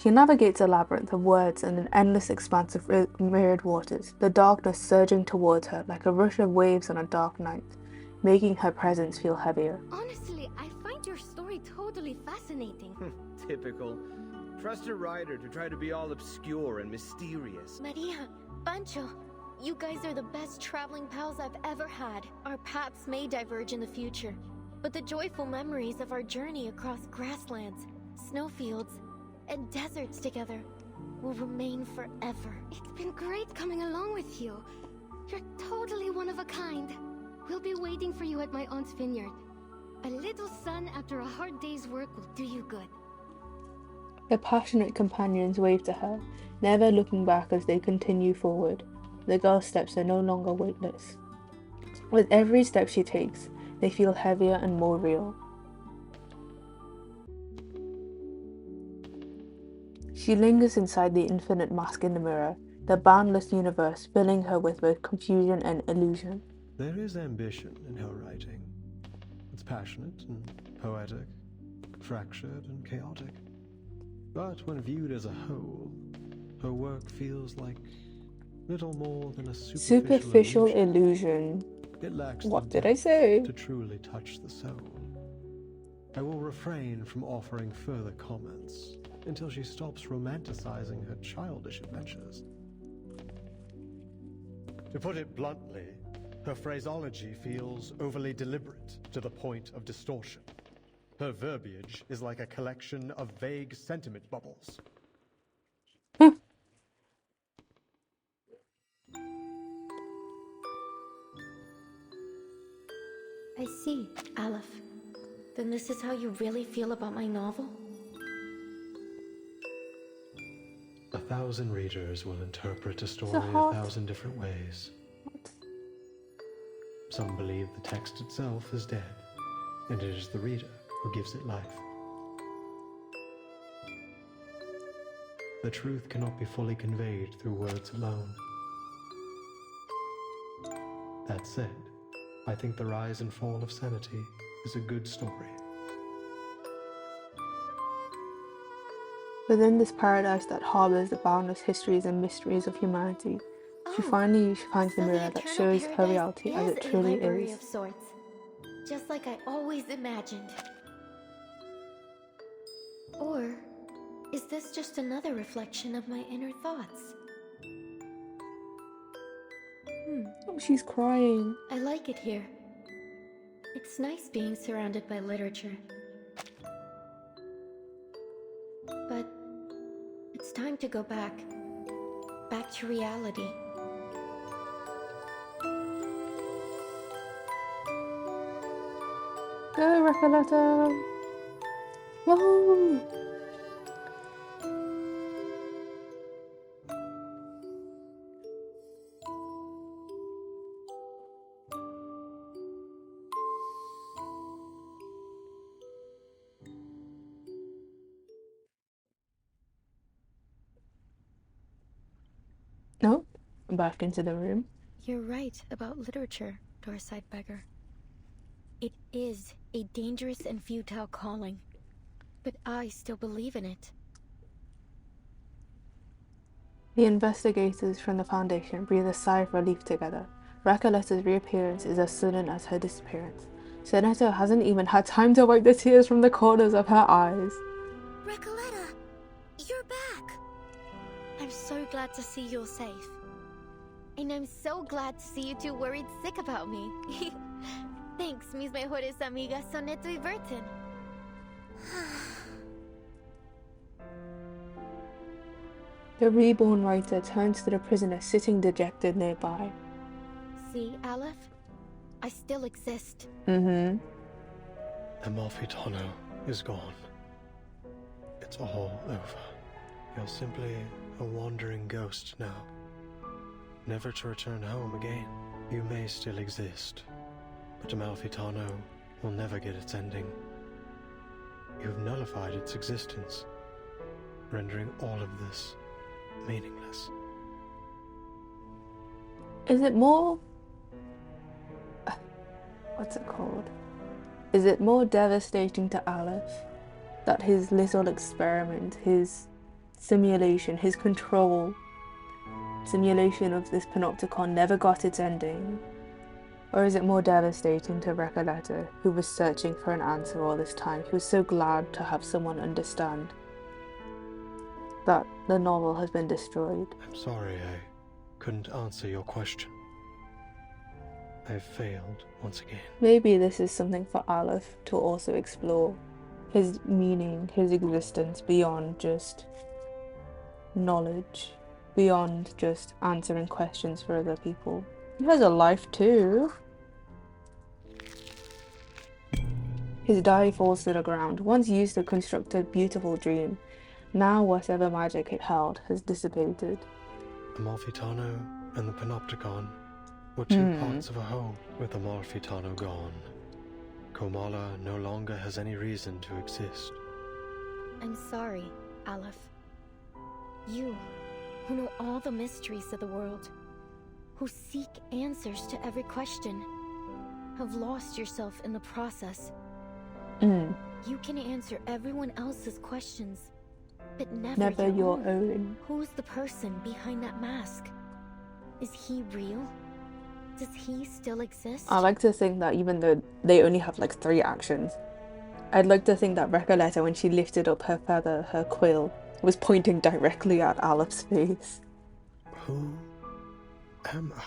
[SPEAKER 1] She navigates a labyrinth of words and an endless expanse of mirrored waters, the darkness surging towards her like a rush of waves on a dark night, making her presence feel heavier.
[SPEAKER 16] Honestly, I find your story totally fascinating.
[SPEAKER 3] Typical. Trust a writer to try to be all obscure and mysterious.
[SPEAKER 4] Maria, Pancho, you guys are the best traveling pals I've ever had. Our paths may diverge in the future, but the joyful memories of our journey across grasslands, snowfields, and deserts together will remain forever.
[SPEAKER 16] It's been great coming along with you. You're totally one of a kind. We'll be waiting for you at my aunt's vineyard. A little sun after a hard day's work will do you good.
[SPEAKER 1] Her passionate companions wave to her, never looking back as they continue forward. The girl's steps are no longer weightless. With every step she takes, they feel heavier and more real. She lingers inside the infinite mask in the mirror, the boundless universe filling her with both confusion and illusion.
[SPEAKER 9] There is ambition in her writing. It's passionate and poetic, fractured and chaotic. But when viewed as a whole, her work feels like little more than a superficial
[SPEAKER 1] illusion.
[SPEAKER 9] It lacks
[SPEAKER 1] What did I say?
[SPEAKER 9] To truly touch the soul. I will refrain from offering further comments until she stops romanticizing her childish adventures. To put it bluntly, her phraseology feels overly deliberate to the point of distortion. Her verbiage is like a collection of vague sentiment bubbles.
[SPEAKER 4] I see, Aleph. Then this is how you really feel about my novel?
[SPEAKER 9] 1,000 readers will interpret a story 1,000 different ways. Some believe the text itself is dead, and it is the reader who gives it life. The truth cannot be fully conveyed through words alone. That said, I think The Rise and Fall of Sanity is a good story.
[SPEAKER 1] Within this paradise that harbors the boundless histories and mysteries of humanity, she finds the mirror that shows her reality as it truly is.
[SPEAKER 4] Of sorts, just like I always imagined. Or is this just another reflection of my inner thoughts?
[SPEAKER 1] Oh, she's crying.
[SPEAKER 4] I like it here. It's nice being surrounded by literature. But it's time to go back to reality.
[SPEAKER 1] Go, Recoleta! Whoa! No, back into the room.
[SPEAKER 4] You're right about literature, Doorside Beggar. It is a dangerous and futile calling, but I still believe in it.
[SPEAKER 1] The investigators from the Foundation breathe a sigh of relief together. Recoleta's reappearance is as sudden as her disappearance. Senator hasn't even had time to wipe the tears from the corners of her eyes.
[SPEAKER 18] Recoleta, you're back!
[SPEAKER 4] I'm so glad to see you're safe. And I'm so glad to see you two worried sick about me. Thanks, mis mejores amigas Soneto y Burton.
[SPEAKER 1] The reborn writer turns to the prisoner sitting dejected nearby.
[SPEAKER 4] See, Aleph? I still exist.
[SPEAKER 1] Mm-hmm.
[SPEAKER 9] Amalfitano is gone. It's all over. You're simply a wandering ghost now, never to return home again. You may still exist, but Amalfitano will never get its ending. You've nullified its existence, rendering all of this meaningless.
[SPEAKER 1] Is it more... what's it called? Is it more devastating to Aleph that his little experiment, his simulation, his simulation of this panopticon never got its ending? Or is it more devastating to Recoleta, who was searching for an answer all this time, who was so glad to have someone understand that the novel has been destroyed?
[SPEAKER 9] I'm sorry I couldn't answer your question. I've failed once again.
[SPEAKER 1] Maybe this is something for Aleph to also explore. His meaning, his existence beyond just knowledge, beyond just answering questions for other people. He has a life too. His die falls to the ground. Once used to construct a beautiful dream, now whatever magic it held has dissipated.
[SPEAKER 9] Amalfitano and the Panopticon were two parts of a whole. With Amalfitano gone, Komala no longer has any reason to exist.
[SPEAKER 4] I'm sorry, Aleph. You, who know all the mysteries of the world, who seek answers to every question, have lost yourself in the process. You can answer everyone else's questions, but never your own. Who's the person behind that mask? Is he real? Does he still exist?
[SPEAKER 1] I like to think that even though they only have like 3 actions, I'd like to think that Recoleta, when she lifted up her feather, her quill, was pointing directly at Aleph's face.
[SPEAKER 9] Who am I?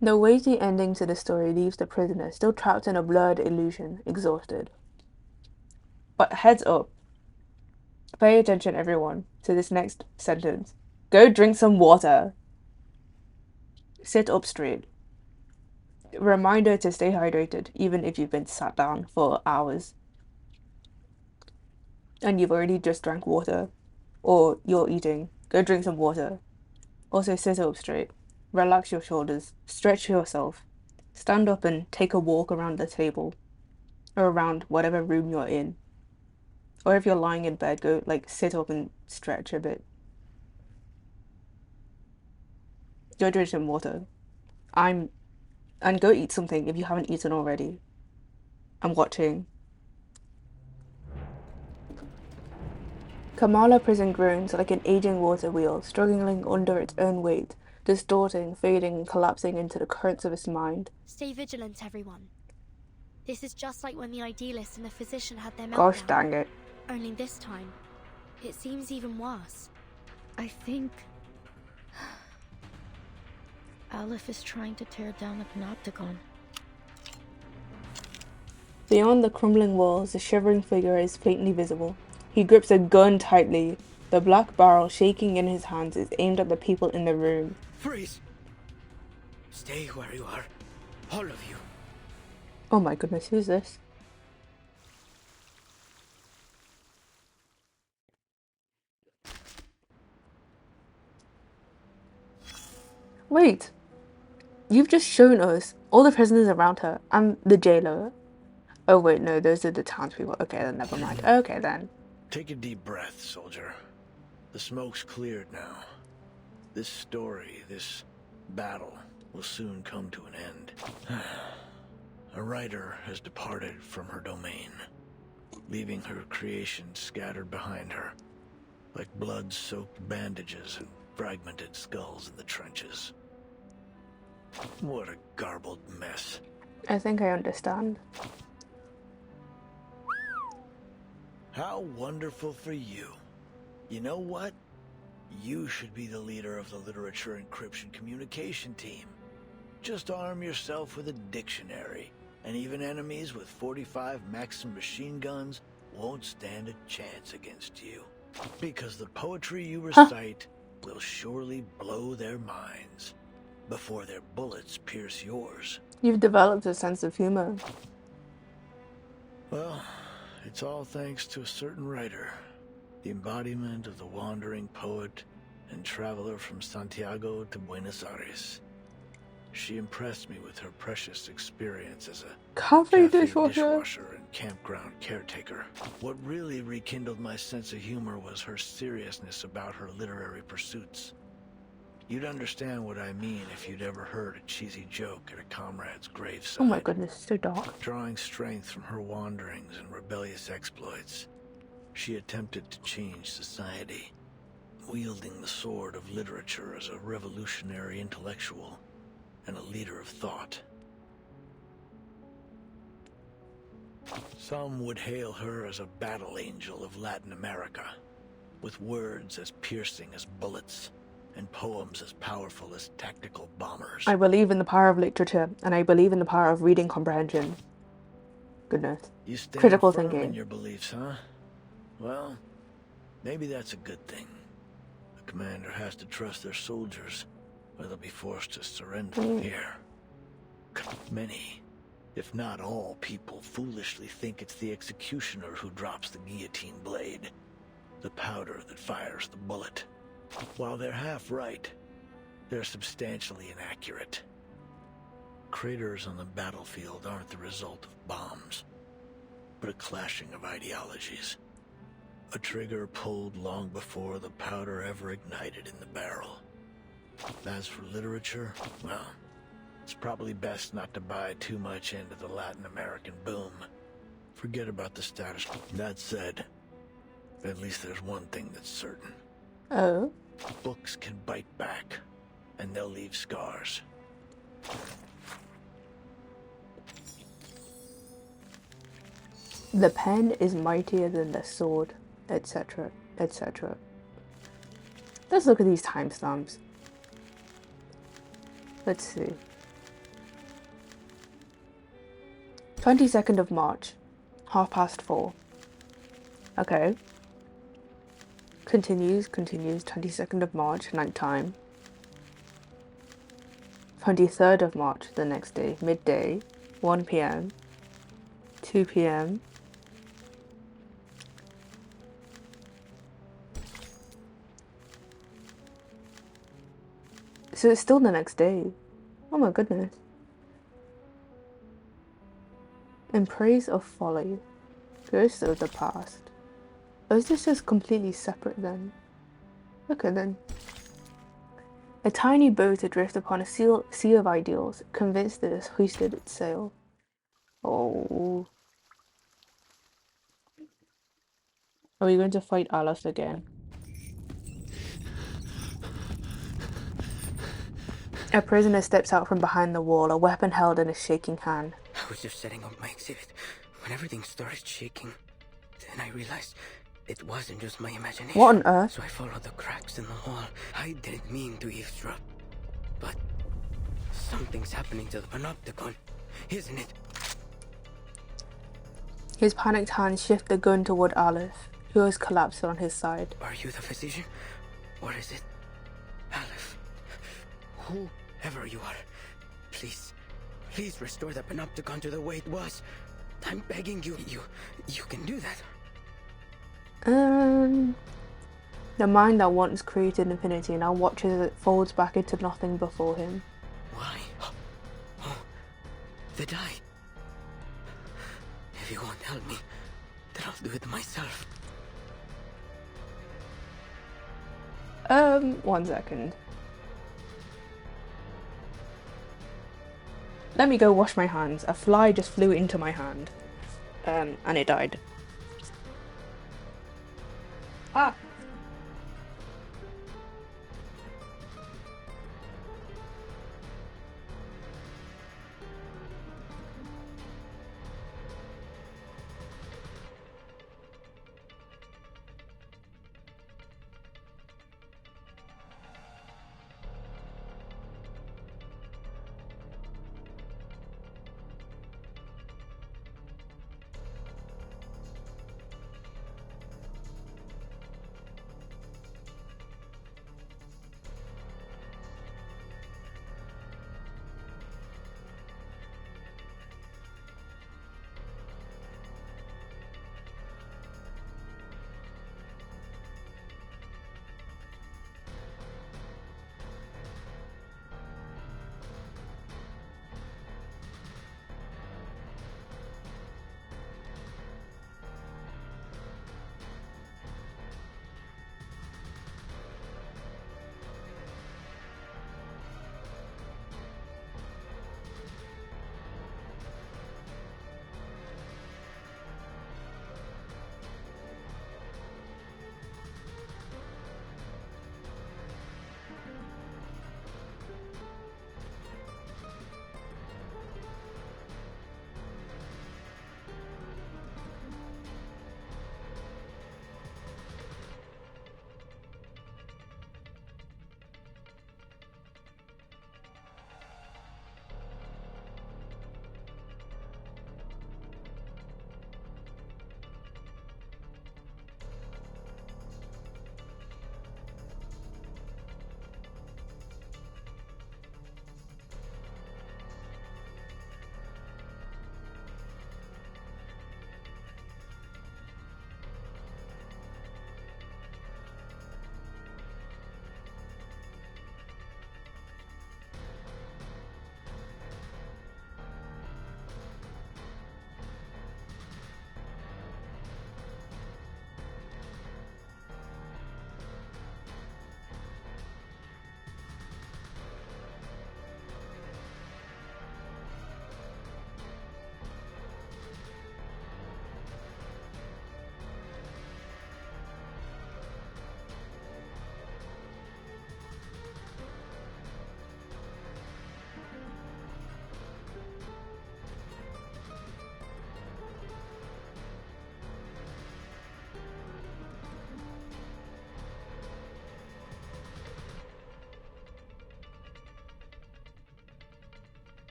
[SPEAKER 1] The weighty ending to the story leaves the prisoner still trapped in a blurred illusion, exhausted. But heads up. Pay attention, everyone, to this next sentence. Go drink some water. Sit up straight. Reminder to stay hydrated, even if you've been sat down for hours. And you've already just drank water. Or you're eating. Go drink some water. Also sit up straight. Relax your shoulders. Stretch yourself. Stand up and take a walk around the table. Or around whatever room you're in. Or if you're lying in bed, go like sit up and stretch a bit. Go drink some water. And go eat something if you haven't eaten already. I'm watching. Kamala prison groans like an aging water wheel, struggling under its own weight, distorting, fading, and collapsing into the currents of its mind.
[SPEAKER 10] Stay vigilant, everyone. This is just like when the idealist and the physician had their meltdown.
[SPEAKER 1] Gosh dang it.
[SPEAKER 10] Only this time, it seems even worse.
[SPEAKER 4] I think Aleph is trying to tear down the Panopticon.
[SPEAKER 1] Beyond the crumbling walls, the shivering figure is faintly visible. He grips a gun tightly. The black barrel, shaking in his hands, is aimed at the people in the room.
[SPEAKER 8] Freeze! Stay where you are. All of you.
[SPEAKER 1] Oh my goodness, who's this? Wait, you've just shown us all the prisoners around her and the jailer. Oh wait, no, those are the townspeople. Okay, then never mind. Okay then.
[SPEAKER 2] Take a deep breath, soldier. The smoke's cleared now. This story, this battle, will soon come to an end. A writer has departed from her domain, leaving her creation scattered behind her, like blood-soaked bandages and fragmented skulls in the trenches. What a garbled mess.
[SPEAKER 1] I think I understand.
[SPEAKER 2] How wonderful for you. You know what? You should be the leader of the literature encryption communication team. Just arm yourself with a dictionary, and even enemies with 45 Maxim machine guns won't stand a chance against you. Because the poetry you
[SPEAKER 1] Huh.
[SPEAKER 2] recite will surely blow their minds before their bullets pierce yours.
[SPEAKER 1] You've developed a sense of humor.
[SPEAKER 2] Well, it's all thanks to a certain writer, the embodiment of the wandering poet and traveler from Santiago to Buenos Aires. She impressed me with her precious experience as a
[SPEAKER 1] Cafe dishwasher.
[SPEAKER 2] and campground caretaker. What really rekindled my sense of humor was her seriousness about her literary pursuits. You'd understand what I mean if you'd ever heard a cheesy joke at a comrade's graveside.
[SPEAKER 1] Oh my goodness, so dark.
[SPEAKER 2] Drawing strength from her wanderings and rebellious exploits, she attempted to change society, wielding the sword of literature as a revolutionary intellectual and a leader of thought. Some would hail her as a battle angel of Latin America, with words as piercing as bullets and poems as powerful as tactical bombers.
[SPEAKER 1] I believe in the power of literature, and I believe in the power of reading comprehension. Goodness.
[SPEAKER 2] You stand
[SPEAKER 1] Critical
[SPEAKER 2] firm
[SPEAKER 1] thinking.
[SPEAKER 2] in your beliefs, huh? Well, maybe that's a good thing. A commander has to trust their soldiers, or they'll be forced to surrender here. Many, if not all people, foolishly think it's the executioner who drops the guillotine blade, the powder that fires the bullet. While they're half right, they're substantially inaccurate. Craters on the battlefield aren't the result of bombs, but a clashing of ideologies. A trigger pulled long before the powder ever ignited in the barrel. As for literature, well, it's probably best not to buy too much into the Latin American boom. Forget about the status. That said, at least there's one thing that's certain.
[SPEAKER 1] Oh?
[SPEAKER 2] Books can bite back, and they'll leave scars.
[SPEAKER 1] The pen is mightier than the sword, etc., etc. Let's look at these timestamps. Let's see. 22nd of March, 4:30. Okay. Continues, 22nd of March, nighttime. 23rd of March, the next day, midday, 1 p.m., 2 p.m., so it's still the next day. Oh my goodness. In praise of folly, ghosts of the past. Or is this just completely separate then? Okay then. A tiny boat adrift upon a sea of ideals, convinced it has hoisted its sail. Oh. Are we going to fight Aleph again? A prisoner steps out from behind the wall, a weapon held in a shaking hand.
[SPEAKER 14] I was just setting up my exhibit when everything started shaking. Then I realized it wasn't just my imagination.
[SPEAKER 1] What on earth?
[SPEAKER 14] So I followed the cracks in the wall. I didn't mean to eavesdrop, but something's happening to the panopticon, isn't it?
[SPEAKER 1] His panicked hands shift the gun toward Aleph, who has collapsed on his side.
[SPEAKER 14] Are you the physician? Or is it Aleph? Whoever you are, please restore the panopticon to the way it was. I'm begging you. You can do that.
[SPEAKER 1] The mind that once created infinity now watches as it folds back into nothing before him.
[SPEAKER 14] Why? Oh, the die. If you won't help me, then I'll do it myself.
[SPEAKER 1] 1 second. Let me go wash my hands. A fly just flew into my hand. And it died. Ah!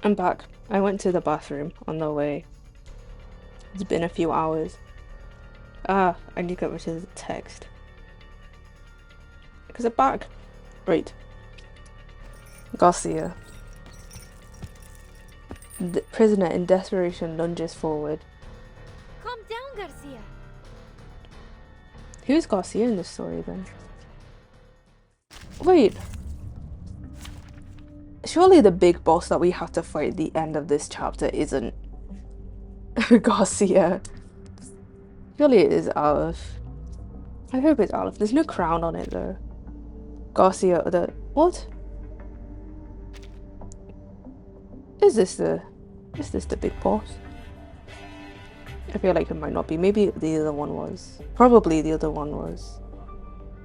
[SPEAKER 1] I'm back. I went to the bathroom on the way. It's been a few hours. I need to get rid of the text. Because I'm back. Right. Garcia. The prisoner in desperation lunges forward.
[SPEAKER 4] Calm down, Garcia.
[SPEAKER 1] Who's Garcia in this story then? Wait. Surely the big boss that we have to fight at the end of this chapter isn't Garcia. Surely it is Aleph. I hope it's Aleph. There's no crown on it though. Garcia, what? Is this the big boss? I feel like it might not be. Maybe the other one was. Probably the other one was.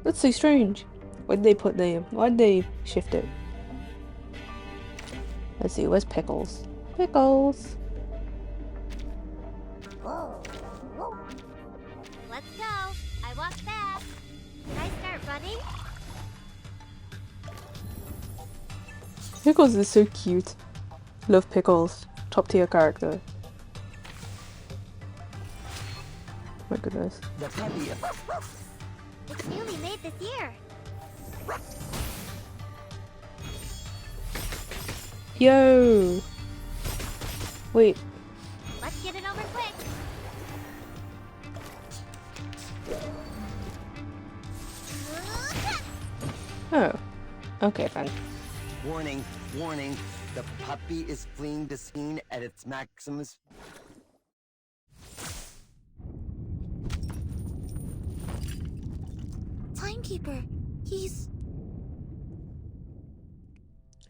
[SPEAKER 1] That's so strange. Why'd they shift it? Let's see, where's Pickles? Pickles!
[SPEAKER 6] Whoa, whoa. Let's go. I walk fast. Can I start running?
[SPEAKER 1] Pickles is so cute. Love Pickles. Top tier character. My goodness.
[SPEAKER 6] It's newly made this year.
[SPEAKER 1] Yo! Wait.
[SPEAKER 6] Let's get it over quick.
[SPEAKER 1] Oh. Okay then.
[SPEAKER 15] Warning, warning. The puppy is fleeing the scene at its maximus.
[SPEAKER 18] Timekeeper, he's...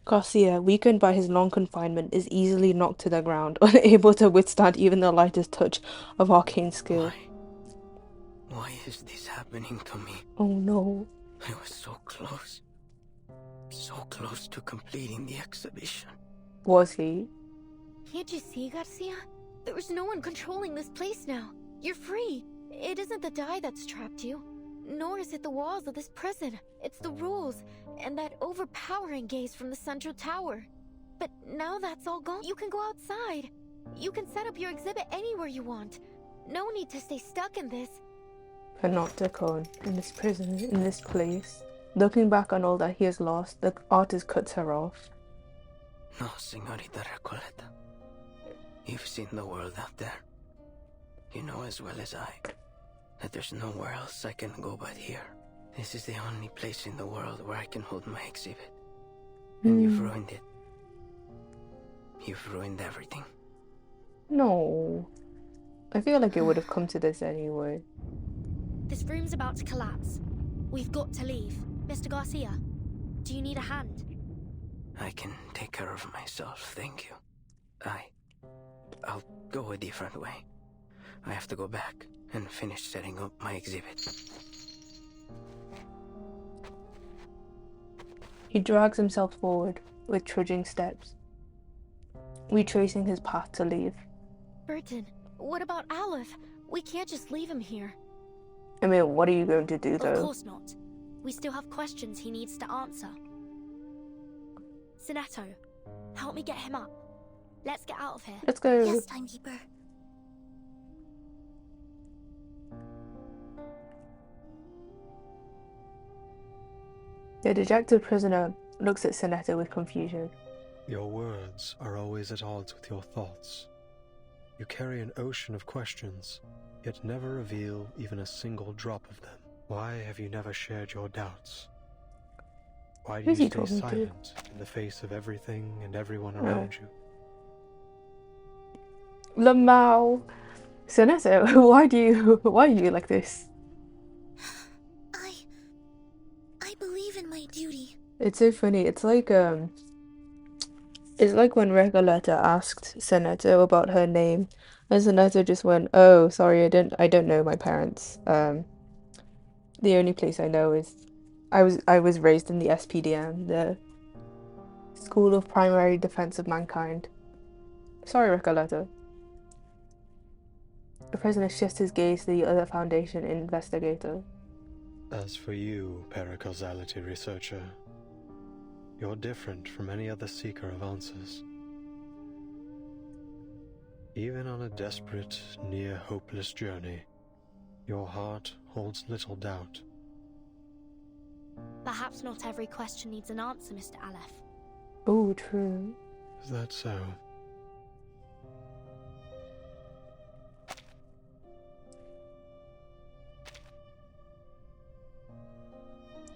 [SPEAKER 1] Garcia, weakened by his long confinement, is easily knocked to the ground, unable to withstand even the lightest touch of arcane skill.
[SPEAKER 14] Why is this happening to me?
[SPEAKER 1] Oh no.
[SPEAKER 14] I was so close. So close to completing the exhibition.
[SPEAKER 1] Was he?
[SPEAKER 4] Can't you see, Garcia? There's no one controlling this place now. You're free. It isn't the dye that's trapped you. Nor is it the walls of this prison. It's the rules, and that overpowering gaze from the central tower. But now that's all gone. You can go outside. You can set up your exhibit anywhere you want. No need to stay stuck in this.
[SPEAKER 1] Panopticon, in this prison, in this place. Looking back on all that he has lost, the artist cuts her off.
[SPEAKER 14] No, Señorita Recoleta. You've seen the world out there. You know as well as I that there's nowhere else I can go but here. This is the only place in the world where I can hold my exhibit. And you've ruined it. You've ruined everything.
[SPEAKER 1] No. I feel like it would have come to this anyway.
[SPEAKER 10] This room's about to collapse. We've got to leave. Mr. Garcia, do you need a hand?
[SPEAKER 14] I can take care of myself, thank you. I'll go a different way. I have to go back and finish setting up my exhibit.
[SPEAKER 1] He drags himself forward with trudging steps, retracing his path to leave.
[SPEAKER 4] Burton, what about Aleph? We can't just leave him here.
[SPEAKER 1] I mean, what are you going to do though?
[SPEAKER 10] Of course not. We still have questions he needs to answer. Sinetto, help me get him up. Let's get out of here.
[SPEAKER 1] Let's go.
[SPEAKER 18] Yes, Timekeeper.
[SPEAKER 1] The dejected prisoner looks at Sinetto with confusion.
[SPEAKER 9] Your words are always at odds with your thoughts. You carry an ocean of questions, yet never reveal even a single drop of them. Why have you never shared your doubts? Why do you stay silent in the face of everything and everyone around you?
[SPEAKER 1] Lamau! Sinetto, why are you like this?
[SPEAKER 18] I believe in my duty.
[SPEAKER 1] It's so funny. It's like when Recoleta asked Sinetto about her name, and Sinetto just went, "Oh, sorry, I don't know my parents. The only place I know is I was raised in the SPDM, the School of Primary Defense of Mankind. Sorry, Recoleta." The prisoner shifts his gaze to the other Foundation investigator.
[SPEAKER 9] As for you, paracausality researcher, you're different from any other seeker of answers. Even on a desperate, near-hopeless journey, your heart holds little doubt.
[SPEAKER 10] Perhaps not every question needs an answer, Mr. Aleph.
[SPEAKER 1] Oh, true.
[SPEAKER 9] Is that so?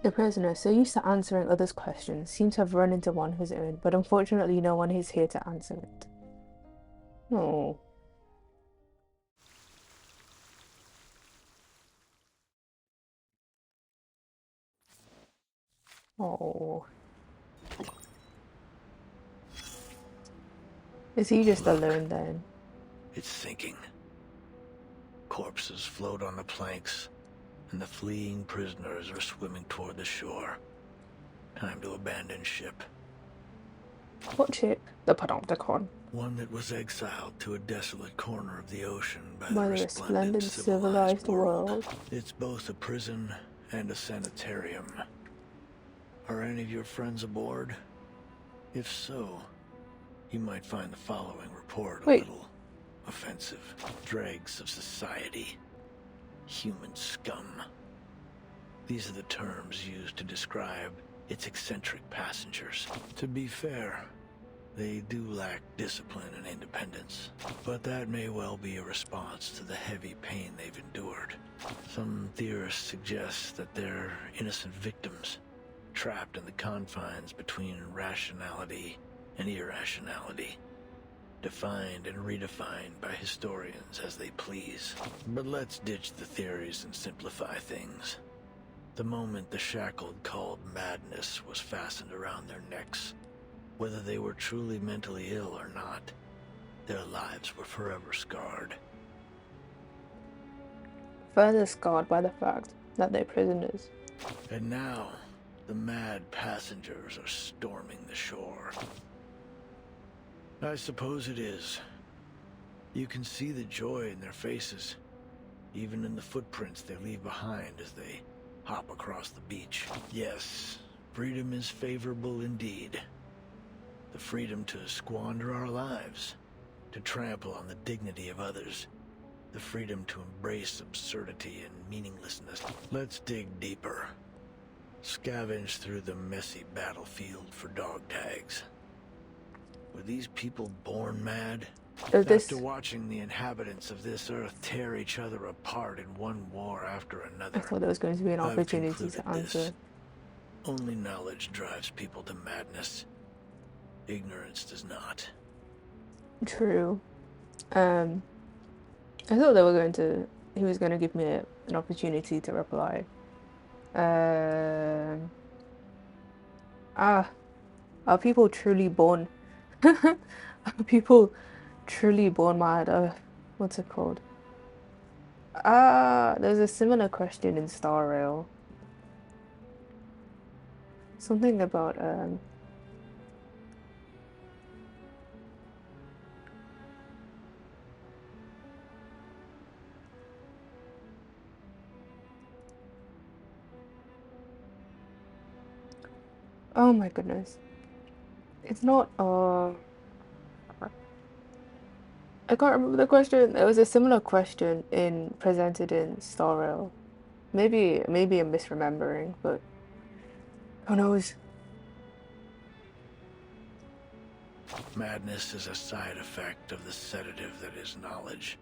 [SPEAKER 1] The prisoner, so used to answering others' questions, seemed to have run into one of his own, but unfortunately no one is here to answer it. Oh. Oh. Is he just alone then?
[SPEAKER 2] It's sinking. Corpses float on the planks, and the fleeing prisoners are swimming toward the shore. Time to abandon ship.
[SPEAKER 1] What ship? The Panopticon.
[SPEAKER 2] One that was exiled to a desolate corner of the ocean by
[SPEAKER 1] By
[SPEAKER 2] the
[SPEAKER 1] the
[SPEAKER 2] resplendent,
[SPEAKER 1] civilized world.
[SPEAKER 2] It's both a prison and a sanitarium. Are any of your friends aboard? If so, you might find the following report a little offensive. Dregs of society. Human scum. These are the terms used to describe its eccentric passengers. To be fair, they do lack discipline and independence, but that may well be a response to the heavy pain they've endured. Some theorists suggest that they're innocent victims, trapped in the confines between rationality and irrationality, defined and redefined by historians as they please. But let's ditch the theories and simplify things. The moment the shackle called madness was fastened around their necks, whether they were truly mentally ill or not, their lives were forever scarred.
[SPEAKER 1] Further scarred by the fact that they're prisoners.
[SPEAKER 2] And now, the mad passengers are storming the shore. I suppose it is. You can see the joy in their faces, even in the footprints they leave behind as they hop across the beach. Yes, freedom is favorable indeed. The freedom to squander our lives, to trample on the dignity of others, the freedom to embrace absurdity and meaninglessness. Let's dig deeper. Scavenge through the messy battlefield for dog tags. Were these people born mad? After watching the inhabitants of this earth tear each other apart in one war after another,
[SPEAKER 1] I thought there was going to be an
[SPEAKER 2] I've
[SPEAKER 1] opportunity
[SPEAKER 2] concluded
[SPEAKER 1] to answer.
[SPEAKER 2] this. Only knowledge drives people to madness. Ignorance does not.
[SPEAKER 1] True. I thought they were going to. He was going to give me an opportunity to reply. Are people truly born? Are people truly born mad? What's it called? There's a similar question in Star Rail. Something about oh my goodness. It's not I can't remember the question. There was a similar question presented in Star Rail. Maybe I'm misremembering, but who knows?
[SPEAKER 2] Madness is a side effect of the sedative that is knowledge.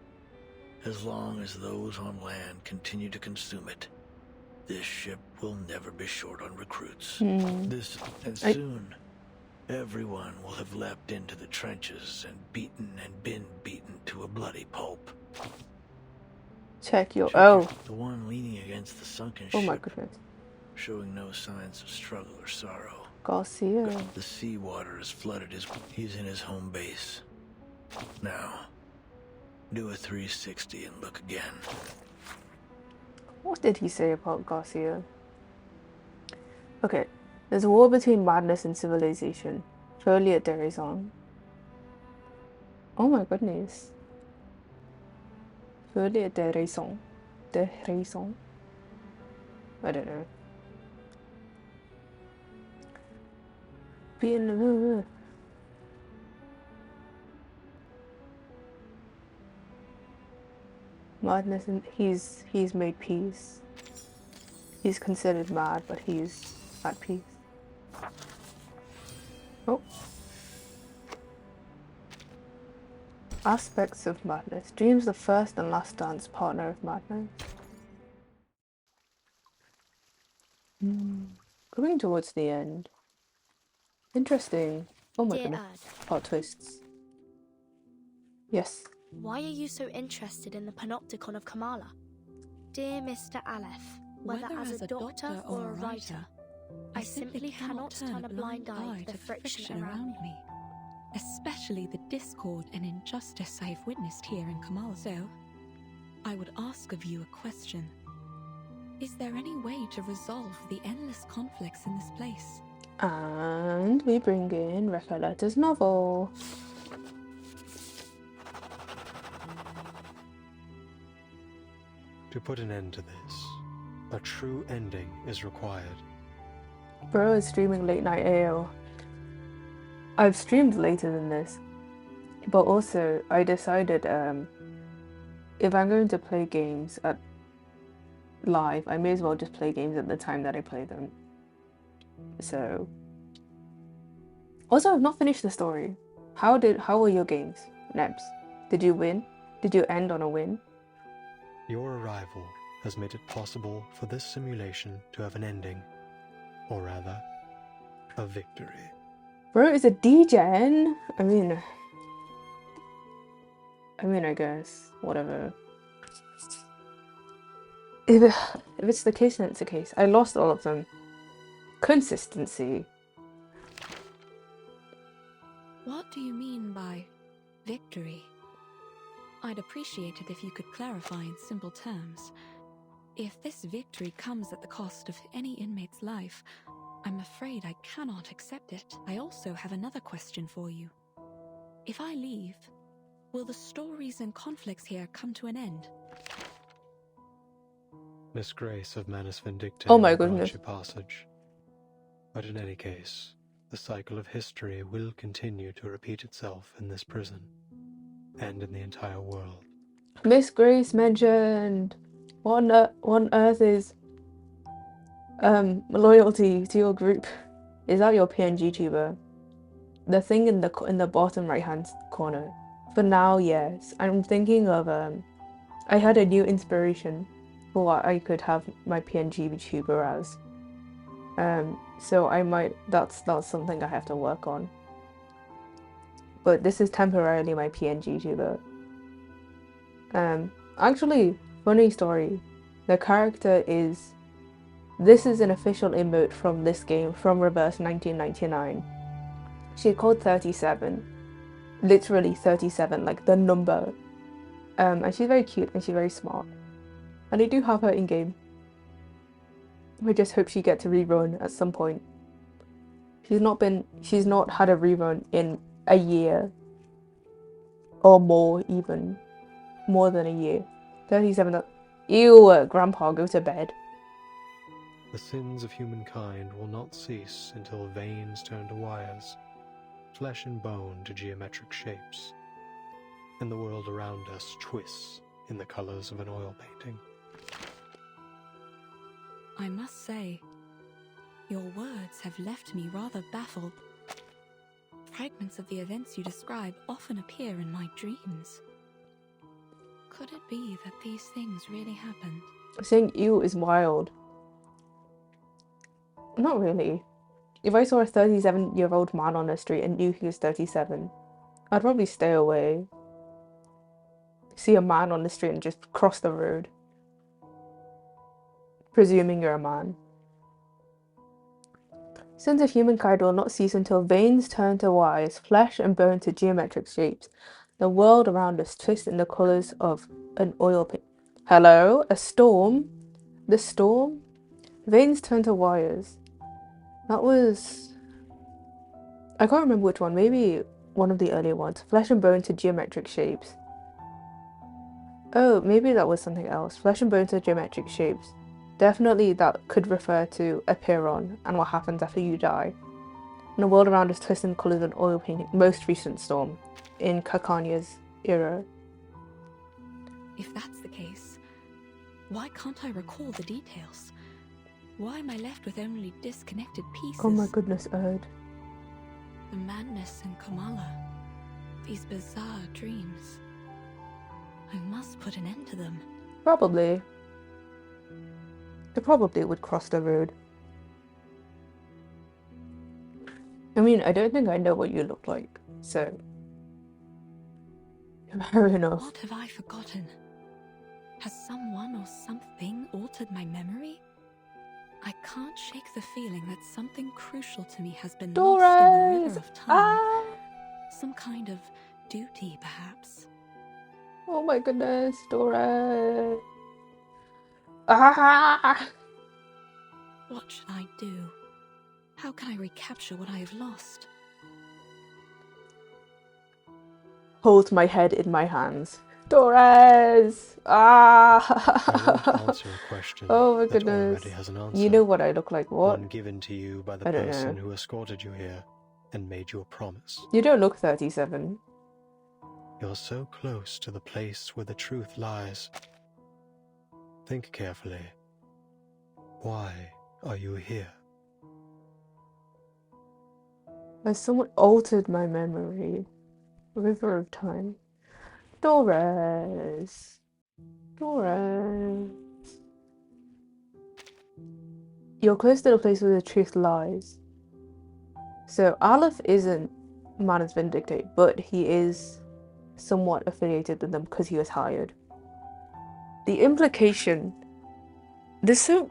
[SPEAKER 2] As long as those on land continue to consume it, this ship will never be short on recruits. Soon, everyone will have leapt into the trenches and been beaten to a bloody pulp.
[SPEAKER 1] Check your
[SPEAKER 2] the one leaning against the sunken ship.
[SPEAKER 1] Oh my goodness.
[SPEAKER 2] Showing no signs of struggle or sorrow.
[SPEAKER 1] Garcia.
[SPEAKER 2] The seawater has flooded he's in his home base. Now, do a 360 and look again.
[SPEAKER 1] What did he say about Garcia? Okay, there's a war between madness and civilization. Folie at deraison. Oh my goodness. Folie at deraison. Deraison. I don't know. Madness, and he's made peace. He's considered mad, but he's at peace. Oh. Aspects of madness. Dreams the first and last dance partner of madness. Coming towards the end. Interesting. Oh my
[SPEAKER 10] Dear
[SPEAKER 1] goodness.
[SPEAKER 10] Erd,
[SPEAKER 1] Plot twists. Yes.
[SPEAKER 10] why are you so interested in the panopticon of Kamala? Dear Mr. Aleph, whether as a doctor or a writer, I simply cannot turn a blind eye to the friction around me.
[SPEAKER 13] Especially the discord and injustice I have witnessed here in Kamal. So, I would ask of you a question. Is there any way to resolve the endless conflicts in this place?
[SPEAKER 1] And we bring in Recoletta's novel.
[SPEAKER 9] To put an end to this, a true ending is required.
[SPEAKER 1] Bro is streaming late night AO. I've streamed later than this, but also I decided if I'm going to play games at live, I may as well just play games at the time that I play them. So, also I've not finished the story. How were your games, Nebs? Did you win? Did you end on a win?
[SPEAKER 9] Your arrival has made it possible for this simulation to have an ending, or rather, a victory.
[SPEAKER 1] Bro is a degen. I mean, I guess whatever. If it's the case, then it's the case. I lost all of them. Consistency.
[SPEAKER 13] What do you mean by victory? I'd appreciate it if you could clarify in simple terms. If this victory comes at the cost of any inmate's life, I'm afraid I cannot accept it. I also have another question for you. If I leave, will the stories and conflicts here come to an end?
[SPEAKER 9] Miss Grace of Manus Vindicta
[SPEAKER 1] Oh my
[SPEAKER 9] will grant
[SPEAKER 1] goodness.
[SPEAKER 9] you passage. But in any case, the cycle of history will continue to repeat itself in this prison, and in the entire world.
[SPEAKER 1] Miss Grace mentioned what on earth is loyalty to your group. Is that your PNG tuber? The thing in the bottom right hand corner. For now, yes. I'm thinking of I had a new inspiration for what I could have my PNG tuber as. So I might that's something I have to work on. But this is temporarily my PNG tuber. Actually, funny story. The character is... This is an official emote from this game, from Reverse 1999. She's called 37. Literally 37, like the number. And she's very cute and she's very smart. And I do have her in-game. I just hope she gets a rerun at some point. She's not had a rerun in a year. Or more, even. More than a year. 37. Ew, Grandpa, go to bed.
[SPEAKER 9] The sins of humankind will not cease until veins turn to wires, flesh and bone to geometric shapes, and the world around us twists in the colors of an oil painting.
[SPEAKER 13] I must say, your words have left me rather baffled. Fragments of the events you describe often appear in my dreams. Could it be that these things really happened?
[SPEAKER 1] Saying ew is wild. Not really. If I saw a 37-year-old man on the street and knew he was 37, I'd probably stay away. See a man on the street and just cross the road. Presuming you're a man. Sins of humankind will not cease until veins turn to wires, flesh and bone to geometric shapes. The world around us twists in the colours of an oil paint. Hello? A storm? The storm? Veins turn to wires. That was... I can't remember which one. Maybe one of the earlier ones. Flesh and bone to geometric shapes. Oh, maybe that was something else. Flesh and bone to geometric shapes. Definitely that could refer to Apiron and what happens after you die. And the world around us twists in colours of an oil painting. Most recent storm in Kakania's era.
[SPEAKER 13] If that's the case, why can't I recall the details? Why am I left with only disconnected pieces?
[SPEAKER 1] Oh my goodness, Erd.
[SPEAKER 13] The madness in Kamala. These bizarre dreams. I must put an end to them.
[SPEAKER 1] Probably. They probably would cross the road. I mean, I don't think I know what you look like, so... Fair enough.
[SPEAKER 13] What have I forgotten? Has someone or something altered my memory? I can't shake the feeling that something crucial to me has been lost in the river of time. Some kind of duty, perhaps.
[SPEAKER 1] Oh my goodness, Dora. Ah!
[SPEAKER 13] What should I do? How can I recapture what I have lost?
[SPEAKER 1] Hold my head in my hands. Doris! Ah!
[SPEAKER 9] I won't answer a question
[SPEAKER 1] oh my
[SPEAKER 9] that
[SPEAKER 1] goodness.
[SPEAKER 9] already has an answer.
[SPEAKER 1] You know what I look like, what?
[SPEAKER 9] One given to you by the
[SPEAKER 1] I don't
[SPEAKER 9] person
[SPEAKER 1] know.
[SPEAKER 9] who escorted you here and made you a promise.
[SPEAKER 1] You don't look 37.
[SPEAKER 9] You're so close to the place where the truth lies. Think carefully. Why are you here?
[SPEAKER 1] Has someone altered my memory? River of time. Doris. Doris. You're close to the place where the truth lies. So Aleph isn't Manus Vindicate, but he is somewhat affiliated with them because he was hired. The implication... There's so...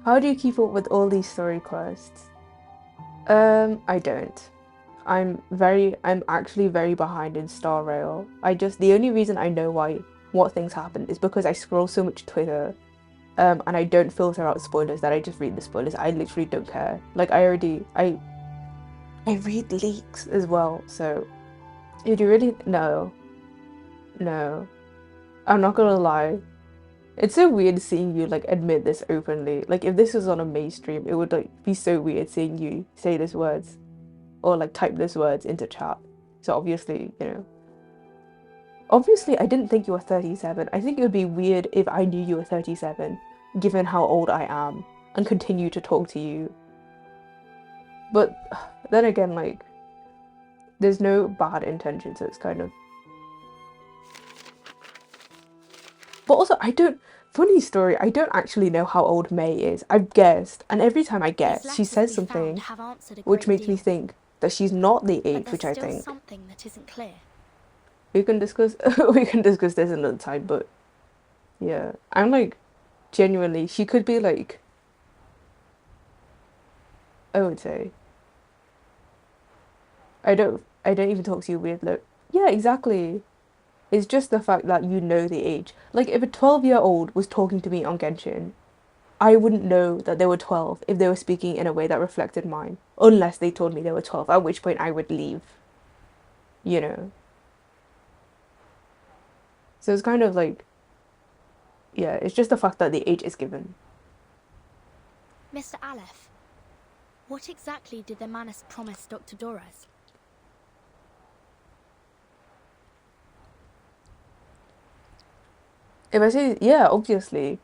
[SPEAKER 1] How do you keep up with all these story quests? I don't. I'm actually very behind in Star Rail. The only reason I know what things happen is because I scroll so much Twitter, and I don't filter out spoilers, that I just read the spoilers. I literally don't care. Like, I read leaks as well, so if you really... No. I'm not gonna lie. It's so weird seeing you, like, admit this openly. Like, if this was on a May stream, it would, like, be so weird seeing you say these words. Or, like, type these words into chat. So obviously, you know. Obviously, I didn't think you were 37. I think it would be weird if I knew you were 37, given how old I am, and continue to talk to you. But then again, like, there's no bad intention, so it's kind of... But also, funny story, I don't actually know how old May is. I've guessed, and every time I guess, she says something which makes me think that she's not the age, which I think.
[SPEAKER 10] Something that isn't clear.
[SPEAKER 1] We can discuss this another time, but yeah. I'm like, genuinely, she could be like, I would say, I don't even talk to you weird, like, yeah, exactly. It's just the fact that you know the age. Like, if a 12-year-old was talking to me on Genshin, I wouldn't know that they were 12 if they were speaking in a way that reflected mine. Unless they told me they were 12, at which point I would leave. You know? So it's kind of like... Yeah, it's just the fact that the age is given.
[SPEAKER 10] Mr. Aleph, what exactly did the Manus promise Dr. Doras?
[SPEAKER 1] If I say, yeah, obviously.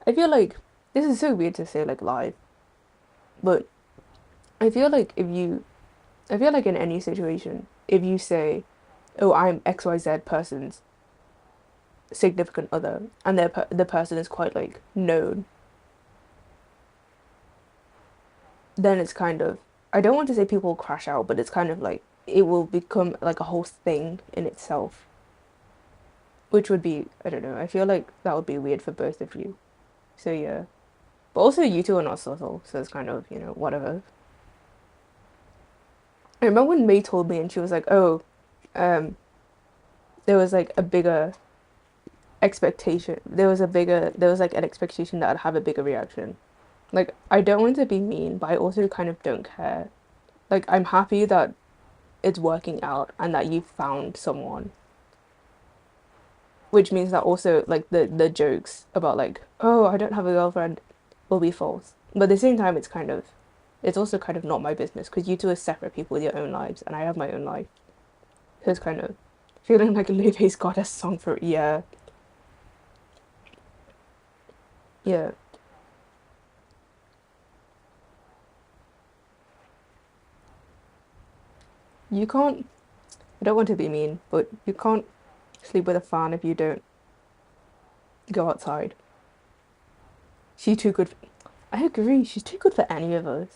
[SPEAKER 1] I feel like, this is so weird to say, like, live. But I feel like in any situation, if you say, oh, I'm XYZ person's significant other, and the person is quite, like, known, then it's kind of, I don't want to say people will crash out, but it's kind of like, it will become, like, a whole thing in itself. Which would be, I don't know, I feel like that would be weird for both of you. So yeah. But also you two are not subtle, so it's kind of, you know, whatever. I remember when May told me and she was like, oh, there was like a bigger expectation. There was like an expectation that I'd have a bigger reaction. Like, I don't want to be mean, but I also kind of don't care. Like, I'm happy that it's working out and that you found someone. Which means that also, like, the jokes about, like, oh, I don't have a girlfriend will be false. But at the same time, it's also kind of not my business, because you two are separate people with your own lives, and I have my own life. So it's kind of feeling like Lupe's goddess song for yeah. Yeah. You can't, I don't want to be mean, but you can't sleep with a fan if you don't go outside. She's too good. I agree, she's too good for any of us.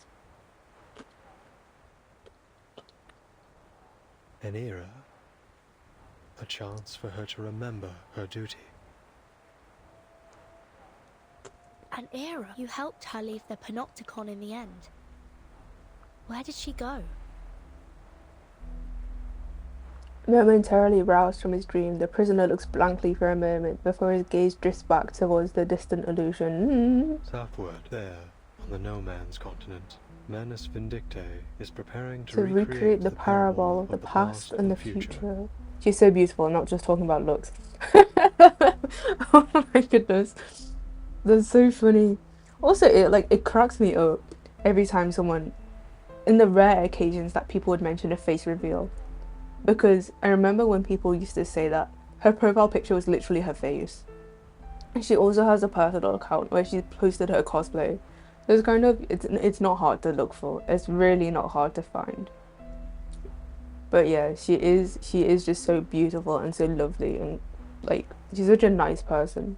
[SPEAKER 9] An era. A chance for her to remember her duty.
[SPEAKER 10] An era? You helped her leave the Panopticon in the end. Where did she go?
[SPEAKER 1] Momentarily roused from his dream, the prisoner looks blankly for a moment before his gaze drifts back towards the distant illusion.
[SPEAKER 9] Southward, there, on the no man's continent, Manus Vindictae is preparing
[SPEAKER 1] To recreate the parable of the past and the future. She's so beautiful, not just talking about looks. Oh my goodness. That's so funny. Also, it cracks me up every time someone, in the rare occasions that people would mention a face reveal. Because I remember when people used to say that her profile picture was literally her face. And she also has a personal account where she posted her cosplay. It's kind of, it's not hard to look for. It's really not hard to find. But yeah, she is just so beautiful and so lovely, and like, she's such a nice person.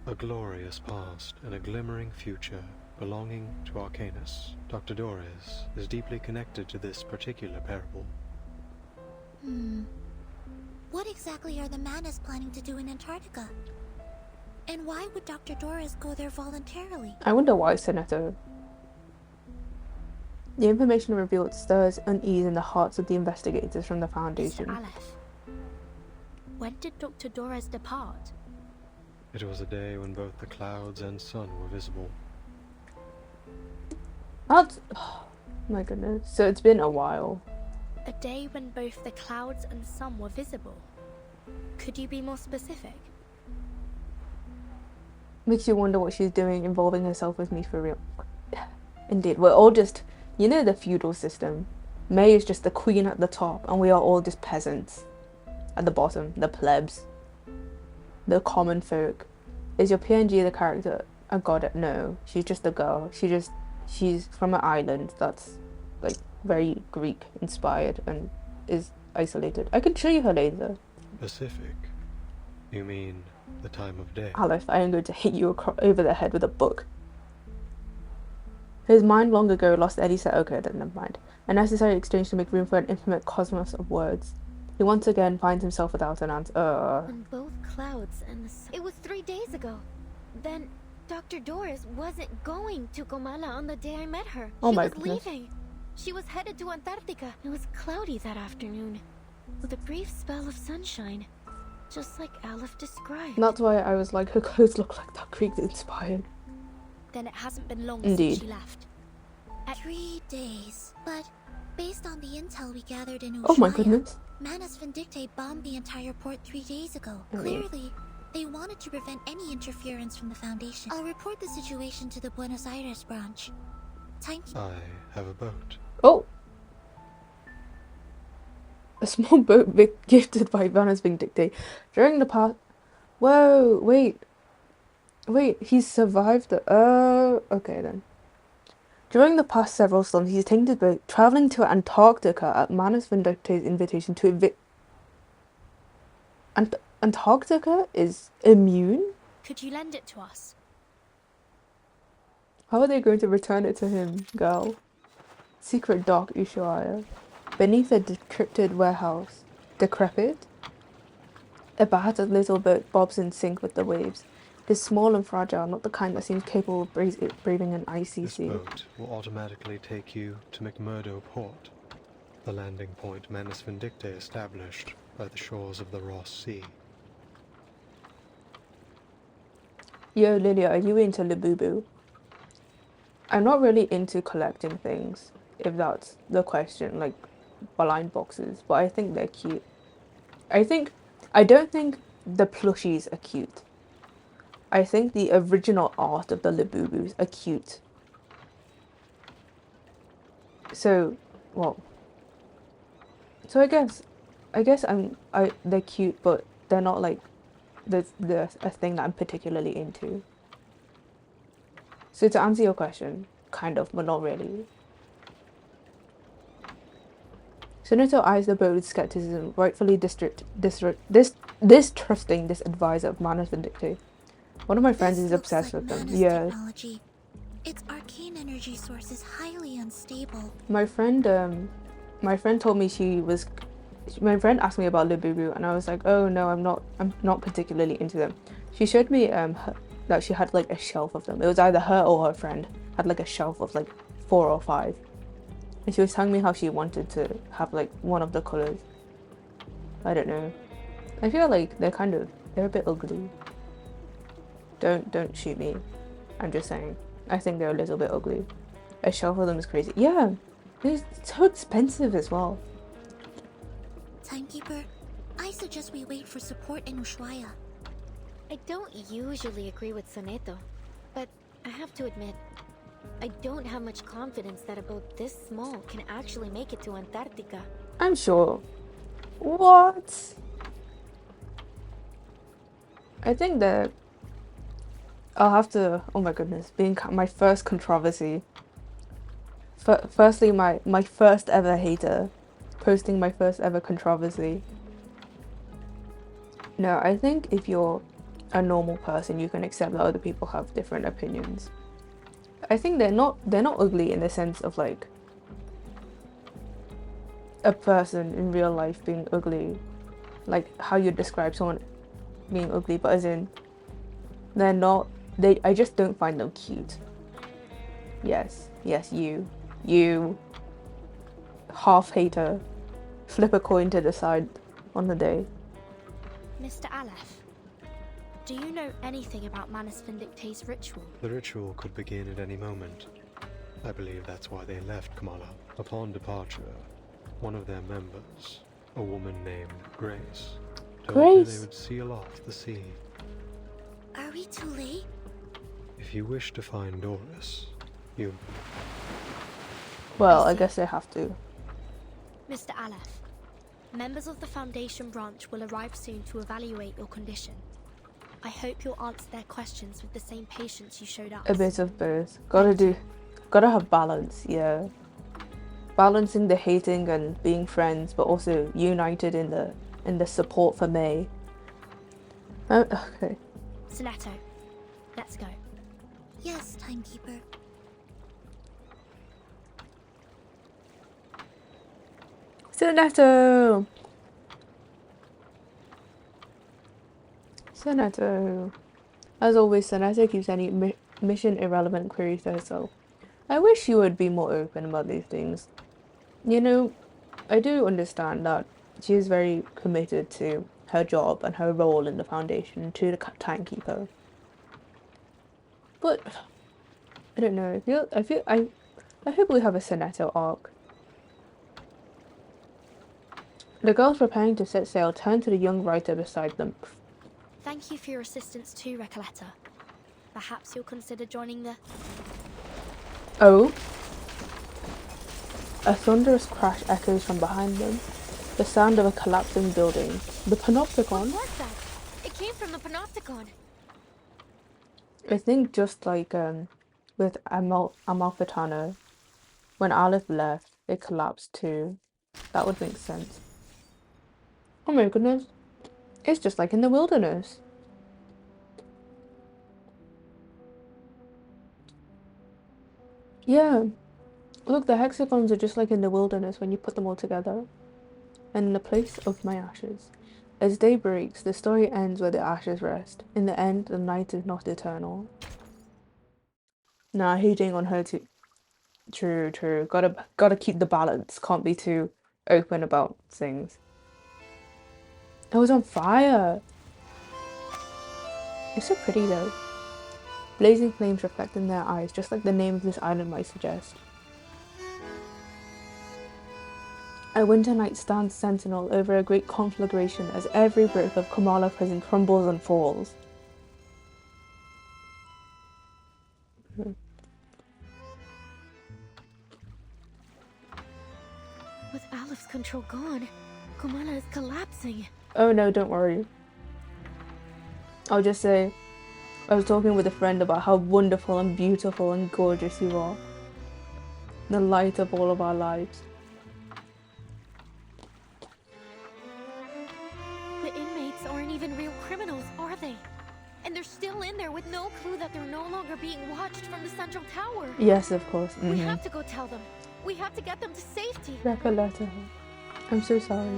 [SPEAKER 9] A glorious past and a glimmering future belonging to Arcanus. Dr. Doris is deeply connected to this particular parable.
[SPEAKER 18] What exactly are the Manus planning to do in Antarctica? And why would Dr. Doris go there voluntarily?
[SPEAKER 1] I wonder why, Senator. The information revealed stirs unease in the hearts of the investigators from the Foundation.
[SPEAKER 10] Mr. Aleph, when did Dr. Doris depart?
[SPEAKER 9] It was a day when both the clouds and sun were visible.
[SPEAKER 1] That's... oh my goodness. So it's been a while.
[SPEAKER 10] A day when both the clouds and sun were visible. Could you be more specific?
[SPEAKER 1] Makes you wonder what she's doing, involving herself with me for real. Indeed, we're all just, you know, the feudal system. May is just the queen at the top, and we are all just peasants at the bottom, the plebs, the common folk. Is your PNG the character a god? No, she's just a girl. She's from an island that's like very Greek inspired and is isolated. I can show you her later.
[SPEAKER 9] Pacific? You mean the time of day?
[SPEAKER 1] Aleph, I am going to hit you over the head with a book. His mind long ago lost any set. Okay, then never mind. A necessary exchange to make room for an infinite cosmos of words. He once again finds himself without an answer.
[SPEAKER 4] And both clouds and the sun. It was 3 days ago. Then Dr. Doris wasn't going to Comala on the day I met her.
[SPEAKER 1] Oh
[SPEAKER 4] she
[SPEAKER 1] my
[SPEAKER 4] was
[SPEAKER 1] goodness.
[SPEAKER 4] leaving. She was headed to Antarctica. It was cloudy that afternoon, with a brief spell of sunshine, just like Aleph described.
[SPEAKER 1] That's why I was like, her clothes look like that Greek inspired.
[SPEAKER 10] Then it hasn't been long
[SPEAKER 1] Indeed.
[SPEAKER 10] since she left.
[SPEAKER 18] 3 days. But based on the intel we gathered in Ushuaia,
[SPEAKER 1] Oh my goodness.
[SPEAKER 18] Manus Vindictae bombed the entire port 3 days ago.
[SPEAKER 1] Oh.
[SPEAKER 18] Clearly, they wanted to prevent any interference from the Foundation. I'll report the situation to the Buenos Aires branch.
[SPEAKER 9] I have a boat.
[SPEAKER 1] Oh! A small boat gifted by Manus Vindictae. During the past... Whoa, wait. Wait, he's survived the... okay then. During the past several storms, he's taken the boat, travelling to Antarctica at Manus Vindictae's invitation to evict... Antarctica is immune?
[SPEAKER 10] Could you lend it to us?
[SPEAKER 1] How are they going to return it to him, girl? Secret dock, Ushuaia. Beneath a decrepit warehouse. Decrepit? A battered little boat bobs in sync with the waves. It is small and fragile, not the kind that seems capable of braving an icy
[SPEAKER 9] This
[SPEAKER 1] sea.
[SPEAKER 9] boat will automatically take you to McMurdo Port, the landing point Manus Vindictae established by the shores of the Ross Sea.
[SPEAKER 1] Yo, Lilia, are you into Labubu? I'm not really into collecting things, if that's the question, like blind boxes, but I think they're cute. I don't think the plushies are cute. I think the original art of the Labubus are cute. So So I guess they're cute, but they're not like a thing that I'm particularly into. So to answer your question, kind of, but not really. Senator eyes the boat with skepticism, rightfully distrusting this advisor of Mana's Vindictive. One of my friends is obsessed with them. Yeah.
[SPEAKER 18] Technology. Its arcane energy source is highly unstable.
[SPEAKER 1] My friend told me my friend asked me about Libiru, and I was like, oh no, I'm not particularly into them. She showed me that she had like a shelf of them. It was either her or her friend had like a shelf of like 4 or 5. And she was telling me how she wanted to have like one of the colours. I don't know. I feel like they're a bit ugly. Don't shoot me. I'm just saying. I think they're a little bit ugly. A shelf of them is crazy. Yeah, they're so expensive as well.
[SPEAKER 18] Timekeeper, I suggest we wait for support in Ushuaia.
[SPEAKER 4] I don't usually agree with Soneto, but I have to admit, I don't have much confidence that a boat this small can actually make it to Antarctica.
[SPEAKER 1] I'm sure. What? I think that I'll have to. Oh my goodness, being my first controversy. Firstly, my first ever hater, posting my first ever controversy. No, I think if you're a normal person, you can accept that other people have different opinions. I think they're not ugly in the sense of like a person in real life being ugly, like how you describe someone being ugly, but as in I just don't find them cute. Yes, you half hater, flip a coin to decide on the day.
[SPEAKER 10] Mr. Aleph, do you know anything about Manus Vindictae's ritual?
[SPEAKER 9] The ritual could begin at any moment. I believe that's why they left Kamala. Upon departure, one of their members, a woman named Grace, told her they would seal off the sea.
[SPEAKER 18] Are we too late?
[SPEAKER 9] If you wish to find Doris, you...
[SPEAKER 1] Well, I guess they have to.
[SPEAKER 10] Mr. Aleph, members of the Foundation branch will arrive soon to evaluate your condition. I hope you'll answer their questions with the same patience you showed us.
[SPEAKER 1] A bit of both. Gotta have balance, yeah. Balancing the hating and being friends, but also united in the support for May. Okay.
[SPEAKER 10] Soneto, let's go.
[SPEAKER 18] Yes, Timekeeper.
[SPEAKER 1] Soneto! As always, Soneto keeps any mission irrelevant queries to herself. I wish you would be more open about these things. You know, I do understand that she is very committed to her job and her role in the Foundation, to the Timekeeper. But I don't know. I hope we have a Soneto arc. The girls preparing to set sail turn to the young writer beside them.
[SPEAKER 10] Thank you for your assistance too, Recoleta. Perhaps you'll consider joining the...
[SPEAKER 1] Oh? A thunderous crash echoes from behind them. The sound of a collapsing building. The Panopticon?
[SPEAKER 4] What was that? It came from the Panopticon.
[SPEAKER 1] I think just like with Amalfitano, when Aleph left, it collapsed too. That would make sense. Oh my goodness. It's just like in the wilderness. Yeah. Look, the hexagons are just like in the wilderness when you put them all together. And in the place of my ashes. As day breaks, the story ends where the ashes rest. In the end, the night is not eternal. Nah, hating on her too. True. Gotta keep the balance. Can't be too open about things. It was on fire. It's so pretty though. Blazing flames reflect in their eyes, just like the name of this island might suggest. A winter night stands sentinel over a great conflagration as every brick of Kamala prison crumbles and falls.
[SPEAKER 4] With Aleph's control gone, Kumana is collapsing.
[SPEAKER 1] Oh no, don't worry. I'll just say, I was talking with a friend about how wonderful and beautiful and gorgeous you are. The light of all of our lives.
[SPEAKER 4] The inmates aren't even real criminals, are they? And they're still in there with no clue that they're no longer being watched from the central tower.
[SPEAKER 1] Yes, of course.
[SPEAKER 4] We have to go tell them. We have to get them to safety.
[SPEAKER 1] Recoleta. I'm so sorry.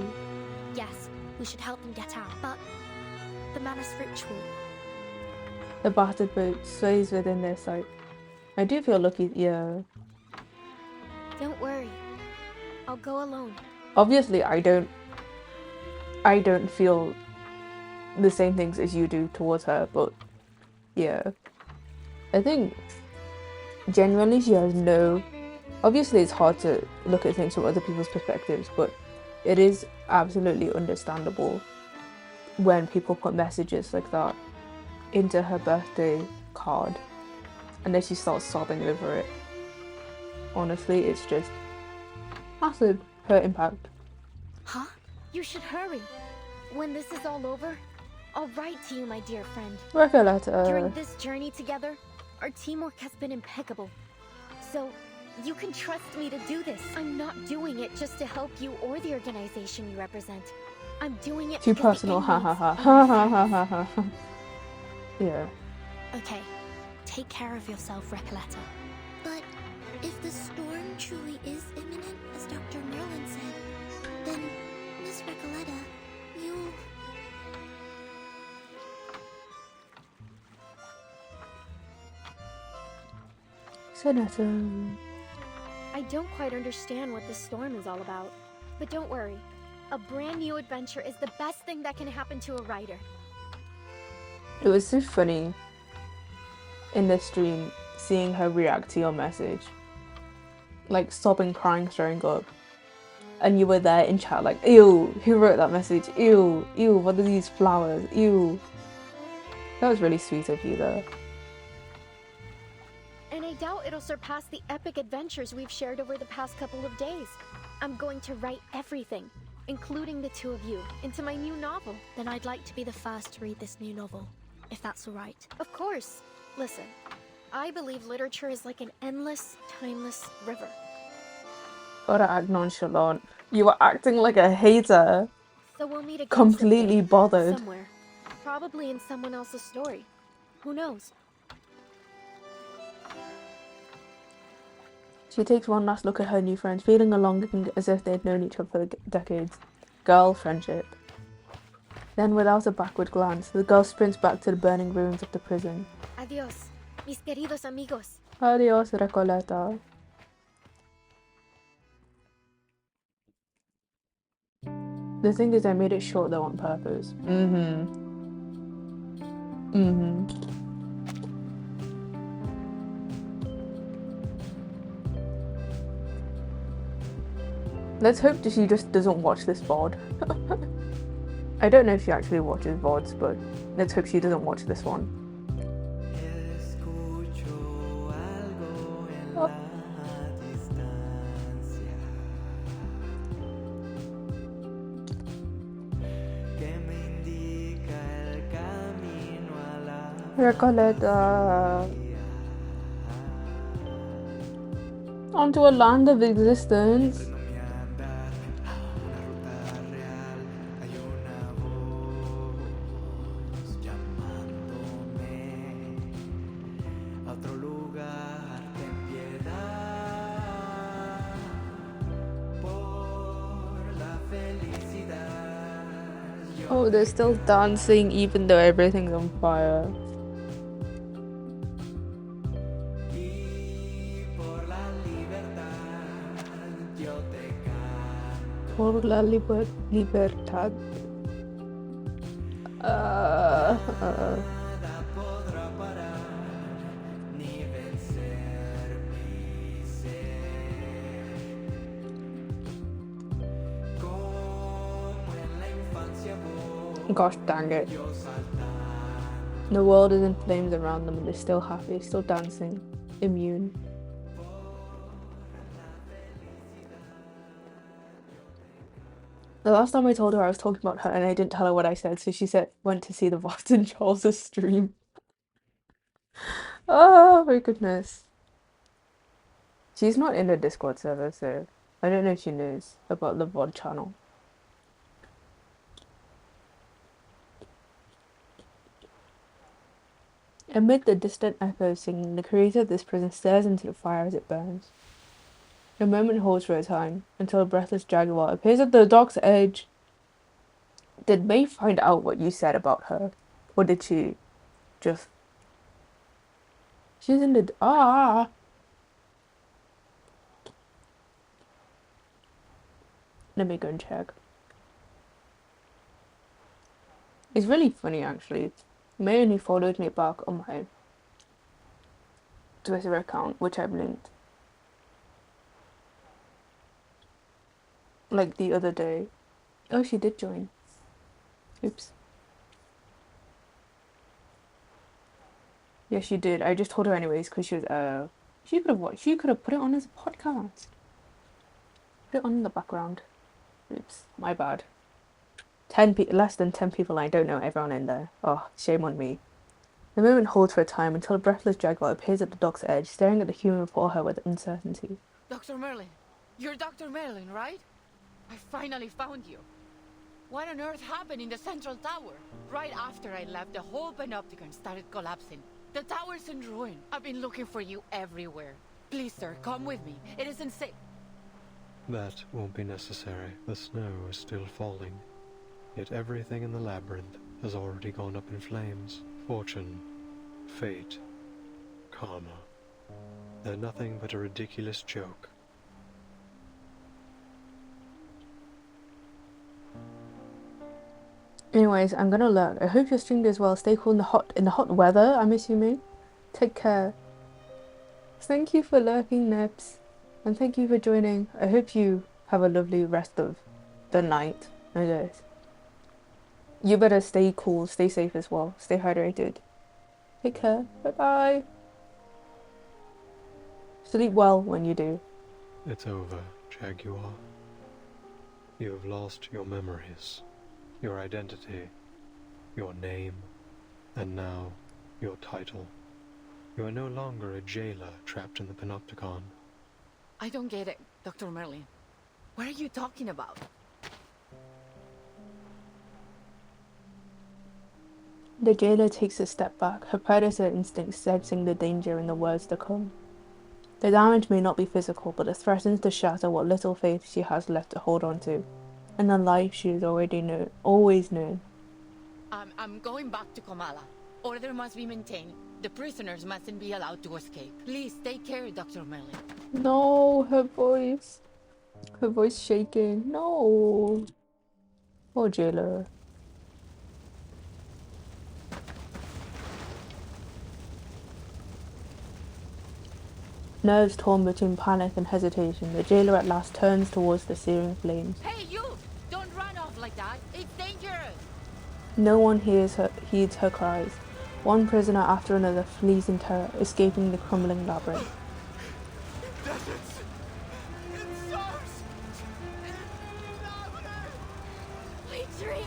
[SPEAKER 10] Yes, we should help them get out, but the Manus ritual.
[SPEAKER 1] The battered boat sways within their sight. I do feel lucky, yeah.
[SPEAKER 4] Don't worry. I'll go alone.
[SPEAKER 1] Obviously, I don't feel the same things as you do towards her, but yeah. I think genuinely she has no... Obviously, it's hard to look at things from other people's perspectives, but it is absolutely understandable when people put messages like that into her birthday card and then she starts sobbing over it. Honestly, it's just massive, her impact.
[SPEAKER 4] Huh? You should hurry. When this is all over, I'll write to you, my dear friend.
[SPEAKER 1] Recoleta.
[SPEAKER 4] During this journey together, our teamwork has been impeccable. So, you can trust me to do this. I'm not doing it just to help you or the organization you represent. I'm doing it
[SPEAKER 1] Too
[SPEAKER 4] because
[SPEAKER 1] personal,
[SPEAKER 4] the
[SPEAKER 1] ha ha
[SPEAKER 4] inmates
[SPEAKER 1] ha.
[SPEAKER 4] are
[SPEAKER 1] Ha
[SPEAKER 4] my
[SPEAKER 1] ha ha
[SPEAKER 4] friends.
[SPEAKER 1] ha ha. Yeah.
[SPEAKER 10] Okay, take care of yourself, Recoleta.
[SPEAKER 18] But if the storm truly is imminent, as Dr. Merlin said, then, Miss Recoleta, you...
[SPEAKER 1] Sonata.
[SPEAKER 4] I don't quite understand what this storm is all about. But don't worry. A brand new adventure is the best thing that can happen to a writer.
[SPEAKER 1] It was so funny in the stream seeing her react to your message. Like sobbing, crying, throwing up. And you were there in chat like, ew, who wrote that message? Ew, ew, what are these flowers? Ew. That was really sweet of you though.
[SPEAKER 4] And I doubt it'll surpass the epic adventures we've shared over the past couple of days. I'm going to write everything, including the two of you, into my new novel.
[SPEAKER 10] Then I'd like to be the first to read this new novel, if that's alright.
[SPEAKER 4] Of course. Listen, I believe literature is like an endless, timeless river.
[SPEAKER 1] Gotta act nonchalant. You were acting like a hater.
[SPEAKER 4] So we'll meet again
[SPEAKER 1] Completely
[SPEAKER 4] someday,
[SPEAKER 1] bothered.
[SPEAKER 4] somewhere. Probably in someone else's story. Who knows?
[SPEAKER 1] She takes one last look at her new friends, feeling along as if they'd known each other for decades. Girl friendship. Then, without a backward glance, the girl sprints back to the burning ruins of the prison.
[SPEAKER 4] Adios, mis queridos amigos.
[SPEAKER 1] Adios, Recoleta. The thing is, I made it short though on purpose. Let's hope that she just doesn't watch this VOD. I don't know if she actually watches VODs, but let's hope she doesn't watch this one. Oh. Recoleta. Onto a land of existence. Oh, they're still dancing even though everything's on fire. Por la libertad. Gosh dang it. The world is in flames around them and they're still happy, still dancing, immune. The last time I told her I was talking about her and I didn't tell her what I said, so she said went to see the Vartan Charles' stream. Oh my goodness. She's not in the Discord server, so I don't know if she knows about the VOD channel. Amid the distant echoes singing, the creator of this prison stares into the fire as it burns. A moment holds for a time, until a breathless jaguar appears at the dock's edge. Did May find out what you said about her? Or did she just... She's in the... Ah! Let me go and check. It's really funny, actually. May only followed me back on my Twitter account, which I've linked. Like the other day. Oh, she did join. Oops. Yeah, she did. I just told her anyways because she was she could have watched. She could have put it on as a podcast. Put it on in the background. Oops, my bad. Less than 10 people. I don't know everyone in there. Oh, shame on me. The moment holds for a time until a breathless jaguar appears at the dock's edge, staring at the human before her with uncertainty.
[SPEAKER 5] Dr. Merlin, you're Dr. Merlin, right? I finally found you. What on earth happened in the central tower? Right after I left, the whole panopticon started collapsing. The tower's in ruin. I've been looking for you everywhere. Please, sir, come with me. It isn't safe.
[SPEAKER 9] That won't be necessary. The snow is still falling. Yet everything in the labyrinth has already gone up in flames. Fortune, fate, karma. They're nothing but a ridiculous joke.
[SPEAKER 1] Anyways, I'm gonna lurk. I hope your stream goes well. Stay cool in the hot weather, I'm assuming. Take care. Thank you for lurking, Nips. And thank you for joining. I hope you have a lovely rest of the night, I guess. You better stay cool, stay safe as well. Stay hydrated. Take care. Bye-bye. Sleep well when you do.
[SPEAKER 9] It's over, Jaguar. You have lost your memories, your identity, your name, and now your title. You are no longer a jailer trapped in the Panopticon.
[SPEAKER 5] I don't get it, Dr. Merlin. What are you talking about?
[SPEAKER 1] The jailer takes a step back, her predator instinct sensing the danger in the words to come. The damage may not be physical, but it threatens to shatter what little faith she has left to hold on to, and the life she has always known.
[SPEAKER 5] I'm going back to Kamala. Order must be maintained. The prisoners mustn't be allowed to escape. Please take care, Dr. Merlin.
[SPEAKER 1] No, her voice. Her voice shaking. No. Poor jailer. Nerves torn between panic and hesitation, the jailer at last turns towards the searing flames.
[SPEAKER 5] Hey, you! Don't run off like that. It's dangerous.
[SPEAKER 1] No one heeds her cries. One prisoner after another flees in terror, escaping the crumbling labyrinth.
[SPEAKER 19] Deserts! It soars!
[SPEAKER 6] We dream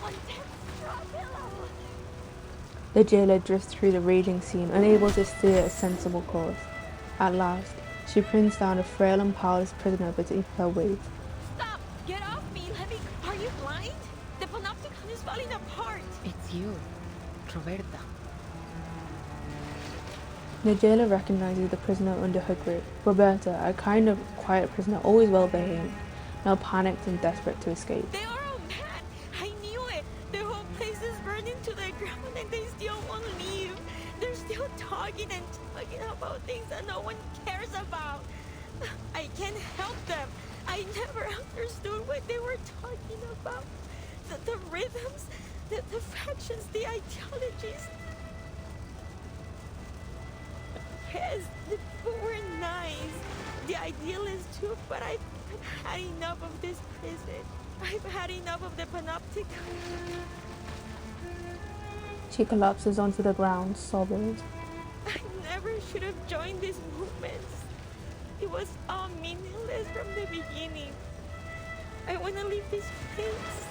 [SPEAKER 6] on death's straw pillow.
[SPEAKER 1] The jailer drifts through the raging scene, unable to steer a sensible course. At last, she pins down a frail and powerless prisoner beneath her weight.
[SPEAKER 22] Stop! Get off me! Let me... Are you blind? The panopticon is falling apart!
[SPEAKER 5] It's you, Roberta.
[SPEAKER 1] The jailer recognizes the prisoner under her grip. Roberta, a kind of quiet prisoner, always well behaved, now panicked and desperate to escape.
[SPEAKER 22] They are all mad! I knew it! The whole place is burning to the ground and they still won't leave! They're still talking and talking about things that no one cares about! I can't help them! I never understood what they were talking about! The rhythms, the factions, the ideologies... Yes, the people were nice. The idealists too, but I've had enough of this prison. I've had enough of the panopticon.
[SPEAKER 1] She collapses onto the ground, sobbing.
[SPEAKER 22] I never should have joined these movements. It was all meaningless from the beginning. I want to leave this place.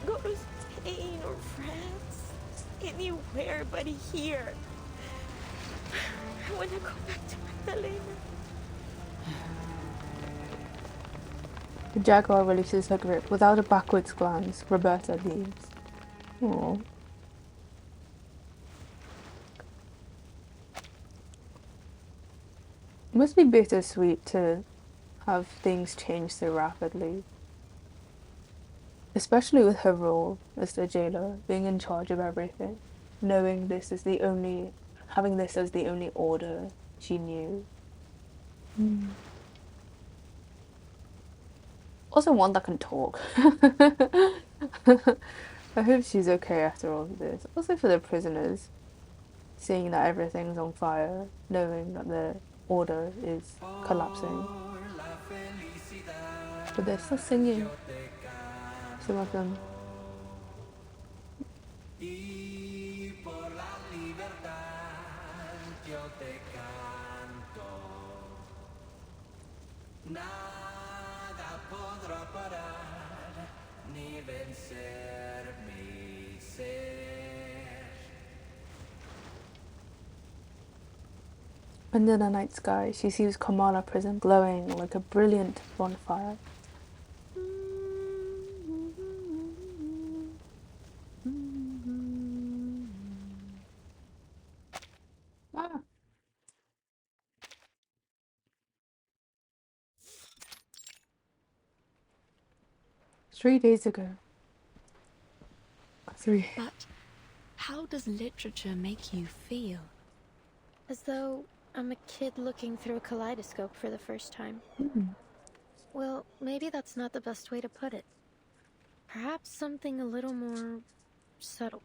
[SPEAKER 22] Go to Spain or France. Anywhere but here. I want to go back to Magdalena.
[SPEAKER 1] The jaguar releases her grip. Without a backwards glance, Roberta leaves. Aww. It must be bittersweet to have things change so rapidly. Especially with her role as the jailer, being in charge of everything, knowing this is the only, having this as the only order she knew. Also one that can talk. I hope she's okay after all of this. Also for the prisoners, seeing that everything's on fire, knowing that the order is collapsing. But they're still singing, some of them.
[SPEAKER 19] Nada podrá parar ni vencer mi ser.
[SPEAKER 1] Under the night sky, she sees Kamala prison glowing like a brilliant bonfire. Ah. 3 days ago. 3.
[SPEAKER 13] But how does literature make you feel?
[SPEAKER 4] As though I'm a kid looking through a kaleidoscope for the first time. Well, maybe that's not the best way to put it. Perhaps something a little more subtle.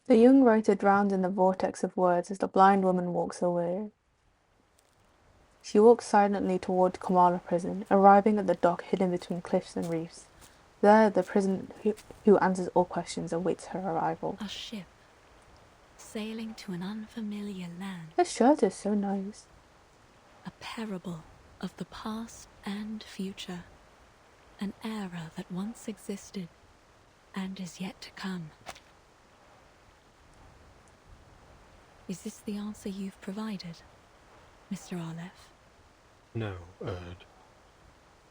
[SPEAKER 1] The young writer drowns in the vortex of words as the blind woman walks away. She walks silently toward Kamala prison, arriving at the dock hidden between cliffs and reefs. There, the prison who answers all questions awaits her arrival.
[SPEAKER 13] A ship sailing to an unfamiliar land.
[SPEAKER 1] Her shirt is so nice.
[SPEAKER 13] A parable of the past and future. An era that once existed and is yet to come. Is this the answer you've provided, Mr. Arlef?
[SPEAKER 9] No, Erd.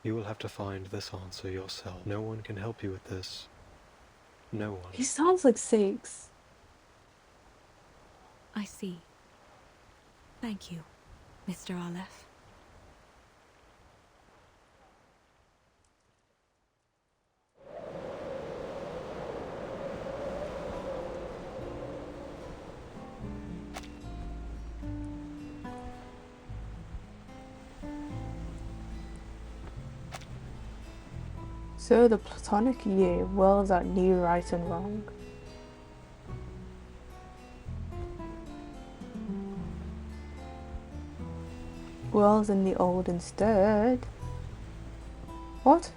[SPEAKER 9] You will have to find this answer yourself. No one can help you with this. No one.
[SPEAKER 1] He sounds like 6.
[SPEAKER 13] I see. Thank you, Mr. Arlef.
[SPEAKER 1] So the Platonic year whirls out new right and wrong. Whirls in the old instead. What?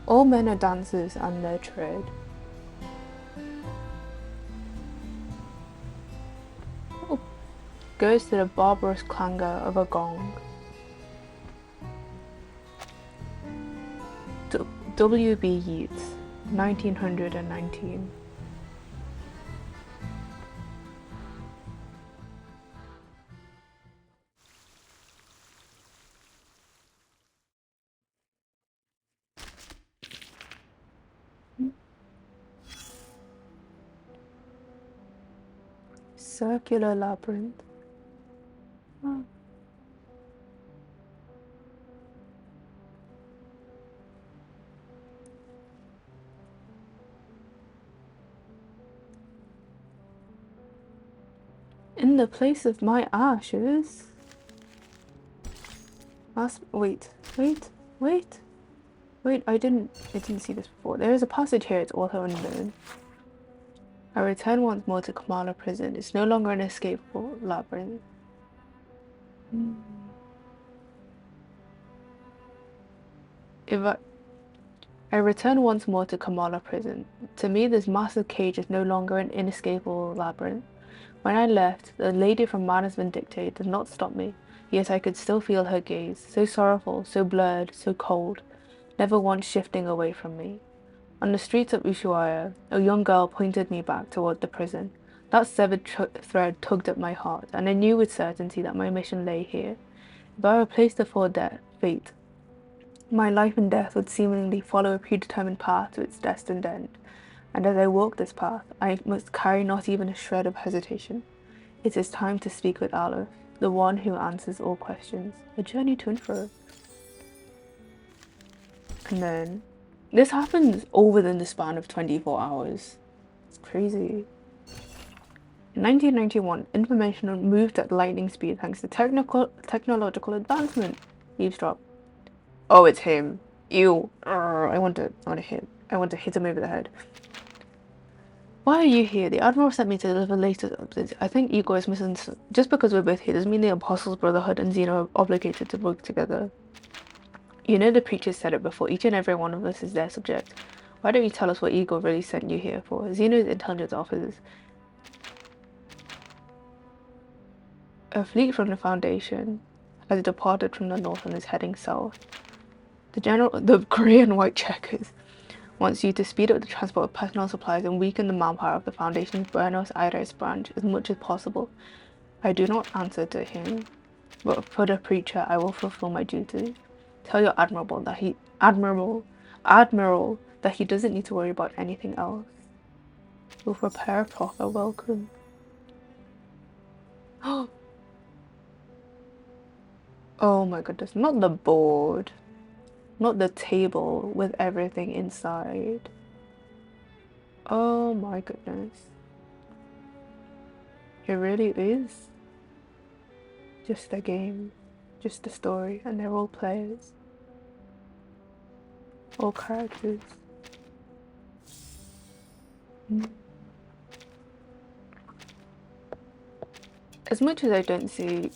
[SPEAKER 1] All men are dancers and their trade. Oh. Goes to the barbarous clangor of a gong. W.B. Yeats, 1919. Circular labyrinth. Oh. In the place of my ashes. Wait, I didn't see this before. There is a passage here, it's also unknown. I return once more to Kamala prison. It's no longer an escapable labyrinth. I return once more to Kamala prison. To me, this massive cage is no longer an inescapable labyrinth. When I left, the lady from Manners Vindicte did not stop me, yet I could still feel her gaze, so sorrowful, so blurred, so cold, never once shifting away from me. On the streets of Ushuaia, a young girl pointed me back toward the prison. That severed thread tugged at my heart, and I knew with certainty that my mission lay here. If I were placed before fate, my life and death would seemingly follow a predetermined path to its destined end. And as I walk this path, I must carry not even a shred of hesitation. It is time to speak with Aleph, the one who answers all questions. A journey to and fro. And then, this happens all within the span of 24 hours. It's crazy. In 1991, information moved at lightning speed thanks to technological advancement. Eavesdrop. Oh, it's him. Ew. I want to hit him over the head. Why are you here? The Admiral sent me to deliver latest updates. I think Igor is misunderstood. Just because we're both here doesn't mean the Apostles' Brotherhood and Xeno are obligated to work together. You know the preachers said it before, each and every one of us is their subject. Why don't you tell us what Igor really sent you here for? Xeno's intelligence officers. A fleet from the Foundation has departed from the north and is heading south. The Korean White Checkers wants you to speed up the transport of personnel supplies and weaken the manpower of the Foundation's Buenos Aires branch as much as possible. I do not answer to him, but for the preacher I will fulfill my duty. Tell your Admiral that he doesn't need to worry about anything else. We'll prepare a proper welcome. Oh my goodness, not the board. Not the table with everything inside. Oh my goodness. It really is just a game, just a story, and they're all players. All characters. As much as I don't see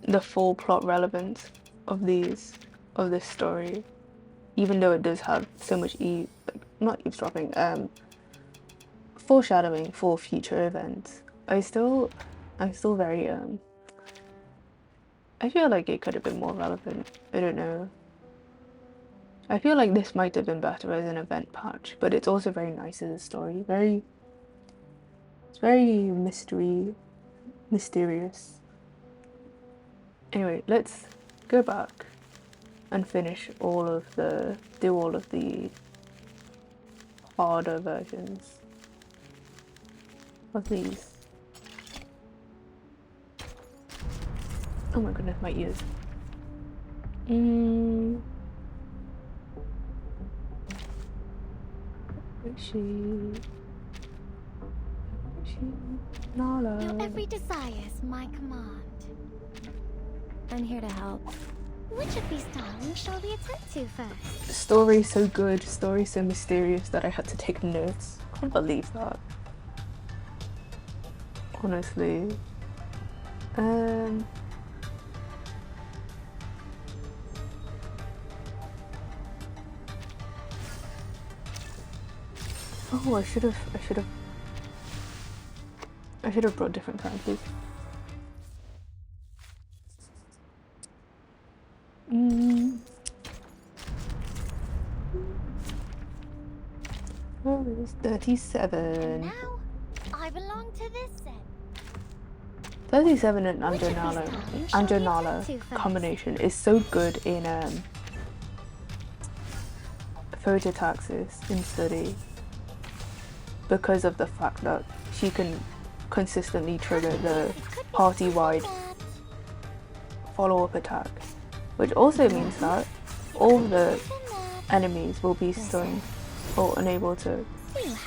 [SPEAKER 1] the full plot relevance of this story, even though it does have so much not eavesdropping, foreshadowing for future events, I'm still very I feel like it could have been more relevant. I don't know. I feel like this might have been better as an event patch, but it's also very nice as a story. It's very mysterious. Anyway, let's go back and finish do all of the harder versions of these. Oh my goodness, my ears. Nala.
[SPEAKER 17] Your every desire is my command. I'm here to help. Which of these darlings shall we attend to first?
[SPEAKER 1] Story so good, story so mysterious that I had to take notes. Can't believe that. Honestly. Oh, I should have brought different characters. Oh, it's 37.
[SPEAKER 17] Now, I belong to this set.
[SPEAKER 1] 37 and Anjanala combination is so good in phototaxis in study because of the fact that she can consistently trigger the party-wide follow-up attack, which also means that all the enemies will be stunned or unable to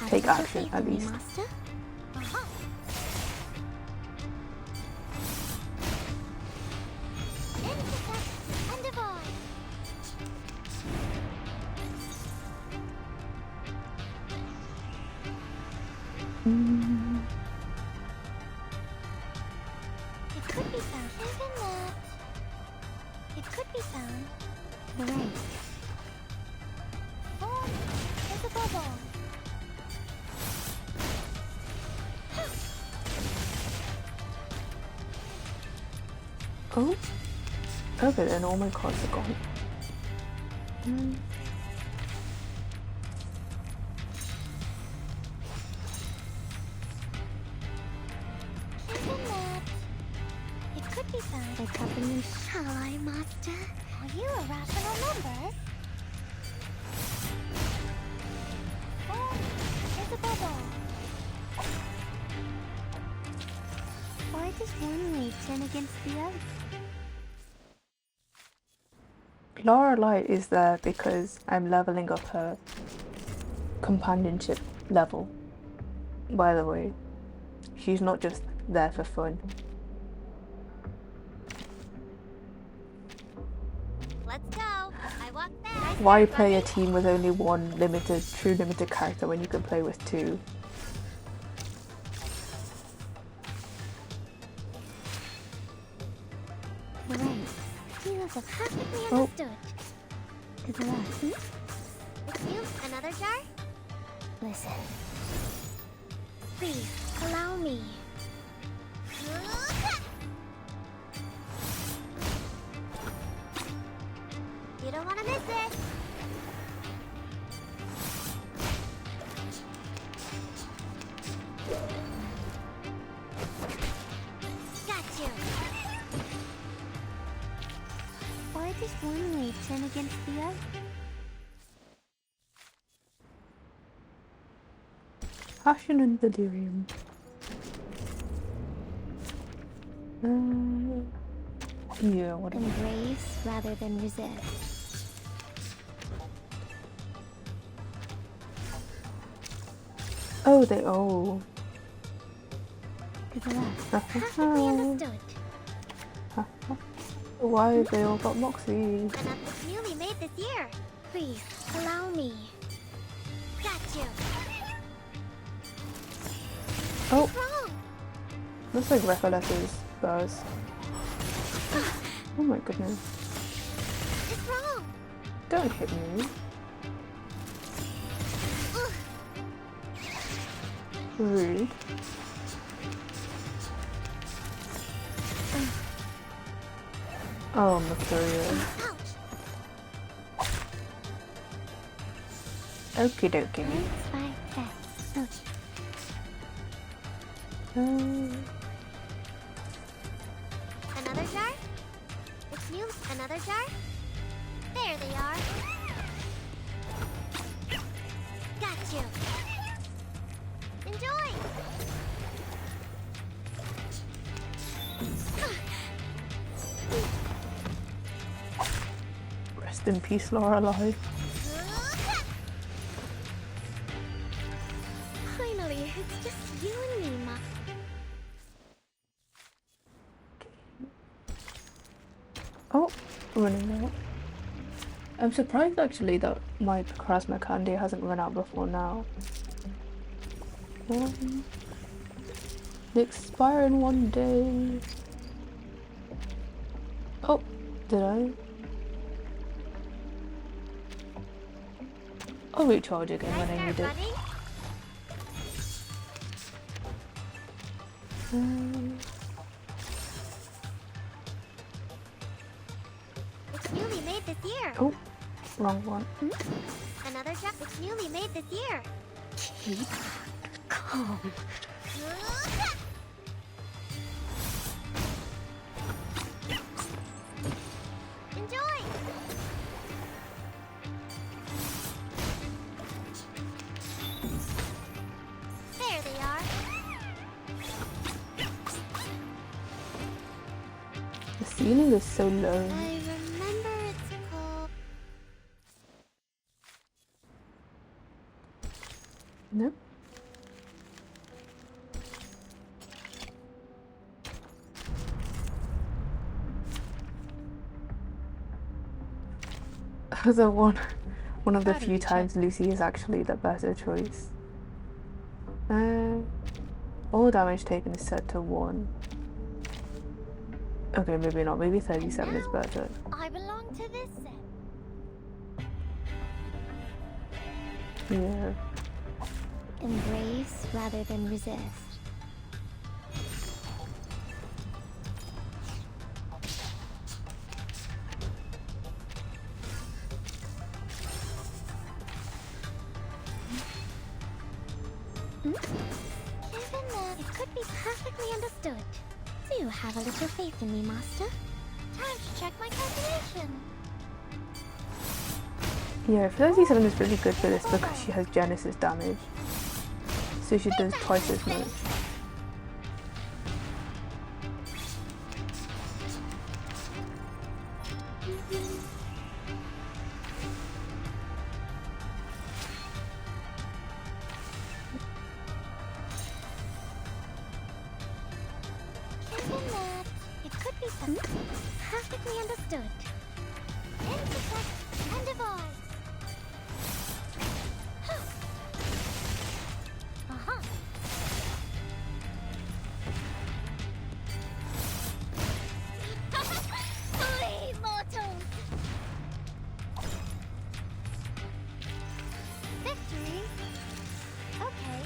[SPEAKER 1] take action at least.
[SPEAKER 17] It could be found. Isn't that? It could be found. Right. Form is a bubble.
[SPEAKER 1] Oh, okay, then all my cards are gone.
[SPEAKER 17] It could be fun. It's happening. Hello, Master. Are you irrational numbers? Oh, there's a bubble. Why does one lead turn against the other?
[SPEAKER 1] Lorelei is there because I'm leveling up her companionship level. By the way, she's not just there for fun.
[SPEAKER 16] Let's go. I walk fast.
[SPEAKER 1] Why play a team with only one true limited character when you can play with two?
[SPEAKER 17] Right. Heroes are perfectly understood. To the left.
[SPEAKER 16] Excuse, another jar?
[SPEAKER 17] Listen. Please, allow me.
[SPEAKER 16] You don't want to miss it. Got you.
[SPEAKER 17] Why does one lead turn against the other?
[SPEAKER 1] Passion and delirium. Yeah, whatever.
[SPEAKER 17] Embrace rather than resist.
[SPEAKER 1] Oh, they. Oh.
[SPEAKER 17] To the left. Perfectly understood.
[SPEAKER 1] Why have they all got Moxie?
[SPEAKER 16] It's newly made this year.
[SPEAKER 17] Please, allow me.
[SPEAKER 16] Got you.
[SPEAKER 1] Oh.
[SPEAKER 16] What's wrong?
[SPEAKER 1] Looks like Recoletta's buzz. Oh my goodness.
[SPEAKER 16] What's wrong?
[SPEAKER 1] Don't hit me. Rude. Oh, Mercurial. Okie dokie.
[SPEAKER 16] Another jar? Excuse, another jar? There they are. Got you. Enjoy.
[SPEAKER 1] Rest in peace, Lorelei.
[SPEAKER 17] Finally, it's just you and me, Ma.
[SPEAKER 1] Oh, running out. I'm surprised actually that my Krasma candy hasn't run out before now. They expire in 1 day. Oh, did I? I'll recharge again when I need it.
[SPEAKER 16] It's newly made this year.
[SPEAKER 1] Oh, wrong one.
[SPEAKER 16] Another jar. It's newly made this year.
[SPEAKER 17] Keep calm.
[SPEAKER 16] Enjoy. There they are.
[SPEAKER 1] The ceiling is so low.
[SPEAKER 16] I remember it's called.
[SPEAKER 1] No. So one of the few times Lucy is actually the better choice. All damage taken is set to 1. Okay, maybe not. Maybe 37 is better.
[SPEAKER 16] I belong to this set.
[SPEAKER 1] Yeah.
[SPEAKER 17] Embrace rather than resist. Given that it could be perfectly understood. Do have a little faith in me, Master. Time to check my calculation.
[SPEAKER 1] Yeah, 37 is really good for this because she has Genesis damage. So she does twice as much.
[SPEAKER 17] Given that it could be perfectly understood. Intersect and divide. Uh-huh. Flee, mortals! Victory? Okay.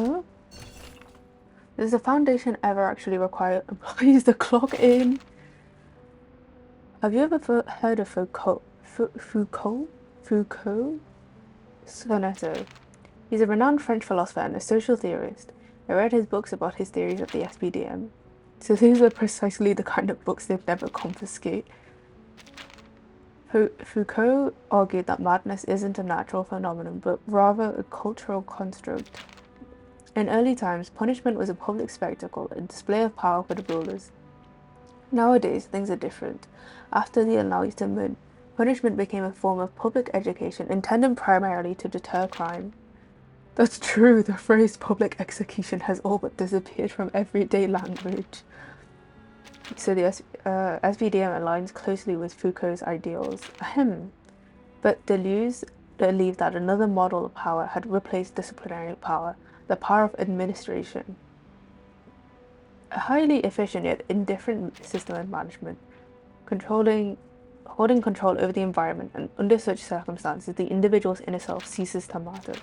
[SPEAKER 1] Oh? Does the Foundation ever actually require employees to clock in? Have you ever heard of Foucault? Soneto. He's a renowned French philosopher and a social theorist. I read his books about his theories of the SPDM. So these are precisely the kind of books they'd never confiscate. Foucault argued that madness isn't a natural phenomenon, but rather a cultural construct. In early times, punishment was a public spectacle, a display of power for the rulers. Nowadays, things are different. After the Enlightenment, punishment became a form of public education intended primarily to deter crime. That's true, the phrase public execution has all but disappeared from everyday language. So the SPDM aligns closely with Foucault's ideals. Ahem. But Deleuze believed that another model of power had replaced disciplinary power, the power of administration. A highly efficient yet indifferent system of management, holding control over the environment, and under such circumstances, the individual's inner self ceases to matter.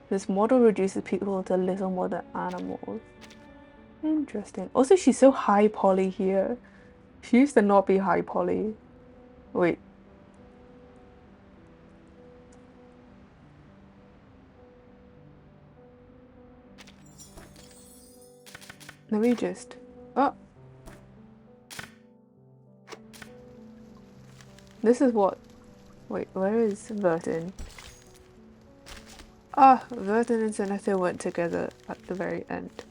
[SPEAKER 1] This model reduces people to little more than animals. Interesting. Also, she's so high poly here. She used to not be high poly. Wait. Let me just... Oh! This is what... Wait, where is Vertin? Ah, Vertin and Zenitha went together at the very end.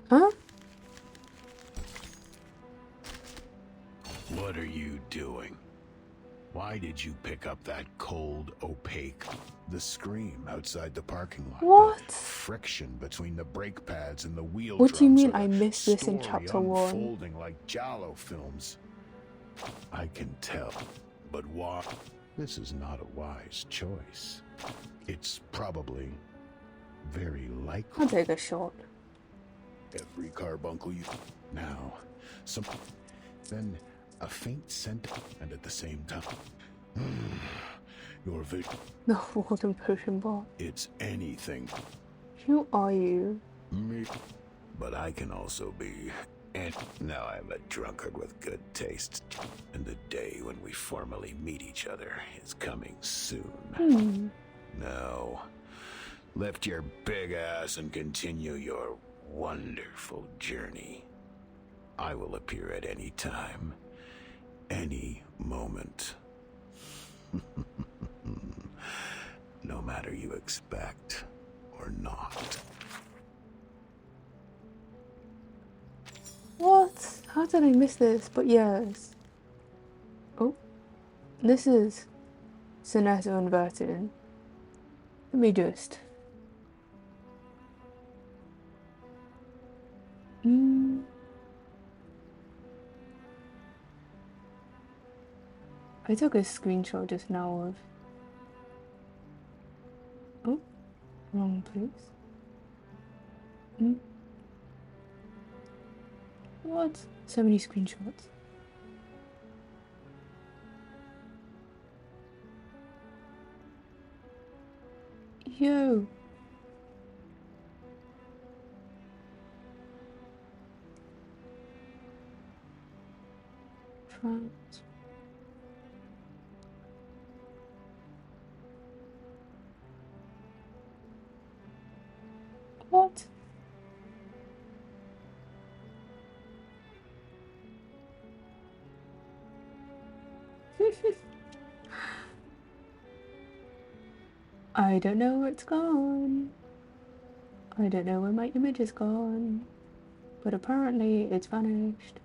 [SPEAKER 1] Huh?
[SPEAKER 2] What are you doing? Why did you pick up that cold, opaque... The scream outside the parking lot.
[SPEAKER 1] What?
[SPEAKER 2] The friction between the brake pads and the wheel
[SPEAKER 1] What
[SPEAKER 2] drums.
[SPEAKER 1] do you mean I missed this in chapter 1?
[SPEAKER 2] Unfolding like Giallo films. I can tell, but why? This is not a wise choice. It's probably very likely.
[SPEAKER 1] I'll take a shot.
[SPEAKER 2] Every carbuncle you... Now, then a faint scent, and at the same time... Your vision...
[SPEAKER 1] The Walden Potion Bar.
[SPEAKER 2] It's anything.
[SPEAKER 1] Who are you?
[SPEAKER 2] Me. But I can also be... And now I'm a drunkard with good taste. And the day when we formally meet each other is coming soon. Now, lift your big ass and continue your wonderful journey. I will appear at any time, any moment. No matter you expect or not.
[SPEAKER 1] What? How did I miss this? But yes. Oh. This is Sonetto and Vertin. Let me just... I took a screenshot just now of... Oh. Wrong place. What? So many screenshots. Yo. front. What? I don't know where it's gone. I don't know where my image is gone. But apparently it's vanished.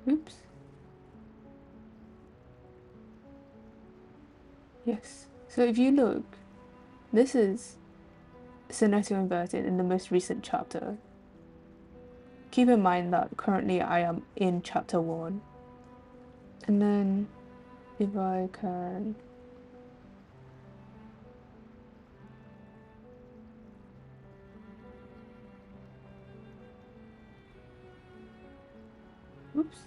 [SPEAKER 1] Oops. Yes. So if you look, this is Sonetto inverted in the most recent chapter. Keep in mind that currently I am in chapter 1. And then if I can... Oops.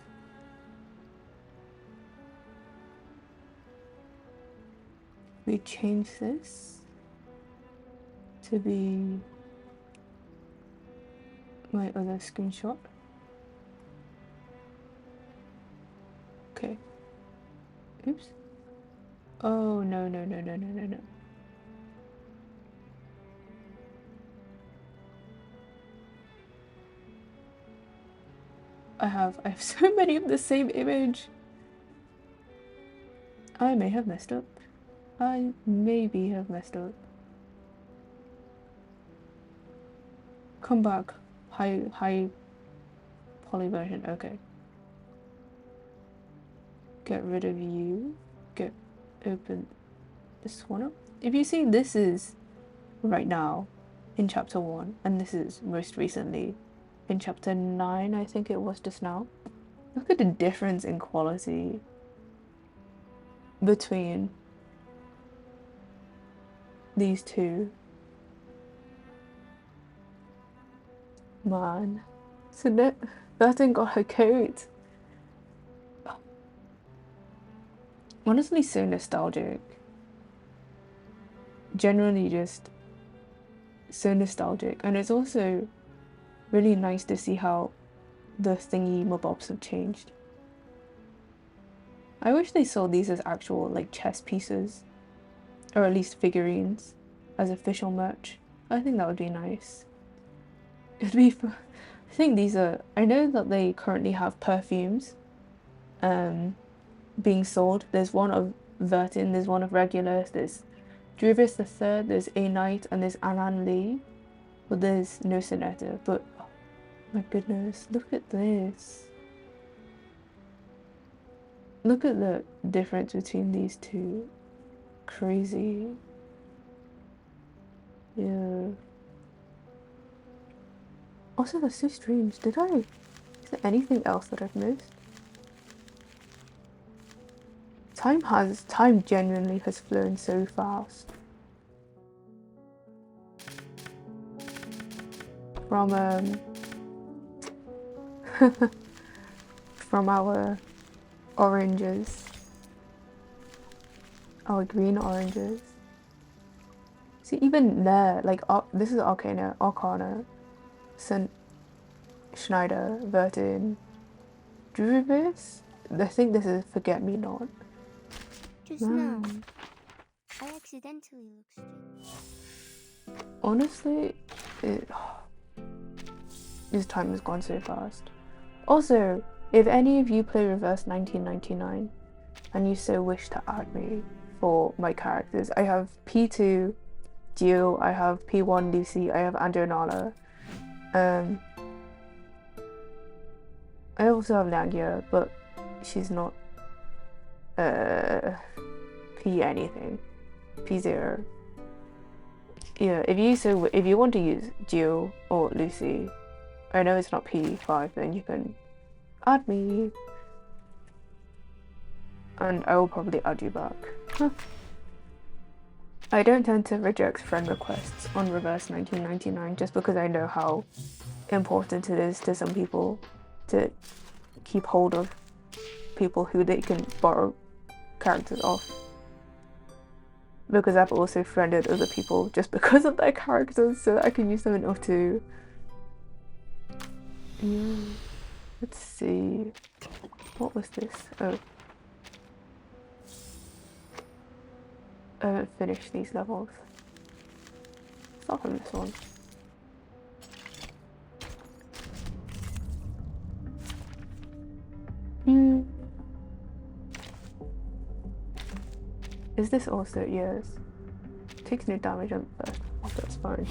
[SPEAKER 1] We change this to be my other screenshot. Okay. Oops. Oh, no. I have so many of the same image. I may have messed up. I maybe have messed up. Come back. High poly version. Okay. Get rid of you. Open this one up. If you see, this is right now in chapter 1, and this is most recently in chapter 9, I think it was just now. Look at the difference in quality between these two. Man. So that thing got her coat. Honestly, so nostalgic. Generally just so nostalgic. And it's also really nice to see how the thingy mobobs have changed. I wish they sold these as actual like chess pieces, or at least figurines, as official merch. I think that would be nice. It'd be I think these are, I know that they currently have perfumes being sold. There's one of Vertin, there's one of Regulus, there's Druvis the Third, there's A Knight, and there's Alan Lee. But there's no Sonetta. But oh my goodness, look at this. Look at the difference between these two. Crazy. Yeah. Also, that's so strange. Is there anything else that I've missed? Time genuinely has flown so fast. From from our oranges, our green oranges. See, even there, like this is Arcana, Schneider, Vertin, Druvis. I think this is Forget Me Not.
[SPEAKER 17] Just now, I accidentally looked straight.
[SPEAKER 1] Honestly, this time has gone so fast. Also, if any of you play Reverse 1999 and you so wish to add me for my characters, I have P2 Gio, I have P1 Lucy, I have Andronala. I also have Langia, but she's not P anything. P0. Yeah, if you want to use Gio or Lucy, I know it's not P5, then you can add me. And I will probably add you back. I don't tend to reject friend requests on Reverse 1999 just because I know how important it is to some people to keep hold of people who they can borrow characters off. Because I've also friended other people just because of their characters, so that I can use them in O2. Yeah. Let's see. What was this? Oh. I haven't finished these levels. Start from this one. Is this also? Yes. Takes no damage on the first. Oh, that's fine.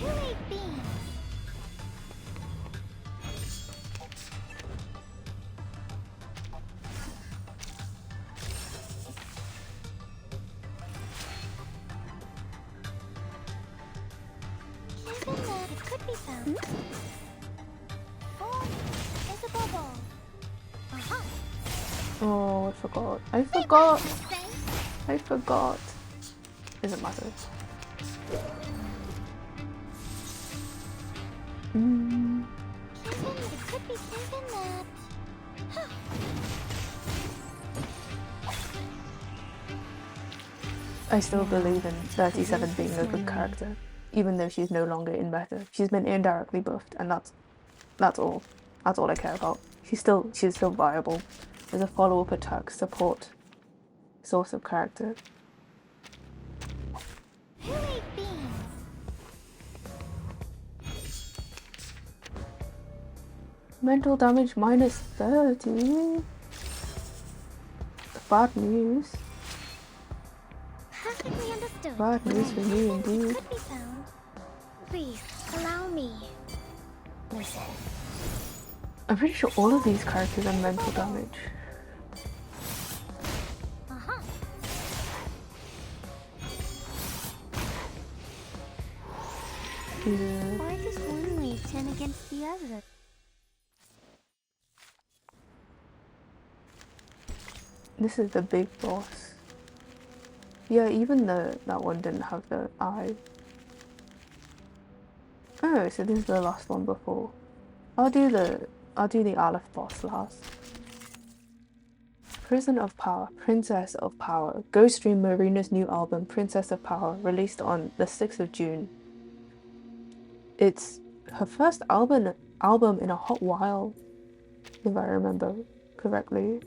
[SPEAKER 17] It could be found. Oh, there's a bubble.
[SPEAKER 1] Oh, I forgot. I forgot. I forgot. Doesn't matter.
[SPEAKER 17] It could be something that.
[SPEAKER 1] I still believe in 37 being a good character, even though she's no longer in meta. She's been indirectly buffed, and that's all. That's all I care about. She's still viable as a follow-up attack support source of character. Mental damage minus 30. Bad news.
[SPEAKER 17] Perfectly understood.
[SPEAKER 1] Bad news for me indeed.
[SPEAKER 17] Could be found. Please allow me. Listen.
[SPEAKER 1] I'm pretty sure all of these characters are mental damage. Yeah.
[SPEAKER 17] Why does one wave turn against the other?
[SPEAKER 1] This is the big boss. Yeah, even that one didn't have the eye. Oh, so this is the last one before. I'll do the Aleph boss last. Prison of Power, Princess of Power. Ghost Dream Marina's new album, Princess of Power, released on the 6th of June. It's her first album in a hot while, if I remember correctly.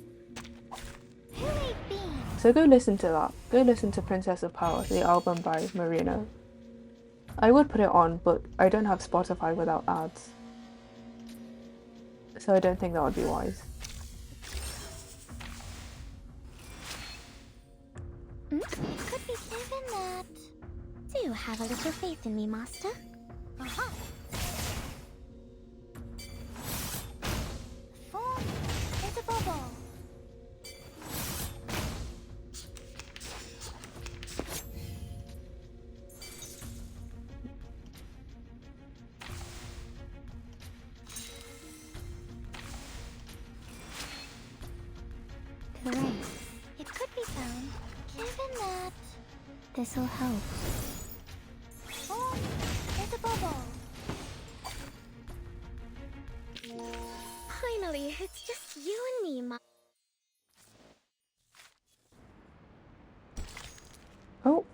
[SPEAKER 1] So go listen to that. Go listen to Princess of Power, the album by Marina. I would put it on, but I don't have Spotify without ads. So I don't think that would be wise.
[SPEAKER 17] It could be something that. Do have a little faith in me, Master. There's a bubble. Correct. It could be found. Given that. This'll help. Oh, there's a bubble. Finally, it's just you and me,
[SPEAKER 1] Oh.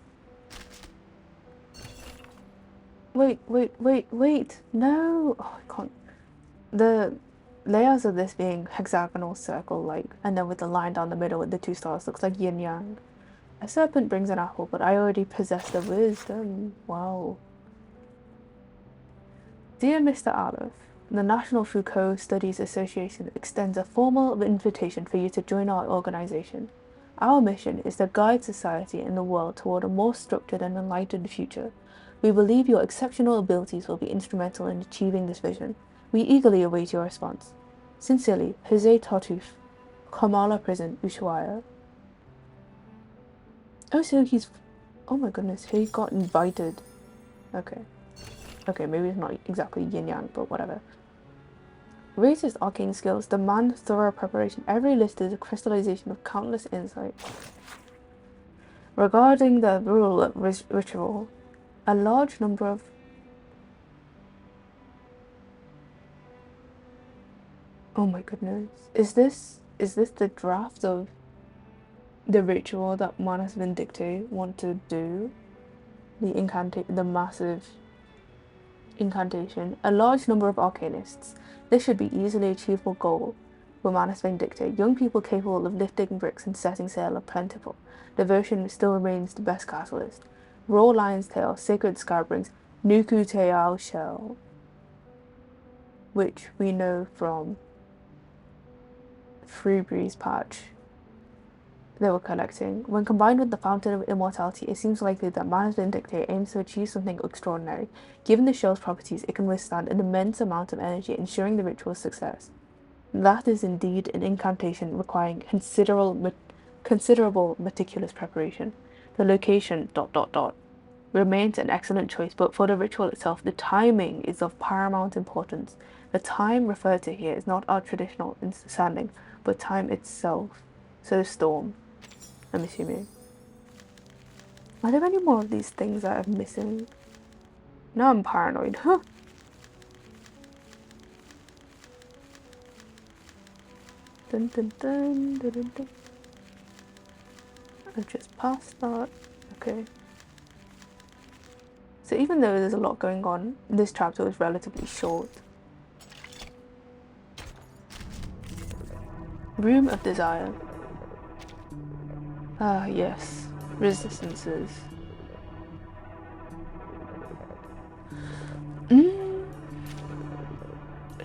[SPEAKER 1] Wait. No. Oh, I can't. The layers of this being hexagonal circle like, and then with the line down the middle with the two stars looks like yin yang. A serpent brings an apple, but I already possess the wisdom. Wow. Dear Mr. Aleph, the National Foucault Studies Association extends a formal invitation for you to join our organization. Our mission is to guide society and the world toward a more structured and enlightened future. We believe your exceptional abilities will be instrumental in achieving this vision. We eagerly await your response. Sincerely, Jose Tartuffe, Kamala Prison, Ushuaia. Oh, so he's... Oh my goodness, he got invited. Okay. Okay, maybe it's not exactly yin-yang, but whatever. Racist arcane skills demand thorough preparation. Every list is a crystallization of countless insights. Regarding the rule ritual, a large number of... Oh my goodness. Is this is this the draft of the ritual that Manus Vindicte want to do? The massive incantation. A large number of arcanists. This should be easily achievable goal for Manus Vindicte. Young people capable of lifting bricks and setting sail are plentiful. Devotion still remains the best catalyst. Raw lion's tail, sacred scarab rings, Nuku Teao shell, which we know from Freebreeze patch they were collecting. When combined with the Fountain of Immortality, it seems likely that Manus Vindicte aims to achieve something extraordinary. Given the shell's properties, it can withstand an immense amount of energy, ensuring the ritual's success. That is indeed an incantation requiring considerable meticulous preparation. The location ... remains an excellent choice, but for the ritual itself, the timing is of paramount importance. The time referred to here is not our traditional understanding, but time itself. So the storm, I'm assuming. Are there any more of these things that I'm missing? Now I'm paranoid, huh? Dun dun dun dun dun dun. I've just passed that. Okay. So even though there's a lot going on, this chapter was relatively short. Room of Desire. Ah, yes. Resistances.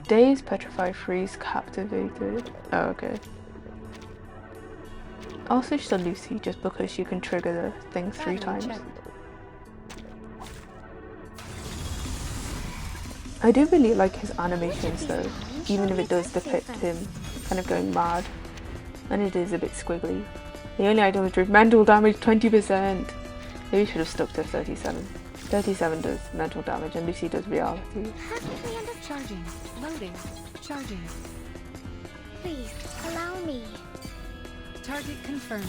[SPEAKER 1] Daze, Petrified, Freeze, Captivated. Oh, okay. I'll switch to Lucy just because she can trigger the thing 3 times. I do really like his animations though, even if it does depict him kind of going mad, and it is a bit squiggly. The only item is mental damage 20%. Maybe should have stuck to 37. 37 does mental damage and Lucy does reality.
[SPEAKER 13] Charging, loading, charging.
[SPEAKER 17] Please, allow me.
[SPEAKER 13] Target confirmed.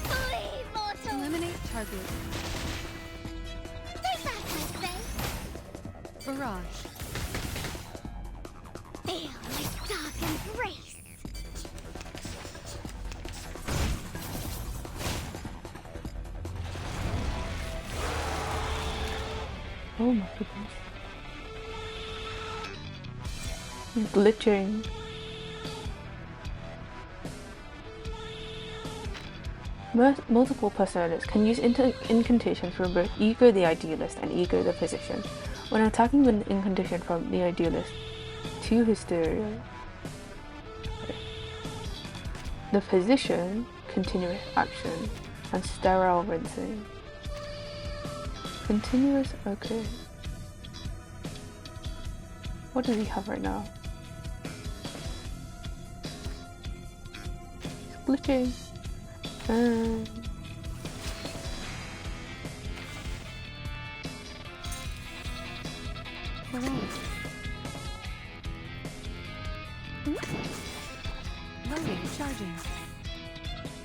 [SPEAKER 17] Flee, mortal!
[SPEAKER 13] Eliminate target.
[SPEAKER 17] Stay back, I say!
[SPEAKER 13] Barrage.
[SPEAKER 17] Feel my dark embrace!
[SPEAKER 1] Oh my goodness. Glitching. Multiple personas can use incantations from both Ego the Idealist and Ego the Physician. When attacking with an incantation from the Idealist to Hysteria, the Physician, continuous action, and sterile rinsing. Continuous, okay. What does he have right now? Glitching.
[SPEAKER 13] Loading, charging.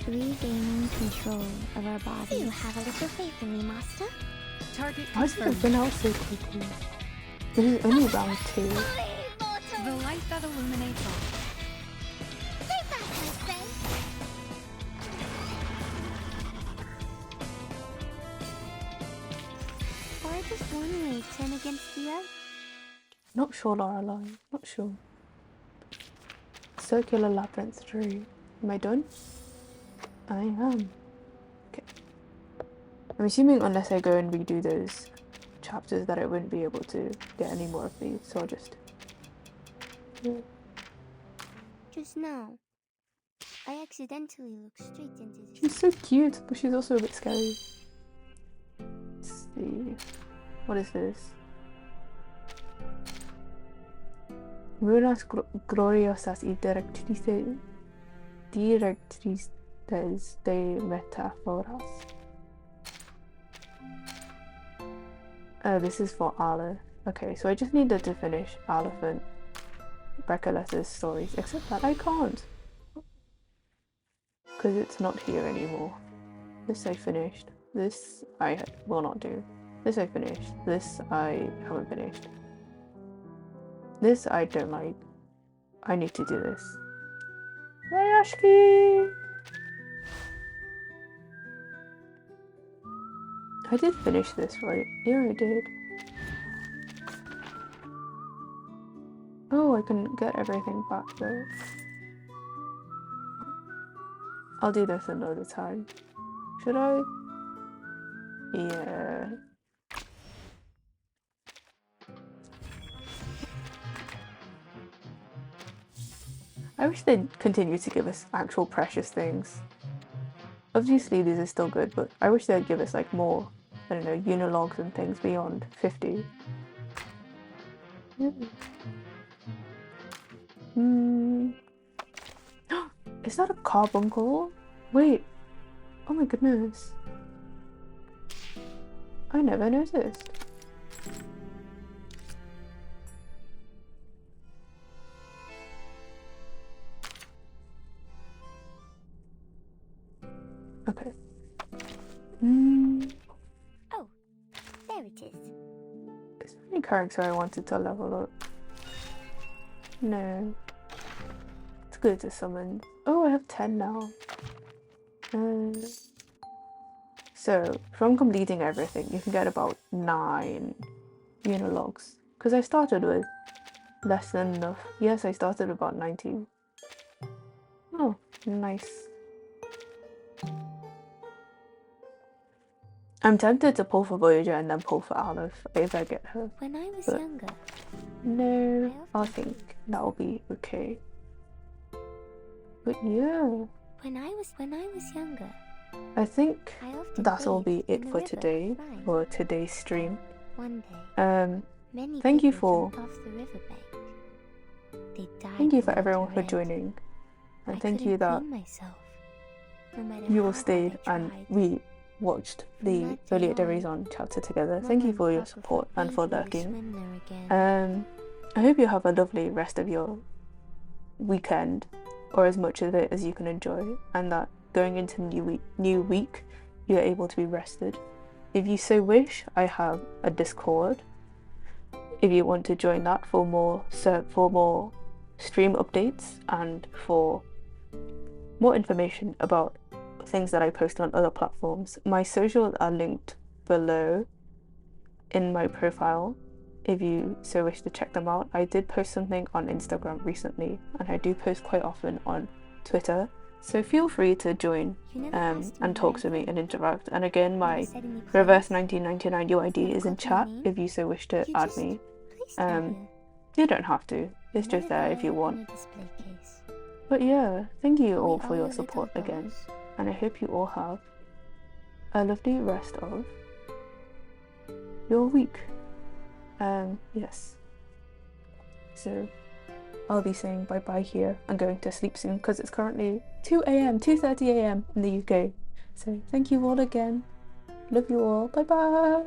[SPEAKER 17] Regaining control of our body. You have a little faith in me, Master?
[SPEAKER 13] Target
[SPEAKER 1] Why has it been out so quickly? This is only round 2.
[SPEAKER 13] The light that illuminates all.
[SPEAKER 17] Stay back, I say! Why does one way turn against the other?
[SPEAKER 1] Not sure, Lorelai. Not sure. Circular labyrinth tree. Am I done? I am. Okay. I'm assuming unless I go and redo those chapters that I wouldn't be able to get any more of these, so I'll just... Yeah.
[SPEAKER 17] Just now, I accidentally looked straight into this.
[SPEAKER 1] She's so cute, but she's also a bit scary. Let's see. What is this? Runas gloriosas y directrices de metáforas. Oh, this is for Aleph. Okay, so I just needed to finish Aleph and Recoletta's stories, except that I can't. Because it's not here anymore. This I finished. This I will not do. This I finished. This I haven't finished. This I don't like. I need to do this. Rayashki! I did finish this, right? Yeah, I did. Oh, I can get everything back though. I'll do this another time. Should I? Yeah. I wish they'd continue to give us actual precious things. Obviously these are still good, but I wish they'd give us like more, I don't know, unilogs and things beyond 50. Is that a carbuncle? Wait. Oh my goodness. I never noticed. Okay.
[SPEAKER 17] Oh, there it is.
[SPEAKER 1] Is there any character I wanted to level up? No. It's good to summon. Oh, I have 10 now. So, from completing everything, you can get about 9 unilogs. Because I started with less than enough. Yes, I started with about 90. Oh, nice. I'm tempted to pull for Voyager and then pull for Aleph if I get her.
[SPEAKER 17] When I was
[SPEAKER 1] But
[SPEAKER 17] younger.
[SPEAKER 1] no, I think that'll be okay. But yeah,
[SPEAKER 17] When I was younger.
[SPEAKER 1] I think
[SPEAKER 17] I often
[SPEAKER 1] that'll be
[SPEAKER 17] bathed
[SPEAKER 1] it
[SPEAKER 17] in the
[SPEAKER 1] for
[SPEAKER 17] river,
[SPEAKER 1] today,
[SPEAKER 17] right?
[SPEAKER 1] for today's stream.
[SPEAKER 17] One day, many
[SPEAKER 1] Thank you
[SPEAKER 17] people
[SPEAKER 1] for
[SPEAKER 17] jumped off the riverbank. They died
[SPEAKER 1] thank you for
[SPEAKER 17] without
[SPEAKER 1] everyone
[SPEAKER 17] a
[SPEAKER 1] for
[SPEAKER 17] red.
[SPEAKER 1] joining, and
[SPEAKER 17] I
[SPEAKER 1] thank
[SPEAKER 17] couldn't
[SPEAKER 1] you that
[SPEAKER 17] clean myself, no matter
[SPEAKER 1] you all
[SPEAKER 17] how hard
[SPEAKER 1] stayed
[SPEAKER 17] I
[SPEAKER 1] and
[SPEAKER 17] tried.
[SPEAKER 1] we watched the
[SPEAKER 17] From that
[SPEAKER 1] Folie
[SPEAKER 17] day on,
[SPEAKER 1] deraison chapter together.
[SPEAKER 17] Mum
[SPEAKER 1] Thank you
[SPEAKER 17] and
[SPEAKER 1] for your
[SPEAKER 17] Papa
[SPEAKER 1] support and for
[SPEAKER 17] forbade me to
[SPEAKER 1] lurking.
[SPEAKER 17] swim there again.
[SPEAKER 1] I hope you have a lovely rest of your weekend, or as much of it as you can enjoy, and that going into new week you're able to be rested. If you so wish, I have a Discord if you want to join that for more stream updates and for more information about things that I post on other platforms. My socials are linked below in my profile if you so wish to check them out. I did post something on Instagram recently, and I do post quite often on Twitter, so feel free to join and talk to me and interact. And again, my reverse 1999 UID is in chat if you so wish to add me. You don't have to, it's just there if you want. But yeah, thank you all for your support again, and I hope you all have a lovely rest of your week. Yes. So I'll be saying bye bye here. I'm going to sleep soon because it's currently 2 a.m, 2:30 a.m. in the UK. So thank you all again. Love you all. Bye bye.